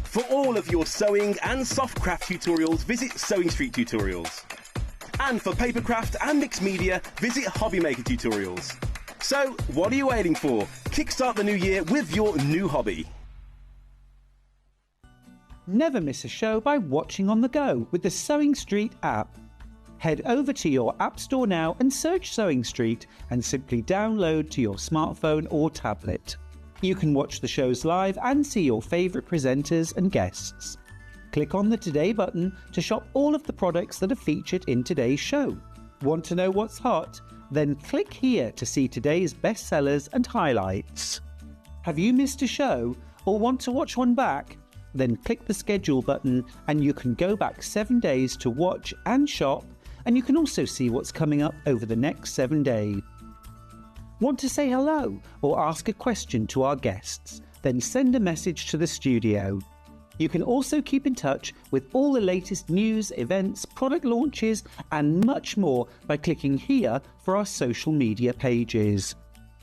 Speaker 8: For all of your sewing and soft craft tutorials, visit Sewing Street Tutorials. And for papercraft and mixed media, visit Hobby Maker Tutorials. So, what are you waiting for? Kickstart the new year with your new hobby.
Speaker 9: Never miss a show by watching on the go with the Sewing Street app. Head over to your App Store now and search Sewing Street and simply download to your smartphone or tablet. You can watch the shows live and see your favourite presenters and guests. Click on the Today button to shop all of the products that are featured in today's show. Want to know what's hot? Then click here to see today's bestsellers and highlights. Have you missed a show or want to watch one back? Then click the schedule button and you can go back 7 days to watch and shop, and you can also see what's coming up over the next 7 days. Want to say hello or ask a question to our guests? Then send a message to the studio. You can also keep in touch with all the latest news, events, product launches and much more by clicking here for our social media pages.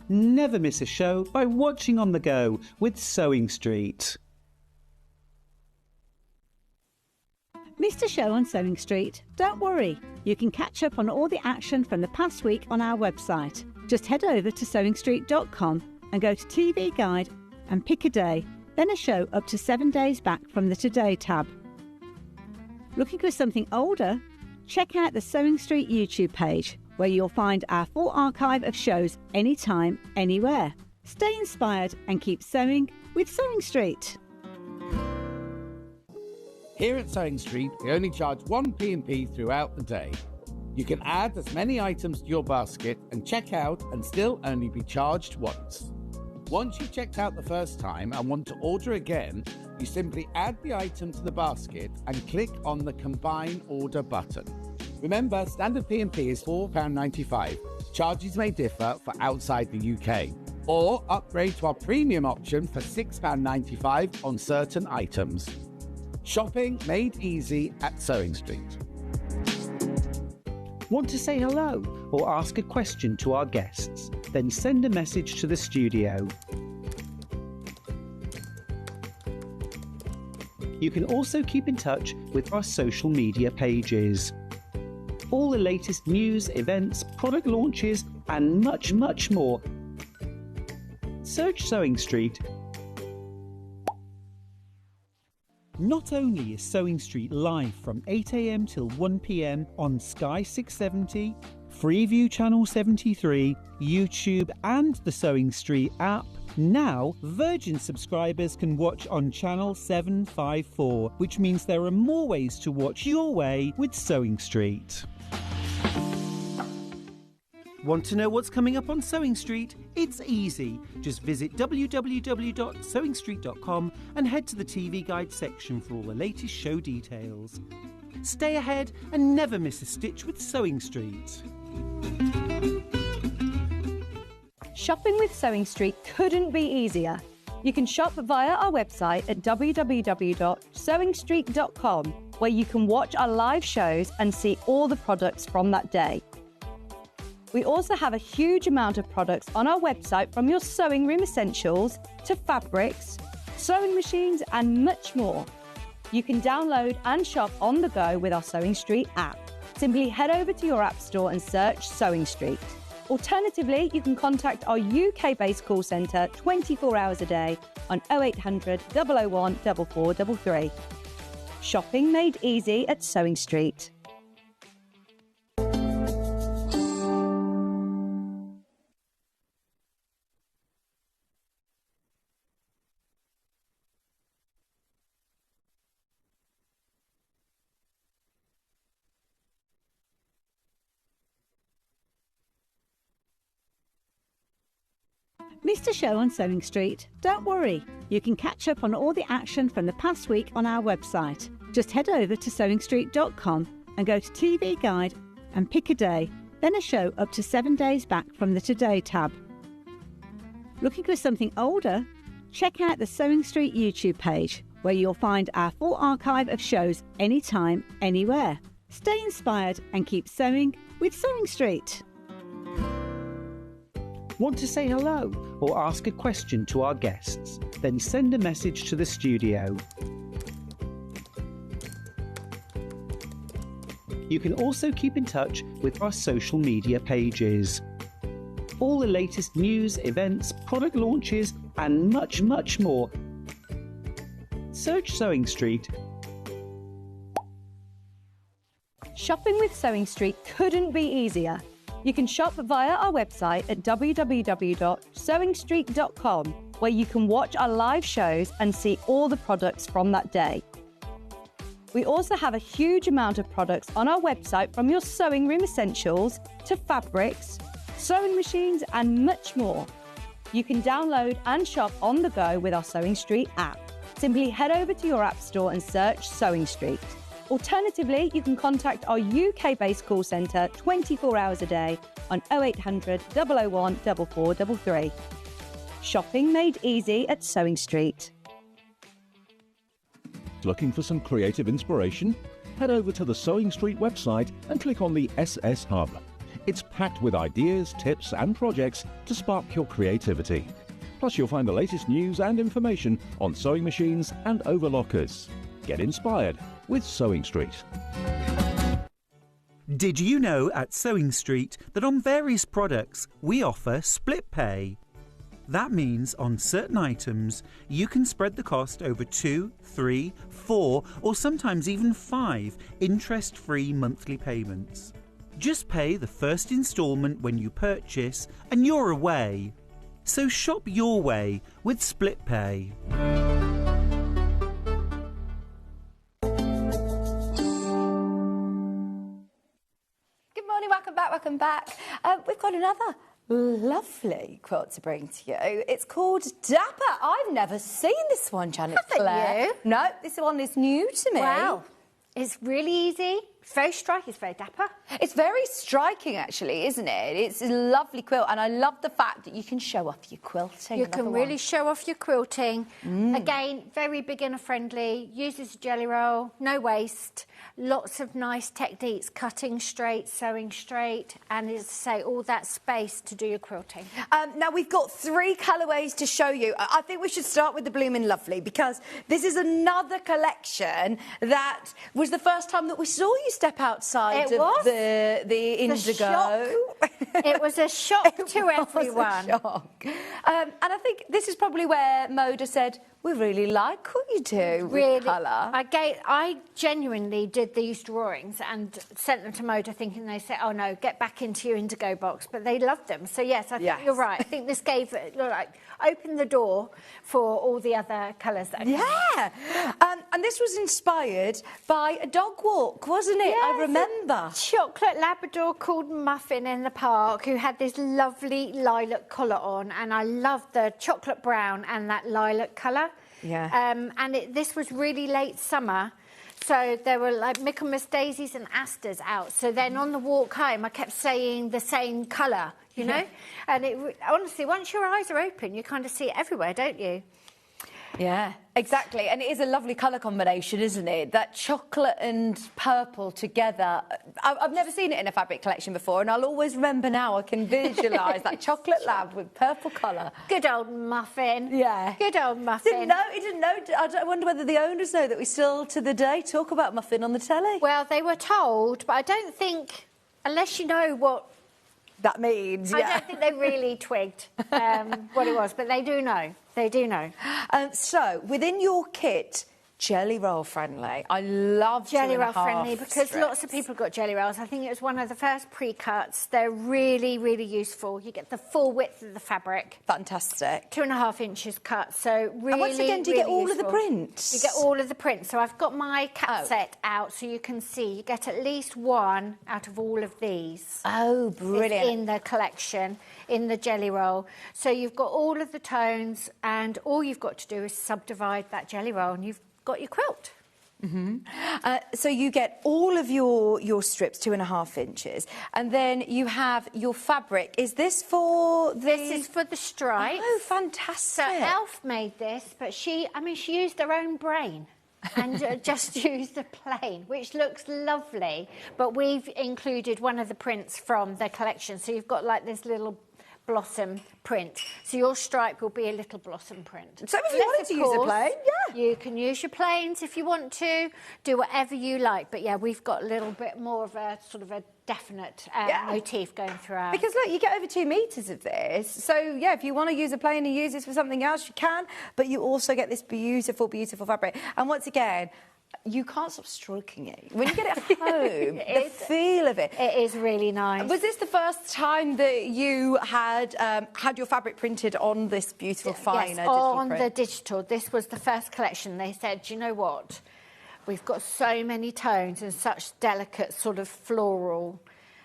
Speaker 9: Never miss a show by watching on the go with Sewing Street.
Speaker 7: Missed a show on Sewing Street? Don't worry, you can catch up on all the action from the past week on our website. Just head over to sewingstreet.com and go to TV Guide and pick a day, then a show up to 7 days back from the Today tab. Looking for something older check out the Sewing Street YouTube page, where you'll find our full archive of shows anytime, anywhere. Stay inspired and keep sewing with Sewing Street.
Speaker 11: Here at Sewing Street, we only charge 1 P&P throughout the day. You can add as many items to your basket and check out and still only be charged once. Once you've checked out the first time and want to order again, you simply add the item to the basket and click on the Combine Order button. Remember, standard P&P is £4.95. Charges may differ for outside the UK. Or upgrade to our premium option for £6.95 on certain items. Shopping made easy at Sewing Street.
Speaker 9: Want to say hello or ask a question to our guests? Then send a message to the studio. You can also keep in touch with our social media pages. All the latest news, events, product launches, and much, much more. Search Sewing Street. Not only is Sewing Street live from 8 AM till 1 PM on Sky 670, Freeview Channel 73, YouTube and the Sewing Street app, now Virgin subscribers can watch on Channel 754, which means there are more ways to watch your way with Sewing Street. Want to know what's coming up on Sewing Street? It's easy. Just visit www.sewingstreet.com and head to the TV Guide section for all the latest show details. Stay ahead and never miss a stitch with Sewing Street.
Speaker 5: Shopping with Sewing Street couldn't be easier. You can shop via our website at www.sewingstreet.com, where you can watch our live shows and see all the products from that day. We also have a huge amount of products on our website, from your sewing room essentials to fabrics, sewing machines and much more. You can download and shop on the go with our Sewing Street app. Simply head over to your app store and search Sewing Street. Alternatively, you can contact our UK-based call centre 24 hours a day on 0800 001 4433. Shopping made easy at Sewing Street.
Speaker 7: Missed a show on Sewing Street? Don't worry, you can catch up on all the action from the past week on our website. Just head over to sewingstreet.com and go to TV Guide and pick a day, then a show up to 7 days back from the Today tab. Looking for something older? Check out the Sewing Street YouTube page, where you'll find our full archive of shows anytime, anywhere. Stay inspired and keep sewing with Sewing Street.
Speaker 9: Want to say hello or ask a question to our guests? Then send a message to the studio. You can also keep in touch with our social media pages. All the latest news, events, product launches and much, much more. Search Sewing Street.
Speaker 5: Shopping with Sewing Street couldn't be easier. You can shop via our website at www.sewingstreet.com, where you can watch our live shows and see all the products from that day. We also have a huge amount of products on our website, from your sewing room essentials to fabrics, sewing machines and much more. You can download and shop on the go with our Sewing Street app. Simply head over to your app store and search Sewing Street. Alternatively, you can contact our UK-based call centre 24 hours a day on 0800 001 4433. Shopping made easy at Sewing Street.
Speaker 16: Looking for some creative inspiration? Head over to the Sewing Street website and click on the SS Hub. It's packed with ideas, tips and projects to spark your creativity. Plus, you'll find the latest news and information on sewing machines and overlockers. Get inspired with Sewing Street.
Speaker 9: Did you know at Sewing Street that on various products we offer split pay? That means on certain items, you can spread the cost over 2, 3, 4, or sometimes even 5 interest-free monthly payments. Just pay the first instalment when you purchase and you're away. So shop your way with Split Pay.
Speaker 5: Welcome back. We've got another lovely quilt to bring to you. It's called Dapper. I've never seen this one, Janet Claire.
Speaker 12: You?
Speaker 5: No, this one is new to me.
Speaker 12: Wow. It's really easy. It's very striking. It's very dapper.
Speaker 5: It's very striking, actually, isn't it? It's a lovely quilt, and I love the fact that you can show off your quilting.
Speaker 12: You can really show off your quilting. Again, very beginner-friendly. Uses a jelly roll, no waste. Lots of nice techniques, cutting straight, sewing straight, and as I say, all that space to do your quilting.
Speaker 5: Now, we've got 3 colourways to show you. I think we should start with the Bloomin' Lovely, because this is another collection that was the first time that we saw you step outside the indigo.
Speaker 12: It was a shock to everyone.
Speaker 5: And I think this is probably where Moda said, we really like what you do with colour.
Speaker 12: I genuinely did these drawings and sent them to Moda thinking they said, oh no, get back into your indigo box, but they loved them. So yes, I think you're right. I think this gave it, opened the door for all the other colours that
Speaker 5: and this was inspired by a dog walk, wasn't it? I remember.
Speaker 12: Chocolate Labrador called Muffin in the park who had this lovely lilac collar on, and I loved the chocolate brown and that lilac colour. This was really late summer, so there were like Michaelmas daisies and asters out. So then on the walk home, I kept saying the same colour, you know? And it honestly, once your eyes are open, you kind of see it everywhere, don't you?
Speaker 5: Yeah, exactly. And it is a lovely colour combination, isn't it? That chocolate and purple together. I've never seen it in a fabric collection before, and I'll always remember now. I can visualise that chocolate lab with purple colour.
Speaker 12: Good old Muffin.
Speaker 5: Yeah.
Speaker 12: Good old Muffin.
Speaker 5: He didn't know. I wonder whether the owners know that we still, to the day, talk about Muffin on the telly.
Speaker 12: Well, they were told, but I don't think, unless you know what
Speaker 5: that means,
Speaker 12: I don't think they really twigged what it was, but they do know. They do know.
Speaker 5: So, within your kit, jelly roll friendly. I love
Speaker 12: jelly roll friendly because lots of people got jelly rolls. I think it was one of the first pre-cuts. They're really, really useful. You get the full width of the fabric.
Speaker 5: Fantastic.
Speaker 12: 2.5 inches cut. So really,
Speaker 5: and once again, do you get all of the prints?
Speaker 12: You get all of the prints. So I've got my cat set out so you can see. You get at least one out of all of these.
Speaker 5: Oh, brilliant.
Speaker 12: It's in the collection, in the jelly roll. So you've got all of the tones, and all you've got to do is subdivide that jelly roll, and you've got your quilt.
Speaker 5: So you get all of your strips, 2.5 inches, and then you have your fabric. Is this for the...
Speaker 12: This is for the stripes.
Speaker 5: Oh, fantastic.
Speaker 12: So Elf made this, but she used her own brain and just used a plain, which looks lovely. But we've included one of the prints from the collection. So you've got like this little blossom print. So your stripe will be a little blossom print.
Speaker 5: So if you wanted to use a plain,
Speaker 12: you can use your plains if you want to. Do whatever you like. But yeah, we've got a little bit more of a sort of a definite motif going throughout.
Speaker 5: Because look, you get over 2 metres of this. So yeah, if you want to use a plain and use this for something else, you can. But you also get this beautiful, beautiful fabric. And once again, you can't stop stroking it. When you get it home, the feel of it.
Speaker 12: It is really nice.
Speaker 5: Was this the first time that you had had your fabric printed on this beautiful, fine digital
Speaker 12: on
Speaker 5: print?
Speaker 12: the digital. This was the first collection. They said, do you know what? We've got so many tones and such delicate sort of floral.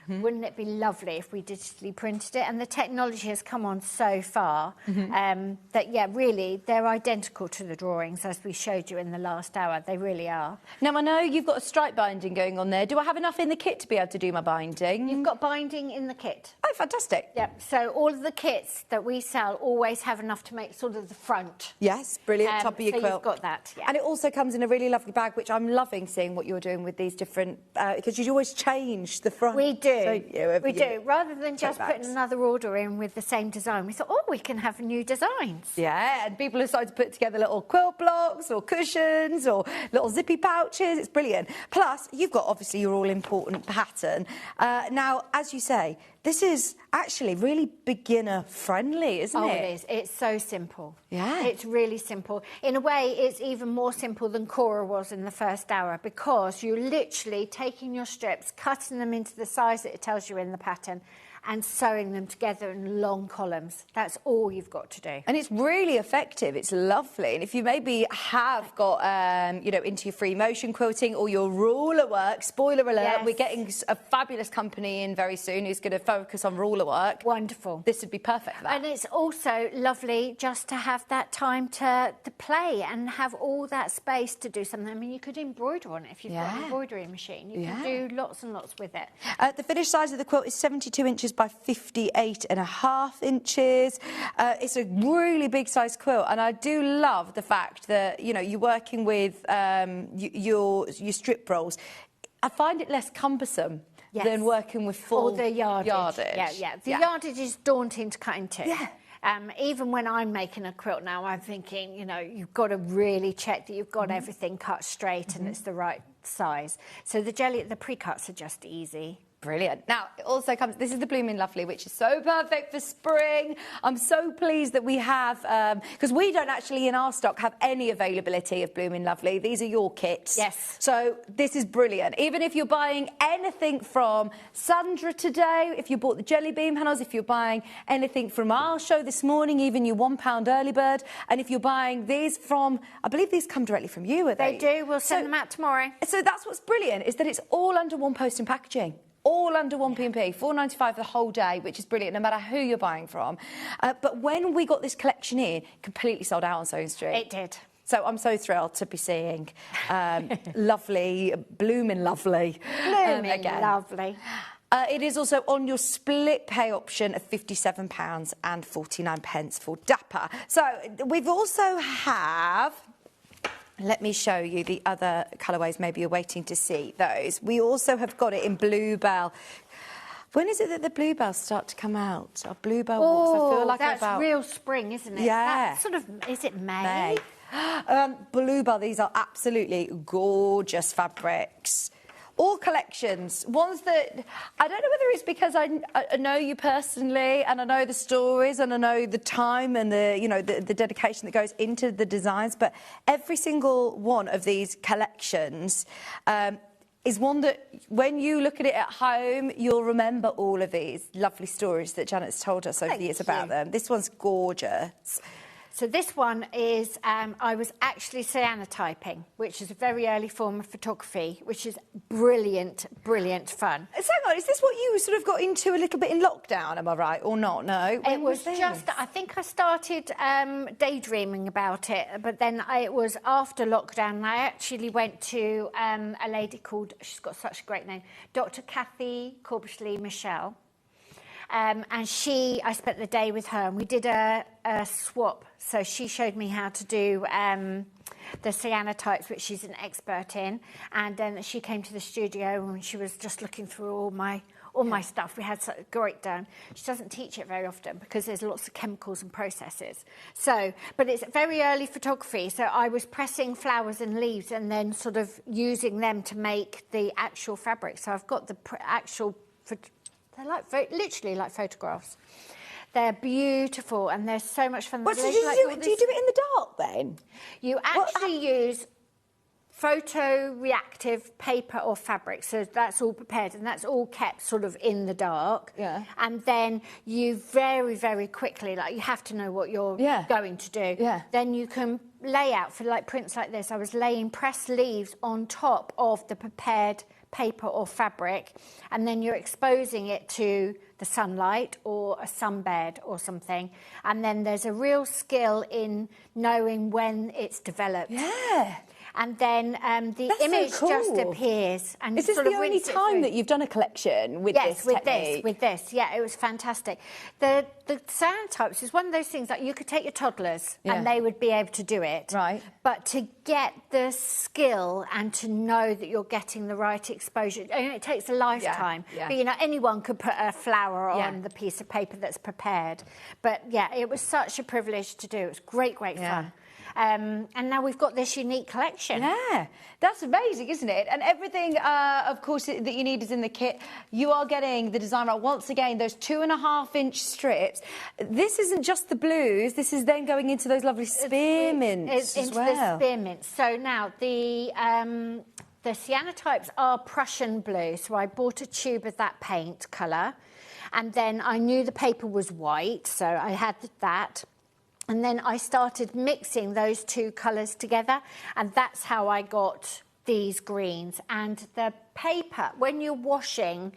Speaker 12: Wouldn't it be lovely if we digitally printed it? And the technology has come on so far that, yeah, really, they're identical to the drawings as we showed you in the last hour. They really are.
Speaker 5: Now, I know you've got a stripe binding going on there. Do I have enough in the kit to be able to do my binding?
Speaker 12: You've got binding in the kit.
Speaker 5: Oh, fantastic.
Speaker 12: Yep. So all of the kits that we sell always have enough to make sort of the front.
Speaker 5: Yes, brilliant. Top of your quilt.
Speaker 12: You've got that, yeah.
Speaker 5: And it also comes in a really lovely bag, which I'm loving seeing what you're doing with these different... because you always change the front.
Speaker 12: We do.
Speaker 5: We
Speaker 12: do. Rather than just putting another order in with the same design, we thought, oh, we can have new designs.
Speaker 5: Yeah, and people are starting to put together little quilt blocks or cushions or little zippy pouches. It's brilliant. Plus, you've got, obviously, your all-important pattern. Now, as you say, this is is actually really beginner friendly, isn't it?
Speaker 12: Oh, it is. It's so simple.
Speaker 5: Yeah.
Speaker 12: It's really simple. In a way, it's even more simple than Cora was in the first hour, because you're literally taking your strips, cutting them into the size that it tells you in the pattern, and sewing them together in long columns. That's all you've got to do.
Speaker 5: And it's really effective. It's lovely. And if you maybe have got, you know, into your free motion quilting or your ruler work, spoiler alert,
Speaker 12: Yes.
Speaker 5: we're getting a fabulous company in very soon who's going to focus on ruler work.
Speaker 12: Wonderful.
Speaker 5: This would be perfect for that.
Speaker 12: And it's also lovely just to have that time to play and have all that space to do something. I mean, you could embroider on it if you've got an embroidery machine. You can do lots and lots with it.
Speaker 5: The finished size of the quilt is 72 inches by 58.5 inches. It's a really big size quilt, and I do love the fact that, you know, you're working with your strip rolls. I find it less cumbersome than working with full
Speaker 12: or the yardage.
Speaker 5: Yeah.
Speaker 12: The yardage is daunting to cut into. Yeah. Even when I'm making a quilt now, I'm thinking, you know, you've got to really check that you've got everything cut straight and it's the right size. So the pre-cuts are just easy.
Speaker 5: Brilliant. Now, it also comes, this is the Bloomin' Lovely, which is so perfect for spring. I'm so pleased that we have, because we don't actually in our stock have any availability of Bloomin' Lovely. These are your kits.
Speaker 12: Yes.
Speaker 5: So this is brilliant. Even if you're buying anything from Sandra today, if you bought the jelly bean panels, if you're buying anything from our show this morning, even your £1 early bird, and if you're buying these from, I believe these come directly from you, are they?
Speaker 12: They do. We'll send them out tomorrow.
Speaker 5: So that's what's brilliant, is that it's all under one post and packaging. All under one P&P, $4.95 the whole day, which is brilliant, no matter who you're buying from. But when we got this collection in, completely sold out on Sewing Street.
Speaker 12: It did.
Speaker 5: So I'm so thrilled to be seeing lovely, Bloomin' Lovely again.
Speaker 12: Lovely.
Speaker 5: It is also on your split pay option of £57.49 for Dapper. So we've also have... Let me show you the other colourways. Maybe you're waiting to see those. We also have got it in Bluebell. When is it that the bluebells start to come out? Our bluebell walks. I feel like
Speaker 12: that's real spring, isn't it?
Speaker 5: Yeah.
Speaker 12: That's sort of, is it May?
Speaker 5: Bluebell, these are absolutely gorgeous fabrics. All collections, ones that I don't know whether it's because I know you personally and I know the stories and I know the time and the dedication that goes into the designs, but every single one of these collections is one that when you look at it at home, you'll remember all of these lovely stories that Janet's told us over the years about them. This one's gorgeous.
Speaker 12: So this one is, I was actually cyanotyping, which is a very early form of photography, which is brilliant, brilliant fun.
Speaker 5: So hang on, is this what you sort of got into a little bit in lockdown, am I right, or not? No?
Speaker 12: It was just, I think I started daydreaming about it, but then it was after lockdown, and I actually went to a lady called, she's got such a great name, Dr. Kathy Corbishley-Michelle. And I spent the day with her, and we did a swap. So she showed me how to do the cyanotypes, which she's an expert in. And then she came to the studio, and she was just looking through all my stuff. We had such a great done. She doesn't teach it very often because there's lots of chemicals and processes. So, but it's very early photography. So I was pressing flowers and leaves, and then sort of using them to make the actual fabric. So I've got the actual. They're literally like photographs. They're beautiful and they're so much fun.
Speaker 5: What, do you do it in the dark then?
Speaker 12: You actually use photoreactive paper or fabric, so that's all prepared and that's all kept sort of in the dark. Yeah. And then you very, very quickly, like you have to know what you're going to do. Yeah. Then you can lay out for like prints like this. I was laying pressed leaves on top of the prepared paper or fabric, and then you're exposing it to the sunlight or a sunbed or something, and then there's a real skill in knowing when it's developed. Yeah. And then the image just appears. And
Speaker 5: is this the only time that you've done a collection with this technique?
Speaker 12: With this. Yeah, it was fantastic. The cyanotypes is one of those things that you could take your toddlers and they would be able to do it. Right. But to get the skill and to know that you're getting the right exposure, it takes a lifetime. Yeah. But, anyone could put a flower on the piece of paper that's prepared. But, yeah, it was such a privilege to do. It was great, great fun. And now we've got this unique collection.
Speaker 5: Yeah, that's amazing, isn't it? And everything, of course, that you need is in the kit. You are getting the design right. Once again, those 2.5-inch strips. This isn't just the blues. This is then going into those lovely spearmints as well.
Speaker 12: Into the spearmints. So now the cyanotypes are Prussian blue. So I bought a tube of that paint colour. And then I knew the paper was white, so I had that. And then I started mixing those two colours together, and that's how I got these greens. And the paper, when you're washing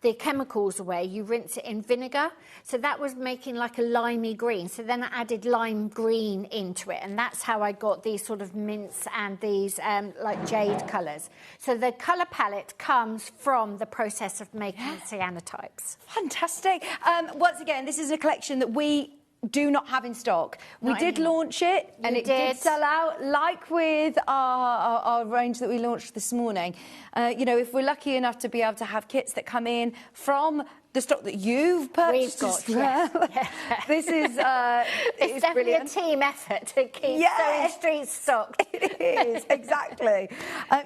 Speaker 12: the chemicals away, you rinse it in vinegar. So that was making like a limey green. So then I added lime green into it, and that's how I got these sort of mints and these like jade colours. So the colour palette comes from the process of making cyanotypes.
Speaker 5: Fantastic. Once again, this is a collection that we do not have in stock. We did launch it, and it did sell out, like with our range that we launched this morning. You know, if we're lucky enough to be able to have kits that come in from the stock that you've purchased as well. This is
Speaker 12: it's definitely
Speaker 5: brilliant.
Speaker 12: A team effort to keep Sewing Street stocked.
Speaker 5: It is, exactly.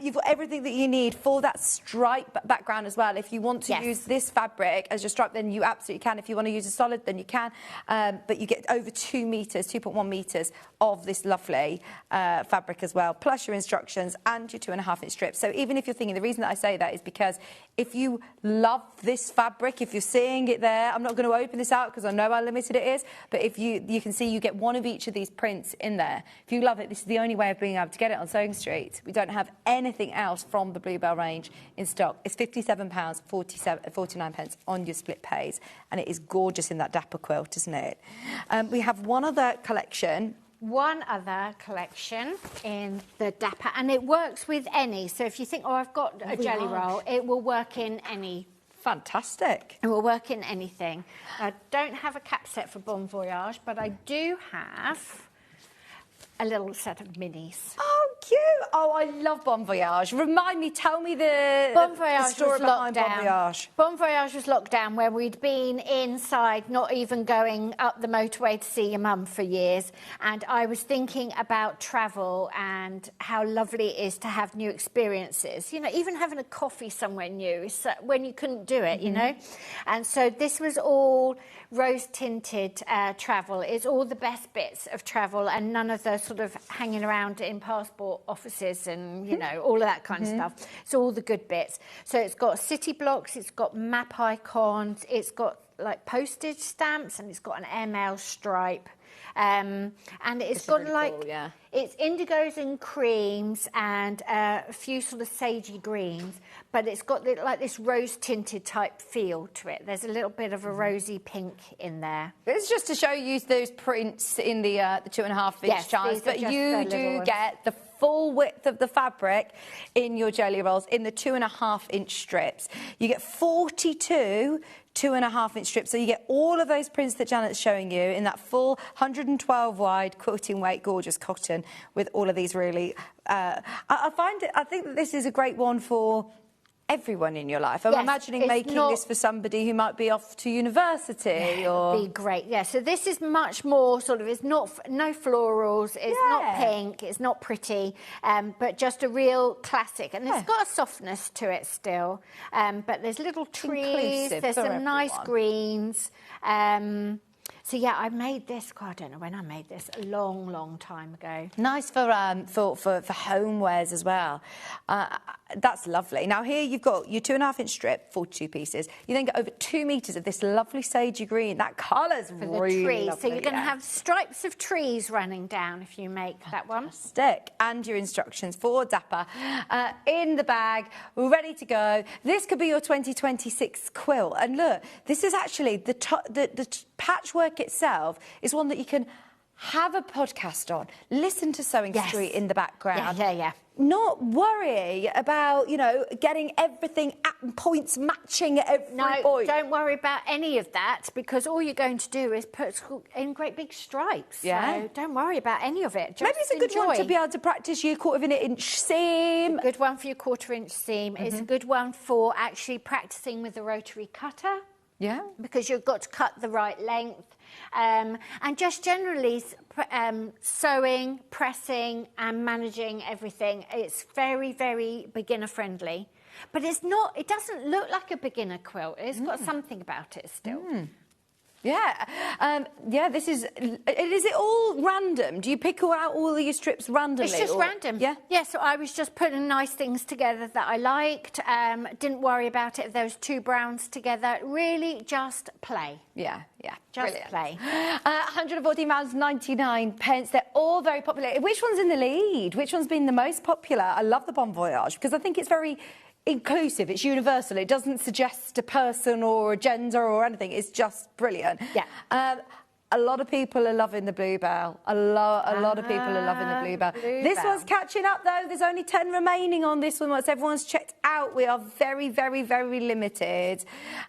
Speaker 5: You've got everything that you need for that stripe background as well. If you want to use this fabric as your stripe, then you absolutely can. If you want to use a solid, then you can. But you get over 2 metres, 2.1 metres of this lovely fabric as well, plus your instructions and your 2.5-inch strips. So even if you're thinking, the reason that I say that is because if you love this fabric, if you're seeing it there, I'm not going to open this out because I know how limited it is, but if you can see you get one of each of these prints in there. If you love it, this is the only way of being able to get it on Sewing Street. We don't have anything else from the Bluebell range in stock. It's £57.49 on your split pays, and it is gorgeous in that dapper quilt, isn't it? We have one other collection
Speaker 12: in the dapper, and it works with any. So if you think, oh, I've got a jelly roll, it will work in any.
Speaker 5: Fantastic.
Speaker 12: It will work in anything. I don't have a cap set for Bon Voyage, but I do have a little set of minis.
Speaker 5: Oh, cute. Oh, I love Bon Voyage. Remind me, tell me the story behind Bon Voyage.
Speaker 12: Bon Voyage was locked down where we'd been inside, not even going up the motorway to see your mum for years. And I was thinking about travel and how lovely it is to have new experiences. You know, even having a coffee somewhere new when you couldn't do it, you know. And so this was all rose-tinted travel. It's all the best bits of travel and none of the sort of hanging around in passport offices and, you know, all of that kind of stuff. It's all the good bits. So it's got city blocks, it's got map icons, it's got like postage stamps, and it's got an airmail stripe. And it's got really like, cool, it's indigos and creams and a few sort of sagey greens, but it's got like this rose-tinted type feel to it. There's a little bit of a rosy pink in there.
Speaker 5: It's just to show you those prints in the 2.5-inch charms, but you do get the full width of the fabric in your jelly rolls in the 2.5-inch strips. You get 42 2.5-inch strips, so you get all of those prints that Janet's showing you in that full 112 wide quilting weight gorgeous cotton with all of these really I think that this is a great one for everyone in your life. I'm imagining making this for somebody who might be off to university or...
Speaker 12: It'd be great, yeah. So this is much more sort of, it's not, no florals, it's not pink, it's not pretty, but just a real classic. And it's got a softness to it still, but there's little trees, there's some nice greens. So yeah, I made this. God, I don't know when I made this. A long, long time ago.
Speaker 5: Nice for homewares as well. That's lovely. Now here you've got your 2.5-inch strip, 42 pieces. You then get over 2 meters of this lovely sagey green. That colour's really
Speaker 12: trees.
Speaker 5: lovely.
Speaker 12: So you're going to have stripes of trees running down if you make that one.
Speaker 5: Stick and your instructions for Dapper in the bag, ready to go. This could be your 2026 quilt. And look, this is actually the patchwork itself is one that you can have a podcast on, listen to Sewing Street in the background.
Speaker 12: Yeah.
Speaker 5: Not worry about, you know, getting everything at points matching at every point.
Speaker 12: Don't worry about any of that because all you're going to do is put in great big stripes.
Speaker 5: Yeah.
Speaker 12: So don't worry about any of it. Just
Speaker 5: maybe it's a good one to be able to practice your 1/4-inch seam.
Speaker 12: It's a good one for your 1/4-inch seam. It's a good one for actually practicing with the rotary cutter.
Speaker 5: Yeah.
Speaker 12: Because you've got to cut the right length. And just generally sewing, pressing and managing everything. It's very, very beginner friendly. But it's not, it doesn't look like a beginner quilt. It's got something about it still.
Speaker 5: Yeah, this is it all random? Do you pick out all your strips randomly?
Speaker 12: It's just random. Yeah, so I was just putting nice things together that I liked. Didn't worry about it if there was 2 browns together. Really just play.
Speaker 5: Yeah.
Speaker 12: Just
Speaker 5: Brilliant.
Speaker 12: play.
Speaker 5: £114.99. They're all very popular. Which one's in the lead? Which one's been the most popular? I love the Bon Voyage because I think it's very inclusive, it's universal, it doesn't suggest a person or a gender or anything, it's just brilliant.
Speaker 12: Yeah.
Speaker 5: A lot of people are loving the Bluebell. A lot of people are loving the Bluebell. This one's catching up though. There's only 10 remaining on this one. Once everyone's checked out, we are very, very, very limited.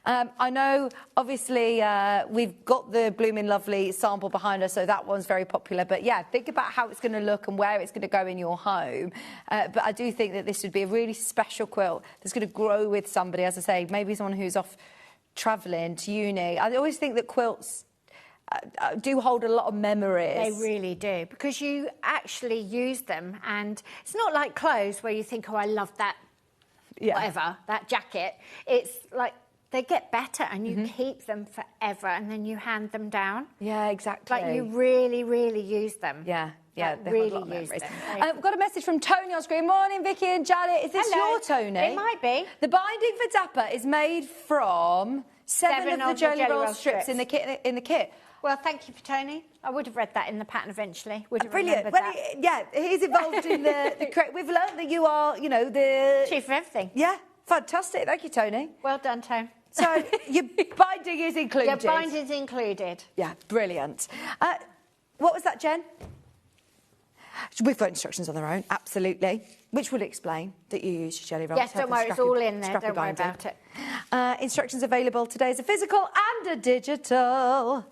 Speaker 5: I know, obviously, we've got the Bloomin' Lovely sample behind us, so that one's very popular. But yeah, think about how it's going to look and where it's going to go in your home. But I do think that this would be a really special quilt that's going to grow with somebody, as I say, maybe someone who's off travelling to uni. I always think that quilts do hold a lot of memories.
Speaker 12: They really do, because you actually use them, and it's not like clothes where you think, oh, I love that, whatever, that jacket. It's like they get better and you keep them forever and then you hand them down.
Speaker 5: Yeah, exactly.
Speaker 12: Like you really, really use them.
Speaker 5: Yeah,
Speaker 12: like,
Speaker 5: they
Speaker 12: really
Speaker 5: hold a lot of
Speaker 12: use
Speaker 5: memories.
Speaker 12: them.
Speaker 5: We've got a message from Tony on screen. Morning, Vicky and Janet. Is this
Speaker 12: Hello.
Speaker 5: your Tony?
Speaker 12: It might be.
Speaker 5: The binding for Dapper is made from seven of the Jelly Roll strips in the kit.
Speaker 12: Well, thank you for Tony. I would have read that in the pattern eventually. Would have
Speaker 5: Brilliant.
Speaker 12: remembered
Speaker 5: Well,
Speaker 12: that.
Speaker 5: he's involved in the correct. We've learned that you are, the
Speaker 12: chief of everything.
Speaker 5: Yeah, fantastic. Thank you, Tony.
Speaker 12: Well done, Tone.
Speaker 5: So your binding is included.
Speaker 12: Your binding's included.
Speaker 5: Yeah, brilliant. What was that, Jen? We've got instructions on their own, absolutely, which will explain that you use your jelly rolls.
Speaker 12: Yes, don't worry, it's all in there. Don't worry about it.
Speaker 5: Instructions available today as a physical and a digital.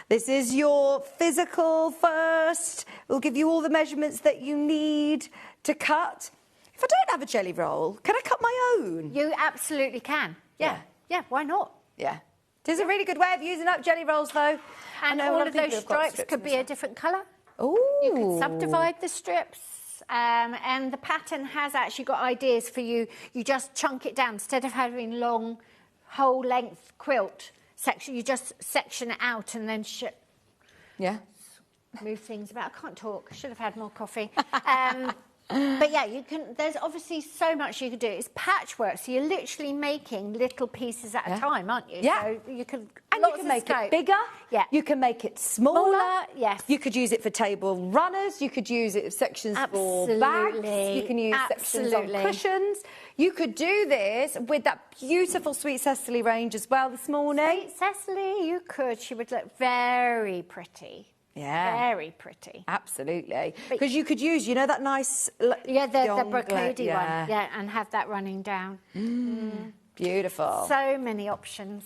Speaker 5: This is your physical first. We'll give you all the measurements that you need to cut. If I don't have a jelly roll, can I cut my own?
Speaker 12: You absolutely can. Yeah, why not?
Speaker 5: Yeah. There's a really good way of using up jelly rolls, though.
Speaker 12: And all of those stripes could be a different colour.
Speaker 5: Ooh.
Speaker 12: You could subdivide the strips. And the pattern has actually got ideas for you. You just chunk it down. Instead of having long, whole length quilt section, you just section it out and then move things about. I can't talk. Should have had more coffee. But yeah, you can. There's obviously so much you can do. It's patchwork, so you're literally making little pieces at a time, aren't you?
Speaker 5: Yeah.
Speaker 12: So you can.
Speaker 5: And you can make it bigger.
Speaker 12: Yeah.
Speaker 5: You can make it smaller.
Speaker 12: Yes.
Speaker 5: You could use it for table runners. You could use it sections for bags. You can use sections on cushions. You could do this with that beautiful Sweet Cecily range as well this morning.
Speaker 12: Sweet Cecily, you could. She would look very pretty.
Speaker 5: Yeah.
Speaker 12: Very pretty.
Speaker 5: Absolutely. Because you could use, that nice...
Speaker 12: the brocade one. Yeah, and have that running down.
Speaker 5: Beautiful.
Speaker 12: So many options.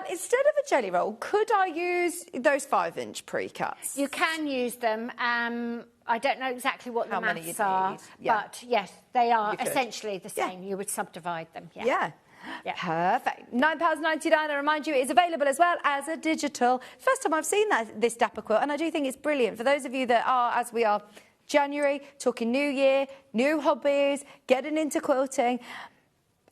Speaker 5: Instead of a jelly roll, could I use those 5-inch pre-cuts?
Speaker 12: You can use them. I don't know exactly what the maths are, but yes, they are essentially the same. You would subdivide them.
Speaker 5: Yeah. Perfect. £9.99. I remind you, it is available as well as a digital. First time I've seen this Dapper quilt, and I do think it's brilliant. For those of you that are, as we are, January, talking New Year, new hobbies, getting into quilting.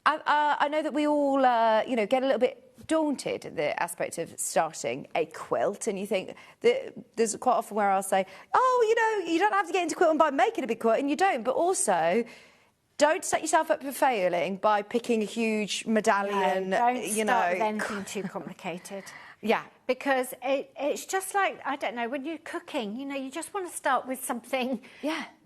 Speaker 5: I know that we all, get a little bit daunted at the aspect of starting a quilt, and you think that there's quite often where I'll say, you don't have to get into quilting by making a big quilt, and you don't, but also don't set yourself up for failing by picking a huge medallion.
Speaker 12: No, don't start with anything too complicated.
Speaker 5: Yeah.
Speaker 12: Because it's just like, I don't know, when you're cooking, you just want to start with something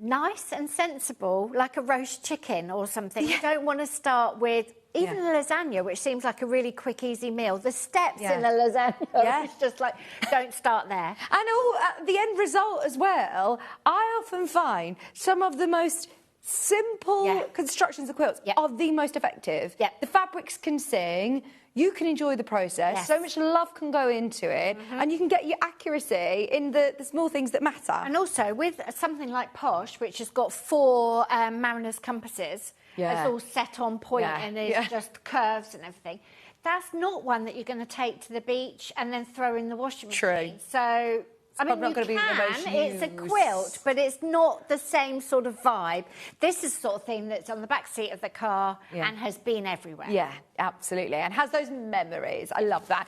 Speaker 12: nice and sensible, like a roast chicken or something. You don't want to start with even a lasagna, which seems like a really quick, easy meal. The steps in a lasagna, it's just like, don't start there.
Speaker 5: And the end result as well, I often find some of the most simple constructions of quilts are the most effective. The fabrics can sing, you can enjoy the process, so much love can go into it, and you can get your accuracy in the small things that matter.
Speaker 12: And also, with something like Posh, which has got 4 mariner's compasses, it's all set on point and it's just curves and everything, That's not one that you're going to take to the beach and then throw in the washing machine.
Speaker 5: True.
Speaker 12: So, I mean,
Speaker 5: probably not
Speaker 12: you
Speaker 5: gonna be the most
Speaker 12: can. It's a
Speaker 5: used.
Speaker 12: quilt, but it's not the same sort of vibe. This is the sort of thing that's on the back seat of the car and has been everywhere.
Speaker 5: Yeah, absolutely. And has those memories. I love that.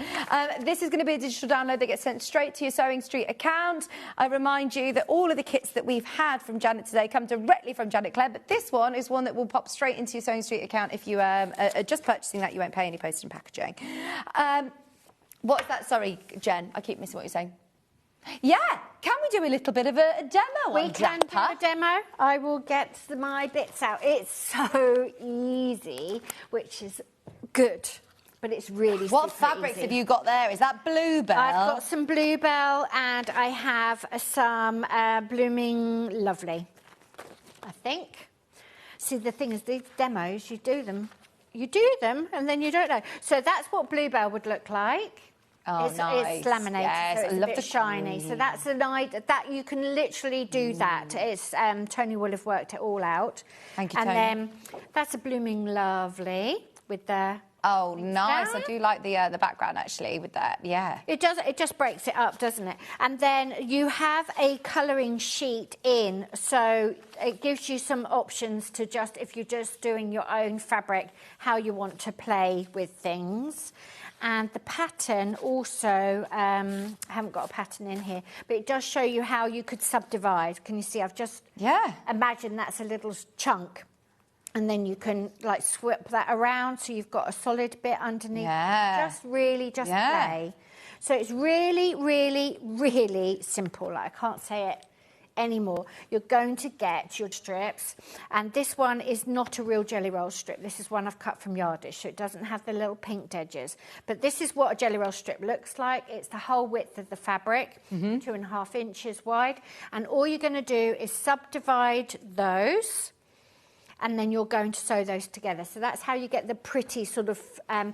Speaker 5: This is going to be a digital download that gets sent straight to your Sewing Street account. I remind you that all of the kits that we've had from Janet today come directly from Janet Clare, but this one is one that will pop straight into your Sewing Street account if you are just purchasing that. You won't pay any postage and packaging. What's that? Sorry, Jen, I keep missing what you're saying. Yeah, can we do a little bit of a demo?
Speaker 12: We can do a demo. I will get my bits out. It's so easy, which is good, but it's really
Speaker 5: What
Speaker 12: super
Speaker 5: fabrics
Speaker 12: easy.
Speaker 5: have you got there? Is that Bluebell?
Speaker 12: I've got some Bluebell and I have some Blooming Lovely, I think. See, the thing is, these demos, you do them and then you don't know. So that's what Bluebell would look like.
Speaker 5: Oh, nice.
Speaker 12: It's laminated,
Speaker 5: yes,
Speaker 12: so it's
Speaker 5: I love
Speaker 12: a bit
Speaker 5: the
Speaker 12: shiny. So that's an idea that you can literally do that. It's Tony will have worked it all out.
Speaker 5: Thank you,
Speaker 12: and
Speaker 5: Tony.
Speaker 12: then that's a Blooming Lovely with the.
Speaker 5: Oh, nice.
Speaker 12: down.
Speaker 5: I do like the background, actually, with that. Yeah.
Speaker 12: It does. It just breaks it up, doesn't it? And then you have a colouring sheet in, so it gives you some options to just, if you're just doing your own fabric, how you want to play with things. And the pattern also, I haven't got a pattern in here, but it does show you how you could subdivide. Can you see? I've just imagined that's a little chunk. And then you can, like, swip that around so you've got a solid bit underneath.
Speaker 5: Yeah.
Speaker 12: Just play. So it's really, really, really simple. Like, I can't say it anymore. You're going to get your strips, and this one is not a real jelly roll strip. This is one I've cut from Yardage, so it doesn't have the little pinked edges. But this is what a jelly roll strip looks like. It's the whole width of the fabric, 2.5 inches wide, and all you're going to do is subdivide those, and then you're going to sew those together. So that's how you get the pretty sort of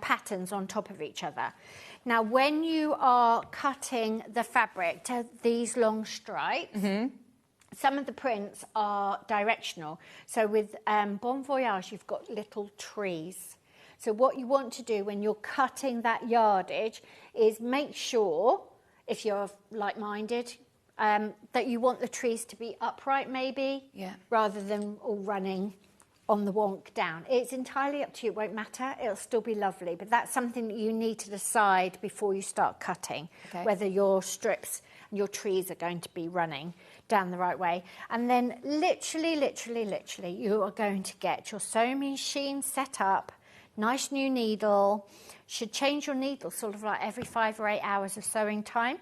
Speaker 12: patterns on top of each other. Now, when you are cutting the fabric to these long stripes, some of the prints are directional. So with Bon Voyage, you've got little trees. So what you want to do when you're cutting that yardage is make sure, if you're like-minded, that you want the trees to be upright, maybe, rather than all running on the wonk down. It's entirely up to you. It won't matter. It'll still be lovely. But that's something that you need to decide before you start cutting, whether your strips and your trees are going to be running down the right way. And then literally, you are going to get your sewing machine set up, nice new needle. Should change your needle sort of like every 5 or 8 hours of sewing time.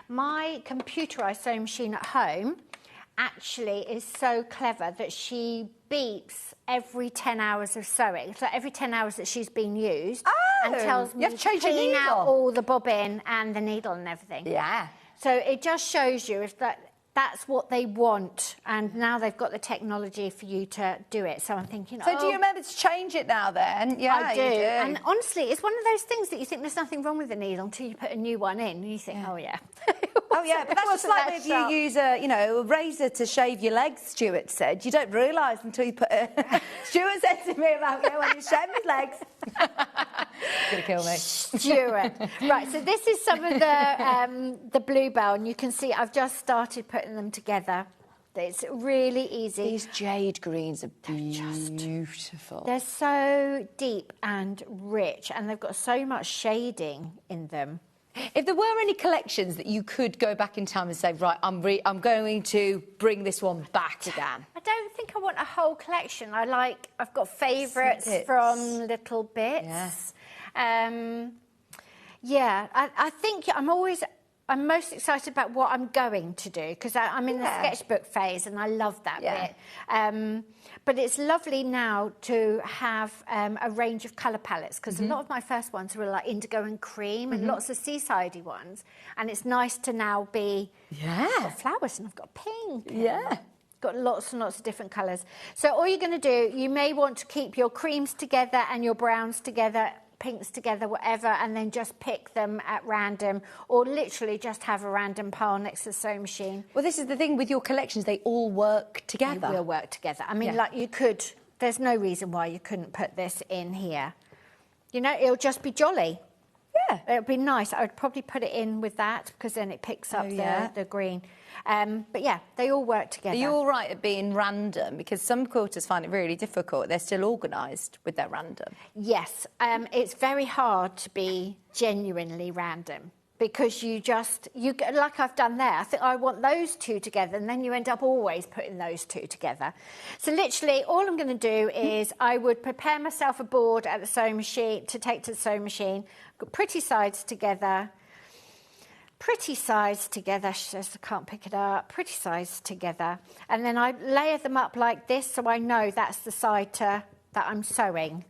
Speaker 12: My computerised sewing machine at home actually is so clever that she beeps every 10 hours of sewing. So every 10 hours that she's been used, and tells me to clean out all the bobbin and the needle and everything. Yeah. So it just shows you if that's what they want, and now they've got the technology for you to do it. So I'm thinking,
Speaker 5: So do you remember to change it now then? Yeah,
Speaker 12: I do.
Speaker 5: You do.
Speaker 12: And honestly, it's one of those things that you think there's nothing wrong with the needle until you put a new one in, and you think, oh yeah.
Speaker 5: Oh yeah, but that's just like if you use a razor to shave your legs, Stuart said. You don't realise until you put a... Stuart said to me about, when you shave his legs. He's going to kill me.
Speaker 12: Stuart. Right, so this is some of the Bluebell, and you can see I've just started putting them together. It's really easy.
Speaker 5: These jade greens are beautiful.
Speaker 12: They're so deep and rich, and they've got so much shading in them.
Speaker 5: If there were any collections that you could go back in time and say, right, I'm going to bring this one back again.
Speaker 12: I don't think I want a whole collection. I've got favourites from Little Bits. Yeah. I think I'm most excited about what I'm going to do, because I'm in the sketchbook phase and I love that bit. But it's lovely now to have a range of colour palettes, because a lot of my first ones were like indigo and cream and lots of seasidey ones. And it's nice to now be... I've got flowers and I've got pink. Got lots and lots of different colours. So all you're going to do, you may want to keep your creams together and your browns together, pinks together, whatever, and then just pick them at random, or literally just have a random pile next to the sewing machine.
Speaker 5: Well, this is the thing with your collections, they all work together.
Speaker 12: They will work together. I mean, like you could, there's no reason why you couldn't put this in here. You know, it'll just be jolly.
Speaker 5: Yeah.
Speaker 12: It'll be nice. I would probably put it in with that because then it picks up the green. But yeah, they all work together.
Speaker 5: Are you all right at being random? Because some quilters find it really difficult. They're still organised with their random.
Speaker 12: Yes. It's very hard to be genuinely random because you like I've done there. I think I want those two together, and then you end up always putting those two together. So literally, all I'm going to do is I would prepare myself a board at the sewing machine to take to the sewing machine. Got pretty sides together. Pretty sides together, she says, I can't pick it up, pretty sides together. And then I layer them up like this so I know that's the side that I'm sewing.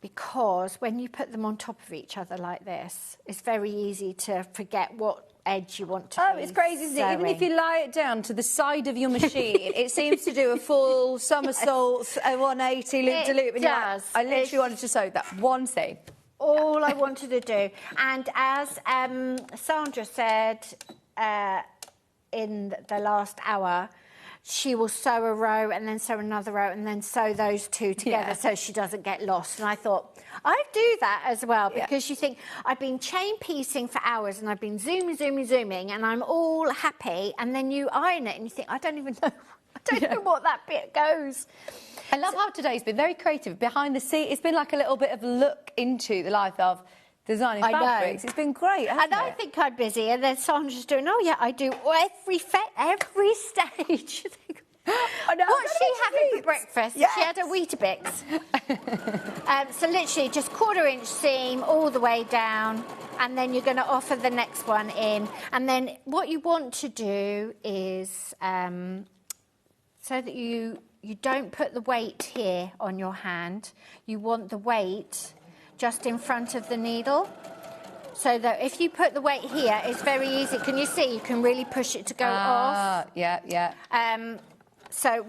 Speaker 12: Because when you put them on top of each other like this, it's very easy to forget what edge you want to be
Speaker 5: it's crazy, isn't it? Even if you lie it down to the side of your machine, it seems to do a full somersault, a 180 loop-de-loop.
Speaker 12: It does.
Speaker 5: I literally wanted to sew that one thing.
Speaker 12: All I wanted to do. And as Sandra said in the last hour, she will sew a row and then sew another row and then sew those two together so she doesn't get lost. And I thought, I do that as well because you think, I've been chain piecing for hours and I've been zooming, and I'm all happy. And then you iron it and you think, I don't even know. I don't know what that bit goes.
Speaker 5: I love how today's been very creative. Behind the scene, it's been like a little bit of a look into the life of designing fabrics. It's been great, hasn't it?
Speaker 12: I think I'm busy, and then Sandra's doing, oh, yeah, I do every stage. What's she having for breakfast? Yes. She had a Weetabix. So literally just 1/4 inch seam all the way down, and then you're going to offer the next one in. And then what you want to do is, so that you don't put the weight here on your hand, you want the weight just in front of the needle. So that if you put the weight here, it's very easy. Can you see? You can really push it to go off.
Speaker 5: Yeah.
Speaker 12: So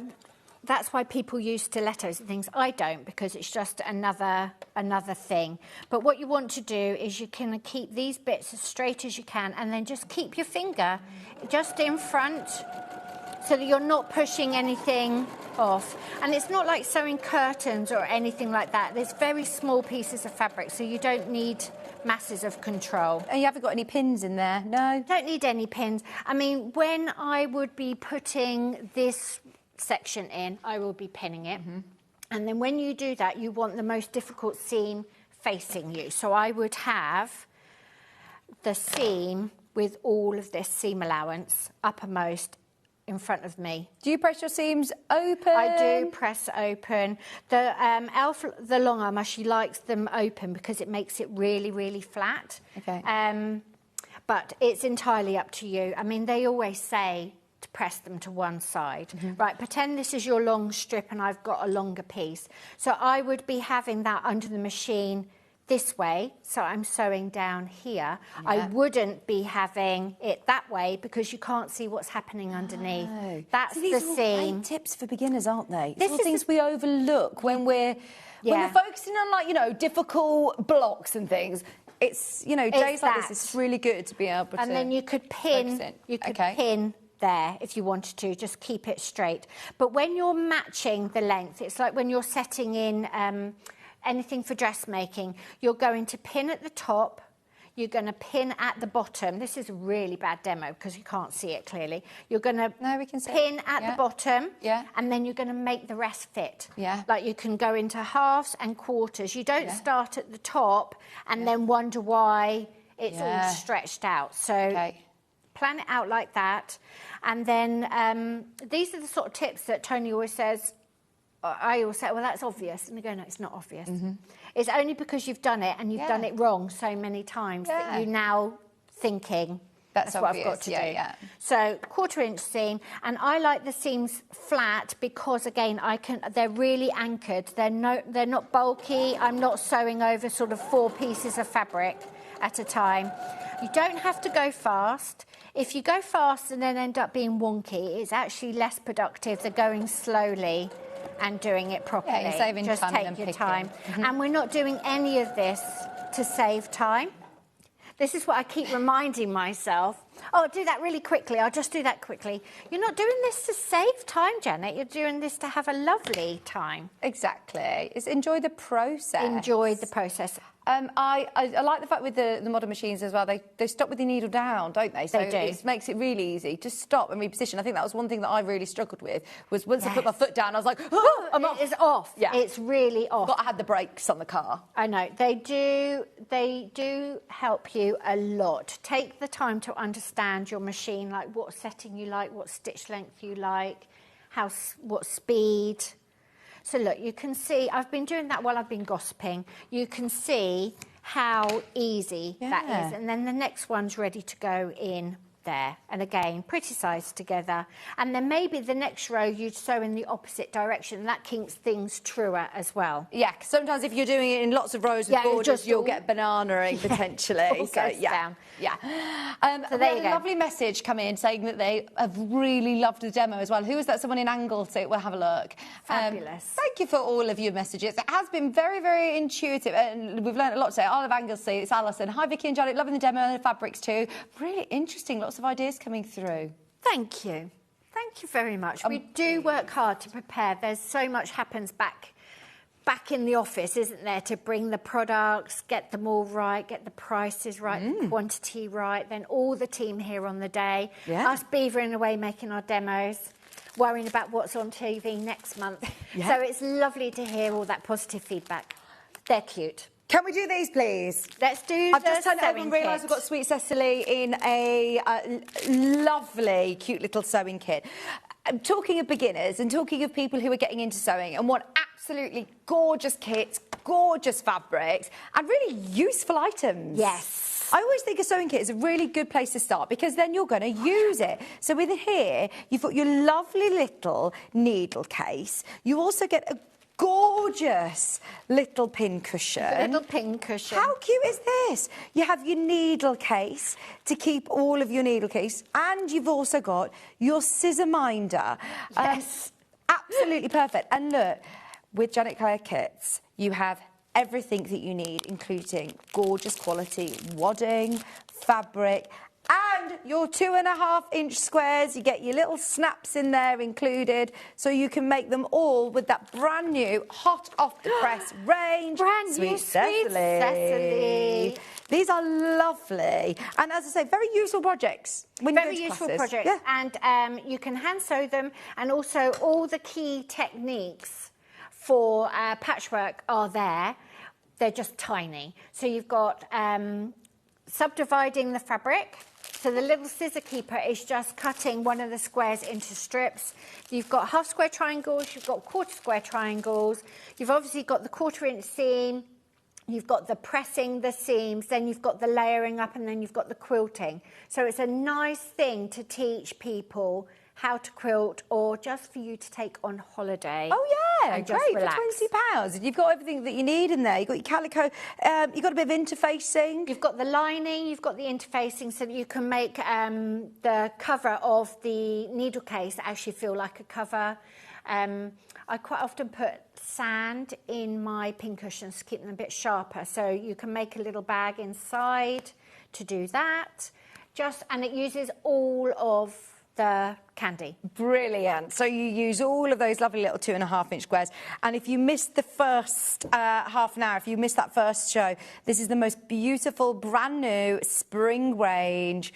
Speaker 12: that's why people use stilettos and things. I don't, because it's just another thing. But what you want to do is you can keep these bits as straight as you can, and then just keep your finger just in front so that you're not pushing anything off. And it's not like sewing curtains or anything like that. There's very small pieces of fabric, so you don't need masses of control.
Speaker 5: And you haven't got any pins in there, no?
Speaker 12: Don't need any pins. I mean, when I would be putting this section in, I will be pinning it. And then when you do that, you want the most difficult seam facing you. So I would have the seam with all of this seam allowance uppermost in front of me.
Speaker 5: Do you press your seams open?
Speaker 12: I do press open. The Elf, the long arm, she likes them open because it makes it really, really flat.
Speaker 5: Okay.
Speaker 12: But it's entirely up to you. I mean, they always say to press them to one side. Right, pretend this is your long strip and I've got a longer piece. So I would be having that under the machine this way, so I'm sewing down here. I wouldn't be having it that way because you can't see what's happening underneath. That's the
Speaker 5: these are
Speaker 12: seam.
Speaker 5: great tips for beginners, aren't they?
Speaker 12: This
Speaker 5: These are
Speaker 12: is
Speaker 5: things we overlook when we're focusing on, like, you know, difficult blocks and things. It's, you know, days like this, it's really good to be able to.
Speaker 12: And then you could pin. You could pin there if you wanted to. Just keep it straight. But when you're matching the length, it's like when you're setting in anything for dressmaking, you're going to pin at the top, you're going to pin at the bottom. This is a really bad demo because you can't see it clearly. You're going to pin at the bottom, and then you're going to make the rest fit. Like you can go into halves and quarters. You don't start at the top and then wonder why it's all stretched out. So plan it out like that. And then these are the sort of tips that Tony always says. I always say, well, that's obvious. And they go, no, it's not obvious. It's only because you've done it and you've done it wrong so many times that you're now thinking, that's what I've got to do. So 1/4 inch seam. And I like the seams flat because, again, they're really anchored. They're not bulky. I'm not sewing over sort of 4 pieces of fabric at a time. You don't have to go fast. If you go fast and then end up being wonky, it's actually less productive than going slowly and doing it properly.
Speaker 5: Yeah, you're saving
Speaker 12: just
Speaker 5: time
Speaker 12: take
Speaker 5: and
Speaker 12: your
Speaker 5: picking.
Speaker 12: time. And we're not doing any of this to save time. This is what I keep reminding myself. Oh, do that really quickly. I'll just do that quickly. You're not doing this to save time, Janet. You're doing this to have a lovely time.
Speaker 5: Exactly. It's enjoy the process.
Speaker 12: Enjoy the process.
Speaker 5: I like the fact with the modern machines as well, they stop with the needle down, don't they? So
Speaker 12: They do.
Speaker 5: it makes it really easy to stop and reposition. I think that was one thing that I really struggled with, was once I put my foot down, I was like, oh, I'm off.
Speaker 12: It's off.
Speaker 5: Yeah.
Speaker 12: It's really off.
Speaker 5: But I had the brakes on the car.
Speaker 12: I know. They do help you a lot. Take the time to understand your machine, like what setting you like, what stitch length you like, what speed. So look, you can see, I've been doing that while I've been gossiping. You can see how easy that is. And then the next one's ready to go in there. And again, pretty sized together. And then maybe the next row you'd sew in the opposite direction. And that keeps things truer as well.
Speaker 5: Yeah, 'cause sometimes if you're doing it in lots of rows of borders, you'll get banana-ing potentially.
Speaker 12: So, yeah.
Speaker 5: So there you go. A lovely message come in saying that they have really loved the demo as well. Who is that? Someone in Anglesey. We'll have a look.
Speaker 12: Fabulous.
Speaker 5: Thank you for all of your messages. It has been very, very intuitive, and we've learned a lot today. I love Anglesey. It's Alison. Hi, Vicky and Janet. Loving the demo and the fabrics too. Really interesting. Lots of ideas coming through.
Speaker 12: Thank you. Thank you very much. We do work hard to prepare. There's so much happens back in the office, isn't there, to bring the products, get them all right, get the prices right, the quantity right, then all the team here on the day, us beavering away making our demos, worrying about what's on TV next month. So it's lovely to hear all that positive feedback. They're cute.
Speaker 5: Can we do these, please?
Speaker 12: Let's do
Speaker 5: I've just turned it over and realised we've got Sweet Cecily in a lovely, cute little sewing kit. Talking of beginners and talking of people who are getting into sewing and want absolutely gorgeous kits, gorgeous fabrics, and really useful items.
Speaker 12: Yes.
Speaker 5: I always think a sewing kit is a really good place to start because then you're going to use it. So with here, you've got your lovely little needle case. You also get a gorgeous little pin cushion.
Speaker 12: Little pin cushion.
Speaker 5: How cute is this? You have your needle case to keep all of your needle case, and you've also got your scissor minder.
Speaker 12: Yes.
Speaker 5: Absolutely perfect. And look, with Janet Clare kits, you have everything that you need, including gorgeous quality wadding, fabric, and your 2.5-inch squares. You get your little snaps in there included, so you can make them all with that brand new, hot off the press range.
Speaker 12: Brand new Sweet Cecily.
Speaker 5: These are lovely, and as I say, very useful projects.
Speaker 12: Very useful projects, and you can hand sew them, and also all the key techniques for patchwork are there. They're just tiny. So you've got subdividing the fabric. So the little scissor keeper is just cutting one of the squares into strips. You've got half square triangles, you've got quarter square triangles. You've obviously got the 1/4-inch seam. You've got the pressing the seams, then you've got the layering up, and then you've got the quilting. So it's a nice thing to teach people how to quilt, or just for you to take on holiday.
Speaker 5: Oh yeah,
Speaker 12: and
Speaker 5: great,
Speaker 12: just relax.
Speaker 5: for £20. You've got everything that you need in there. You've got your calico, you've got a bit of interfacing.
Speaker 12: You've got the lining, you've got the interfacing, so that you can make the cover of the needle case actually feel like a cover. I quite often put sand in my pin cushions to keep them a bit sharper, so you can make a little bag inside to do that. And it uses all of the candy.
Speaker 5: Brilliant. So you use all of those lovely little 2.5-inch squares. And if you missed the first half an hour, if you missed that first show, this is the most beautiful, brand new spring range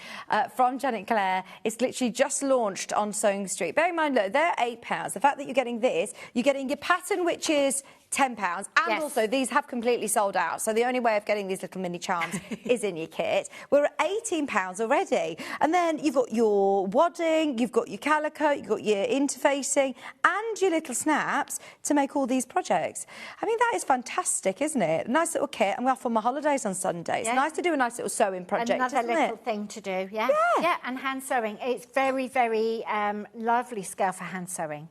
Speaker 5: from Janet Clare. It's literally just launched on Sewing Street. Bear in mind, look, they're £8. The fact that you're getting this, you're getting your pattern, which is £10, and also these have completely sold out, so the only way of getting these little mini charms is in your kit. We're at £18 already, and then you've got your wadding, you've got your calico, you've got your interfacing and your little snaps to make all these projects. I mean, that is fantastic, isn't it? A nice little kit. I'm off on my holidays on Sunday. It's nice to do a nice little sewing project,
Speaker 12: Another little thing to do, yeah, and hand sewing. It's very, very lovely scale for hand sewing.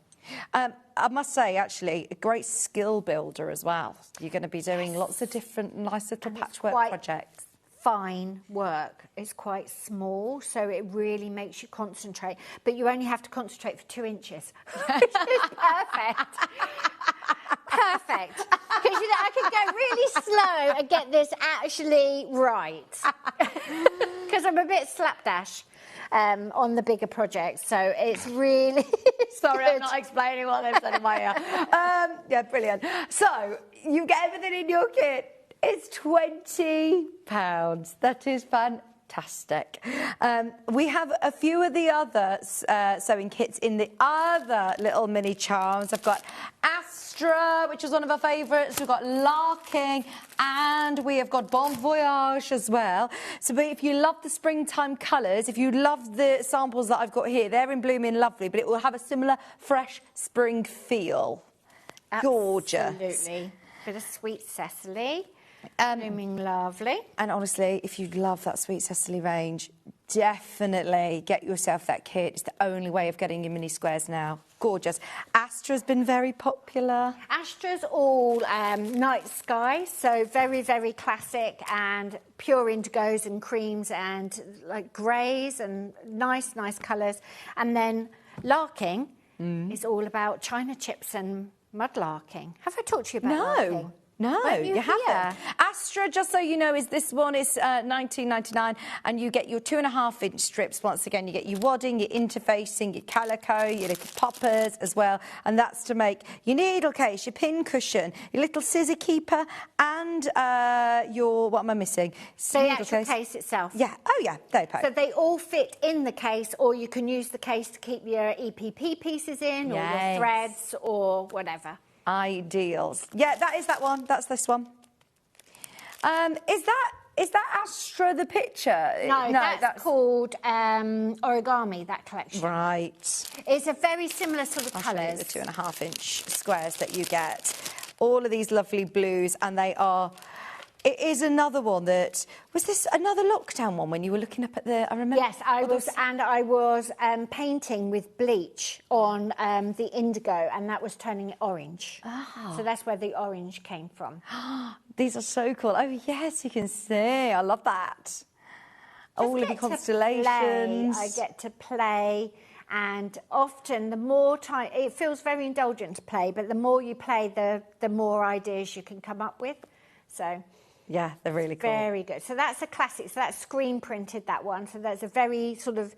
Speaker 5: I must say, actually, a great skill builder as well. You're going to be doing lots of different nice little patchwork projects.
Speaker 12: Fine work. It's quite small, so it really makes you concentrate. But you only have to concentrate for 2 inches. Which is perfect. Perfect. Because I can go really slow and get this actually right. Because because I'm a bit slapdash on the bigger projects, so it's really
Speaker 5: Sorry,
Speaker 12: good.
Speaker 5: I'm not explaining what they've said in my ear. Yeah, brilliant. So you get everything in your kit. It's £20. That is fantastic. We have a few of the other sewing kits in the other little mini charms. I've got Astra, which is one of our favourites. We've got Larking, and we have got Bon Voyage as well. So if you love the springtime colours, if you love the samples that I've got here, they're in Blooming Lovely, but it will have a similar fresh spring feel. Gorgeous.
Speaker 12: Absolutely. Bit of Sweet Cecily. Blooming Lovely.
Speaker 5: And honestly, if you love that Sweet Cecily range, definitely get yourself that kit. It's the only way of getting your mini squares now. Gorgeous. Astra's been very popular.
Speaker 12: Astra's all night sky, so very, very classic and pure indigos and creams and like greys and nice colours. And then Larking is all about china chips and mud larking. Have I talked to you about larking?
Speaker 5: No, you haven't. Astra, just so you know, is this one is $19.99, and you get your 2.5-inch strips. Once again, you get your wadding, your interfacing, your calico, your little poppers as well, and that's to make your needle case, your pin cushion, your little scissor keeper, and your, what am I missing?
Speaker 12: The actual case itself.
Speaker 5: Yeah. Oh yeah, they pay.
Speaker 12: So they all fit in the case, or you can use the case to keep your EPP pieces in, or your threads, or whatever.
Speaker 5: Ideals. Yeah, that is that one. That's this one. Is that Astra the picture?
Speaker 12: No, that's called Origami, that collection.
Speaker 5: Right.
Speaker 12: It's a very similar sort of colours.
Speaker 5: The 2.5-inch squares that you get. All of these lovely blues, and they are... It is another one that... Was this another lockdown one when you were looking up at the... I remember...
Speaker 12: Yes, I was painting with bleach on the indigo, and that was turning it orange.
Speaker 5: Oh.
Speaker 12: So that's where the orange came from.
Speaker 5: These are so cool. Oh, yes, you can see. I love that. All of the constellations.
Speaker 12: I get to play. And often the more time... It feels very indulgent to play, but the more you play, the more ideas you can come up with. So...
Speaker 5: Yeah, they're really cool.
Speaker 12: Very good. So that's a classic. So that's screen printed, that one. So there's a very sort of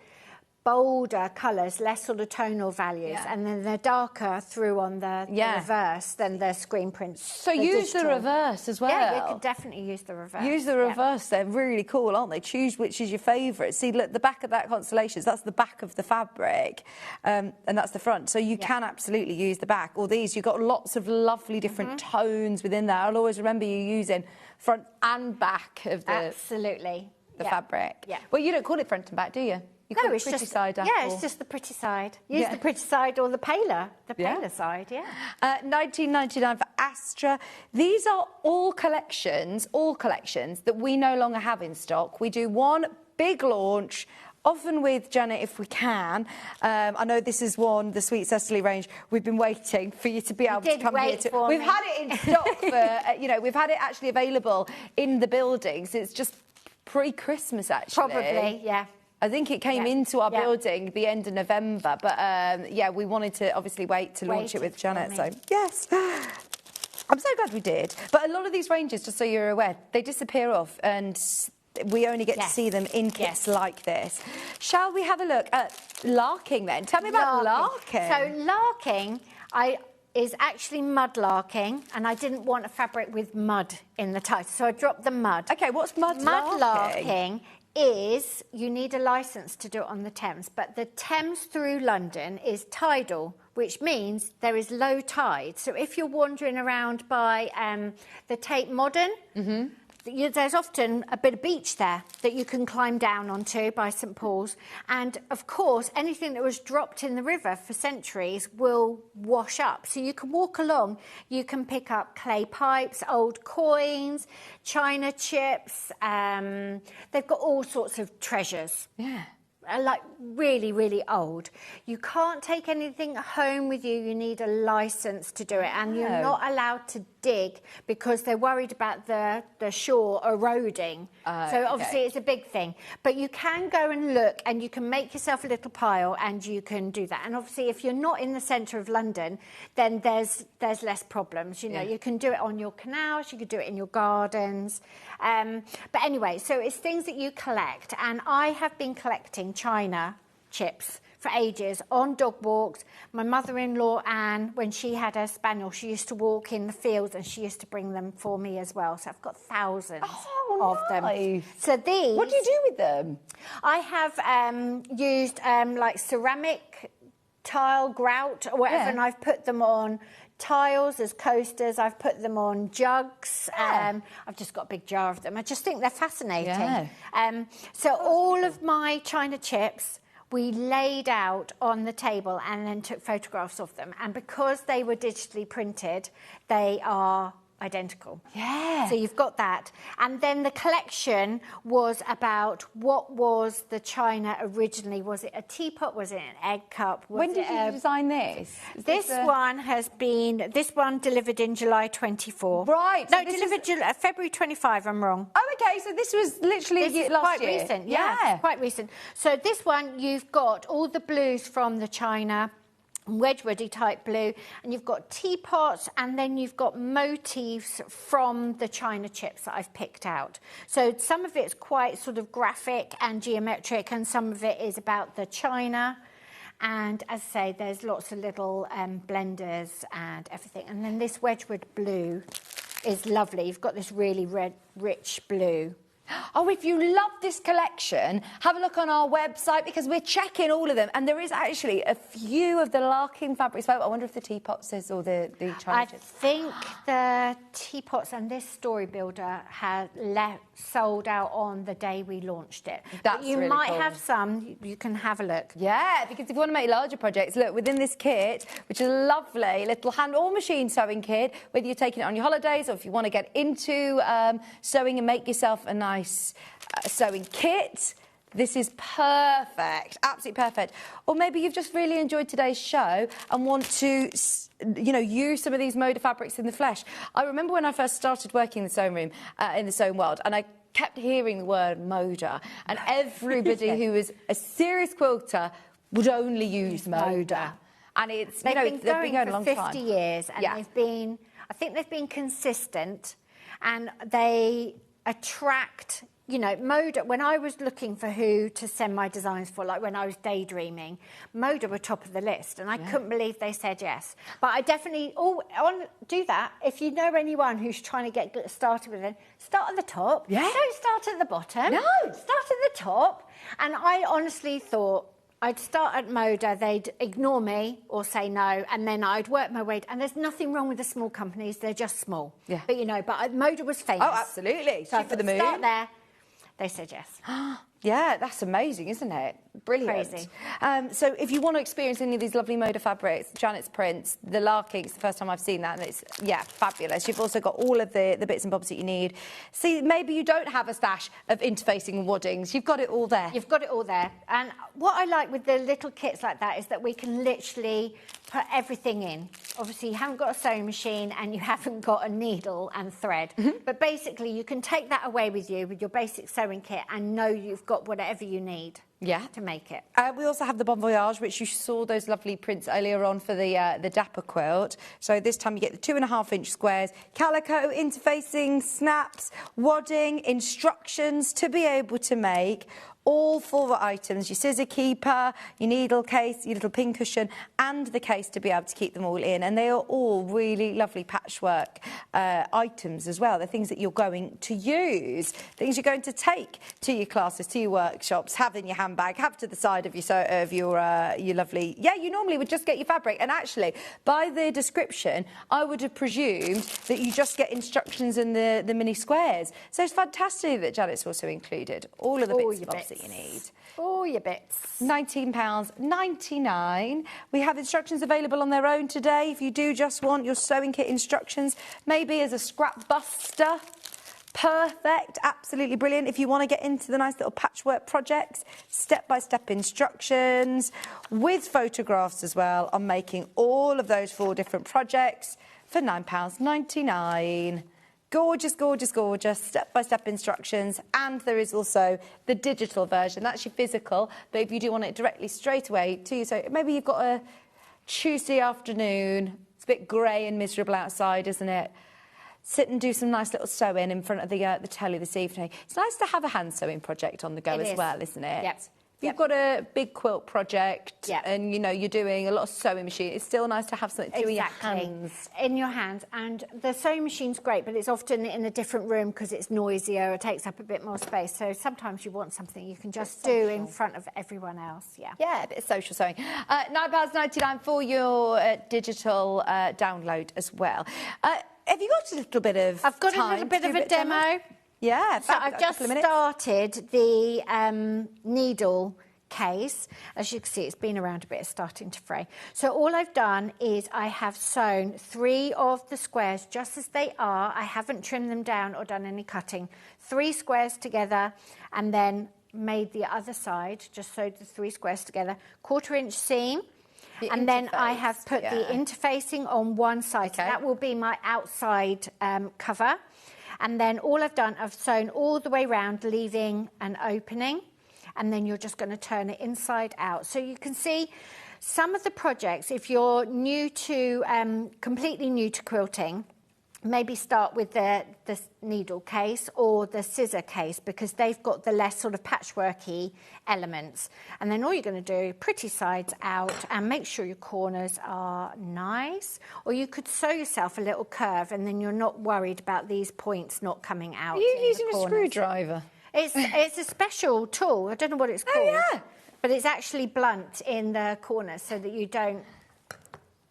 Speaker 12: bolder colours, less sort of tonal values.
Speaker 5: Yeah.
Speaker 12: And then they're darker through on the reverse than the screen prints.
Speaker 5: So use the reverse as well.
Speaker 12: Yeah, you could definitely use the reverse.
Speaker 5: Use the reverse. They're really cool, aren't they? Choose which is your favourite. See, look, the back of that Constellations, that's the back of the fabric, and that's the front. So you can absolutely use the back. Or these, you've got lots of lovely different tones within there. I'll always remember you using front and back of the fabric.
Speaker 12: Yeah.
Speaker 5: Well, you don't call it front and back, do you? You call it pretty side up.
Speaker 12: Yeah, it's just the pretty side. Use the pretty side or the paler side,
Speaker 5: $19.99 for Astra. These are all collections that we no longer have in stock. We do one big launch, often with Janet if we can. I know this is one, the Sweet Cecily range. We've been waiting for you to be able to come here. We've had it in stock for, we've had it actually available in the buildings. It's just pre-Christmas, actually.
Speaker 12: Probably, yeah.
Speaker 5: I think it came into our building the end of November, but we wanted to obviously wait to launch it with Janet. So yes, I'm so glad we did. But a lot of these ranges, just so you're aware, they disappear off, and we only get to see them in kits like this. Shall we have a look at Larking then? Tell me about Larking.
Speaker 12: So Larking, is actually mud larking, and I didn't want a fabric with mud in the title, so I dropped the mud.
Speaker 5: Okay, what's mud larking?
Speaker 12: Mud larking is, you need a licence to do it on the Thames, but the Thames through London is tidal, which means there is low tide. So if you're wandering around by the Tate Modern, there's often a bit of beach there that you can climb down onto by St Paul's. And, of course, anything that was dropped in the river for centuries will wash up. So you can walk along, you can pick up clay pipes, old coins, china chips. They've got all sorts of treasures.
Speaker 5: Yeah.
Speaker 12: like really, really old. You can't take anything home with you. You need a license to do it, and you're not allowed to dig because they're worried about the shore eroding. So obviously it's a big thing. But you can go and look, and you can make yourself a little pile, and you can do that. And obviously, if you're not in the centre of London, then there's less problems. You know, you can do it on your canals, you could do it in your gardens. But anyway, so it's things that you collect, and I have been collecting china chips for ages on dog walks. My mother-in-law, Anne, when she had her spaniel, she used to walk in the fields and she used to bring them for me as well. So I've got thousands of them. So these...
Speaker 5: What do you do with them?
Speaker 12: I have used like ceramic tile grout or whatever, and I've put them on tiles as coasters. I've put them on jugs. I've just got a big jar of them. I just think they're fascinating. So all of my china chips we laid out on the table and then took photographs of them. And because they were digitally printed, they are identical.
Speaker 5: Yeah.
Speaker 12: So you've got that. And then the collection was about what was the china originally. Was it a teapot? Was it an egg cup?
Speaker 5: When did you design this?
Speaker 12: This one delivered in July 24.
Speaker 5: Right.
Speaker 12: No, delivered February 25, I'm wrong.
Speaker 5: Oh, okay, so this was literally last year.
Speaker 12: Recent, yeah. Quite recent. So this one, you've got all the blues from the china, Wedgwoody type blue, and you've got teapots, and then you've got motifs from the china chips that I've picked out. So some of it's quite sort of graphic and geometric, and some of it is about the china. And as I say, there's lots of little blenders and everything. And then this Wedgwood blue is lovely. You've got this really red, rich blue.
Speaker 5: Oh, if you love this collection, have a look on our website because we're checking all of them. And there is actually a few of the Larkin fabrics. I wonder if the teapots is or the china chips.
Speaker 12: I think the teapots and this story builder had sold out on the day we launched it.
Speaker 5: That's
Speaker 12: you
Speaker 5: really
Speaker 12: might
Speaker 5: cool.
Speaker 12: have some. You can have a look.
Speaker 5: Yeah, because if you want to make larger projects, look, within this kit, which is a lovely little hand or machine sewing kit, whether you're taking it on your holidays or if you want to get into sewing and make yourself a nice sewing kit, this is perfect, absolutely perfect. Or maybe you've just really enjoyed today's show and want to, you know, use some of these Moda fabrics in the flesh. I remember when I first started working in the sewing room, in the sewing world, and I kept hearing the word Moda, and everybody who was a serious quilter would only use Moda. And it's,
Speaker 12: they've been going
Speaker 5: a
Speaker 12: for
Speaker 5: long
Speaker 12: 50
Speaker 5: time.
Speaker 12: years, and they've been, I think they've been consistent, and they attract, you know, Moda. When I was looking for who to send my designs for, like when I was daydreaming, Moda were top of the list, and I couldn't believe they said yes. But I definitely do that. If you know anyone who's trying to get started with it, start at the top.
Speaker 5: Yeah.
Speaker 12: Don't start at the bottom.
Speaker 5: No.
Speaker 12: Start at the top. And I honestly thought I'd start at Moda, they'd ignore me or say no, and then I'd work my way. And there's nothing wrong with the small companies, they're just small.
Speaker 5: Yeah.
Speaker 12: But, you know, Moda was famous.
Speaker 5: Oh, absolutely.
Speaker 12: So I
Speaker 5: for the moon.
Speaker 12: Start there. They said yes.
Speaker 5: Yeah, that's amazing, isn't it? Brilliant.
Speaker 12: Crazy.
Speaker 5: So if you want to experience any of these lovely Moda fabrics, Janet's prints, the Larkin, it's the first time I've seen that, and it's, yeah, fabulous. You've also got all of the bits and bobs that you need. See, maybe you don't have a stash of interfacing and waddings. You've got it all there.
Speaker 12: You've got it all there. And what I like with the little kits like that is that we can literally put everything in. Obviously, you haven't got a sewing machine and you haven't got a needle and thread. But basically, you can take that away with you with your basic sewing kit and know you've got whatever you need.
Speaker 5: Yeah.
Speaker 12: To make it.
Speaker 5: We also have the Bon Voyage, which you saw those lovely prints earlier on for the Dapper quilt. So this time you get the 2.5-inch squares, calico, interfacing, snaps, wadding, instructions to be able to make all 4 items, your scissor keeper, your needle case, your little pin cushion, and the case to be able to keep them all in. And they are all really lovely patchwork items as well. They're things that you're going to use, things you're going to take to your classes, to your workshops, have in your handbag, have to the side of your lovely... Yeah, you normally would just get your fabric. And actually, by the description, I would have presumed that you just get instructions in the mini squares. So it's fantastic that Janet's also included all of the bits and bobs that you need.
Speaker 12: All your bits.
Speaker 5: £19.99. We have instructions available on their own today. If you do just want your sewing kit instructions, maybe as a scrap buster Perfect, absolutely brilliant. If you want to get into the nice little patchwork projects, step-by-step instructions with photographs as well on making all of those 4 different projects for £9.99. Gorgeous, gorgeous, gorgeous, step-by-step instructions. And there is also the digital version. That's your physical, but if you do want it directly straight away to you, so maybe you've got a Tuesday afternoon, it's a bit grey and miserable outside, isn't it? Sit and do some nice little sewing in front of the telly this evening. It's nice to have a hand sewing project on the go as well, isn't it?
Speaker 12: Yep.
Speaker 5: If you've got a big quilt project and, you know, you're doing a lot of sewing machine, it's still nice to have something to do in your hands.
Speaker 12: In your hands. And the sewing machine's great, but it's often in a different room because it's noisier, it takes up a bit more space. So sometimes you want something you can just do in front of everyone else.
Speaker 5: Yeah, a bit of social sewing. £9.99 for your digital download as well. Have you got a little bit of
Speaker 12: I've got
Speaker 5: time
Speaker 12: a little bit of a demo.
Speaker 5: Yeah,
Speaker 12: so I've just started the needle case. As you can see, it's been around a bit, it's starting to fray. So all I've done is I have sewn 3 of the squares just as they are. I haven't trimmed them down or done any cutting. 3 squares together, and then made the other side, just sewed the 3 squares together, 1/4 inch seam. And then I have put the interfacing on one side. So that will be my outside cover. And then all I've done, I've sewn all the way round, leaving an opening. And then you're just going to turn it inside out. So you can see some of the projects, if you're new to, completely new to quilting, maybe start with the needle case or the scissor case because they've got the less sort of patchworky elements. And then all you're going to do, pretty sides out and make sure your corners are nice. Or you could sew yourself a little curve and then you're not worried about these points not coming out.
Speaker 5: Are you using a screwdriver?
Speaker 12: It's a special tool. I don't know what it's called. Oh, yeah. But it's actually blunt in the corners so that you don't,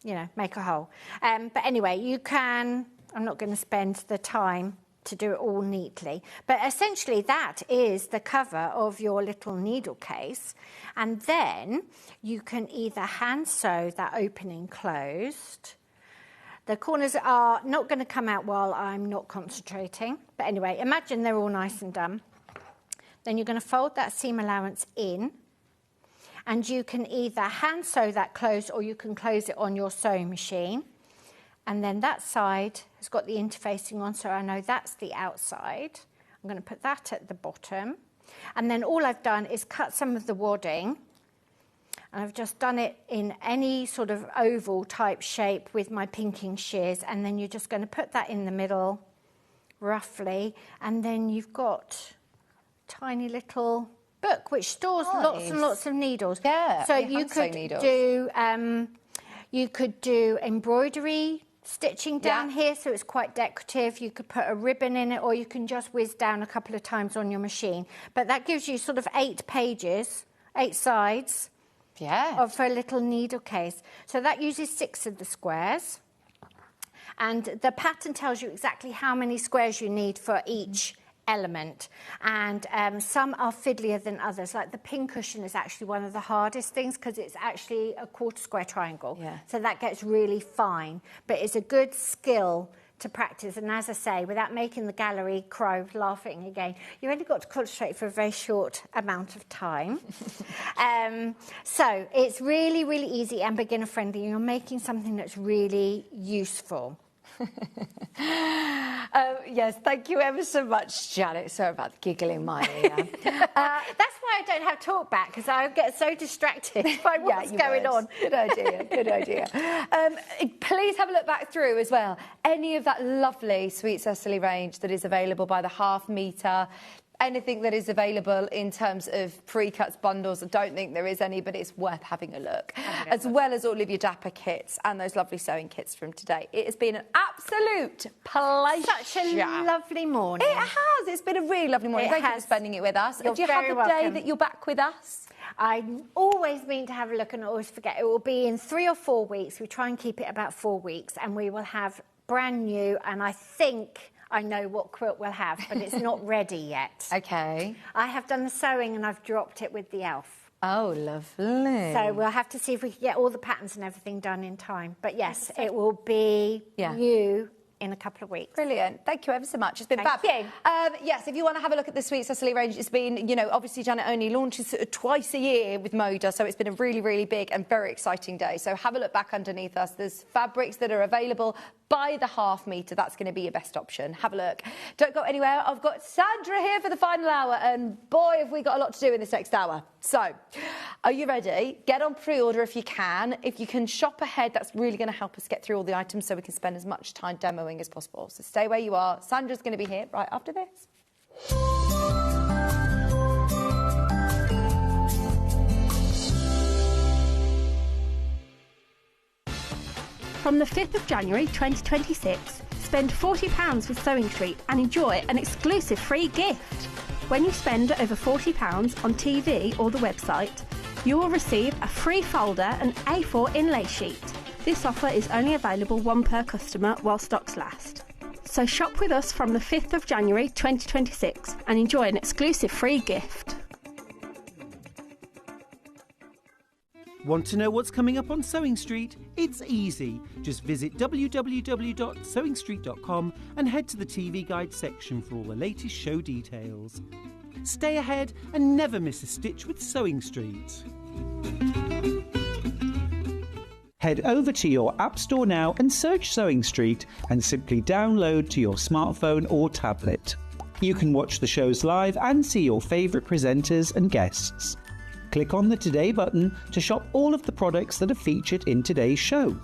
Speaker 12: you know, make a hole. But anyway, you can... I'm not going to spend the time to do it all neatly. But essentially that is the cover of your little needle case. And then you can either hand sew that opening closed. The corners are not going to come out while I'm not concentrating. But anyway, imagine they're all nice and done. Then you're going to fold that seam allowance in. And you can either hand sew that closed or you can close it on your sewing machine. And then that side has got the interfacing on, so I know that's the outside. I'm going to put that at the bottom. And then all I've done is cut some of the wadding. And I've just done it in any sort of oval type shape with my pinking shears. And then you're just going to put that in the middle, roughly. And then you've got a tiny little book which stores lots and lots of needles.
Speaker 5: Yeah,
Speaker 12: so you could do embroidery stitching down here, so it's quite decorative. You could put a ribbon in it, or you can just whiz down a couple of times on your machine. But that gives you sort of 8 pages, 8 sides of a little needle case. So that uses 6 of the squares. And the pattern tells you exactly how many squares you need for each element, and some are fiddlier than others. Like the pincushion is actually one of the hardest things because it's actually a 1/4 square triangle, so that gets really fine, but it's a good skill to practice. And as I say, without making the gallery crow laughing again, you only got to concentrate for a very short amount of time. So it's really, really easy and beginner friendly. You're making something that's really useful.
Speaker 5: Yes, thank you ever so much, Janet. Sorry about the giggle in my ear.
Speaker 12: That's why I don't have talk back, because I get so distracted by what's going on.
Speaker 5: Good idea, good idea. Please have a look back through as well. Any of that lovely Sweet Cecily range that is available by the half metre, anything that is available in terms of pre-cuts, bundles. I don't think there is any, but it's worth having a look. As well as all of your Dapper kits and those lovely sewing kits from today. It has been an absolute pleasure.
Speaker 12: Such a lovely morning.
Speaker 5: It has. It's been a really lovely morning. Thank you for spending it with us.
Speaker 12: You're
Speaker 5: Do you
Speaker 12: very
Speaker 5: have a day
Speaker 12: welcome.
Speaker 5: that you're back with us?
Speaker 12: I always mean to have a look and always forget. It will be in 3 or 4 weeks. We try and keep it about 4 weeks, and we will have brand new, and I think I know what quilt we'll have, but it's not ready yet.
Speaker 5: Okay.
Speaker 12: I have done the sewing and I've dropped it with the elf.
Speaker 5: Oh, lovely.
Speaker 12: So we'll have to see if we can get all the patterns and everything done in time. But yes, it will be new in a couple of weeks.
Speaker 5: Brilliant. Thank you ever so much. It's been fab.
Speaker 12: Thank you.
Speaker 5: Yes, if you want to have a look at this week's Cecily range, it's been, you know, obviously Janet only launches twice a year with Moda, so it's been a really, really big and very exciting day. So have a look back underneath us. There's fabrics that are available by the half metre. That's going to be your best option. Have a look. Don't go anywhere. I've got Sandra here for the final hour, and boy, have we got a lot to do in this next hour. So, are you ready? Get on pre-order if you can. If you can shop ahead, that's really going to help us get through all the items so we can spend as much time demoing as possible. So stay where you are. Sandra's going to be here right after this.
Speaker 6: From the 5th of January 2026, spend £40 with Sewing Street and enjoy an exclusive free gift. When you spend over £40 on TV or the website, you will receive a free folder and A4 inlay sheet. This offer is only available one per customer while stocks last. So shop with us from the 5th of January 2026 and enjoy an exclusive free gift.
Speaker 9: Want to know what's coming up on Sewing Street? It's easy. Just visit www.sewingstreet.com and head to the TV Guide section for all the latest show details. Stay ahead and never miss a stitch with Sewing Street. Head over to your App Store now and search Sewing Street and simply download to your smartphone or tablet. You can watch the shows live and see your favourite presenters and guests. Click on the Today button to shop all of the products that are featured in today's show.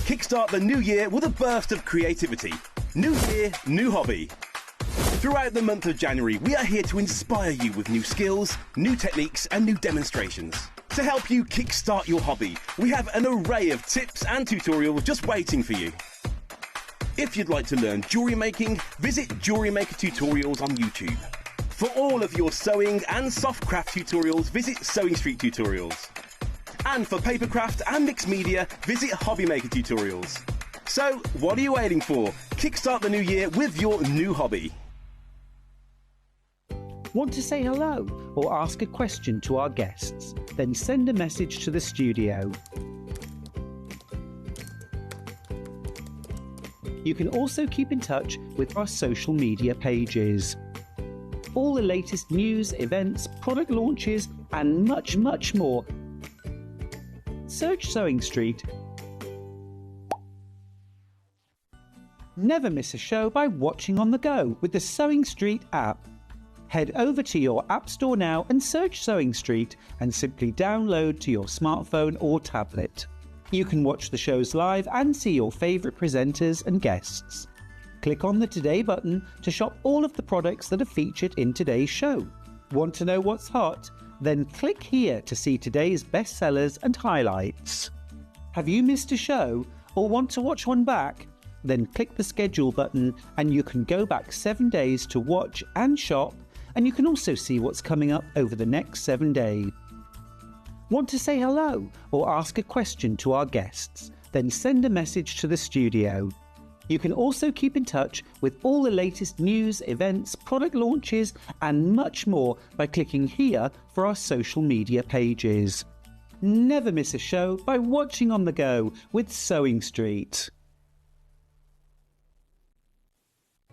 Speaker 8: Kickstart the new year with a burst of creativity. New year, new hobby. Throughout the month of January, we are here to inspire you with new skills, new techniques and new demonstrations. To help you kickstart your hobby, we have an array of tips and tutorials just waiting for you. If you'd like to learn jewellery making, visit Jewellery Maker Tutorials on YouTube. For all of your sewing and soft craft tutorials, visit Sewing Street Tutorials. And for papercraft and mixed media, visit Hobby Maker Tutorials. So, what are you waiting for? Kickstart the new year with your new hobby.
Speaker 9: Want to say hello or ask a question to our guests? Then send a message to the studio. You can also keep in touch with our social media pages. All the latest news, events, product launches, and much, much more. Search Sewing Street. Never miss a show by watching on the go with the Sewing Street app. Head over to your App Store now and search Sewing Street and simply download to your smartphone or tablet. You can watch the shows live and see your favourite presenters and guests. Click on the Today button to shop all of the products that are featured in today's show. Want to know what's hot? Then click here to see today's bestsellers and highlights. Have you missed a show or want to watch one back? Then click the schedule button and you can go back 7 days to watch and shop, and you can also see what's coming up over the next 7 days. Want to say hello or ask a question to our guests? Then send a message to the studio. You can also keep in touch with all the latest news, events, product launches and much more by clicking here for our social media pages. Never miss a show by watching on the go with Sewing Street.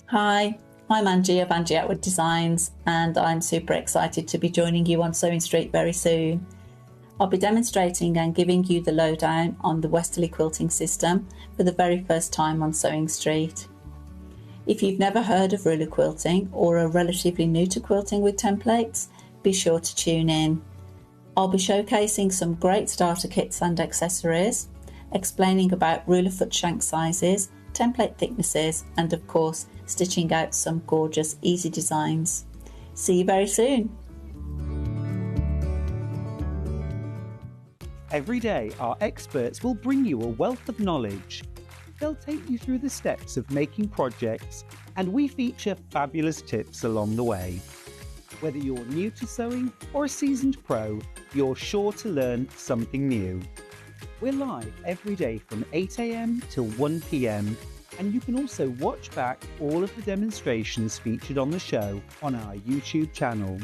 Speaker 10: Hi, I'm Angie of Angie Atwood Designs, and I'm super excited to be joining you on Sewing Street very soon. I'll be demonstrating and giving you the lowdown on the Westerly quilting system for the very first time on Sewing Street. If you've never heard of ruler quilting or are relatively new to quilting with templates, be sure to tune in. I'll be showcasing some great starter kits and accessories, explaining about ruler foot shank sizes, template thicknesses, and of course stitching out some gorgeous easy designs. See you very soon.
Speaker 9: Every day, our experts will bring you a wealth of knowledge. They'll take you through the steps of making projects, and we feature fabulous tips along the way. Whether you're new to sewing or a seasoned pro, you're sure to learn something new. We're live every day from 8 AM till 1 PM, and you can also watch back all of the demonstrations featured on the show on our YouTube channel.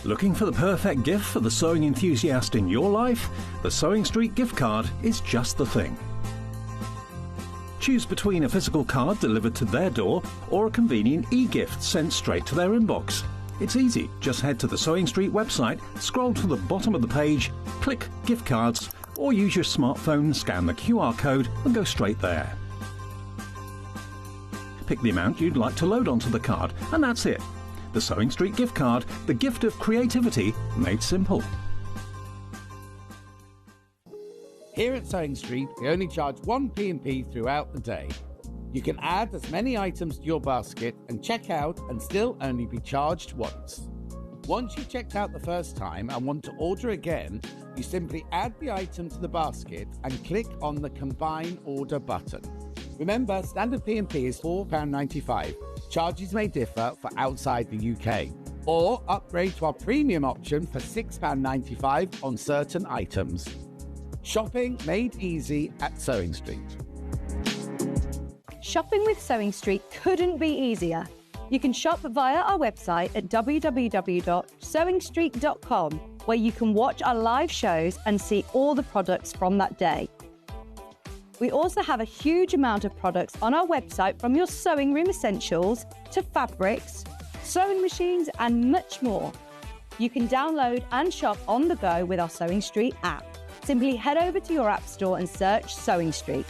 Speaker 16: Looking for the perfect gift for the sewing enthusiast in your life? The Sewing Street gift card is just the thing. Choose between a physical card delivered to their door or a convenient e-gift sent straight to their inbox. It's easy. Just head to the Sewing Street website, scroll to the bottom of the page, click Gift Cards, or use your smartphone, scan the QR code and go straight there. Pick the amount you'd like to load onto the card, and that's it. The Sewing Street gift card, the gift of creativity made simple.
Speaker 11: Here at Sewing Street, we only charge 1 P&P throughout the day. You can add as many items to your basket and check out and still only be charged once. Once you've checked out the first time and want to order again, you simply add the item to the basket and click on the Combine Order button. Remember, standard P&P is £4.95. Charges may differ for outside the UK. Or upgrade to our premium option for £6.95 on certain items. Shopping made easy at Sewing Street.
Speaker 5: Shopping with Sewing Street couldn't be easier. You can shop via our website at www.sewingstreet.com, where you can watch our live shows and see all the products from that day. We also have a huge amount of products on our website, from your sewing room essentials to fabrics, sewing machines and much more. You can download and shop on the go with our Sewing Street app. Simply head over to your app store and search Sewing Street.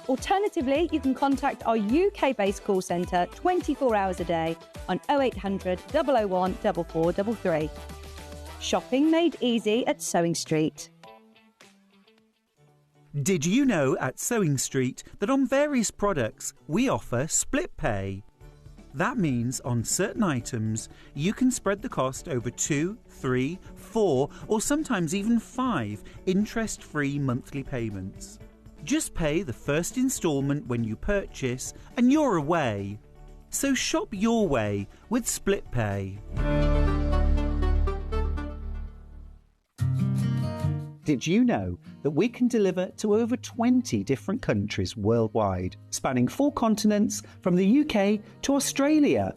Speaker 5: Alternatively, you can contact our UK-based call centre 24 hours a day on 0800 001 4433. Shopping made easy at Sewing Street.
Speaker 9: Did you know at Sewing Street that on various products we offer split pay? That means on certain items you can spread the cost over 2, 3, 4 or sometimes even 5 interest-free monthly payments. Just pay the first instalment when you purchase and you're away. So shop your way with split pay.
Speaker 17: Did you know that we can deliver to over 20 different countries worldwide, spanning 4 continents from the UK to Australia?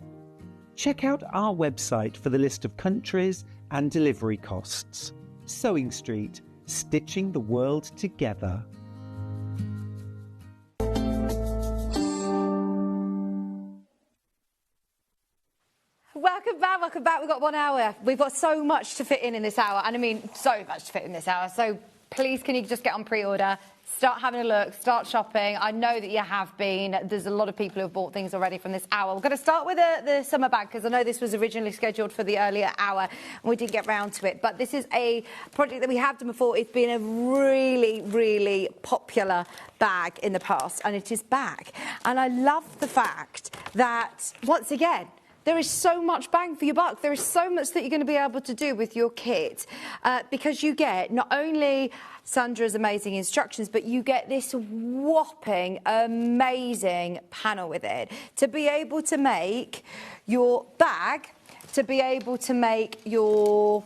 Speaker 17: Check out our website for the list of countries and delivery costs. Sewing Street, stitching the world together.
Speaker 5: Welcome back. We've got 1 hour. We've got so much to fit in this hour. And I mean, so much to fit in this hour. So please, can you just get on pre-order? Start having a look, start shopping. I know that you have been. There's a lot of people who have bought things already from this hour. We're going to start with the summer bag, because I know this was originally scheduled for the earlier hour and we didn't get round to it. But this is a project that we have done before. It's been a really, really popular bag in the past, and it is back. And I love the fact that, once again, there is so much bang for your buck. There is so much that you're going to be able to do with your kit, because you get not only Sandra's amazing instructions, but you get this whopping, amazing panel with it to be able to make your bag, to be able to make your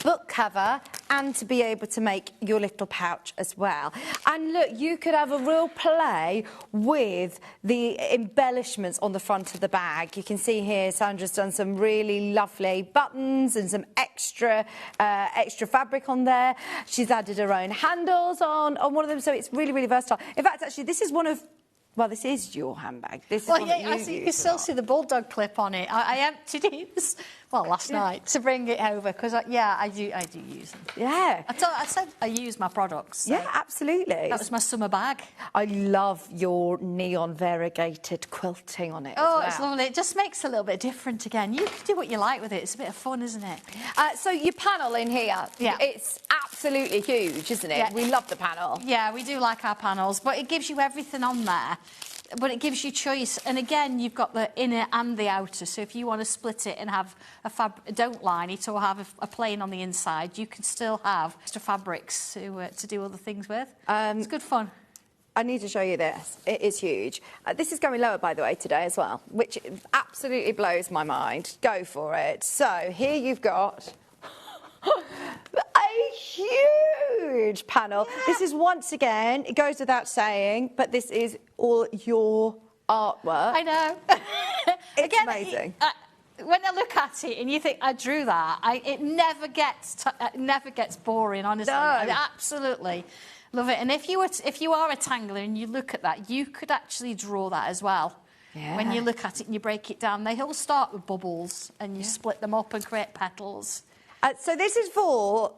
Speaker 5: book cover, and to be able to make your little pouch as well. And look, you could have a real play with the embellishments on the front of the bag. You can see here Sandra's done some really lovely buttons and some extra fabric on there. She's added her own handles on one of them, so it's really, really versatile. In fact, actually, this is one of... Well, this is your handbag. This is one that
Speaker 15: I see you can still see the bulldog clip on it. I emptied it last night to bring it over, because I do use them.
Speaker 5: Yeah.
Speaker 15: I said I use my products. So
Speaker 5: yeah, absolutely.
Speaker 15: That was my summer bag.
Speaker 5: I love your neon variegated quilting on it.
Speaker 15: Oh, it's lovely. It just makes it a little bit different again. You can do what you like with it. It's a bit of fun, isn't it?
Speaker 5: So your panel in here, it's absolutely huge, isn't it? Yeah. We love the panel. Yeah,
Speaker 15: we do like our panels, but it gives you everything on there. But it gives you choice, and again, you've got the inner and the outer. So if you want to split it and have don't line it, or have a plain on the inside, you can still have extra fabrics to do other things with. It's good fun.
Speaker 5: I need to show you this. It is huge. This is going lower, by the way, today as well, which absolutely blows my mind. Go for it. So here you've got a huge panel. Yeah. This is, once again, it goes without saying, but this is all your artwork.
Speaker 15: I know.
Speaker 5: It's again, amazing.
Speaker 15: when I look at it and you think I drew that, it never gets boring. Honestly,
Speaker 5: No.
Speaker 15: I absolutely love it. And if you are a tangler and you look at that, you could actually draw that as well.
Speaker 5: Yeah.
Speaker 15: When you look at it and you break it down, they all start with bubbles and you split them up and create petals.
Speaker 5: So this is for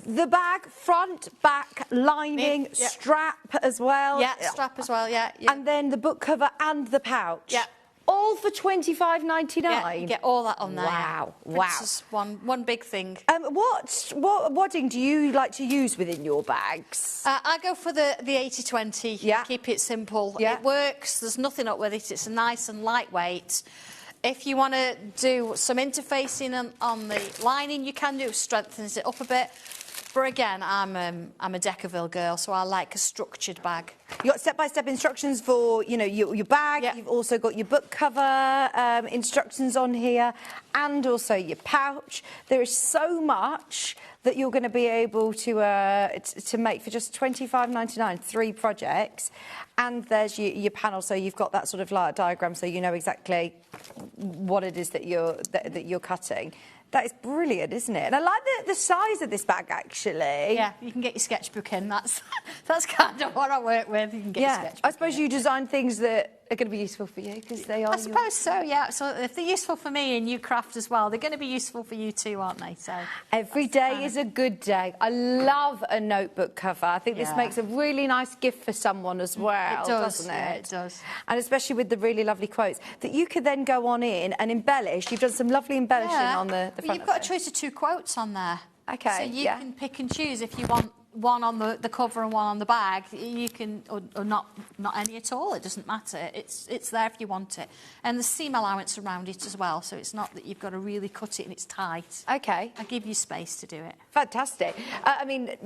Speaker 5: the bag, front, back, lining, strap as well.
Speaker 15: Yeah, strap as well, yeah.
Speaker 5: And then the book cover and the pouch.
Speaker 15: Yeah.
Speaker 5: All for $25.99.
Speaker 15: Yeah, you get all that on there.
Speaker 5: Wow,
Speaker 15: Princess, one big thing.
Speaker 5: What wadding do you like to use within your bags?
Speaker 15: I go for the 80-20.
Speaker 5: Yeah.
Speaker 15: Keep it simple.
Speaker 5: Yeah.
Speaker 15: It works. There's nothing up with it. It's nice and lightweight. If you want to do some interfacing on the lining, you can do. Strengthens it up a bit. But again, I'm a Deckerville girl, so I like a structured bag.
Speaker 5: You've got step-by-step instructions for, your bag.
Speaker 15: Yeah.
Speaker 5: You've also got your book cover instructions on here, and also your pouch. There is so much that you're going to be able to make for just $25.99, 3 projects. And there's your panel, so you've got that sort of like diagram, so you know exactly what it is that you're cutting. That is brilliant, isn't it? And I like the size of this bag, actually.
Speaker 15: Yeah, you can get your sketchbook in. That's kind of what I work with. You can get your sketchbook.
Speaker 5: I suppose you design things that are going to be useful for you because they are.
Speaker 15: I suppose so, yeah. So if they're useful for me and you craft as well, they're going to be useful for you too, aren't they? So
Speaker 5: every day is a good day. I love a notebook cover. I think this makes a really nice gift for someone as well, doesn't it?
Speaker 15: Yeah, it does.
Speaker 5: And especially with the really lovely quotes that you could then go on in and embellish. You've done some lovely embellishing on the front.
Speaker 15: You've got a choice of 2 quotes on there.
Speaker 5: Okay.
Speaker 15: So you can pick and choose if you want one on the cover and one on the bag. You can, or not any at all. It doesn't matter. It's there if you want it. And the seam allowance around it as well. So it's not that you've got to really cut it and it's tight.
Speaker 5: Okay.
Speaker 15: I give you space to do it.
Speaker 5: Fantastic. I mean,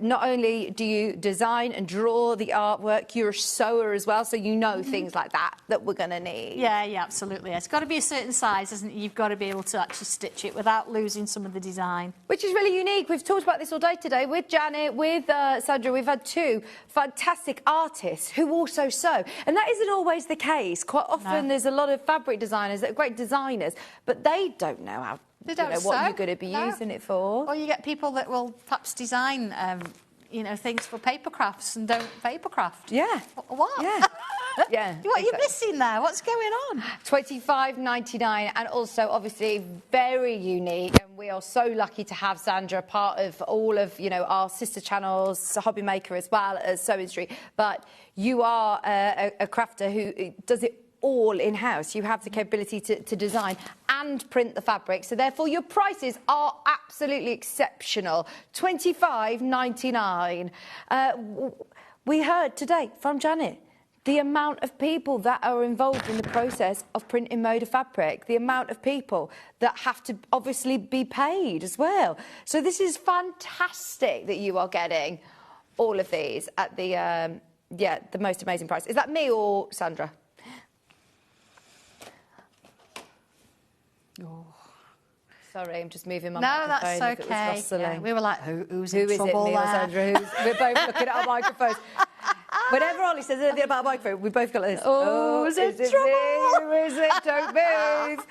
Speaker 5: not only do you design and draw the artwork, you're a sewer as well, so you know things like that we're going to need.
Speaker 15: Yeah, absolutely. It's got to be a certain size, isn't it? You've got to be able to actually stitch it without losing some of the design.
Speaker 5: Which is really unique. We've talked about this all day today with Janet, with Sandra. We've had 2 fantastic artists who also sew. And that isn't always the case. Quite often there's a lot of fabric designers that are great designers, but they don't know how.
Speaker 15: They don't know
Speaker 5: what you're going to be using it for.
Speaker 15: Or you get people that will perhaps design, things for paper crafts and don't paper craft.
Speaker 5: Yeah.
Speaker 15: What?
Speaker 5: Yeah. Yeah.
Speaker 15: What are you missing there? What's going on?
Speaker 5: $25.99, and also obviously very unique. And we are so lucky to have Sandra part of all of our sister channels, Hobby Maker as well as Sewing Street. But you are a crafter who does it all in-house. You have the capability to design and print the fabric, so therefore your prices are absolutely exceptional. $25.99. We heard today from Janet the amount of people that are involved in the process of printing mode of fabric, the amount of people that have to obviously be paid as well. So this is fantastic that you are getting all of these at the most amazing price. Is that me or Sandra? Oh. Sorry, I'm just moving my microphone.
Speaker 15: No, that's okay. Yeah, we were like, who's in trouble
Speaker 5: me
Speaker 15: there?
Speaker 5: Or Sandra? We're both looking at our microphones. Whenever Ollie says anything about a microphone, we both go like this.
Speaker 15: Oh, is it
Speaker 5: trouble? Who is it? Don't move.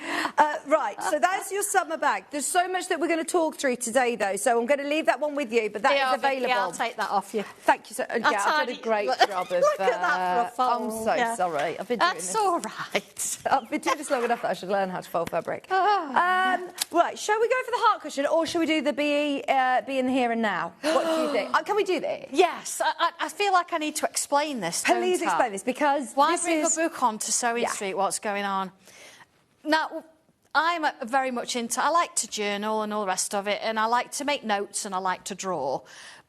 Speaker 5: Right, so that's your summer bag. There's so much that we're going to talk through today, though, so I'm going to leave that one with you, but that is available.
Speaker 15: Yeah, I'll take that off you.
Speaker 5: Thank you so much. Yeah, I've done a great job of...
Speaker 15: Look at that for a fold.
Speaker 5: I'm so sorry. I've been doing this.
Speaker 15: That's all right.
Speaker 5: I've been doing this long enough that I should learn how to fold fabric. Right, shall we go for the heart cushion, or shall we do the be in the here and now? What do you think? Can we do this?
Speaker 15: Yes, I feel like I need to explain this.
Speaker 5: Please explain this, because
Speaker 15: why bring a book on to Sewing Street? What's going on? Now, I'm very much into... I like to journal and all the rest of it, and I like to make notes and I like to draw.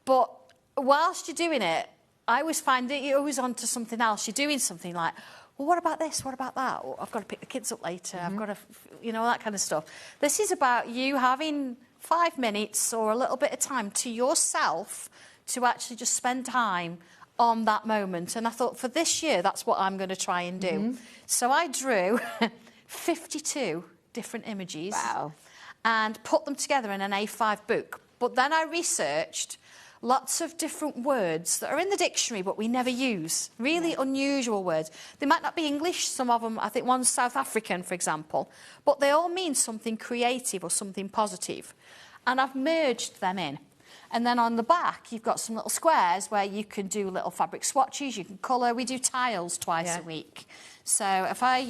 Speaker 15: But whilst you're doing it, I always find that you're always onto something else. You're doing something like, well, what about this? What about that? Or, I've got to pick the kids up later. I've got to, that kind of stuff. This is about you having 5 minutes or a little bit of time to yourself to actually just spend time on that moment. And I thought, for this year, that's what I'm going to try and do. So I drew 52 different images and put them together in an A5 book. But then I researched lots of different words that are in the dictionary but we never use. Really unusual words. They might not be English, some of them, I think one's South African, for example, but they all mean something creative or something positive. And I've merged them in. And then on the back, you've got some little squares where you can do little fabric swatches, you can colour. We do tiles twice a week. So if I...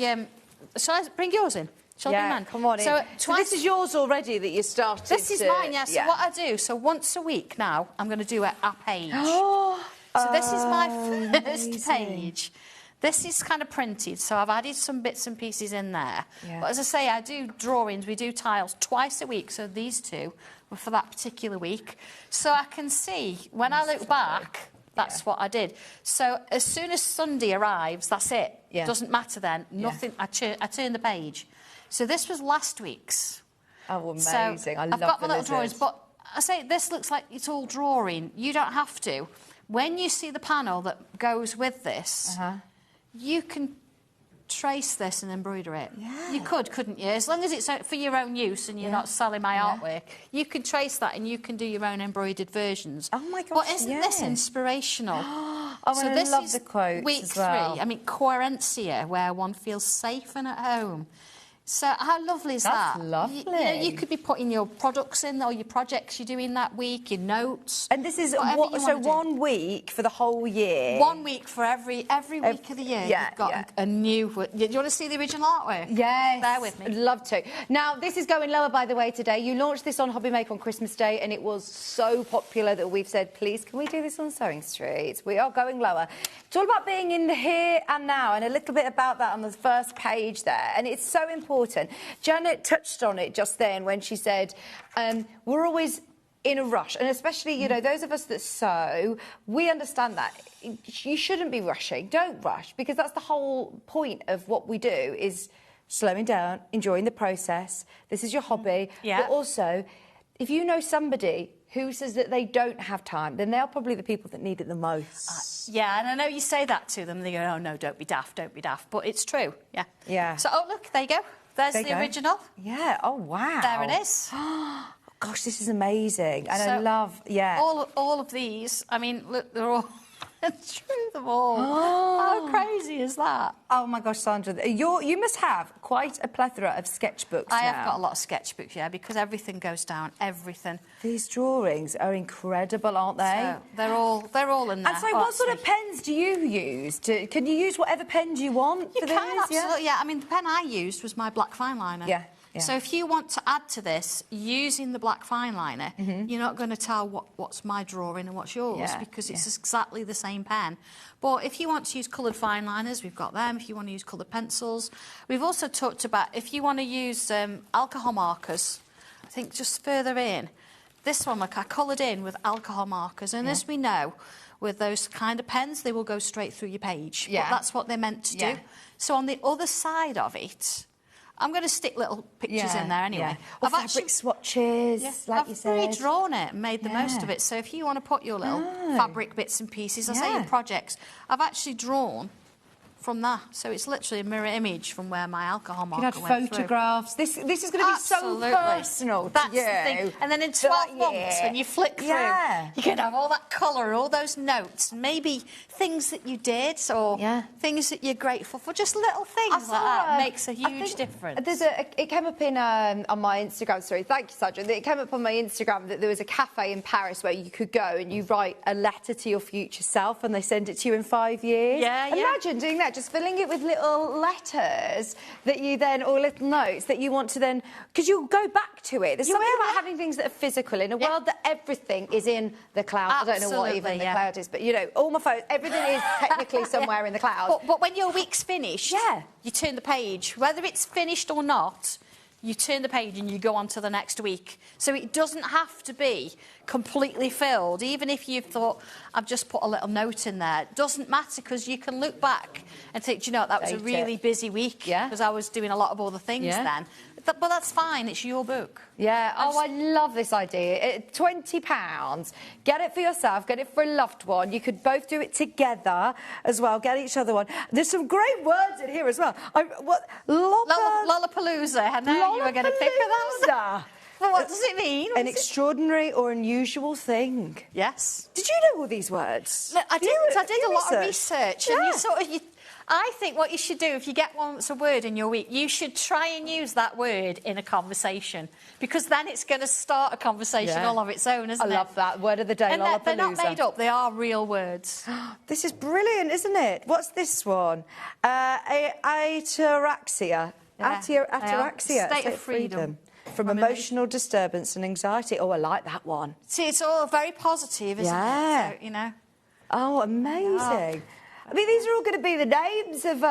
Speaker 15: shall I bring yours in? Shall I bring mine?
Speaker 5: Come on in. So this is yours already that you started.
Speaker 15: This is mine, yeah. So what I do, so once a week now, I'm going to do a page. So this is my first page. This is kind of printed, so I've added some bits and pieces in there. Yeah. But as I say, I do drawings, we do tiles twice a week, so these two were for that particular week. So I can see, when I look back, that's what I did. So as soon as Sunday arrives, that's it. Yeah. Doesn't matter then. Nothing. I turn the page. So this was last week's.
Speaker 5: Oh, amazing.
Speaker 15: So
Speaker 5: I love
Speaker 15: I've got my
Speaker 5: the
Speaker 15: little drawings, but I say this looks like it's all drawing. You don't have to. When you see the panel that goes with this, you can trace this and embroider it. Yeah. You could, couldn't you? As long as it's for your own use and you're not selling my artwork, you can trace that and you can do your own embroidered versions.
Speaker 5: Oh, my gosh,
Speaker 15: But isn't this inspirational?
Speaker 5: So I love the quotes
Speaker 15: week
Speaker 5: as well.
Speaker 15: 3. I mean, coherencia, where one feels safe and at home. So how lovely is that?
Speaker 5: That's lovely.
Speaker 15: You could be putting your products in or your projects you're doing that week, your notes.
Speaker 5: And this is so 1 week for the whole year.
Speaker 15: 1 week for every week of the year.
Speaker 5: Yeah,
Speaker 15: you've got a new. Do you want to see the original artwork?
Speaker 5: Yes.
Speaker 15: Bear with me.
Speaker 5: I'd love to. Now this is going lower, by the way. Today you launched this on Hobby Make on Christmas Day, and it was so popular that we've said, please, can we do this on Sewing Street? We are going lower. It's all about being in the here and now, and a little bit about that on the first page there, and it's so important. Janet touched on it just then when she said, we're always in a rush, and especially, you know, those of us that sew, we understand that. You shouldn't be rushing. Don't rush, because that's the whole point of what we do, is slowing down, enjoying the process. This is your hobby.
Speaker 15: Yeah.
Speaker 5: But also, if you know somebody who says that they don't have time, then they're probably the people that need it the most.
Speaker 15: Yeah, and I know you say that to them, they go, oh, no, don't be daft, don't be daft. But it's true, yeah.
Speaker 5: Yeah.
Speaker 15: So, oh, look, there you go. There's the original.
Speaker 5: Yeah, oh, wow.
Speaker 15: There it is.
Speaker 5: Gosh, this is amazing. And I love,
Speaker 15: all of these, I mean, look, they're all... True, them all. How crazy is that?
Speaker 5: Oh my gosh, Sandra, you must have quite a plethora of sketchbooks.
Speaker 15: I have got a lot of sketchbooks, yeah, because everything goes down, everything.
Speaker 5: These drawings are incredible, aren't they?
Speaker 15: So they're all in there.
Speaker 5: And so, what sort of pens do you use? Can you use whatever pens you want?
Speaker 15: You can, absolutely. Yeah. I mean, the pen I used was my black fine liner.
Speaker 5: Yeah.
Speaker 15: So if you want to add to this using the black fine liner, you're not going to tell what's my drawing and what's yours, because it's exactly the same pen. But if you want to use coloured fine liners, we've got them. If you want to use coloured pencils. We've also talked about if you want to use alcohol markers, I think just further in. This one, look, I coloured in with alcohol markers. And as we know, with those kind of pens, they will go straight through your page. Yeah. But that's what they're meant to do. So on the other side of it, I'm going to stick little pictures in there anyway.
Speaker 5: Or fabric swatches, like you said.
Speaker 15: I've redrawn it and made the most of it. So if you want to put your little fabric bits and pieces, I say your projects, I've actually drawn from that. So it's literally a mirror image from where my alcohol marker went through.
Speaker 5: Photographs. This is going to be so personal
Speaker 15: That's
Speaker 5: to you.
Speaker 15: the thing. And then in 12 months, when you flick through, you can have all that colour, all those notes, maybe things that you did or things that you're grateful for, just little things like that. Makes a huge difference.
Speaker 5: It came up in on my Instagram story. Thank you, Sandra. It came up on my Instagram that there was a cafe in Paris where you could go and you write a letter to your future self and they send it to you in 5 years. Imagine doing that. Just filling it with little letters that you then, or little notes that you want to then, because you'll go back to it. There's something about having things that are physical in a world that everything is in the cloud. I don't know what even the cloud is, but you know, all my photos, everything is technically somewhere in the cloud.
Speaker 15: But when your week's finished, you turn the page, whether it's finished or not. You turn the page and you go on to the next week. So it doesn't have to be completely filled. Even if you've thought, I've just put a little note in there, it doesn't matter, because you can look back and think, do you know, that was a really busy week because I was doing a lot of other things then. But that's fine, it's your book.
Speaker 5: Yeah, I love this idea. £20, get it for yourself, get it for a loved one. You could both do it together as well, get each other one. There's some great words in here as well.
Speaker 15: Lollapalooza, I know you were going to pick that. Well, what does it mean?
Speaker 5: An extraordinary or unusual thing.
Speaker 15: Yes.
Speaker 5: Did you know all these words?
Speaker 15: Look, I didn't. I did a lot of
Speaker 5: research?
Speaker 15: research, and you sort of. I think what you should do if you get one that's a word in your week, you should try and use that word in a conversation, because then it's going to start a conversation all of its own, isn't it?
Speaker 5: I love that. Word of the day,
Speaker 15: and
Speaker 5: Lollapalooza.
Speaker 15: they're not made up, they are real words.
Speaker 5: This is brilliant, isn't it? What's this one? Ataraxia. Ataraxia.
Speaker 15: State of freedom.
Speaker 5: From emotional disturbance and anxiety. Oh, I like that one.
Speaker 15: See, it's all very positive, isn't it? So, you know.
Speaker 5: Oh, amazing. I mean, these are all going to be the names of,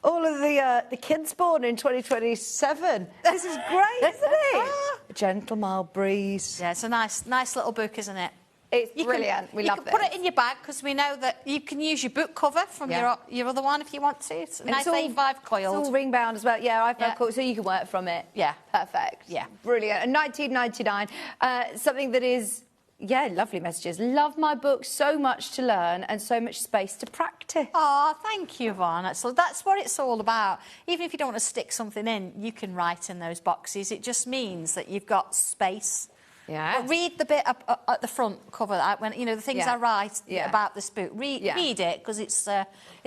Speaker 5: all of the kids born in 2027. This is great, isn't it? A gentle, mild breeze.
Speaker 15: Yeah, it's a nice little book, isn't it?
Speaker 5: It's brilliant. We love it.
Speaker 15: You can put it in your bag, because we know that you can use your book cover from your other one if you want to. It's a nice A5 coiled.
Speaker 5: It's all ring bound as well. Yeah, A5 coiled, so you can work from it.
Speaker 15: Yeah.
Speaker 5: Perfect.
Speaker 15: Yeah.
Speaker 5: Brilliant. And $19.99. Something that is... Yeah, lovely messages. Love my book, so much to learn and so much space to practice.
Speaker 15: Oh, thank you, Yvonne. So that's what it's all about. Even if you don't want to stick something in, you can write in those boxes. It just means that you've got space.
Speaker 5: Yeah.
Speaker 15: But read the bit up at the front cover, when the things I write about this book. Read it, because it's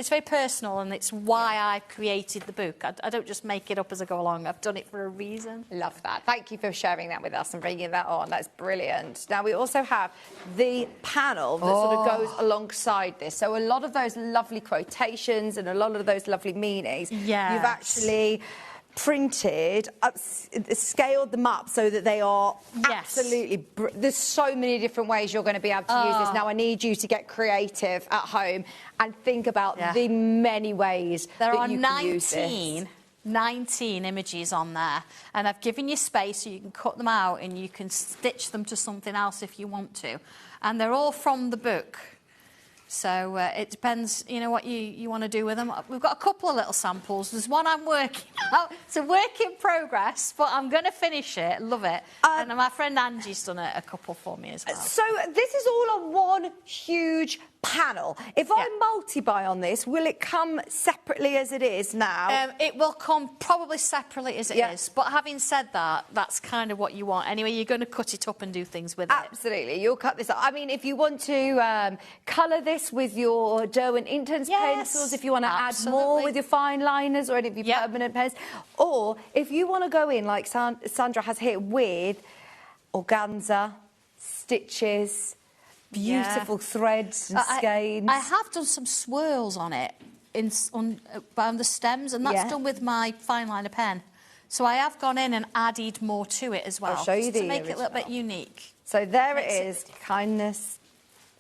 Speaker 15: very personal, and it's why I created the book. I don't just make it up as I go along. I've done it for a reason.
Speaker 5: Love that. Thank you for sharing that with us and bringing that on. That's brilliant. Now, we also have the panel that sort of goes alongside this. So a lot of those lovely quotations and a lot of those lovely meanings, you've actually printed, scaled them up so that they are absolutely... There's so many different ways you're going to be able to use this. Now, I need you to get creative at home and think about the many ways that you can use this.
Speaker 15: 19 images on there, and I've given you space so you can cut them out and you can stitch them to something else if you want to. And they're all from the book. So it depends, what you want to do with them. We've got a couple of little samples. There's one I'm working out. It's a work in progress, but I'm going to finish it. Love it. And my friend Angie's done a couple for me as well.
Speaker 5: So this is all on one huge panel. If I multi-buy on this, will it come separately as it is now?
Speaker 15: It will come probably separately as it is. But having said that, that's kind of what you want. Anyway, you're going to cut it up and do things with it.
Speaker 5: Absolutely. You'll cut this up. I mean, if you want to colour this with your Derwent Intense pencils, if you want to add more with your fine liners or any of your permanent pens, or if you want to go in, like Sandra has here, with organza, stitches, beautiful threads and skeins.
Speaker 15: I have done some swirls on it around the stems, and that's done with my fine liner pen. So I have gone in and added more to it as well.
Speaker 5: I'll show you
Speaker 15: to make it a little bit unique.
Speaker 5: So there it is, kindness,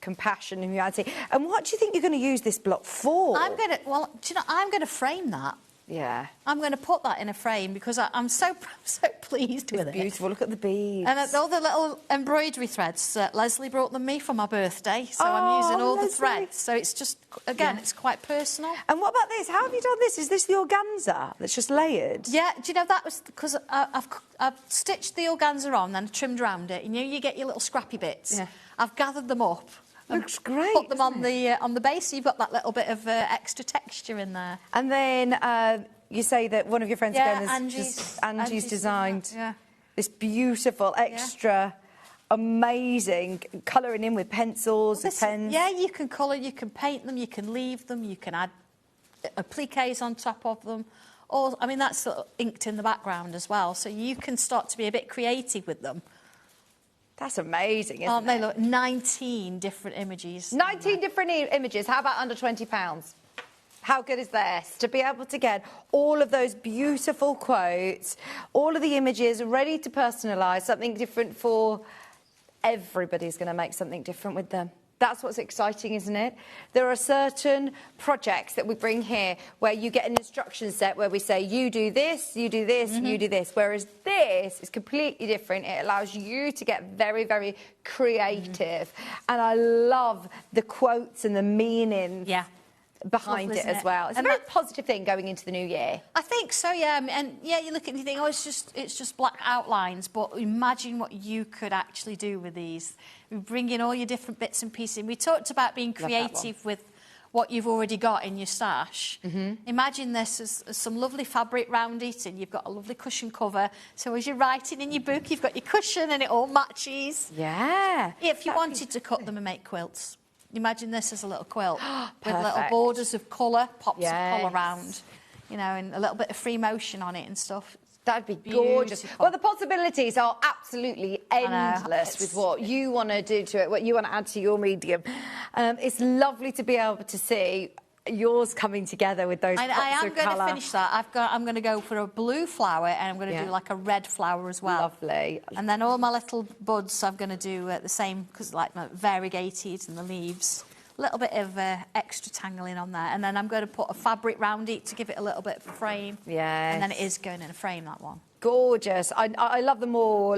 Speaker 5: compassion and humanity. And what do you think you're going to use this block for?
Speaker 15: I'm going to frame that.
Speaker 5: Yeah.
Speaker 15: I'm going to put that in a frame because I'm so pleased with it.
Speaker 5: It's beautiful. Look at the beads.
Speaker 15: And all the little embroidery threads. Leslie brought them me for my birthday, so I'm using all the threads. So it's just, again, it's quite personal.
Speaker 5: And what about this? How have you done this? Is this the organza that's just layered?
Speaker 15: Yeah, do you know, that was because I've stitched the organza on, then trimmed around it. You get your little scrappy bits. Yeah. I've gathered them up.
Speaker 5: Looks great.
Speaker 15: Put them on the base, so you've got that little bit of extra texture in there.
Speaker 5: And then you say that one of your friends again is Angie's designed this beautiful extra amazing colouring in with pencils and pens.
Speaker 15: Yeah, you can colour, you can paint them, you can leave them, you can add appliques on top of them. Or, I mean, that's sort of inked in the background as well, so you can start to be a bit creative with them.
Speaker 5: That's amazing, isn't
Speaker 15: Aren't they? Look, 19 different images.
Speaker 5: 19 different images. How about under £20? How good is this? To be able to get all of those beautiful quotes, all of the images ready to personalise, something different for... Everybody's going to make something different with them. That's what's exciting, isn't it? There are certain projects that we bring here where you get an instruction set where we say, you do this, you do this, you do this. Whereas this is completely different. It allows you to get very, very creative. And I love the quotes and the meaning behind it as well. It's a very positive thing going into the new year.
Speaker 15: I think so, yeah. And yeah, you look at it and you think, oh, it's just black outlines, but imagine what you could actually do with these. We bring in all your different bits and pieces. We talked about being creative with what you've already got in your stash. Imagine this as some lovely fabric round it, and you've got a lovely cushion cover. So as you're writing in your book, you've got your cushion and it all matches.
Speaker 5: Yeah.
Speaker 15: If you wanted to cut them and make quilts, imagine this as a little quilt with little borders of colour, pops of colour around, you know, and a little bit of free motion on it and stuff.
Speaker 5: That'd be gorgeous. Well, the possibilities are absolutely endless with what you want to do to it, what you want to add to your medium. It's lovely to be able to see yours coming together with those pops of colour.
Speaker 15: I am going to finish that. I'm going to go for a blue flower, and I'm going to do like a red flower as well.
Speaker 5: Lovely.
Speaker 15: And then all my little buds, I'm going to do the same, because like variegated, and the leaves. A little bit of extra tangling on there, and then I'm going to put a fabric round it to give it a little bit of a frame.
Speaker 5: Yes.
Speaker 15: And then it is going in a frame, that one.
Speaker 5: Gorgeous. I love them all.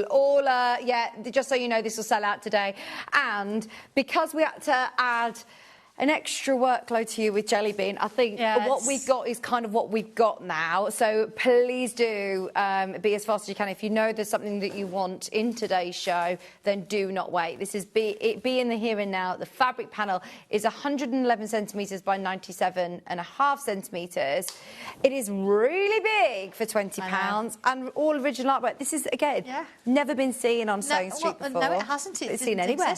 Speaker 5: Yeah, just so you know, this will sell out today. And because we had to add an extra workload to you with Jelly Bean, I think what we've got is kind of what we've got now. So please do be as fast as you can. If you know there's something that you want in today's show, then do not wait. This is be in the here and now. The fabric panel is 111 centimetres by 97.5 centimetres. It is really big for £20 and all original artwork. This is, again, never been seen on Sewing Street before.
Speaker 15: No, it hasn't.
Speaker 5: It's seen anywhere.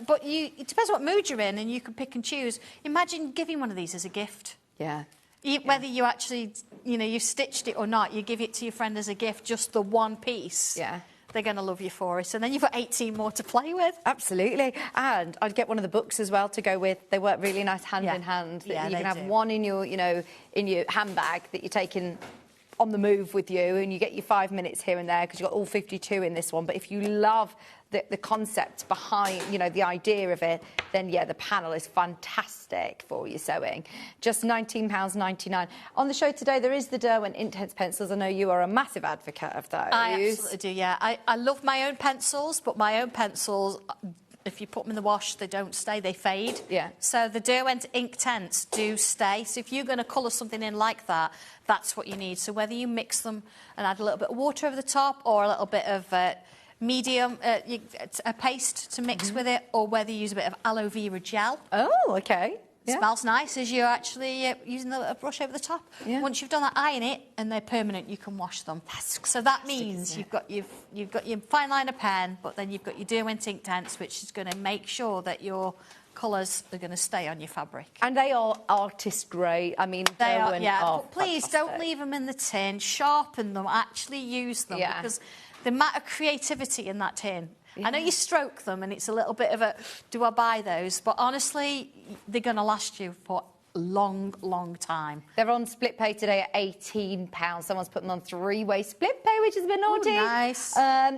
Speaker 15: But it depends what mood you're in, and you can pick and choose. Imagine giving one of these as a gift.
Speaker 5: Yeah.
Speaker 15: Whether you actually, you know, you stitched it or not, you give it to your friend as a gift, just the one piece.
Speaker 5: Yeah.
Speaker 15: They're going to love you for it. And then you've got 18 more to play with.
Speaker 5: Absolutely. And I'd get one of the books as well to go with. They work really nice hand in hand. You can have one in your, you know, in your handbag that you're taking on the move with you, and you get your 5 minutes here and there because you've got all 52 in this one. But if you love the concept behind, you know, the idea of it, then yeah, the panel is fantastic for your sewing. Just £19.99. On the show today, there is the Derwent Intense pencils. I know you are a massive advocate of those.
Speaker 15: I absolutely do, yeah. I love my own pencils, but my own pencils, if you put them in the wash, they don't stay, they fade.
Speaker 5: Yeah.
Speaker 15: So the Derwent Ink Tents do stay. So if you're going to colour something in like that, that's what you need. So whether you mix them and add a little bit of water over the top, or a little bit of medium a paste to mix with it, or whether you use a bit of aloe vera gel.
Speaker 5: Oh, okay. Yeah.
Speaker 15: Smells nice as you're actually using a brush over the top.
Speaker 5: Yeah.
Speaker 15: Once you've done that, iron it, and they're permanent. You can wash them. So that means you've got your fine liner pen, but then you've got your Derwent Ink Tents, which is going to make sure that your colours are going to stay on your fabric.
Speaker 5: And they are artist grade. I mean,
Speaker 15: they are.
Speaker 5: Derwent
Speaker 15: Yeah,
Speaker 5: are
Speaker 15: but please
Speaker 5: fantastic.
Speaker 15: don't leave them in the tin. Sharpen them. Actually use them, because the amount of creativity in that tin. I know you stroke them and it's a little bit of a, do I buy those? But honestly, they're going to last you for a long, long time.
Speaker 5: They're on split pay today at £18. Someone's put them on three-way split pay, which is a bit naughty.
Speaker 15: Nice.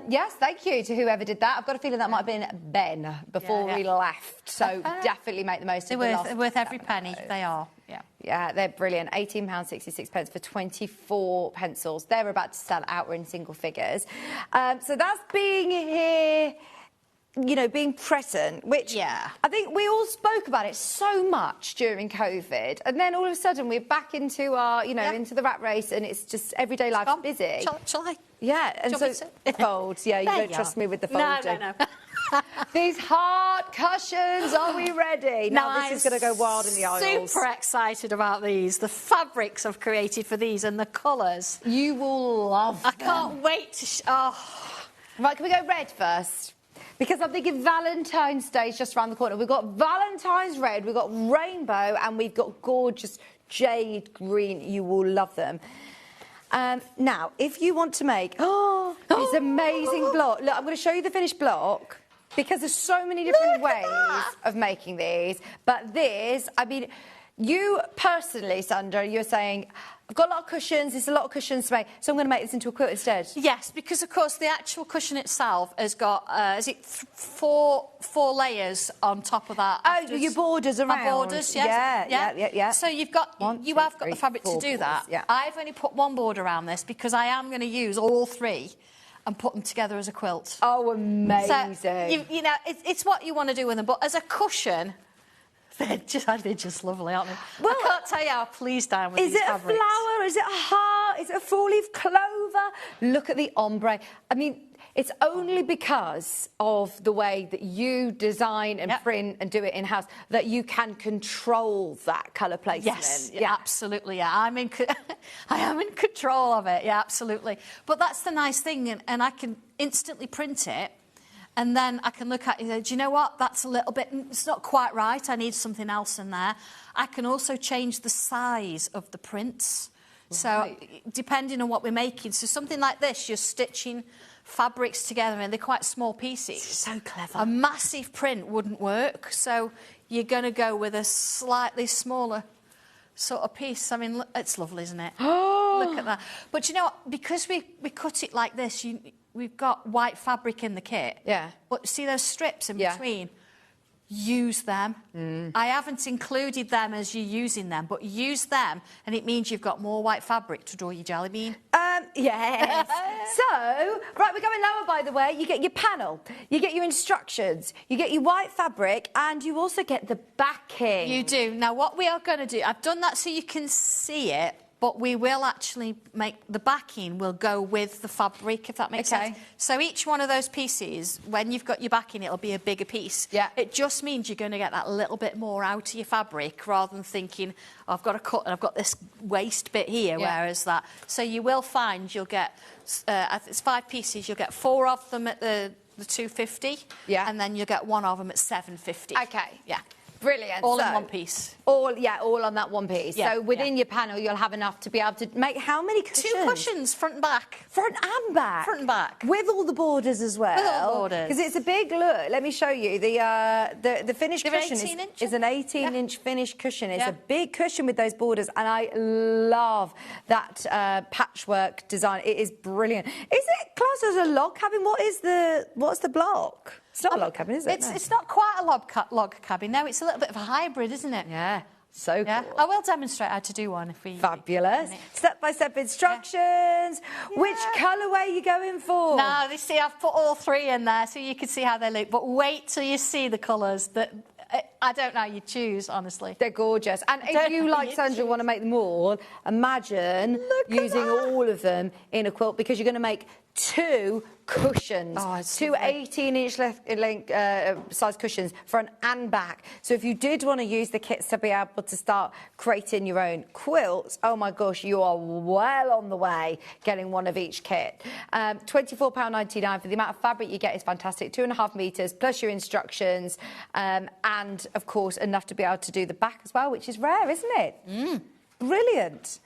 Speaker 5: Yes, thank you to whoever did that. I've got a feeling that might have been Ben before we left. So definitely make the most of
Speaker 15: They're worth every penny. They are. Yeah.
Speaker 5: Yeah, they're brilliant. £18.66 for 24 pencils. They're about to sell out. We're in single figures. So that's being here, you know, being present, which I think we all spoke about it so much during COVID. And then all of a sudden we're back into our, you know, into the rat race, and it's just everyday life busy.
Speaker 15: Shall I?
Speaker 5: Yeah, and so folds. Yeah, you don't trust me with the folding.
Speaker 15: No.
Speaker 5: These hard cushions, are we ready? Now this is going to go wild in the aisles.
Speaker 15: Super excited about these. The fabrics I've created for these and the colours.
Speaker 5: You will love them.
Speaker 15: I can't wait to...
Speaker 5: Right, can we go red first? Because I'm thinking Valentine's Day is just around the corner. We've got Valentine's red, we've got rainbow, and we've got gorgeous jade green. You will love them. Now, if you want to make this amazing block, look, I'm going to show you the finished block, because there's so many different ways of making these. But this, I mean, you personally, Sandra, you're saying, I've got a lot of cushions, there's a lot of cushions to make, so I'm going to make this into a quilt instead.
Speaker 15: Yes, because, of course, the actual cushion itself has got, four layers on top of that.
Speaker 5: Oh, your borders around.
Speaker 15: My borders, yes.
Speaker 5: Yeah.
Speaker 15: So you've got, you have got the fabric to do that.
Speaker 5: Yeah.
Speaker 15: I've only put one border around this because I am going to use all three and put them together as a quilt.
Speaker 5: Oh, amazing.
Speaker 15: So, you know, it's what you want to do with them, but as a cushion... They're just lovely, aren't they? Well, I can't tell you how pleased I am with these fabrics.
Speaker 5: Is it a flower? Is it a heart? Is it a four-leaf clover? Look at the ombre. I mean, It's only because of the way that you design and print and do it in-house that you can control that colour placement.
Speaker 15: Yes, absolutely, yeah. I am in control of it, yeah, absolutely. But that's the nice thing, and I can instantly print it, and then I can look at it and say, do you know what, that's a little bit, it's not quite right, I need something else in there. I can also change the size of the prints. So depending on what we're making, so something like this, you're stitching fabrics together and they're quite small pieces.
Speaker 5: So clever.
Speaker 15: A massive print wouldn't work, so you're going to go with a slightly smaller sort of piece. I mean, it's lovely, isn't it? Look at that. But you know what? Because we cut it like this, we've got white fabric in the kit.
Speaker 5: Yeah.
Speaker 15: But see those strips in between? Use them. I haven't included them as you're using them, but use them, and it means you've got more white fabric to draw your jelly bean.
Speaker 5: Yes. So, right, we're going lower, by the way. You get your panel, you get your instructions, you get your white fabric, and you also get the backing.
Speaker 15: You do. Now, what we are going to do, I've done that so you can see it, but we will actually make the backing will go with the fabric, if that makes sense. So each one of those pieces, when you've got your backing, it'll be a bigger piece. Yeah. It just means you're going to get that little bit more out of your fabric rather than thinking, oh, I've got to cut and I've got this waste bit here, whereas that. So you will find you'll get, it's 5 pieces, you'll get 4 of them at the 250, and then you'll get 1 of them at 750.
Speaker 5: Okay.
Speaker 15: Yeah.
Speaker 5: Brilliant.
Speaker 15: All in one piece.
Speaker 5: All on that one piece.
Speaker 15: Yeah,
Speaker 5: so within your panel, you'll have enough to be able to make how many cushions?
Speaker 15: 2 cushions, front and back.
Speaker 5: Front and back?
Speaker 15: Front and back.
Speaker 5: With all the borders as well?
Speaker 15: With all the borders.
Speaker 5: Because it's a big look. Let me show you. The finished cushion is an 18-inch finished cushion. It's a big cushion with those borders, and I love that patchwork design. It is brilliant. Is it classed as a log cabin? What's the block? It's not a log cabin, is it?
Speaker 15: It's not quite a log cabin. No, it's a little bit of a hybrid, isn't it?
Speaker 5: Yeah. So cool.
Speaker 15: I will demonstrate how to do one if we...
Speaker 5: Fabulous. Step-by-step instructions. Which colourway are you going for?
Speaker 15: Now, you see, I've put all 3 in there so you can see how they look. But wait till you see the colours. I don't know how you choose, honestly.
Speaker 5: They're gorgeous. And if you, like Sandra, want to make them all, imagine using all of them in a quilt, because you're going to make 2 cushions, 2 18-inch size cushions, front and back. So if you did want to use the kits to be able to start creating your own quilts, oh my gosh, you are well on the way getting one of each kit. £24.99 for the amount of fabric you get is fantastic. 2.5 metres plus your instructions, and of course enough to be able to do the back as well, which is rare, isn't it? Brilliant.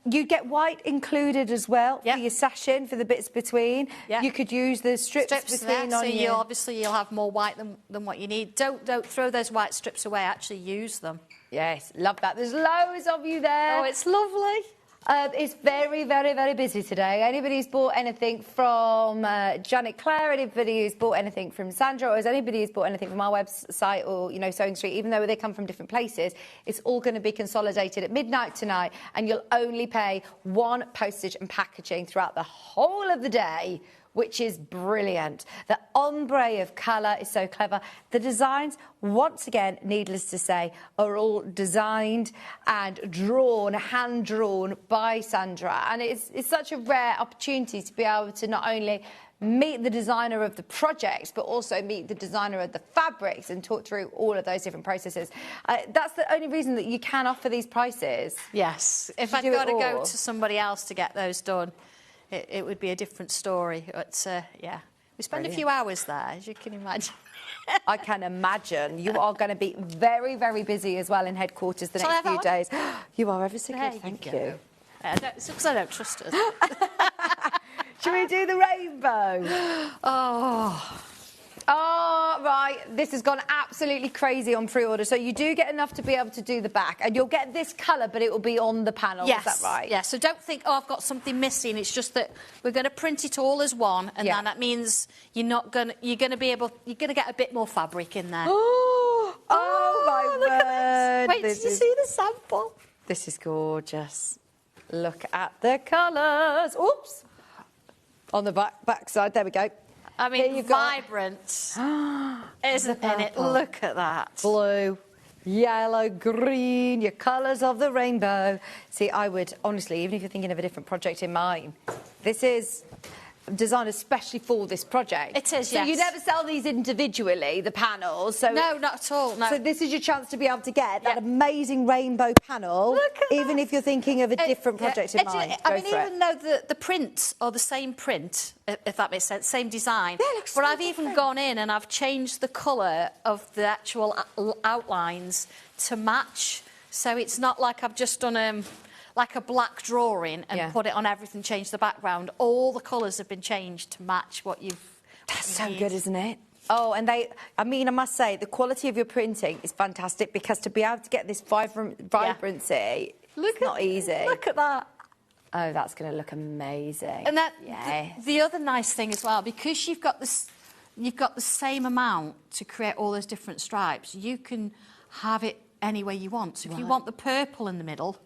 Speaker 5: You get white included as well for your sashing, for the bits between. You could use the strips between
Speaker 15: there,
Speaker 5: on
Speaker 15: so obviously you'll have more white than what you need. Don't throw those white strips away, actually use them.
Speaker 5: Yes, love that. There's loads of you there.
Speaker 15: Oh, it's lovely.
Speaker 5: It's very, very, very busy today. Anybody who's bought anything from Janet Clare, anybody who's bought anything from Sandra, or is anybody who's bought anything from our website or, Sewing Street, even though they come from different places, it's all going to be consolidated at midnight tonight, and you'll only pay 1 postage and packaging throughout the whole of the day, which is brilliant. The ombre of colour is so clever. The designs, once again, needless to say, are all designed and drawn, hand-drawn by Sandra. And it's such a rare opportunity to be able to not only meet the designer of the projects, but also meet the designer of the fabrics and talk through all of those different processes. That's the only reason that you can offer these prices.
Speaker 15: Yes. If I'd got to go to somebody else to get those done, it would be a different story. But, we spend a few hours there, as you can imagine.
Speaker 5: I can imagine. You are going to be very, very busy as well in headquarters the next few days. You are ever so good, thank you.
Speaker 15: It's because I don't trust us.
Speaker 5: Should we do the rainbow? Oh, right. This has gone absolutely crazy on pre-order. So you do get enough to be able to do the back. And you'll get this colour, but it will be on the panel.
Speaker 15: Yes.
Speaker 5: Is that right?
Speaker 15: Yeah, so don't think, I've got something missing. It's just that we're going to print it all as one, and then that means you're going to get a bit more fabric in there.
Speaker 5: Oh, my
Speaker 15: look
Speaker 5: word.
Speaker 15: at this. Wait, did you see the sample?
Speaker 5: This is gorgeous. Look at the colours. Oops. On the back side, there we go.
Speaker 15: I mean, vibrant, isn't it? Look at that.
Speaker 5: Blue, yellow, green, your colours of the rainbow. See, I would, honestly, even if you're thinking of a different project in mind, this is designed especially for this project.
Speaker 12: It is,
Speaker 5: so
Speaker 12: yes.
Speaker 5: you never sell these individually, the panels. So
Speaker 12: no, not at all. No.
Speaker 5: So this is your chance to be able to get that amazing rainbow panel, even if you're thinking of a different project in mind.
Speaker 12: Even though the prints are the same print, if that makes sense, same design, but I've even gone in and I've changed the colour of the actual outlines to match. So it's not like I've just done like a black drawing and put it on everything, changed the background. All the colours have been changed to match what you've...
Speaker 5: That's so good, isn't it? Oh, and I must say, the quality of your printing is fantastic, because to be able to get this vibrancy, it's not easy.
Speaker 12: Look at that.
Speaker 5: Oh, that's going to look amazing.
Speaker 12: And the other nice thing as well, because you've got the same amount to create all those different stripes, you can have it any way you want. So if you want the purple in the middle,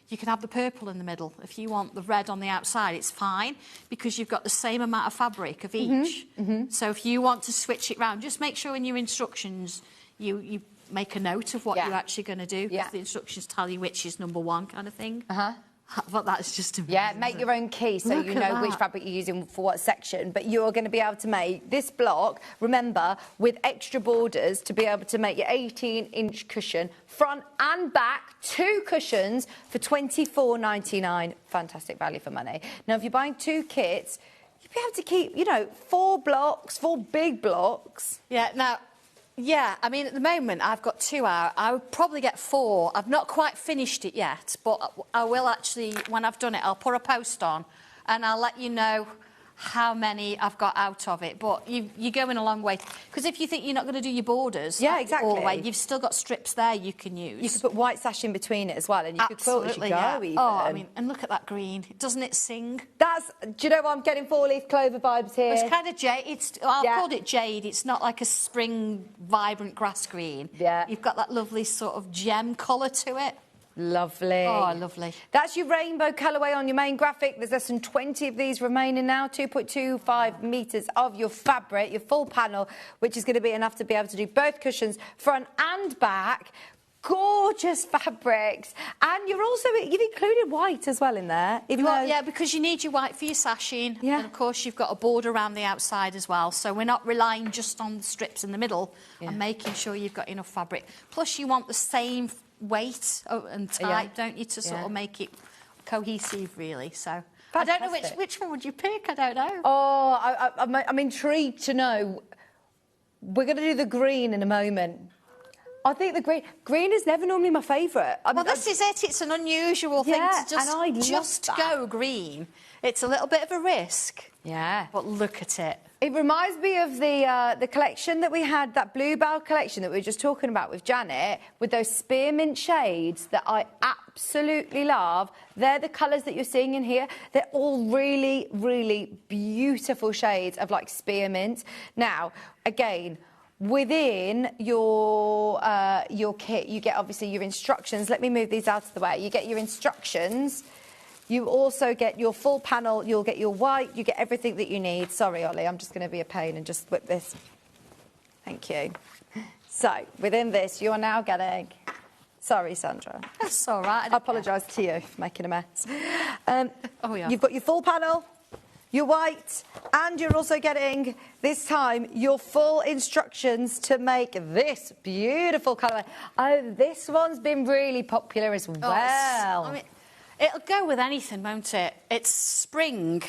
Speaker 12: you can have the purple in the middle. If you want the red on the outside, it's fine, because you've got the same amount of fabric of each. So if you want to switch it round, just make sure in your instructions you make a note of what you're actually going to do, because the instructions tell you which is number one kind of thing. But that's just amazing.
Speaker 5: Yeah, make your own key so you know which fabric you're using for what section. But you're going to be able to make this block, remember, with extra borders, to be able to make your 18-inch cushion, front and back, 2 cushions for £24.99. Fantastic value for money. Now, if you're buying 2 kits, you'll be able to keep, 4 big blocks.
Speaker 12: Yeah, now... Yeah, I mean, at the moment, I've got 2 out. I would probably get 4. I've not quite finished it yet, but I will actually, when I've done it, I'll put a post on and I'll let you know how many I've got out of it. But you're going a long way. Because if you think you're not going to do your borders all the way, you've still got strips there you can use.
Speaker 5: You could put white sash in between it as well, and you could quilt as you go, even.
Speaker 12: Oh, I mean, and look at that green. Doesn't it sing?
Speaker 5: Do you know what? I'm getting 4-leaf clover vibes here.
Speaker 12: It's kind of jade. I'll call it jade. It's not like a spring, vibrant grass green.
Speaker 5: Yeah.
Speaker 12: You've got that lovely sort of gem colour to it.
Speaker 5: Lovely.
Speaker 12: Oh, lovely.
Speaker 5: That's your rainbow colourway on your main graphic. There's less than 20 of these remaining now. 2.25 metres of your fabric, your full panel, which is going to be enough to be able to do both cushions, front and back. Gorgeous fabrics. And you've included white as well in there.
Speaker 12: Yeah, because you need your white for your sashing. Yeah. And, of course, you've got a border around the outside as well. So we're not relying just on the strips in the middle and making sure you've got enough fabric. Plus, you want the same weight and type, don't you, to sort of make it cohesive, really. So I don't know which one would you pick. I don't know.
Speaker 5: Oh, I'm intrigued to know. We're going to do the green in a moment. I think the green is never normally my favourite.
Speaker 12: Well, this is it. It's an unusual thing to just go green. It's a little bit of a risk.
Speaker 5: Yeah.
Speaker 12: But look at it.
Speaker 5: It reminds me of the collection that we had, that Bluebell collection that we were just talking about with Janet, with those spearmint shades that I absolutely love. They're the colours that you're seeing in here. They're all really, really beautiful shades of, like, spearmint. Now, again, within your kit, you get, obviously, your instructions. Let me move these out of the way. You get your instructions. You also get your full panel, you'll get your white, you get everything that you need. Sorry, Ollie, I'm just going to be a pain and just whip this. Thank you. So, within this, you are now getting... Sorry, Sandra.
Speaker 12: That's all right.
Speaker 5: I apologise to you for making a mess.
Speaker 12: Oh, yeah.
Speaker 5: You've got your full panel, your white, and you're also getting, this time, your full instructions to make this beautiful colour. Oh, this one's been really popular as well.
Speaker 12: I mean, it'll go with anything, won't it? It's spring.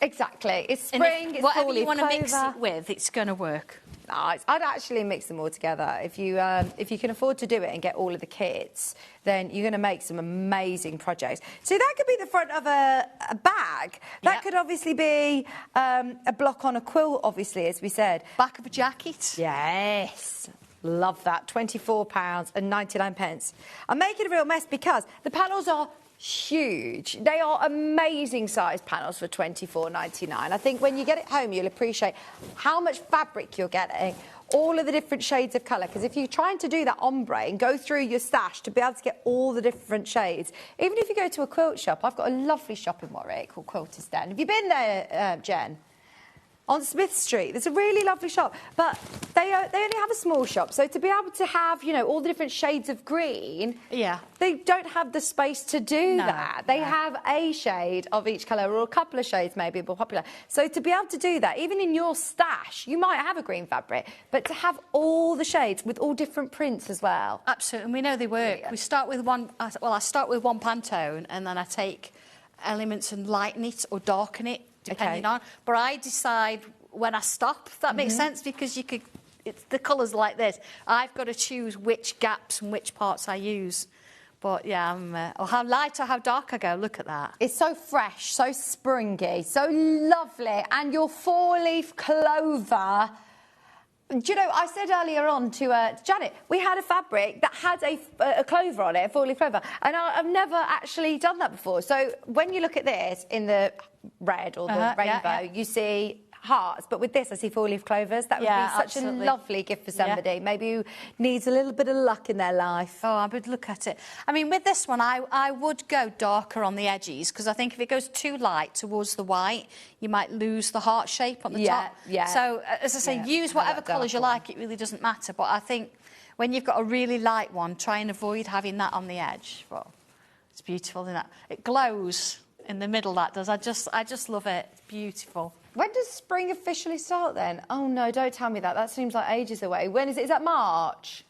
Speaker 5: Exactly. It's spring, it's
Speaker 12: whatever you
Speaker 5: want
Speaker 12: to mix it with, it's going to work.
Speaker 5: Nice. I'd actually mix them all together. If you can afford to do it and get all of the kits, then you're going to make some amazing projects. So that could be the front of a bag. That could obviously be a block on a quilt, obviously, as we said.
Speaker 12: Back of a jacket.
Speaker 5: Yes. Love that. £24.99. I'm making a real mess because the panels are huge. They are amazing sized panels for £24.99. I think when you get it home, you'll appreciate how much fabric you're getting, all of the different shades of colour. Because if you're trying to do that ombre and go through your stash to be able to get all the different shades, even if you go to a quilt shop, I've got a lovely shop in Warwick called Quilter's Den. Have you been there, Jen? on Smith Street. There's a really lovely shop, but they only have a small shop. So to be able to have, you know, all the different shades of green, they don't have the space to do that. They have a shade of each colour, or a couple of shades maybe more popular. So to be able to do that, even in your stash, you might have a green fabric, but to have all the shades with all different prints as well.
Speaker 15: Absolutely, and we know they work. We start with one, well, I start with one Pantone, and then I take elements and lighten it or darken it, depending on. But I decide when I stop, if that makes sense, because you could, it's the colours like this. I've got to choose which gaps and which parts I use. But yeah, or how light or how dark I go. Look at that.
Speaker 5: It's so fresh, so springy, so lovely. And your 4-leaf clover. Do you know, I said earlier on to Janet, we had a fabric that had a clover on it, a 4-leaf clover, and I've never actually done that before. So when you look at this in the red or the rainbow, you see hearts, but with this I see 4-leaf clovers. That would be such a lovely gift for somebody, maybe who needs a little bit of luck in their life.
Speaker 15: Oh, I would look at it. I mean, with this one, I would go darker on the edges, because I think if it goes too light towards the white, you might lose the heart shape on the top. So, as I say, use whatever colours you like. It really doesn't matter. But I think when you've got a really light one, try and avoid having that on the edge. Well, it's beautiful, isn't it? It glows in the middle, that does. I just love it. It's beautiful.
Speaker 5: When does spring officially start then? Oh no, don't tell me that. That seems like ages away. When is it? Is that March?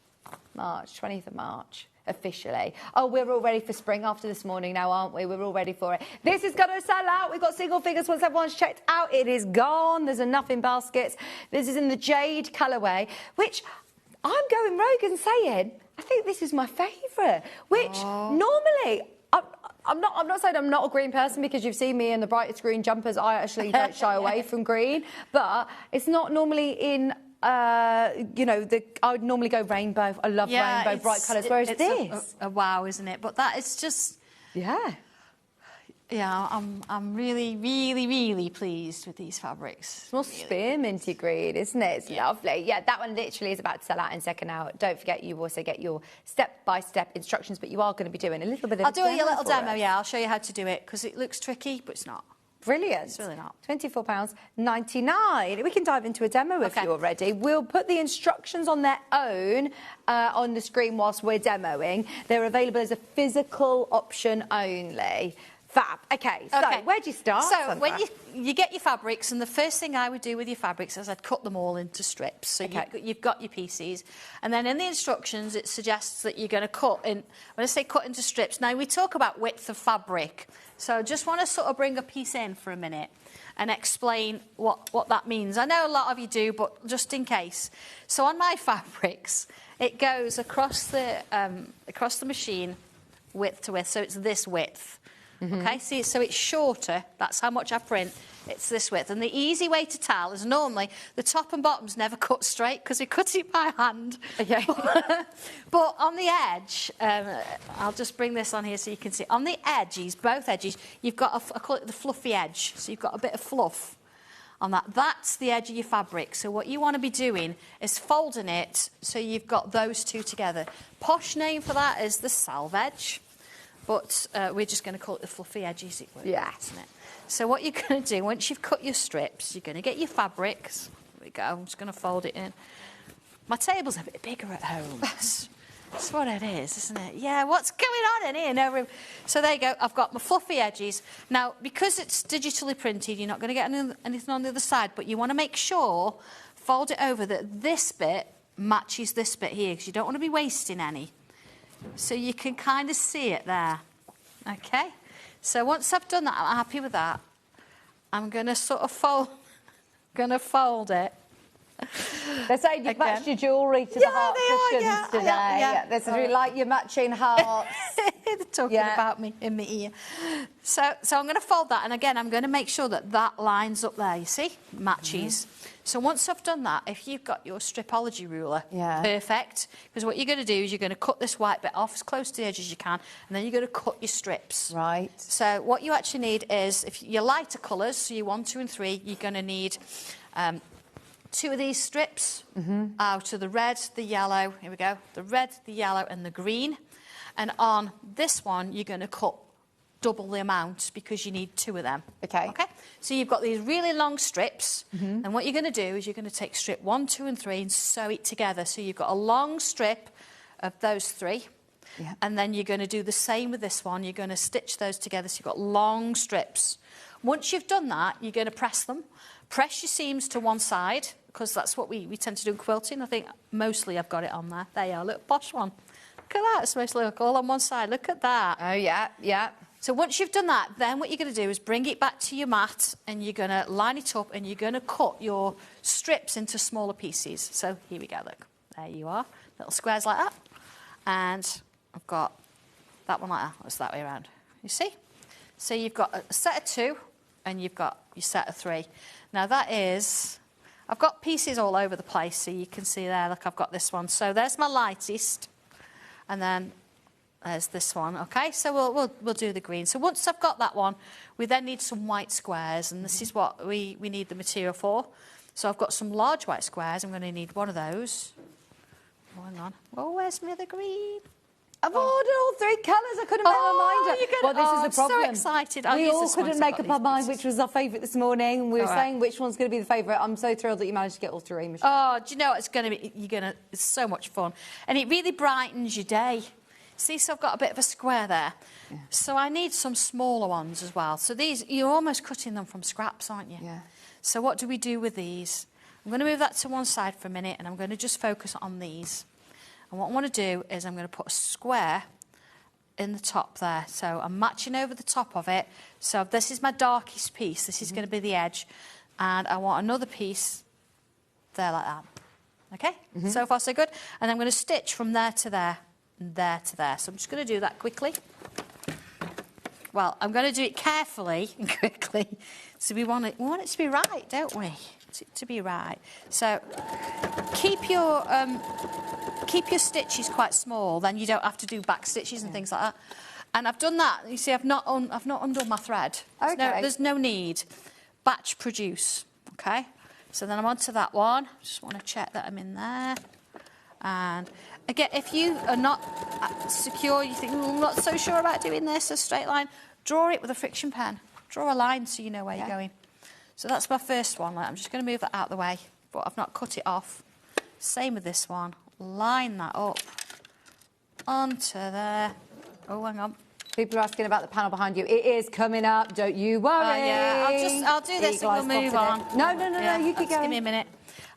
Speaker 5: March, 20th of March, officially. Oh, we're all ready for spring after this morning now, aren't we? We're all ready for it. This is going to sell out. We've got single figures once everyone's checked out. It is gone. There's enough in baskets. This is in the jade colourway, which I'm going rogue and saying, I think this is my favourite, which normally... I'm not saying I'm not a green person, because you've seen me in the brightest green jumpers. I actually don't shy away from green, but it's not normally in, you know, I would normally go rainbow. I love rainbow, bright colours, whereas this...
Speaker 15: a wow, isn't it? But that is just... Yeah, I'm really, really, really pleased with these fabrics.
Speaker 5: It's more spearminty green, isn't it? It's lovely. Yeah, that one literally is about to sell out in second hour. Don't forget, you also get your step-by-step instructions, but you are going to be doing a little bit of
Speaker 15: I'll do a little demo, I'll show you how to do it, because it looks tricky, but it's not.
Speaker 5: Brilliant.
Speaker 15: It's really not.
Speaker 5: £24.99. We can dive into a demo if you're ready. We'll put the instructions on their own on the screen whilst we're demoing. They're available as a physical option only. Fab. Okay, so where do you start?
Speaker 15: So
Speaker 5: Sandra?
Speaker 15: when you get your fabrics, and the first thing I would do with your fabrics is I'd cut them all into strips. So you've got your pieces, and then in the instructions it suggests that you're going to cut in. When I say cut into strips, now we talk about width of fabric. So I just want to sort of bring a piece in for a minute and explain what that means. I know a lot of you do, but just in case. So on my fabrics, it goes across the machine, width to width. So it's this width. Okay, see, so it's shorter. That's how much I print. It's this width. And the easy way to tell is normally the top and bottom's never cut straight, because we cut it by hand. Okay. But on the edge, I'll just bring this on here so you can see. On the edges, both edges, you've got, I call it the fluffy edge. So you've got a bit of fluff on that. That's the edge of your fabric. So what you want to be doing is folding it so you've got those two together. Posh name for that is the salve edge. But we're just going to call it the fluffy edges, isn't it? So what you're going to do, once you've cut your strips, you're going to get your fabrics. There we go. I'm just going to fold it in. My table's a bit bigger at home. That's what it is, isn't it? Yeah, what's going on in here? No room. So there you go. I've got my fluffy edges. Now, because it's digitally printed, you're not going to get anything on the other side, but you want to make sure, fold it over, that this bit matches this bit here, because you don't want to be wasting any. So you can kind of see it there. Okay? So once I've done that, I'm happy with that. I'm going to sort of fold it.
Speaker 5: They're saying you've matched your jewellery to the heart cushions today. Yeah, there's really like your matching hearts.
Speaker 15: They're talking about me in my ear. So I'm going to fold that, and again, I'm going to make sure that that lines up there, you see? Matches. So once I've done that, if you've got your stripology ruler, perfect. Because what you're going to do is you're going to cut this white bit off as close to the edge as you can, and then you're going to cut your strips.
Speaker 5: Right.
Speaker 15: So what you actually need is, if your lighter colours, so your 1, 2 and 3, you're going to need 2 of these strips out of the red, the yellow, here we go, the red, the yellow and the green. And on this one, you're going to cut double the amount because you need 2 of them.
Speaker 5: Okay.
Speaker 15: Okay. So you've got these really long strips, and what you're going to do is you're going to take strip 1, 2, and 3 and sew it together. So you've got a long strip of those 3.
Speaker 5: Yeah.
Speaker 15: And then you're going to do the same with this one. You're going to stitch those together so you've got long strips. Once you've done that, you're going to press them. Press your seams to one side, because that's what we tend to do in quilting. I think mostly I've got it on there. There you are, look, posh one. Look at that, it's supposed to look all on one side. Look at that.
Speaker 5: Oh, yeah, yeah.
Speaker 15: So once you've done that, then what you're going to do is bring it back to your mat and you're going to line it up and you're going to cut your strips into smaller pieces. So here we go, look. There you are, little squares like that. And I've got that one like that. It's that way around. You see? So you've got a set of 2 and you've got your set of 3. Now that is... I've got pieces all over the place, so you can see there, look, I've got this one. So there's my lightest, and then there's this one, okay? So we'll do the green. So once I've got that one, we then need some white squares, and this is what we need the material for. So I've got some large white squares. I'm going to need one of those. Oh, hang on. Oh, where's my other green?
Speaker 5: I've ordered all 3 colours. I couldn't make my mind up. Well, this is the problem.
Speaker 15: I'm so excited.
Speaker 5: We all couldn't make up our mind which was our favourite this morning. We were saying which one's going to be the favourite. I'm so thrilled that you managed to get all 3, Michelle.
Speaker 15: Oh, do you know it's going to be? It's so much fun, and it really brightens your day. See, so I've got a bit of a square there. Yeah. So I need some smaller ones as well. So these, you're almost cutting them from scraps, aren't you?
Speaker 5: Yeah.
Speaker 15: So what do we do with these? I'm going to move that to one side for a minute, and I'm going to just focus on these. And what I want to do is I'm going to put a square in the top there. So I'm matching over the top of it. So this is my darkest piece. This is going to be the edge. And I want another piece there like that. Okay? So far, so good. And I'm going to stitch from there to there and there to there. So I'm just going to do that quickly. Well, I'm going to do it carefully and quickly. So we want it to be right, don't we? To be right. So keep your stitches quite small, then you don't have to do back stitches and things like that. And I've done that. You see, I've not undone my thread. Okay. There's no need. Batch produce. Okay. So then I'm on to that one. Just want to check that I'm in there. And again, if you are not secure, you think, I'm not so sure about doing this, a straight line, draw it with a friction pen. Draw a line so you know where you're going. So that's my first one. I'm just going to move that out of the way, but I've not cut it off. Same with this one. Line that up onto there. Oh, hang on.
Speaker 5: People are asking about the panel behind you. It is coming up. Don't you worry.
Speaker 15: Yeah, I'll do this and we'll move on.
Speaker 5: No, you keep going.
Speaker 15: Give me a minute.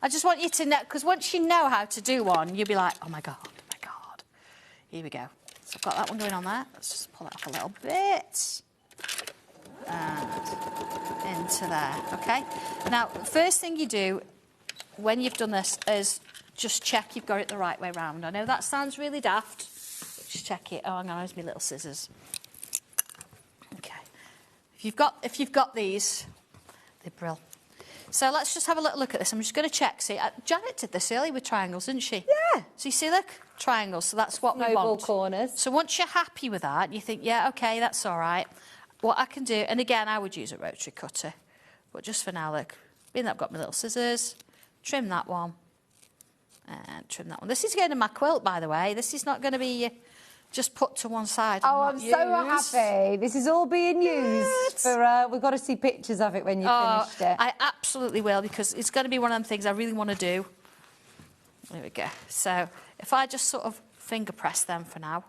Speaker 15: I just want you to know, because once you know how to do one, you'll be like, oh my God. Here we go. So I've got that one going on there. Let's just pull it off a little bit. And into there, okay? Now, first thing you do when you've done this is just check you've got it the right way round. I know that sounds really daft. Just check it. Oh, hang on, there's my little scissors. Okay. If you've got these, they're brilliant. So let's just have a little look at this. I'm just going to check. See, Janet did this earlier with triangles, didn't she? Yeah. So you see, look, triangles. So that's what we want.
Speaker 5: Corners.
Speaker 15: So once you're happy with that, you think, yeah, okay, that's all right. What I can do, and again, I would use a rotary cutter, but just for now, look, being that I've got my little scissors, trim that one, and trim that one. This is going to my quilt, by the way. This is not going to be just put to one side.
Speaker 5: Oh, I'm so happy. This is all being used for. We've got to see pictures of it when you've finished it.
Speaker 15: I absolutely will, because it's going to be one of them things I really want to do. There we go. So if I just sort of finger press them for now.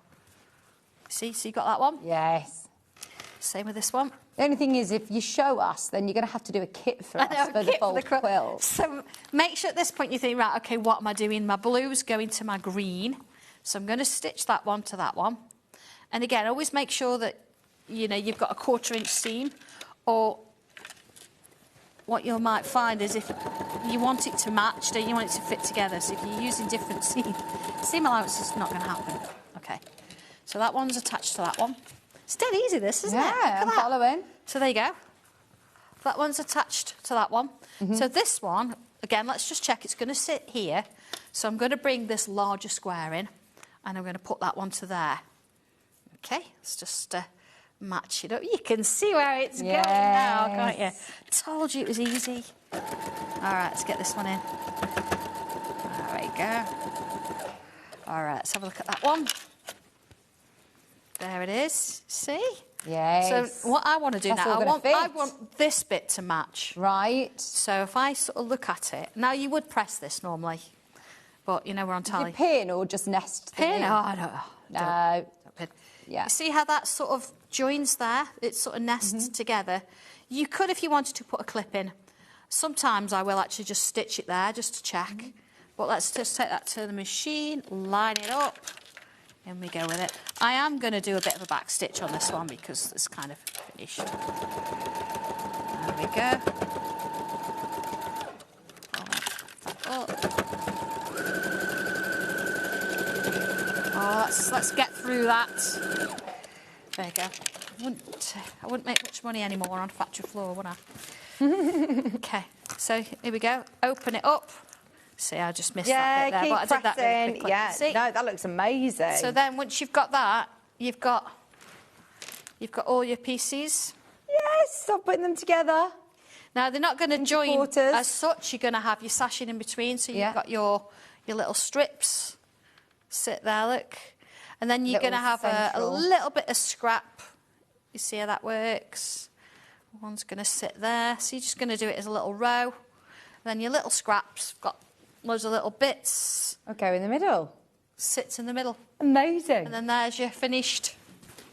Speaker 15: See, so you got that one?
Speaker 5: Yes.
Speaker 15: Same with this one.
Speaker 5: The only thing is, if you show us, then you're going to have to do a kit for us for the full quilt.
Speaker 15: So make sure at this point you think, right, okay, what am I doing? My blue's going to my green. So I'm going to stitch that one to that one. And again, always make sure that, you know, you've got a 1/4 inch seam, or what you might find is if you want it to match, don't you want it to fit together? So if you're using different seam allowance is not going to happen. Okay. So that one's attached to that one. It's dead easy, this, isn't it?
Speaker 5: Yeah, I'm following.
Speaker 15: So there you go. That one's attached to that one. So this one, again, let's just check. It's going to sit here. So I'm going to bring this larger square in, and I'm going to put that one to there. Okay, let's just match it up. You can see where it's going now, can't you? Told you it was easy. All right, let's get this one in. There we go. All right, let's have a look at that one. There it is. See?
Speaker 5: Yes.
Speaker 15: So what I want to do
Speaker 5: That's
Speaker 15: now,
Speaker 5: all gonna
Speaker 15: I
Speaker 5: fit.
Speaker 15: want this bit to match.
Speaker 5: Right.
Speaker 15: So if I sort of look at it, now you would press this normally, but you know we're on telly.
Speaker 5: You pin or just nest?
Speaker 15: Pin?
Speaker 5: them in?
Speaker 15: Oh, I don't know.
Speaker 5: No.
Speaker 15: Don't pin.
Speaker 5: Yeah.
Speaker 15: You see how that sort of joins there? It sort of nests together. You could, if you wanted to, put a clip in. Sometimes I will actually just stitch it there just to check. But let's just take that to the machine, line it up, and we go with it. I am going to do a bit of a back stitch on this one because it's kind of finished. There we go. Let's get through that. There you go. I wouldn't make much money anymore on factory floor, would I? Okay, so here we go. Open it up. See, I just missed that bit there,
Speaker 5: keep
Speaker 15: but I did that really
Speaker 5: pressing.
Speaker 15: quickly.
Speaker 5: Yeah,
Speaker 15: See?
Speaker 5: no, that looks amazing.
Speaker 15: So then, once you've got that, you've got all your pieces.
Speaker 5: Yes, stop putting them together.
Speaker 15: Now they're not going to join
Speaker 5: quarters.
Speaker 15: as such. You're going to have your sashing in between, so you've got your little strips. Sit there, look, and then you're going to have a little bit of scrap. You see how that works? One's going to sit there, so you're just going to do it as a little row. And then your little scraps got loads of little bits.
Speaker 5: Okay, in the middle.
Speaker 15: Sits in the middle.
Speaker 5: Amazing.
Speaker 15: And then there's your finished.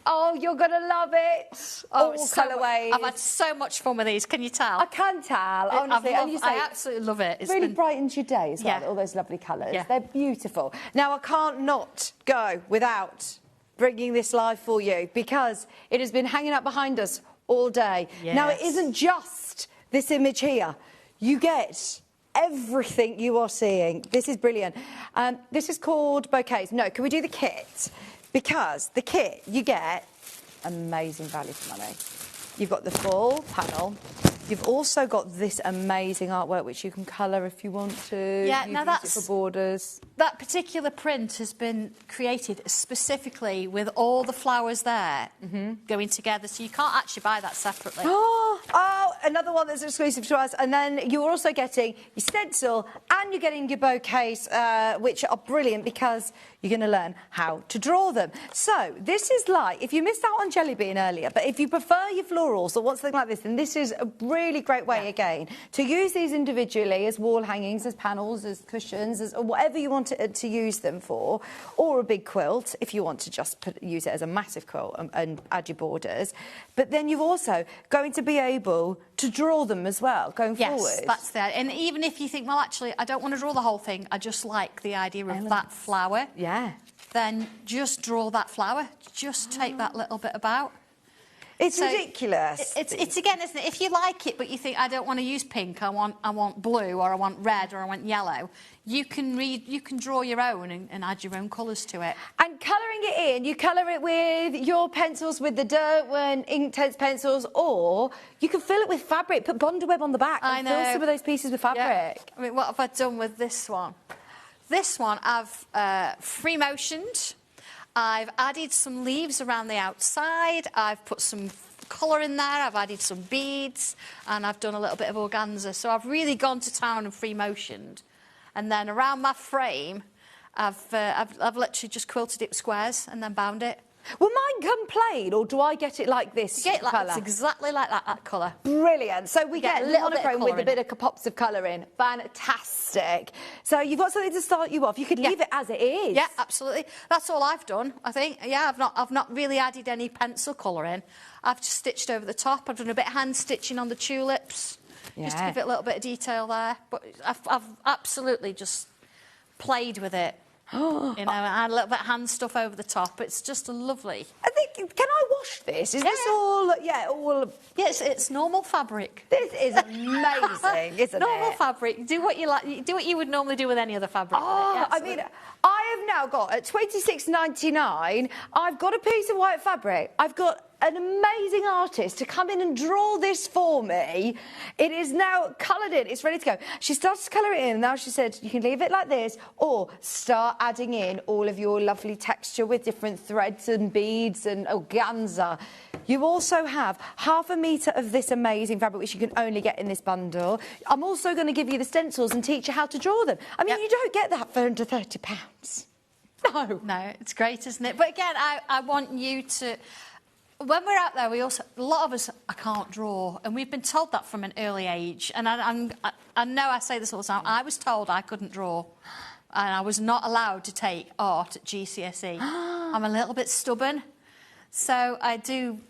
Speaker 5: Oh, you're going to love it.
Speaker 15: Oh,
Speaker 5: all colourways.
Speaker 15: I've had so much fun with these. Can you tell?
Speaker 5: I can tell, honestly.
Speaker 15: I absolutely love it.
Speaker 5: It really brightens your day as well, all those lovely colours.
Speaker 15: Yeah.
Speaker 5: They're beautiful. Now, I can't not go without bringing this live for you because it has been hanging out behind us all day.
Speaker 15: Yes.
Speaker 5: Now, it isn't just this image here. You get everything you are seeing. This is brilliant. This is called bouquets. No, can we do the kit? Because the kit, you get amazing value for money. You've got the full panel. You've also got this amazing artwork, which you can colour if you want to.
Speaker 15: Yeah,
Speaker 5: You've
Speaker 15: now
Speaker 5: used
Speaker 15: that's
Speaker 5: it for borders.
Speaker 15: That particular print has been created specifically with all the flowers there going together, so you can't actually buy that separately.
Speaker 5: Oh, another one that's exclusive to us. And then you're also getting your stencil and you're getting your bouquets, which are brilliant because you're going to learn how to draw them. So this is like, if you missed out on Jelly Bean earlier, but if you prefer your florals or want something like this, then this is a really great way, again, to use these individually as wall hangings, as panels, as cushions, as whatever you want to use them for, or a big quilt if you want to just use it as a massive quilt and add your borders. But then you're also going to be able to draw them as well going forward.
Speaker 15: Yes, that's the idea. And even if you think, well, actually, I don't want to draw the whole thing, I just like the idea of that flower.
Speaker 5: Yeah.
Speaker 15: Then just draw that flower. Just take that little bit about.
Speaker 5: It's ridiculous.
Speaker 15: It's again, isn't it? If you like it, but you think I don't want to use pink, I want blue, or I want red, or I want yellow. You can draw your own and add your own colours to it.
Speaker 5: And colouring it in, you colour it with your pencils, with the Derwent Inktense pencils, or you can fill it with fabric. Put Bondaweb on the back and fill some of those pieces with fabric.
Speaker 15: Yeah. I mean, what have I done with this one? This one I've free motioned. I've added some leaves around the outside. I've put some colour in there. I've added some beads, and I've done a little bit of organza. So I've really gone to town and free motioned. And then around my frame, I've literally just quilted it with squares and then bound it.
Speaker 5: Will mine come plain, or do I get it like this colour?
Speaker 15: It's exactly like that colour.
Speaker 5: Brilliant. So we get a little
Speaker 15: monochrome
Speaker 5: with a bit of pops of colour in. Fantastic. So you've got something to start you off. You could leave it as it is.
Speaker 15: Yeah, absolutely. That's all I've done, I think. Yeah, I've not really added any pencil colour in. I've just stitched over the top. I've done a bit of hand stitching on the tulips, just to give it a little bit of detail there. But I've absolutely just played with it. You know, I had a little bit of hand stuff over the top. It's just a lovely.
Speaker 5: I think. Can I wash this? Is this all? Yeah, all.
Speaker 15: Yes, it's normal fabric.
Speaker 5: This is amazing, isn't
Speaker 15: normal
Speaker 5: it?
Speaker 15: fabric. Do what you like. Do what you would normally do with any other fabric.
Speaker 5: Oh, I mean, I have now got at $26.99. I've got a piece of white fabric. I've got an amazing artist to come in and draw this for me. It is now coloured in. It's ready to go. She starts to colour it in. Now she said you can leave it like this or start adding in all of your lovely texture with different threads and beads and organza. You also have 1/2 metre of this amazing fabric, which you can only get in this bundle. I'm also going to give you the stencils and teach you how to draw them. I mean, you don't get that for under £30. No.
Speaker 15: No, it's great, isn't it? But again, I want you to... when we're out there, a lot of us, I can't draw, and we've been told that from an early age. And I know I say this all the time. I was told I couldn't draw, and I was not allowed to take art at GCSE. I'm a little bit stubborn, so I do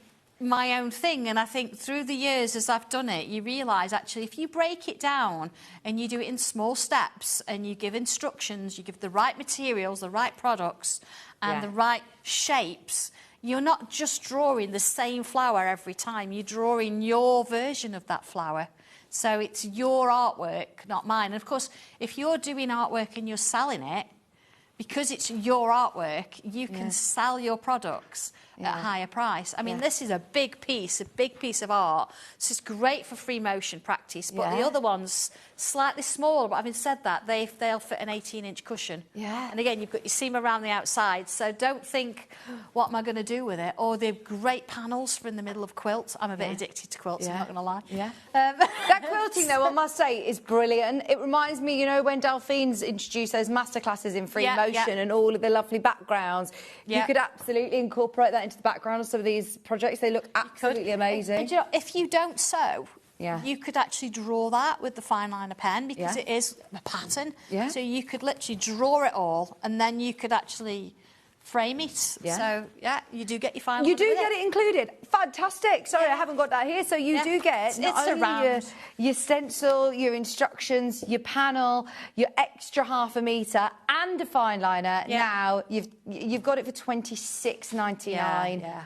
Speaker 15: my own thing. And I think through the years, as I've done it, you realise actually if you break it down and you do it in small steps, and you give instructions, you give the right materials, the right products, and the right shapes. You're not just drawing the same flower every time. You're drawing your version of that flower. So it's your artwork, not mine. And of course, if you're doing artwork and you're selling it, because it's your artwork, you can sell your products at a higher price. I mean, this is a big piece of art. So it's great for free motion practice, but the other ones, slightly smaller. But having said that, they'll fit an 18-inch cushion. Yeah. And again, you've got your seam around the outside, so don't think, what am I going to do with it? Or they're great panels for in the middle of quilts. I'm a bit addicted to quilts, I'm not going to lie.
Speaker 5: Yeah. That quilting, though, I must say, is brilliant. It reminds me, you know, when Delphine's introduced those masterclasses in free motion and all of the lovely backgrounds. You could absolutely incorporate that into the background of some of these projects. They look absolutely amazing.
Speaker 15: And you know, if you don't sew, you could actually draw that with the fine liner pen, because it is a pattern. Yeah. So you could literally draw it all, and then you could actually frame it. Yeah. So, you do get your fine liner.
Speaker 5: You do get it included. Fantastic. Sorry, I haven't got that here. So you do get not only your stencil, your instructions, your panel, your extra ½ metre and a fine liner. Now, you've got it for $26.99. Yeah.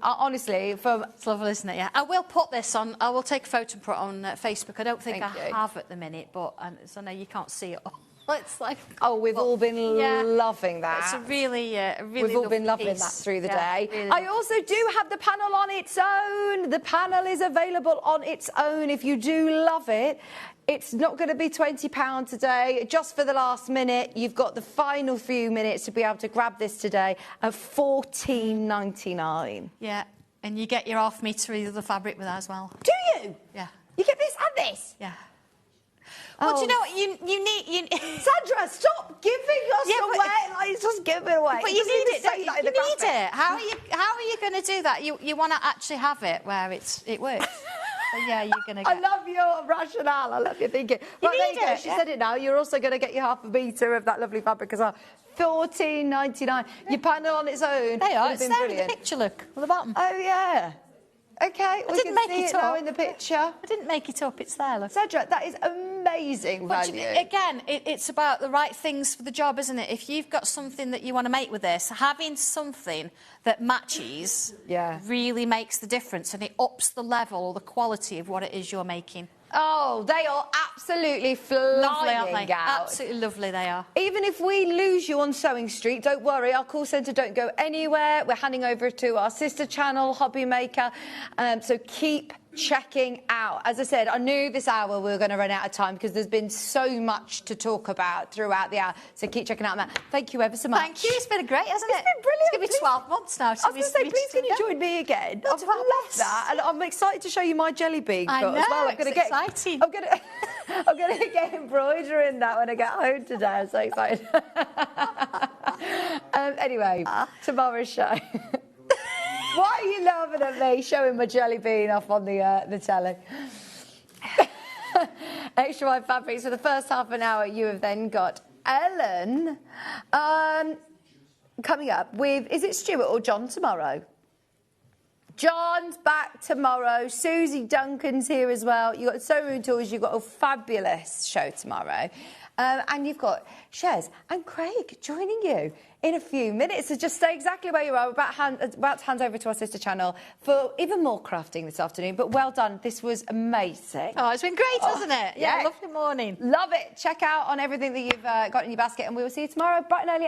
Speaker 5: Honestly, it's
Speaker 15: lovely, isn't it? Yeah. I will put this on. I will take a photo and put it on Facebook. I don't think I have at the minute, but so no, you can't see it all. It's like,
Speaker 5: we've all been loving that.
Speaker 15: It's a really
Speaker 5: we've all been loving that through the day. Really I also do have the panel on its own. The panel is available on its own. If you do love it, it's not going to be £20 today. Just for the last minute, you've got the final few minutes to be able to grab this today at $14.99.
Speaker 15: Yeah, and you get your ½ metre of the fabric with that as well.
Speaker 5: Do you?
Speaker 15: Yeah.
Speaker 5: You get this and this?
Speaker 15: Yeah. Well, do you know what you need?
Speaker 5: Sandra, stop giving us away. Like, just give it away.
Speaker 15: But you need it. You need it. How are you going to do that? You want to actually have it where it works. So yeah, you're going to get...
Speaker 5: I love your rationale. I love your thinking. But there you go. She said it now. You're also going to get your ½ metre of that lovely fabric as well. $14.99. Your panel on its own.
Speaker 15: They are. It's there in the picture, look, on the bottom.
Speaker 5: Oh, yeah. OK, we can see it now in the picture.
Speaker 15: I didn't make it up, it's there, look.
Speaker 5: Cedric, that is amazing value.
Speaker 15: Again, it's about the right things for the job, isn't it? If you've got something that you want to make with this, having something that matches really makes the difference, and it ups the level or the quality of what it is you're making.
Speaker 5: Oh, they are absolutely flying
Speaker 15: lovely, aren't they?
Speaker 5: out.
Speaker 15: Absolutely lovely they are.
Speaker 5: Even if we lose you on Sewing Street, don't worry, our call centre don't go anywhere. We're handing over to our sister channel, Hobby Maker. So keep checking out. As I said, I knew this hour we were going to run out of time because there's been so much to talk about throughout the hour. So keep checking out that. Thank you ever so much.
Speaker 15: Thank you. It's been great, hasn't it?
Speaker 5: It's been brilliant.
Speaker 15: It's going to be 12 months now.
Speaker 5: I was going to say, please can you join me again? I've loved that. And I'm excited to show you my jelly bean cut as well.
Speaker 15: It's exciting.
Speaker 5: I'm going to get embroidering that when I get home today. I'm so excited. Anyway, tomorrow's show. Why are you laughing at me showing my jelly bean off on the telly? Extra wide fabrics for the first half an hour. You have then got Ellen coming up with, is it Stuart or John tomorrow? John's back tomorrow. Susie Duncan's here as well. You've got Sewing Room Tools. You've got a fabulous show tomorrow. And you've got Shez and Craig joining you in a few minutes. So just stay exactly where you are. We're about to hand over to our sister channel for even more crafting this afternoon. But well done. This was amazing.
Speaker 15: Oh, it's been great, hasn't it? Yeah, lovely morning.
Speaker 5: Love it. Check out on everything that you've got in your basket. And we will see you tomorrow bright and early.